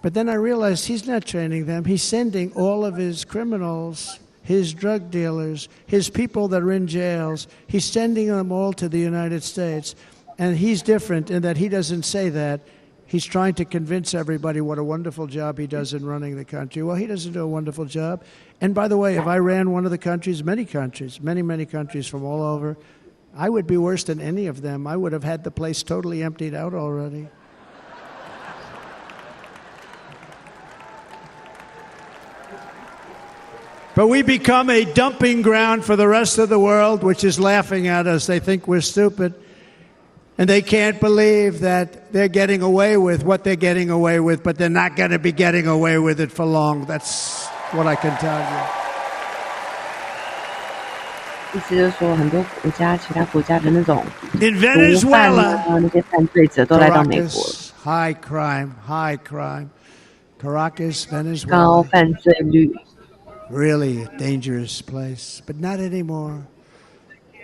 Speaker 21: But then I realized he's not training them. He's sending all of his criminals, his drug dealers, his people that are in jails, he's sending them all to the United States. And he's different in that he doesn't say that. He's trying to convince everybody what a wonderful job he does in running the country. Well, he doesn't do a wonderful job. And by the way, if I ran one of the countries, many countries from all over, I would be worse than any of them. I would have had the place totally emptied out already. But we become a dumping ground for the rest of the world, which is laughing at us. They think we're stupid. And they can't believe that they're getting away with what they're getting away with, but they're not going to be getting away with it for long. That's what I can tell you.
Speaker 3: 意思就是说，很多国家、其他国家的那种
Speaker 21: In Venezuela,
Speaker 3: 那些犯罪者都来到美国。
Speaker 21: High crime. Caracas,
Speaker 3: 高
Speaker 21: Venezuela.
Speaker 3: 犯罪率。
Speaker 21: Really a dangerous place, but not anymore.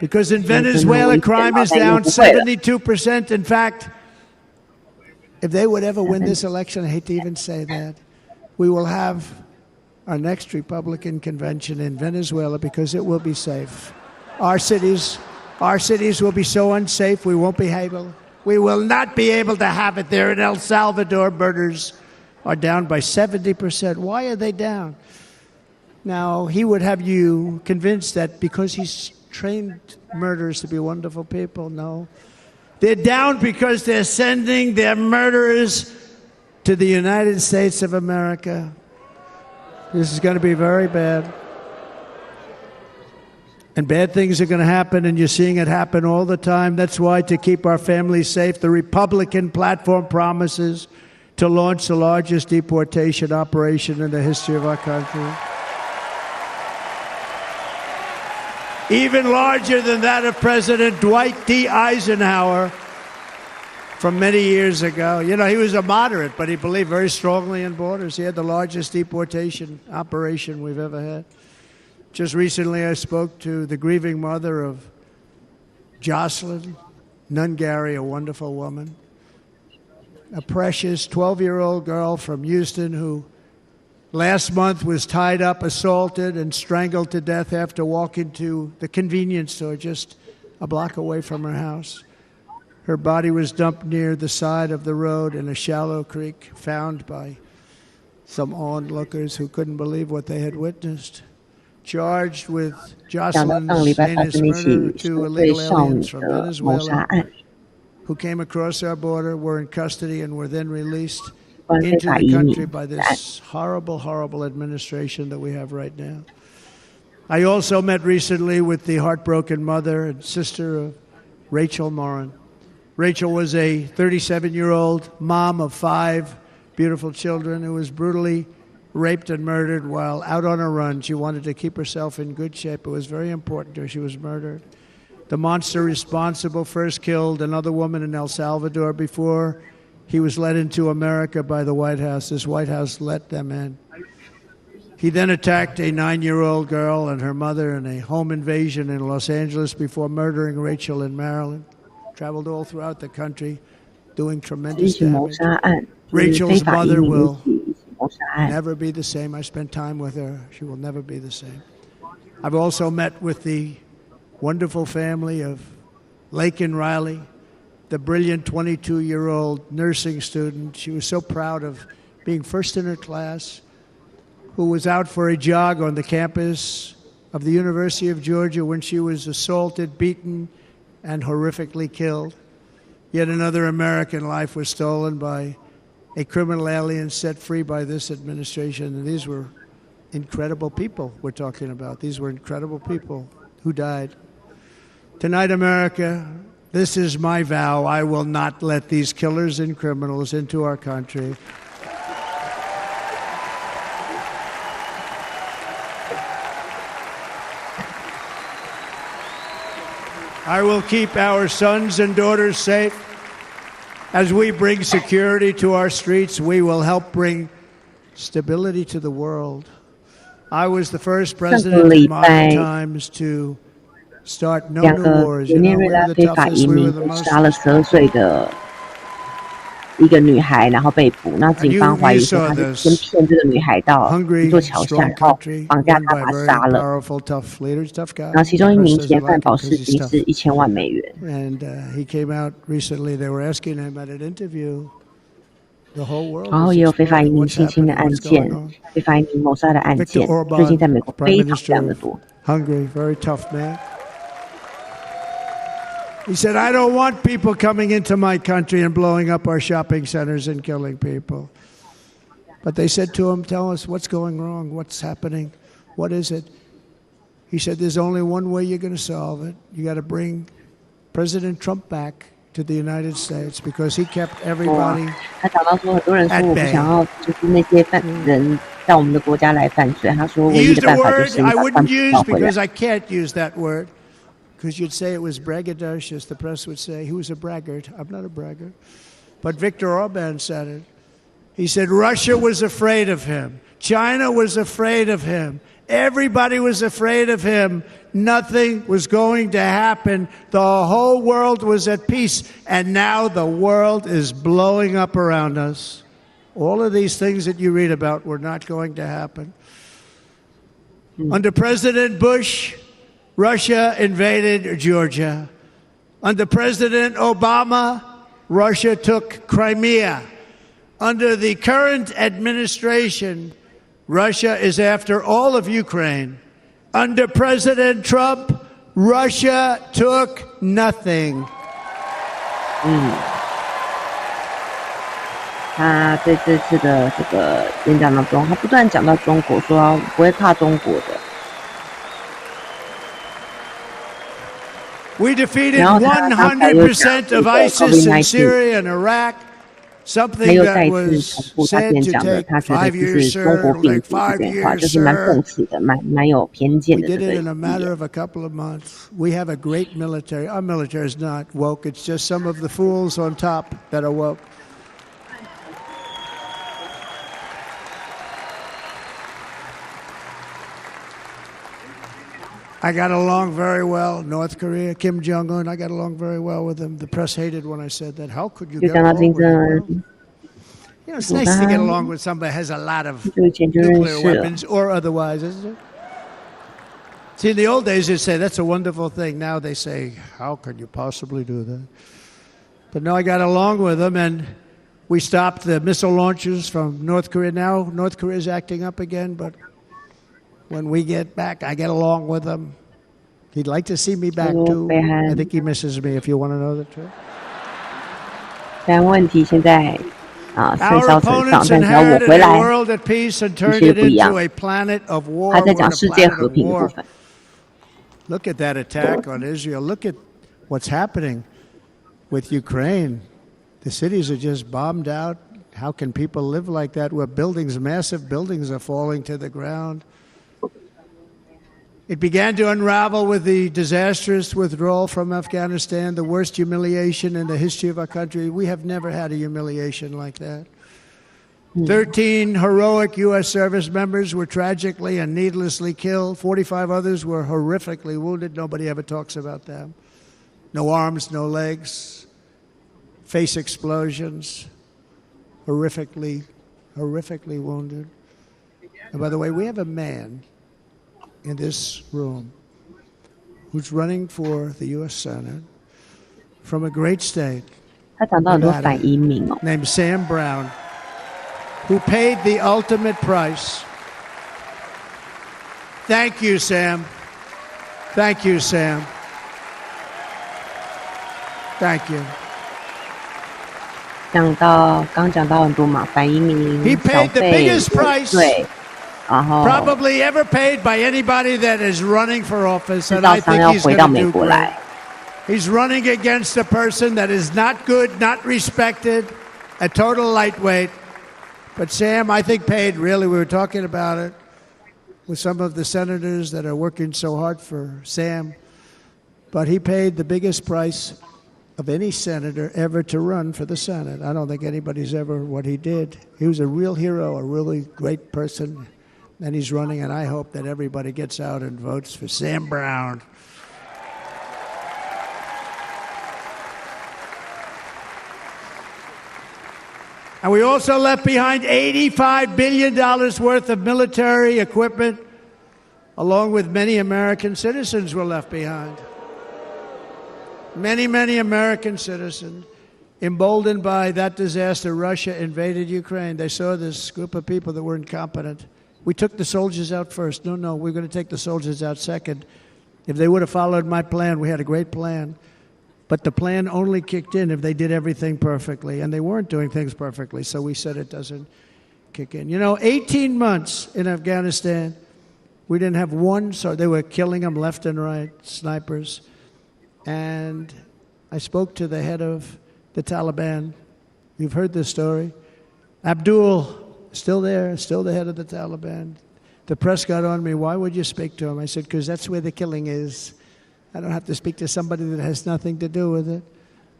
Speaker 21: Because in Venezuela, crime is down 72%. In fact, if they would ever win this election, I hate to even say that, we will have our next Republican convention in Venezuela because it will be safe. Our cities will be so unsafe, we will not be able to have it there. In El Salvador, murders are down by 70%. Why are they down? Now, he would have you convinced that because he's trained murderers to be wonderful people. No. They're down because they're sending their murderers to the United States of America. This is going to be very bad. And bad things are going to happen, and you're seeing it happen all the time. That's why, to keep our families safe, the Republican platform promises to launch the largest deportation operation in the history of our country. Even larger than that of President Dwight D. Eisenhower from many years ago. You know, he was a moderate, but he believed very strongly in borders. He had the largest deportation operation we've ever had. Just recently, I spoke to the grieving mother of Jocelyn Nungary, a wonderful woman, a precious 12-year-old girl from Houston who last month was tied up, assaulted, and strangled to death after walking to the convenience store just a block away from her house. Her body was dumped near the side of the road in a shallow creek, found by some onlookers who couldn't believe what they had witnessed. Charged with Jocelyn's heinous murder, 2 illegal aliens from Venezuela who came across our border, were in custody, and were then released into the country by this horrible administration that we have right now. I also met recently with the heartbroken mother and sister of Rachel Morin. Rachel was a 37-year-old mom of 5 beautiful children who was brutally raped and murdered while out on a run. She wanted to keep herself in good shape. It was very important to her. She was murdered. The monster responsible first killed another woman in El Salvador before he was led into America by the White House. This White House let them in. He then attacked a 9-year-old girl and her mother in a home invasion in Los Angeles before murdering Rachel in Maryland. Traveled all throughout the country doing tremendous damage. Rachel's mother will never be the same. I spent time with her. She will never be the same. I've also met with the wonderful family of Laken Riley, the brilliant 22-year-old nursing student. She was so proud of being first in her class, who was out for a jog on the campus of the University of Georgia when she was assaulted, beaten, and horrifically killed. Yet another American life was stolen by a criminal alien set free by this administration. And these were incredible people we're talking about. These were incredible people who died. Tonight, America, this is my vow. I will not let these killers and criminals into our country. I will keep our sons and daughters safe. As we bring security to our streets, we will help bring stability to the world. I was the first president in modern times to start no new wars. You know, we were the toughest, we were the most...
Speaker 3: 一个女孩，然后被捕，那警方怀疑说他是先骗这个女孩到一座桥下，然后绑架她，把她杀了。然后其中一名嫌犯保释金是$1000万。然后也有非法移民性侵的案件，非法移民谋杀的案件，最近在美国非常的多。
Speaker 21: He said, I don't want people coming into my country and blowing up our shopping centers and killing people. But they said to him, tell us what's going wrong, what's happening, what is it? He said, there's only one way you're going to solve it. You got to bring President Trump back to the United States because he kept everybody at bay. He used a word I wouldn't use because I can't use that word. Because you'd say it was braggadocious, the press would say he was a braggart. I'm not a braggart. But Viktor Orban said it. He said Russia was afraid of him. China was afraid of him. Everybody was afraid of him. Nothing was going to happen. The whole world was at peace. And now the world is blowing up around us. All of these things that you read about were not going to happen. Under President Bush, Russia invaded Georgia. Under President Obama, Russia took Crimea. Under the current administration, Russia is after all of Ukraine. Under President Trump, Russia took nothing.
Speaker 3: 他在这次的这个演讲当中，他不断讲到中国，说他不会怕中国的。
Speaker 21: We defeated 100% of ISIS in Syria and Iraq. Something that was said to take 5 years, sir, like 5 years, sir. We did it in a matter of a couple of months. We have a great military. Our military is not woke. It's just some of the fools on top that are woke. I got along very well. North Korea, Kim Jong-un, I got along very well with him. The press hated when I said that. How could you get along with him? You know, it's nice to get along with somebody who has a lot of nuclear weapons or otherwise, isn't it? See, in the old days, they'd say, that's a wonderful thing. Now they say, how could you possibly do that? But no, I got along with them, and we stopped the missile launches from North Korea. Now North Korea is acting up again, but when we get back, I get along with him. He'd like to see me back too. I think he misses me, if you want to know the truth.
Speaker 3: 但问题现在升烧成上，但只要我回来，一切都不一样。他在讲世界和平的部分。
Speaker 21: Look at that attack on Israel. Look at what's happening with Ukraine. The cities are just bombed out. How can people live like that where buildings, massive buildings are falling to the ground? It began to unravel with the disastrous withdrawal from Afghanistan, the worst humiliation in the history of our country. We have never had a humiliation like that. 13 heroic U.S. service members were tragically and needlessly killed. 45 others were horrifically wounded. Nobody ever talks about them. No arms, no legs, face explosions, horrifically wounded. And by the way, we have a man in this room who's running for the U.S. Senate from a great state named Sam Brown, who paid the ultimate price. Thank you, Sam. Thank you, Sam. Thank you.
Speaker 3: 刚讲到很多嘛，反移民、小费、对。
Speaker 21: Probably ever paid by anybody that is running for office, and I think he's going to do great.
Speaker 16: He's running against a person that is not good, not respected, a total lightweight. But Sam, I think, paid, really, we were talking about it with some of the senators that are working so hard for Sam. But he paid the biggest price of any senator ever to run for the Senate. I don't think anybody's ever what he did. He was a real hero, a really great person, and he's running, and I hope that everybody gets out and votes for Sam Brown. And we also left behind $85 billion worth of military equipment, along with many American citizens were left behind. Many, many American citizens, emboldened by that disaster, Russia invaded Ukraine. They saw this group of people that were incompetent. We took the soldiers out first. No, we're going to take the soldiers out second. If they would have followed my plan, we had a great plan. But the plan only kicked in if they did everything perfectly, and they weren't doing things perfectly, so we said it doesn't kick in. 18 months in Afghanistan, we didn't have one, so they were killing them left and right, snipers. And I spoke to the head of the Taliban. You've heard this story. Abdul, still there, still the head of the Taliban. The press got on me, why would you speak to him? I said, because that's where the killing is. I don't have to speak to somebody that has nothing to do with it.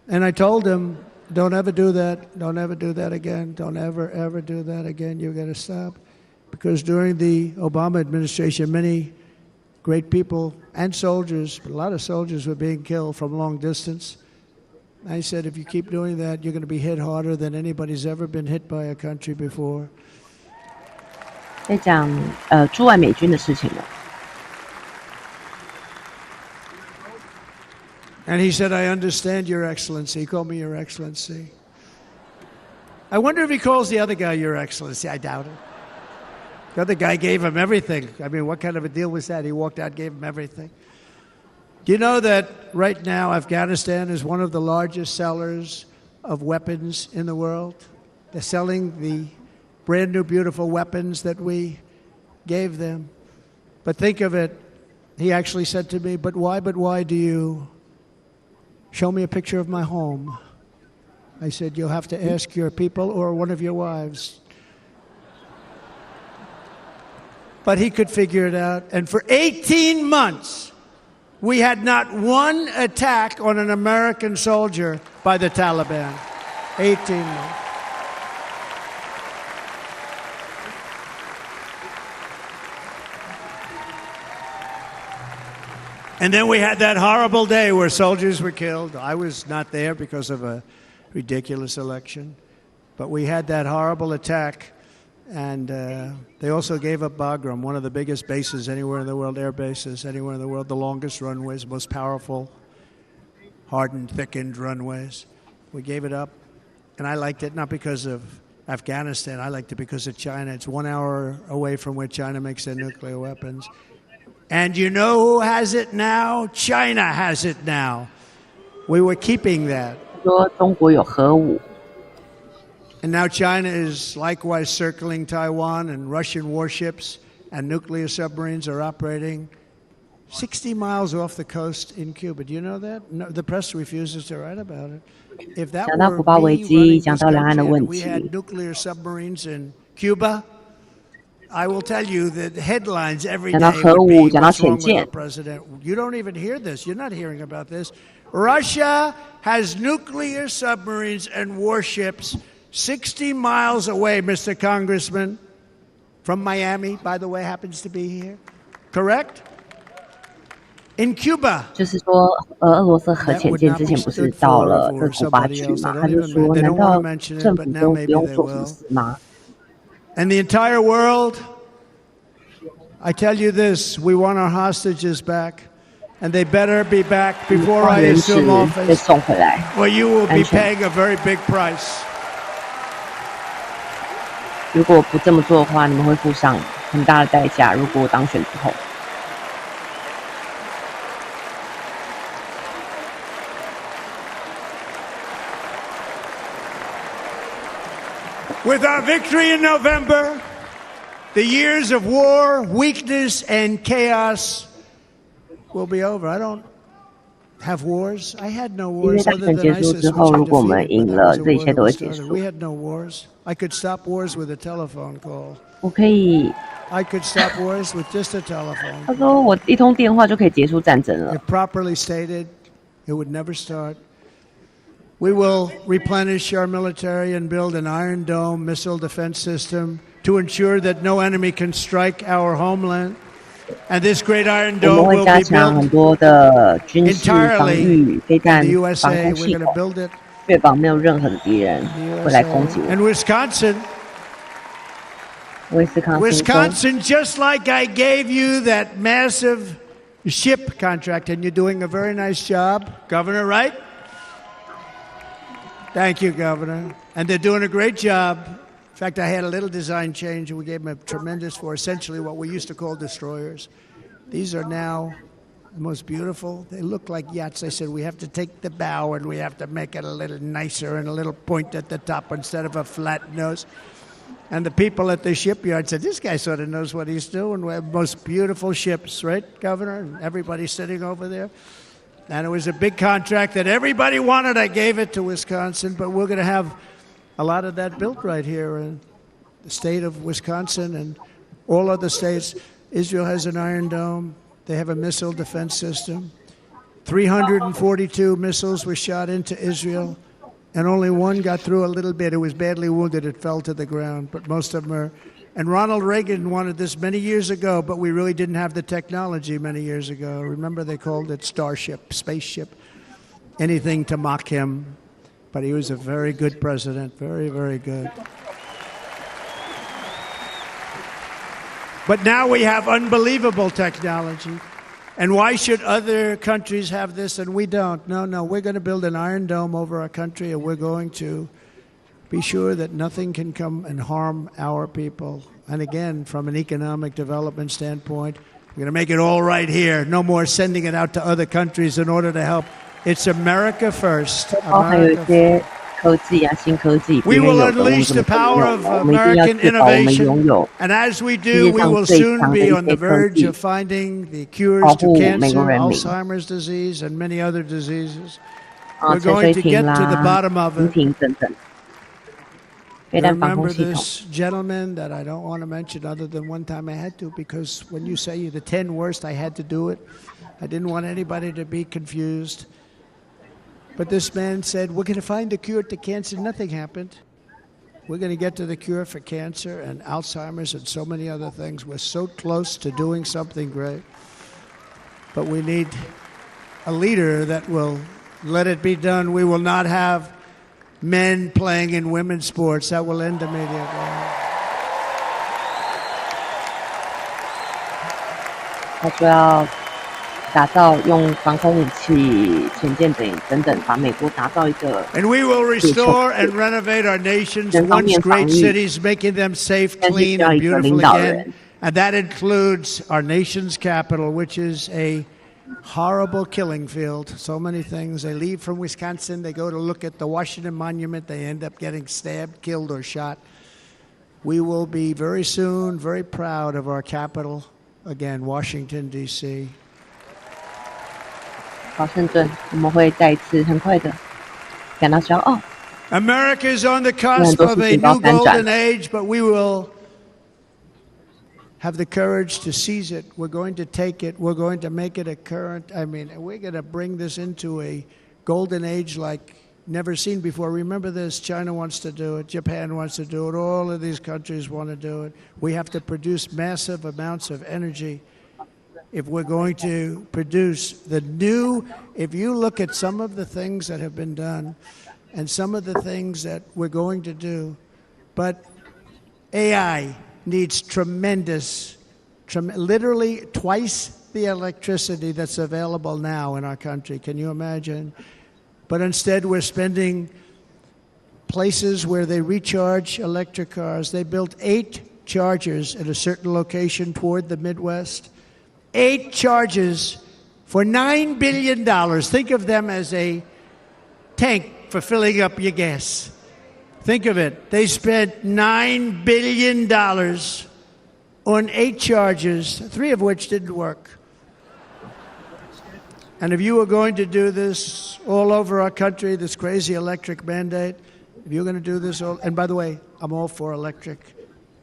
Speaker 16: And I told him, don't ever do that. Don't ever do that again. Don't ever do that again. You've got to stop. Because during the Obama administration, many great people and soldiers, but a lot of soldiers were being killed from long distance. I said, if you keep doing that, you're going to be hit harder than anybody's ever been hit by a country before.
Speaker 3: 在讲驻外美军的事情了。
Speaker 16: And he said, I understand, Your Excellency. He called me Your Excellency. I wonder if he calls the other guy Your Excellency. I doubt it. The other guy gave him everything. I mean, what kind of a deal was that? He walked out, gave him everything. Do you know that right now Afghanistan is one of the largest sellers of weapons in the world? They're selling the brand new, beautiful weapons that we gave them. But think of it. He actually said to me, but why do you show me a picture of my home? I said, you'll have to ask your people or one of your wives. But he could figure it out. And for 18 months, we had not one attack on an American soldier by the Taliban. 18 months. And then we had that horrible day where soldiers were killed. I was not there because of a ridiculous election. But we had that horrible attack. And they also gave up Bagram, one of the biggest bases anywhere in the world, air bases anywhere in the world, the longest runways, most powerful, hardened, thickened runways. We gave it up. And I liked it not because of Afghanistan. I liked it because of China. It's 1 hour away from where China makes their nuclear weapons. And you know who has it now? China has it now. We were keeping that.
Speaker 3: 说中国有核武。
Speaker 16: And now China is likewise circling Taiwan, and Russian warships and nuclear submarines are operating 60 miles off the coast in Cuba. Do you know that? No, the press refuses to write about it. If that were me running this country and we had nuclear submarines in Cuba, I will tell you that headlines every day would be, what's wrong with our president? You don't even hear this. You're not hearing about this. Russia has nuclear submarines and warships 60 miles away, Mr. Congressman, from Miami, by the way, happens to be here. Correct? In Cuba.
Speaker 3: 就是说，俄罗斯核潜舰之前不是到了这古巴去吗？他就说，难道政府都不用做什么事吗？
Speaker 16: And the entire world, I tell you this, we want our hostages back. And they better be back before I assume office, or you will be paying a very big price.
Speaker 3: 如果不这么做的话，你们会付上很大的代价。如果我当选之后。
Speaker 16: With our victory in November, the years of war, weakness, and chaos will be over.
Speaker 21: have wars? I had no
Speaker 3: 因为
Speaker 21: wars
Speaker 3: 大
Speaker 21: other
Speaker 3: 选
Speaker 21: than
Speaker 3: 结束
Speaker 21: ISIS,
Speaker 3: 之
Speaker 21: which
Speaker 3: 后，
Speaker 21: I
Speaker 3: 如果我们
Speaker 21: defeated,
Speaker 3: 赢
Speaker 21: but that
Speaker 3: 了，
Speaker 21: was a
Speaker 3: 这一
Speaker 21: war
Speaker 3: 切
Speaker 21: that
Speaker 3: 都会
Speaker 21: was
Speaker 3: 结
Speaker 21: started.
Speaker 3: 束
Speaker 21: We。had no wars. I could stop wars with a telephone call.
Speaker 3: 我可以，
Speaker 21: I could stop wars with just a telephone.
Speaker 3: 他说我一通电话就可以结束战争了。
Speaker 21: If properly stated, it would never start. We will replenish our military and build an Iron Dome missile defense system to ensure that no enemy can strike our homeland. And this great Iron
Speaker 3: 我们
Speaker 21: Dome
Speaker 3: 会
Speaker 21: will
Speaker 3: 加
Speaker 21: be
Speaker 3: 强很
Speaker 21: built
Speaker 3: 多的军事防
Speaker 21: entirely
Speaker 3: 御、飞
Speaker 21: in
Speaker 3: 弹
Speaker 21: the
Speaker 3: 防
Speaker 21: USA.
Speaker 3: 空
Speaker 21: We're
Speaker 3: 系
Speaker 21: going to
Speaker 3: 统，
Speaker 21: build it
Speaker 3: 确保没有任何的敌人
Speaker 21: in the
Speaker 3: 会来攻击
Speaker 21: USA.
Speaker 3: 我
Speaker 21: And。Wisconsin,
Speaker 3: 威斯康星州，
Speaker 21: Wisconsin, just like I gave you that massive ship contract, and you're doing a very nice job, Governor, right? Thank you, Governor. And they're doing a great job. In fact, I had a little design change, and we gave them a tremendous for essentially what we used to call destroyers. These are now the most beautiful. They look like yachts. I said, we have to take the bow and we have to make it a little nicer and a little point at the top instead of a flat nose. And the people at the shipyard said, this guy sort of knows what he's doing. We have most beautiful ships, right, Governor? And everybody sitting over there. And it was a big contract that everybody wanted. I gave it to Wisconsin, but we're going to have a lot of that built right here in the state of Wisconsin and all other states. Israel has an Iron Dome. They have a missile defense system. 342 missiles were shot into Israel, and only one got through a little bit. It was badly wounded. It fell to the ground, but most of them are. And Ronald Reagan wanted this many years ago, but we really didn't have the technology many years ago. Remember, they called it Starship, spaceship, anything to mock him. But he was a very good president, very, very good. But now we have unbelievable technology. And why should other countries have this and we don't? No, we're going to build an Iron Dome over our country, and we're going to be sure that nothing can come and harm our people. And again, from an economic development standpoint, we're going to make it all right here. No more sending it out to other countries in order to help. It's America first.
Speaker 3: 包含有一些科技啊、新科技，别
Speaker 21: We
Speaker 3: 人
Speaker 21: will
Speaker 3: 有的我们
Speaker 21: unleash
Speaker 3: 怎么
Speaker 21: the
Speaker 3: 可以
Speaker 21: power
Speaker 3: 用
Speaker 21: of
Speaker 3: 呢？我们一定要
Speaker 21: American
Speaker 3: 确保我们拥
Speaker 21: innovation.
Speaker 3: 有
Speaker 21: And as we
Speaker 3: 世界
Speaker 21: do, we
Speaker 3: 上
Speaker 21: will
Speaker 3: 最
Speaker 21: soon
Speaker 3: 强的
Speaker 21: be
Speaker 3: 一
Speaker 21: on
Speaker 3: 些
Speaker 21: the
Speaker 3: 科
Speaker 21: verge
Speaker 3: 技
Speaker 21: of，finding the cures
Speaker 3: 保
Speaker 21: to
Speaker 3: 护美
Speaker 21: cancer,
Speaker 3: 国人民。
Speaker 21: Alzheimer's disease, and many other diseases.
Speaker 3: 啊，
Speaker 21: We're
Speaker 3: 潜
Speaker 21: going
Speaker 3: 水
Speaker 21: to
Speaker 3: 艇
Speaker 21: get to the
Speaker 3: 啦、
Speaker 21: bottom of
Speaker 3: 蜻
Speaker 21: it.
Speaker 3: 蜓等等，飞
Speaker 21: You
Speaker 3: 弹防空
Speaker 21: remember
Speaker 3: 系统。
Speaker 21: this gentleman that I don't want to mention other than one time I had to, because when you say the 10 worst, I had to do it. I didn't want anybody to be confused. But this man said, we're going to find a cure to cancer. Nothing happened. We're going to get to the cure for cancer and Alzheimer's and so many other things. We're so close to doing something great. But we need a leader that will let it be done. We will not have men playing in women's sports. That will end immediately.
Speaker 3: 他说要打造用防空武器、潜舰等等，把美国打造一个
Speaker 21: And we will restore and renovate our nation's
Speaker 3: 全方
Speaker 21: once
Speaker 3: 面防
Speaker 21: great
Speaker 3: 御。
Speaker 21: cities, making them safe,
Speaker 3: 但是
Speaker 21: clean,
Speaker 3: 需要
Speaker 21: and
Speaker 3: 一个
Speaker 21: beautiful
Speaker 3: 领导
Speaker 21: again.
Speaker 3: 人。
Speaker 21: And that includes our nation's capital, which is a horrible killing field. So many things. They leave from Wisconsin, they go to look at the Washington Monument, they end up getting stabbed, killed, or shot. We will be very soon very proud of our capital, again, Washington, D.C.
Speaker 3: 华盛顿，我们会再一次很快的感到骄傲。
Speaker 21: America is on the cusp of a new golden age, but we will have the courage to seize it. We're going to take it. We're going to make it a current. We're going to bring this into a golden age like never seen before. Remember this, China wants to do it. Japan wants to do it. All of these countries want to do it. We have to produce massive amounts of energy if we're going to produce the new. If you look at some of the things that have been done and some of the things that we're going to do, but AI needs literally twice the electricity that's available now in our country. Can you imagine? But instead, we're spending places where they recharge electric cars. They built 8 chargers at a certain location toward the Midwest. 8 chargers for $9 billion. Think of them as a tank for filling up your gas. Think of it. They spent $9 billion on 8 chargers, 3 of which didn't work. And if you were going to do this all over our country, this crazy electric mandate, if you're going to do this all, and by the way, I'm all for electric.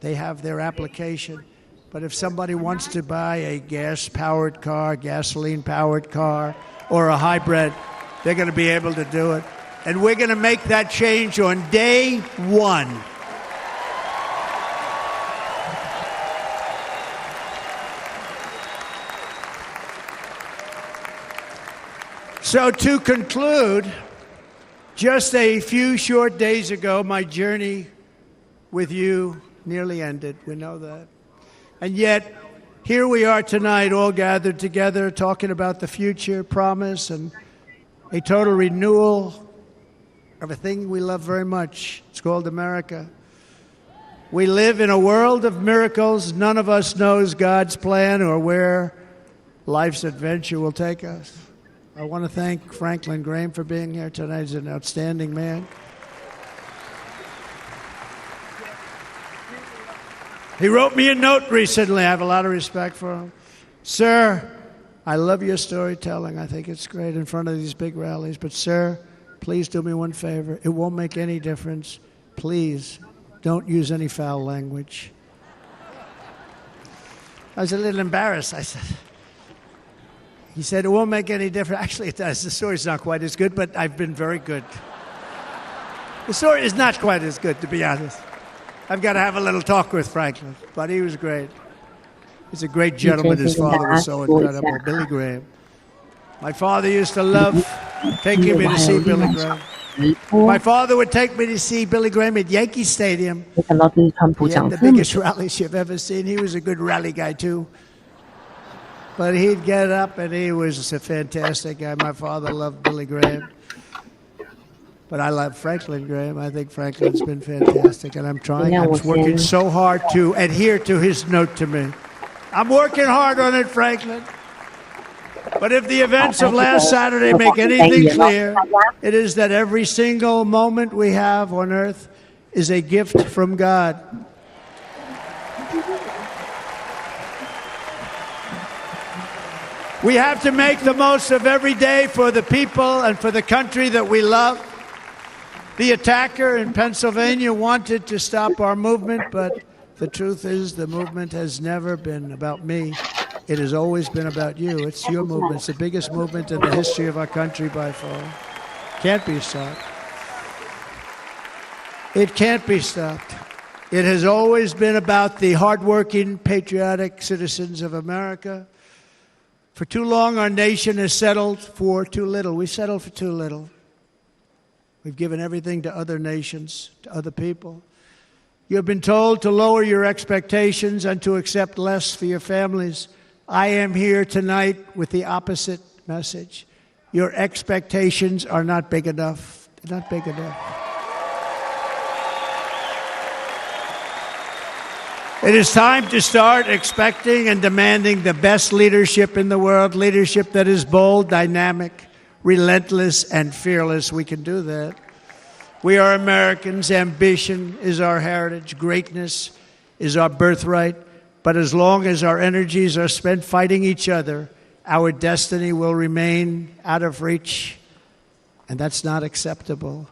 Speaker 21: They have their application. But if somebody wants to buy a gas-powered car, gasoline-powered car, or a hybrid, they're going to be able to do it. And we're going to make that change on day one. So to conclude, just a few short days ago, my journey with you nearly ended. We know that. And yet, here we are tonight, all gathered together, talking about the future, promise, and a total renewal of a thing we love very much. It's called America. We live in a world of miracles. None of us knows God's plan or where life's adventure will take us. I want to thank Franklin Graham for being here tonight. He's an outstanding man. He wrote me a note recently. I have a lot of respect for him. Sir, I love your storytelling. I think it's great in front of these big rallies. But, sir, please do me one favor. It won't make any difference. Please don't use any foul language. I was a little embarrassed. I said... He said, it won't make any difference. Actually, it does. The story's not quite as good, but I've been very good. The story is not quite as good, to be honest. I've got to have a little talk with Franklin, but he was great. He's a great gentleman. His father was so incredible, Billy Graham. My father used to love taking me to see Billy Graham. My father would take me to see Billy Graham at Yankee Stadium. He had the biggest rallies you've ever seen. He was a good rally guy, too. But he'd get up, and he was a fantastic guy. My father loved Billy Graham. But I love Franklin Graham. I think Franklin's been fantastic, and I'm trying. I'm working so hard to adhere to his note to me. I'm working hard on it, Franklin. But if the events of last Saturday make anything clear, it is that every single moment we have on earth is a gift from God. We have to make the most of every day for the people and for the country that we love. The attacker in Pennsylvania wanted to stop our movement, but the truth is the movement has never been about me. It has always been about you. It's your movement. It's the biggest movement in the history of our country by far. Can't be stopped. It can't be stopped. It has always been about the hardworking, patriotic citizens of America. For too long, our nation has settled for too little. We settled for too little. We've given everything to other nations, to other people. You have been told to lower your expectations and to accept less for your families. I am here tonight with the opposite message. Your expectations are not big enough. They're not big enough. It is time to start expecting and demanding the best leadership in the world, leadership that is bold, dynamic, relentless, and fearless. We can do that. We are Americans. Ambition is our heritage. Greatness is our birthright. But as long as our energies are spent fighting each other, our destiny will remain out of reach, and that's not acceptable.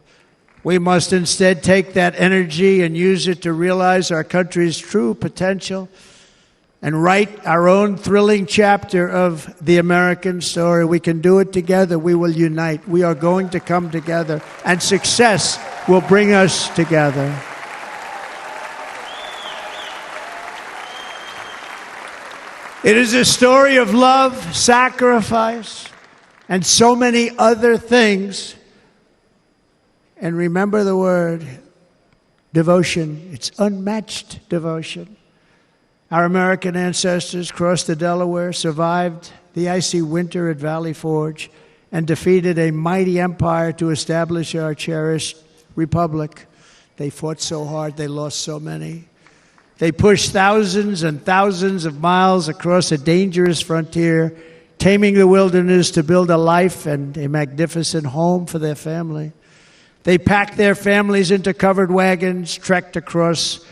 Speaker 21: We must instead take that energy and use it to realize our country's true potential and write our own thrilling chapter of the American story. We can do it together. We will unite. We are going to come together, and success will bring us together. It is a story of love, sacrifice, and so many other things. And remember the word, devotion. It's unmatched devotion. Our American ancestors crossed the Delaware, survived the icy winter at Valley Forge, and defeated a mighty empire to establish our cherished republic. They fought so hard, they lost so many. They pushed thousands and thousands of miles across a dangerous frontier, taming the wilderness to build a life and a magnificent home for their family. They packed their families into covered wagons, trekked across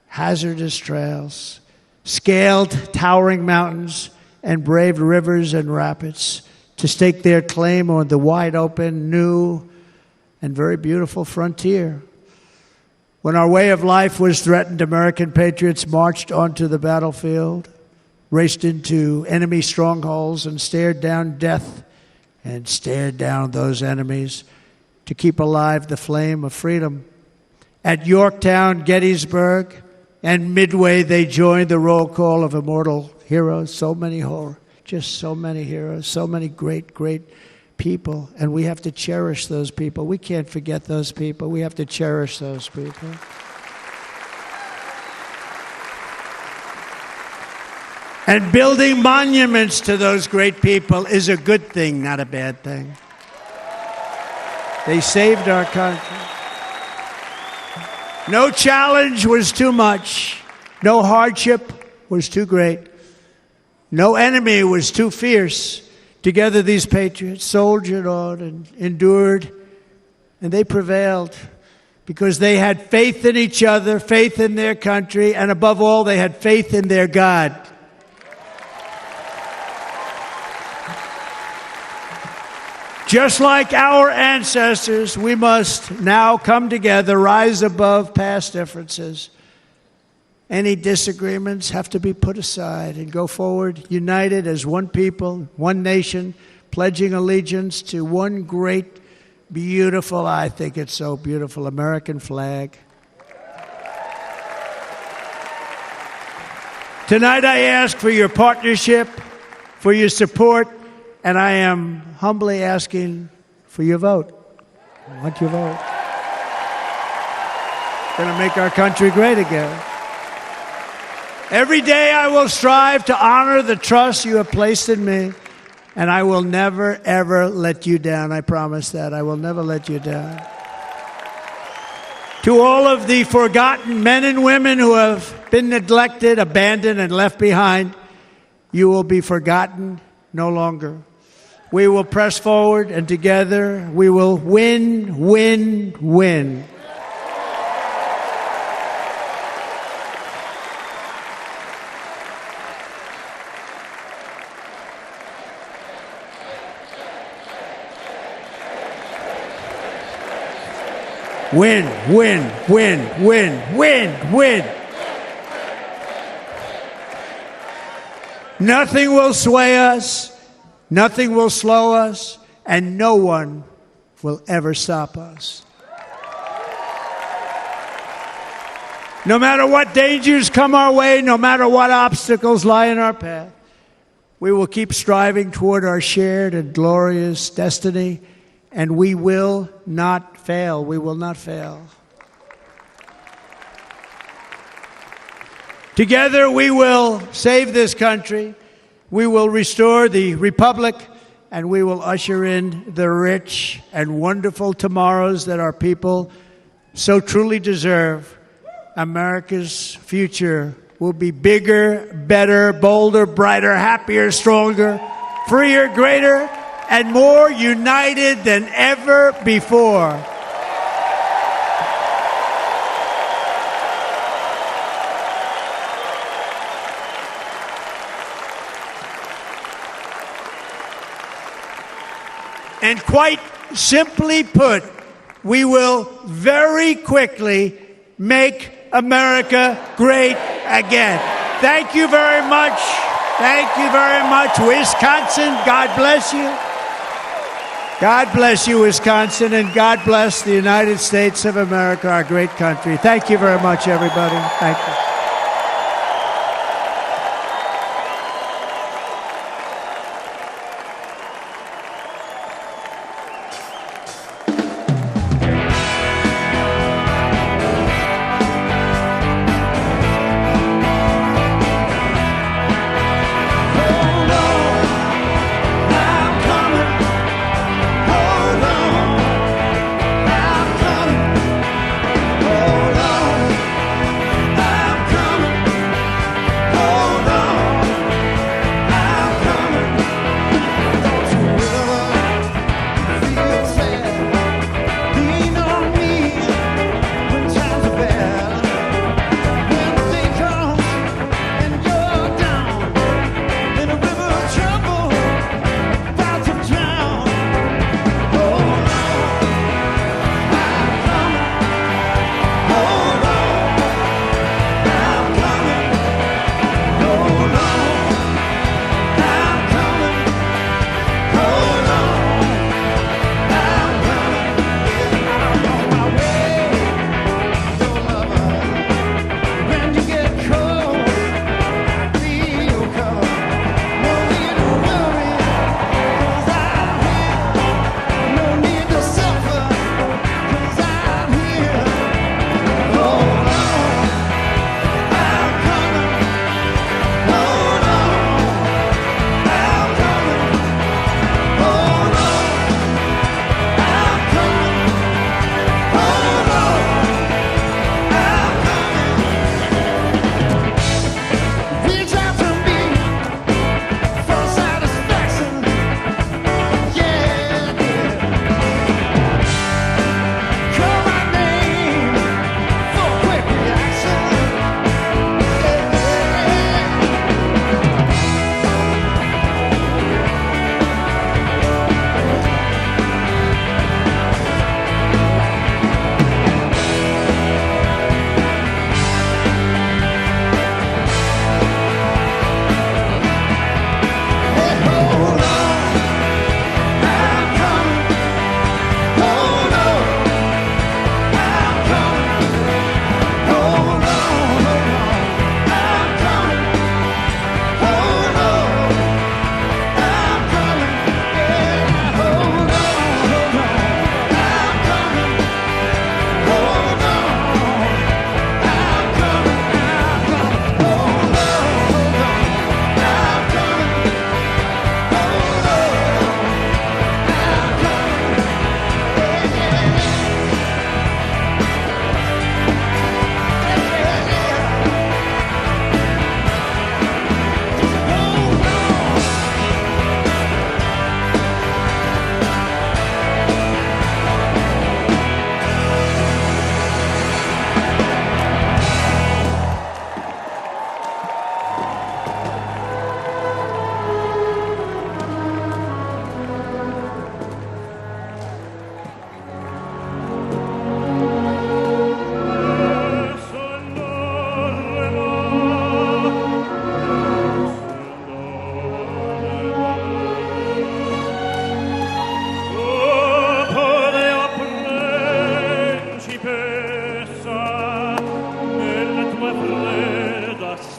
Speaker 21: hazardous trails, scaled towering mountains, and braved rivers and rapids to stake their claim on the wide open, new, and very beautiful frontier. When our way of life was threatened, American patriots marched onto the battlefield, raced into enemy strongholds, and stared down death and stared down those enemies to keep alive the flame of freedom. At Yorktown, Gettysburg, and Midway, they joined the roll call of immortal heroes. So many heroes, so many great, great people. And we have to cherish those people. We can't forget those people. We have to cherish those people. And building monuments to those great people is a good thing, not a bad thing. They saved our country. No challenge was too much. No hardship was too great. No enemy was too fierce. Together these patriots soldiered on and endured, and they prevailed because they had faith in each other, faith in their country, and above all, they had faith in their God. Just like our ancestors, we must now come together, rise above past differences. Any disagreements have to be put aside and go forward, united as one people, one nation, pledging allegiance to one great, beautiful, I think it's so beautiful, American flag. Tonight I ask for your partnership, for your support, and I am humbly asking for your vote. I want your vote. Going to make our country great again. Every day I will strive to honor the trust you have placed in me, and I will never, ever let you down. I promise that. I will never let you down. To all of the forgotten men and women who have been neglected, abandoned, and left behind, you will be forgotten no longer. We will press forward, and together we will win, win, win. Win, win, win, win, win, win. Nothing will sway us. Nothing will slow us, and no one will ever stop us. No matter what dangers come our way, no matter what obstacles lie in our path, we will keep striving toward our shared and glorious destiny, and we will not fail. We will not fail. Together we will save this country. We will restore the republic, and we will usher in the rich and wonderful tomorrows that our people so truly deserve. America's future will be bigger, better, bolder, brighter, happier, stronger, freer, greater, and more united than ever before. And quite simply put, we will very quickly make America great again. Thank you very much. Thank you very much. Wisconsin, God bless you. God bless you, Wisconsin, and God bless the United States of America, our great country. Thank you very much, everybody. Thank you.
Speaker 22: I'm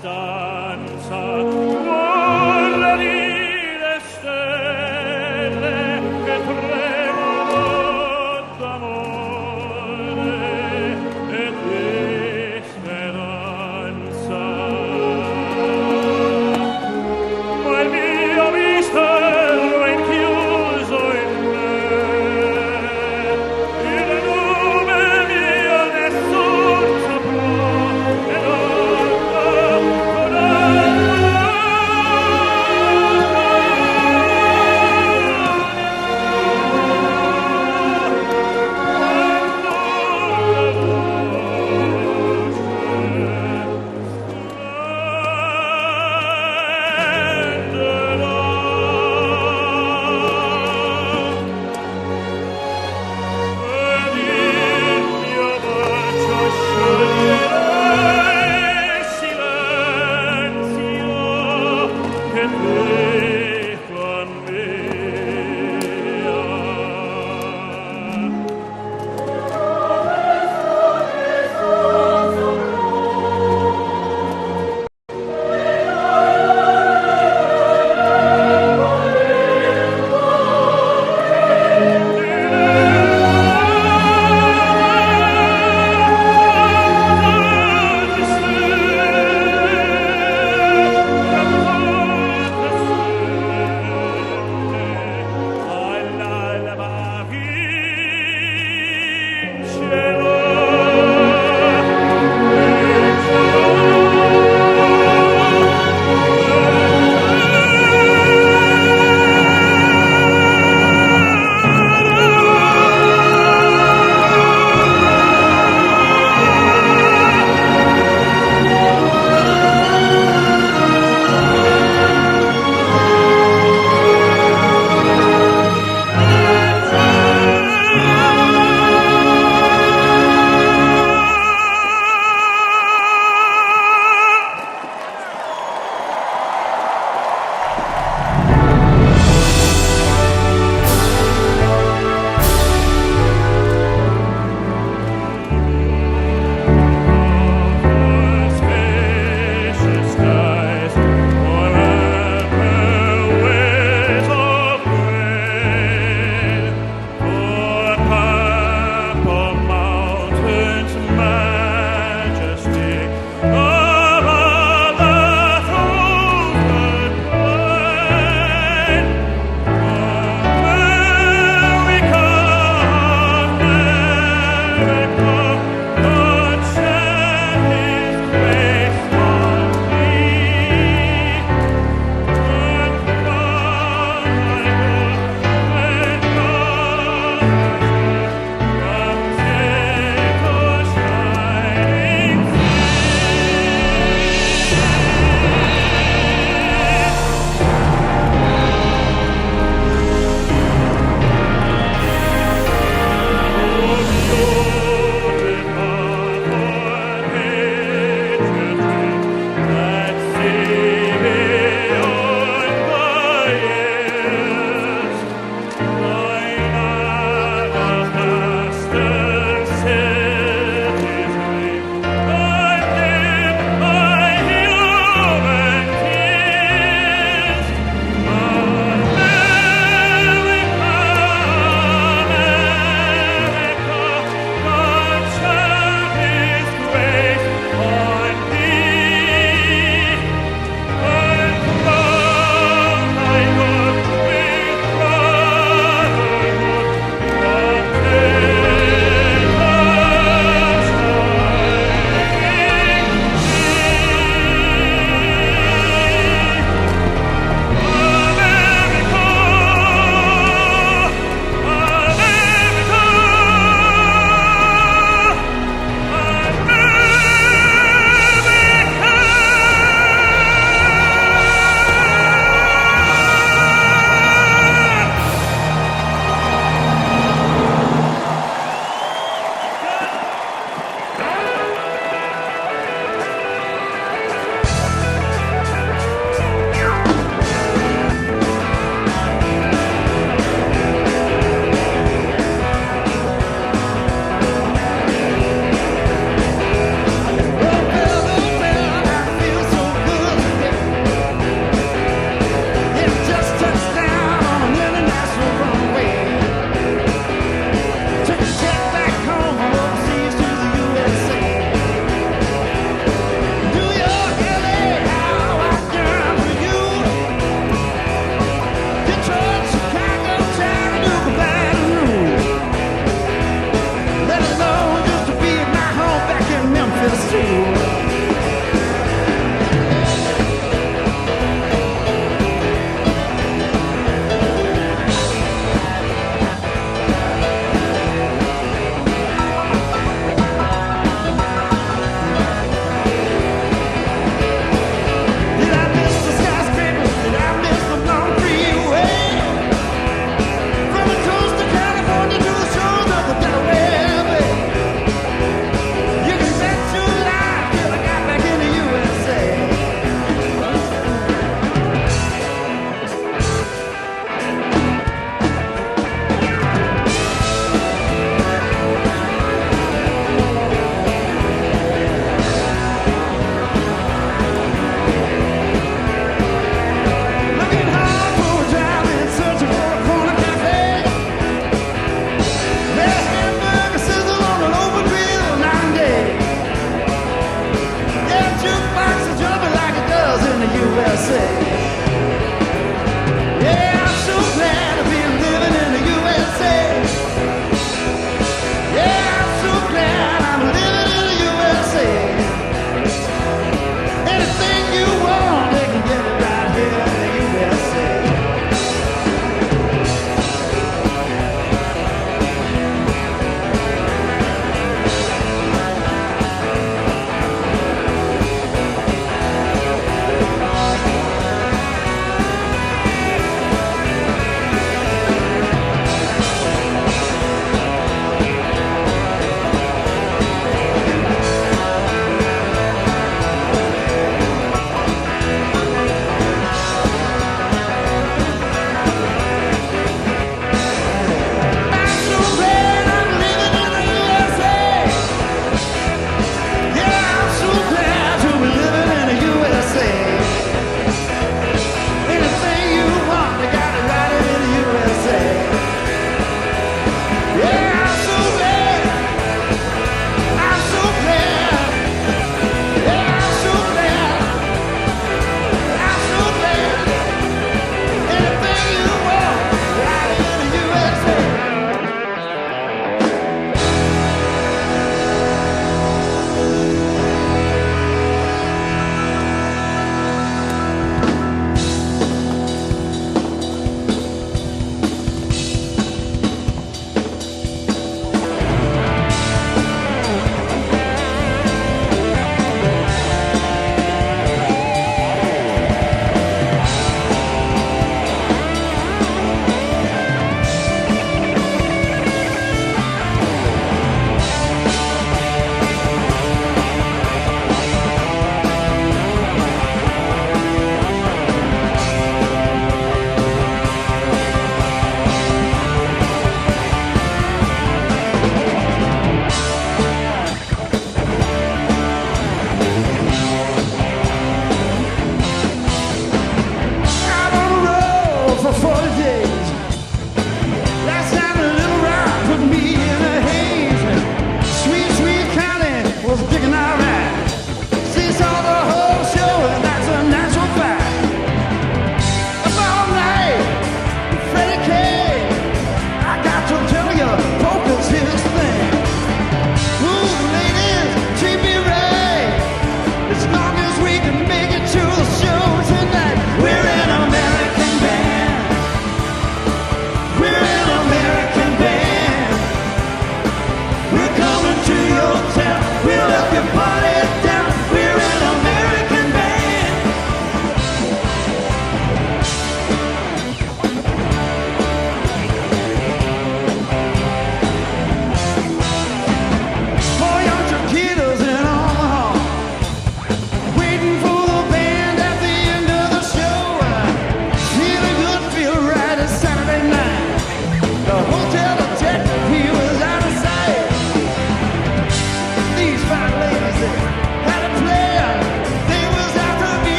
Speaker 22: stanza vorrà dire stelle che tremano d'amore e di speranza. Ma il mio mistero è chiuso in me, il nome mio nessun saprà e non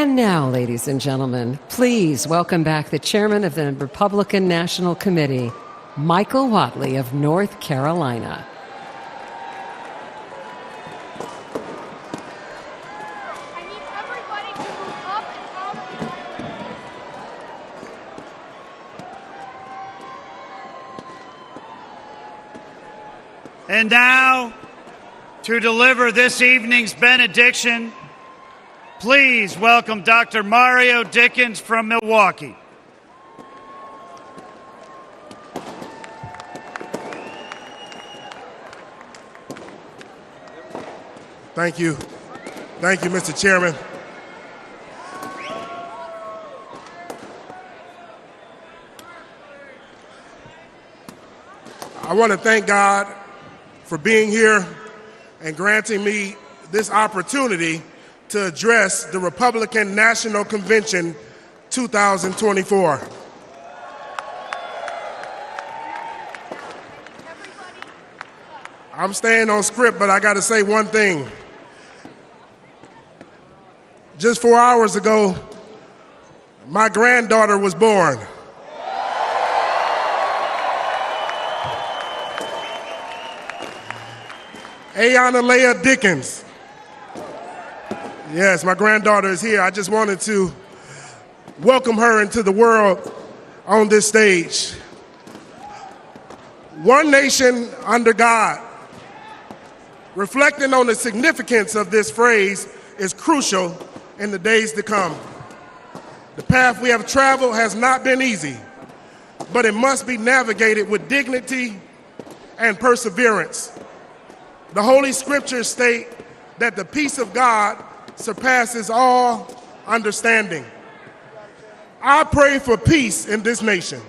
Speaker 1: And now, ladies and gentlemen, please welcome back the chairman of the Republican National Committee, Michael Whatley of North Carolina.
Speaker 11: And now, to deliver this evening's benediction, please welcome Dr. Mario Dickens from Milwaukee.
Speaker 12: Thank you. Thank you, Mr. Chairman. I want to thank God for being here and granting me this opportunity to address the Republican National Convention 2024. I'm staying on script, but I got to say one thing. Just 4 hours ago, my granddaughter was born. Ayana Leah Dickens. Yes, my granddaughter is here. I just wanted to welcome her into the world on this stage. One nation under God. Reflecting on the significance of this phrase is crucial in the days to come. The path we have traveled has not been easy, but it must be navigated with dignity and perseverance. The Holy Scriptures state that the peace of God surpasses all understanding. I pray for peace in this nation.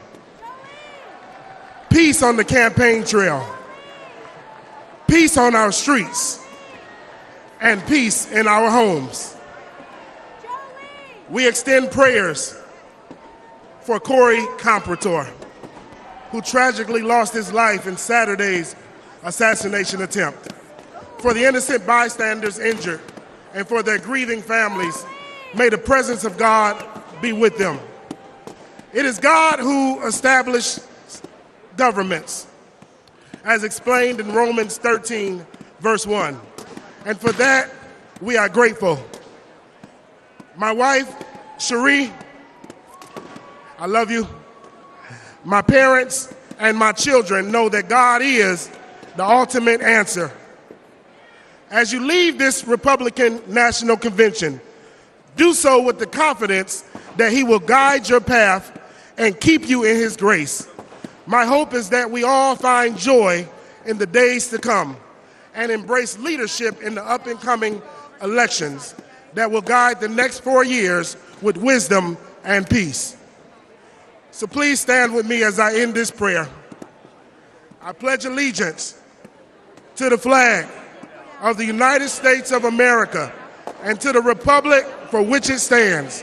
Speaker 12: Peace on the campaign trail. Peace on our streets. And peace in our homes. We extend prayers for Corey Comprator, who tragically lost his life in Saturday's assassination attempt, for the innocent bystanders injured, and for their grieving families. May the presence of God be with them. It is God who established governments, as explained in Romans 13, verse 1. And for that, we are grateful. My wife, Cherie, I love you. My parents and my children know that God is the ultimate answer. As you leave this Republican National Convention, do so with the confidence that He will guide your path and keep you in His grace. My hope is that we all find joy in the days to come and embrace leadership in the up-and-coming elections that will guide the next 4 years with wisdom and peace. So please stand with me as I end this prayer. I pledge allegiance to the flag of the United States of America and to the republic for which it stands,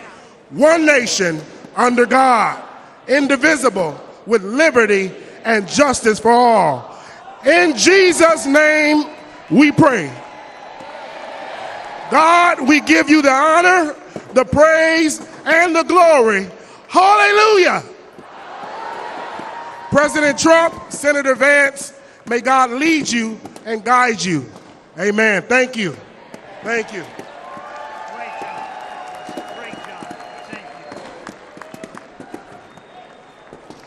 Speaker 12: one nation under God, indivisible, with liberty and justice for all. In Jesus' name we pray. God, we give you the honor, the praise, and the glory. Hallelujah. President Trump, Senator Vance, may God lead you and guide you. Amen. Thank you. Thank you.
Speaker 11: Great job. Great job. Thank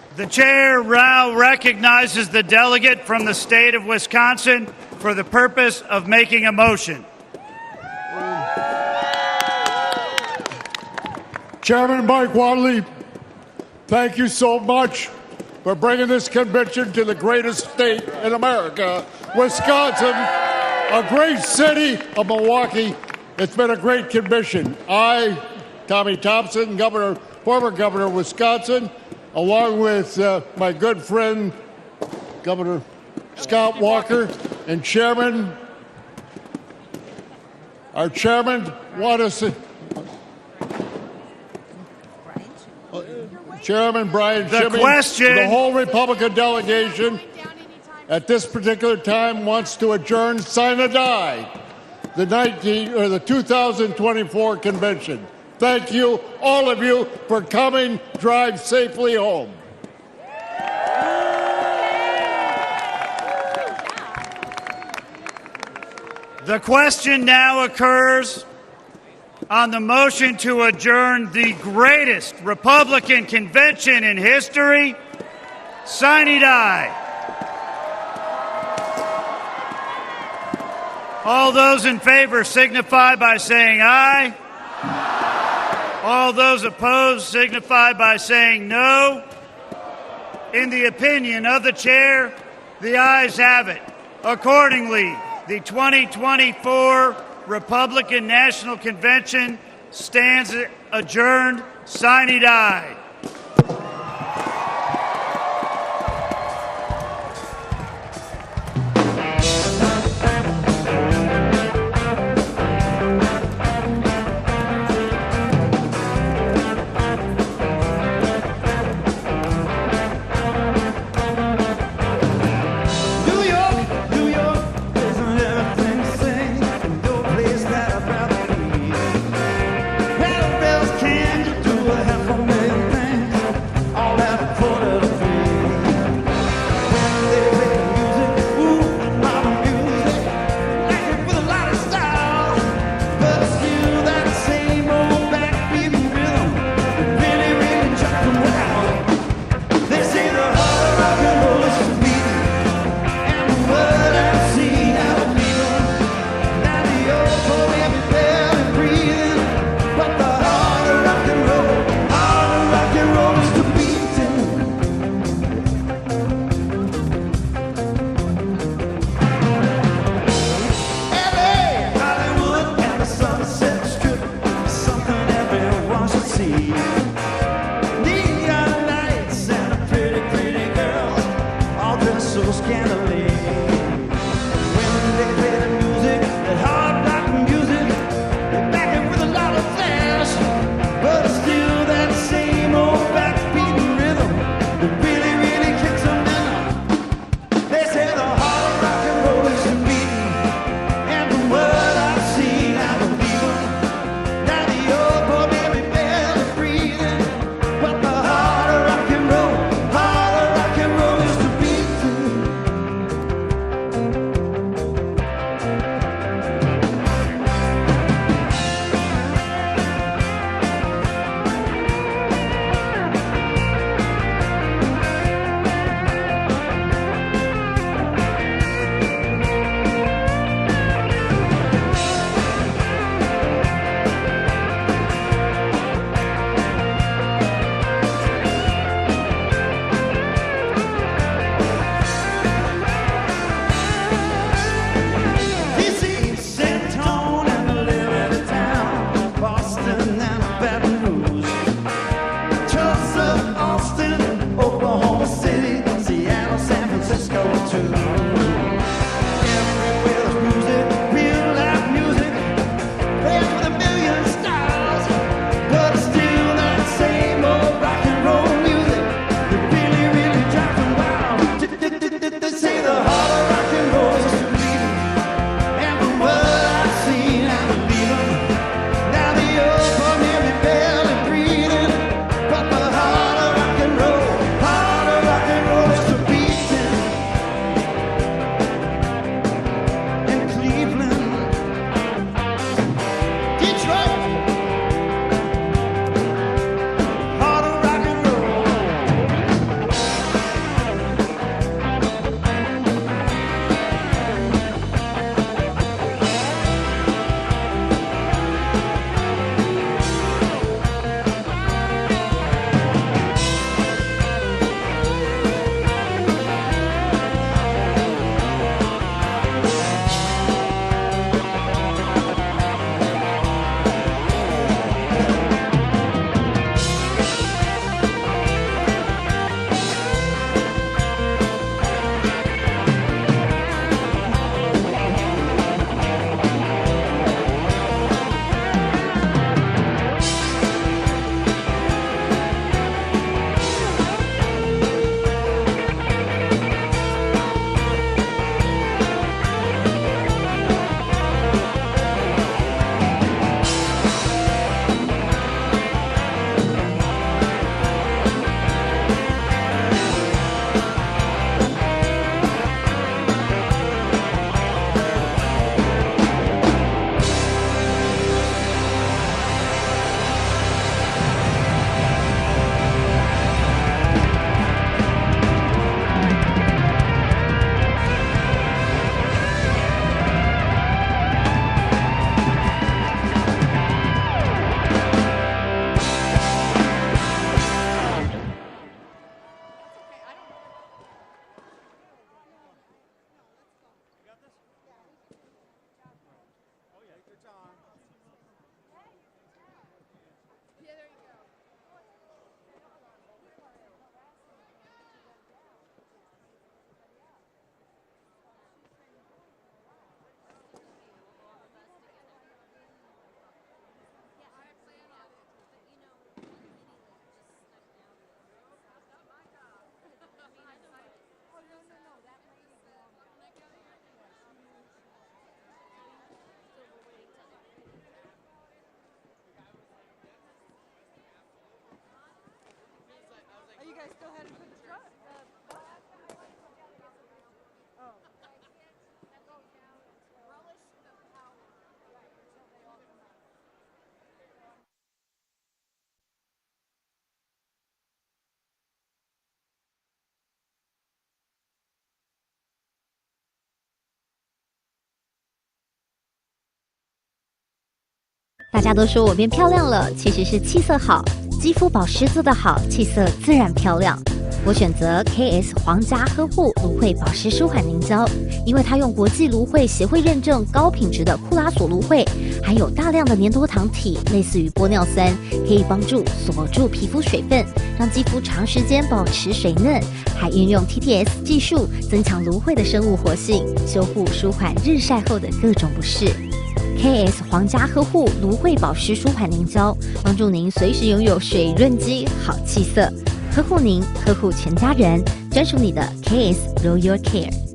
Speaker 11: you. The chair now recognizes the delegate from the state of Wisconsin for the purpose of making a motion.
Speaker 13: Chairman Mike Whatley, thank you so much for bringing this convention to the greatest state in America, Wisconsin, a great city of Milwaukee. It's been a great convention. I, Tommy Thompson, former governor of Wisconsin, along with my good friend, Governor Scott Walker, and our chairman, Chairman Brian Shimmy, the whole Republican delegation at this particular time wants to adjourn sine die the 2024 convention. Thank you, all of you, for coming. Drive safely home.
Speaker 11: The question now occurs on the motion to adjourn the greatest Republican convention in history. Sine die. All those in favor signify by saying aye. All those opposed signify by saying no. In the opinion of the chair, the ayes have it. Accordingly, the 2024 Republican National Convention stands adjourned. Sine die.
Speaker 22: Can you do a half a million things?
Speaker 14: Are you guys still headed for the truck? Oh. That goes down and relish the power. Right, until they all come out.
Speaker 17: 大家都说我变漂亮了，其实是气色好，肌肤保湿做得好，气色自然漂亮。我选择 KS 皇家呵护芦荟保湿舒缓凝胶，因为它用国际芦荟协会认证高品质的库拉索芦荟，含有大量的粘多糖体，类似于玻尿酸，可以帮助锁住皮肤水分，让肌肤长时间保持水嫩，还运用 TTS 技术增强芦荟的生物活性，修护舒缓日晒后的各种不适。KS 皇家呵护芦荟保湿舒缓凝胶，帮助您随时拥有水润肌、好气色，呵护您，呵护全家人，专属你的 KS Royal Care。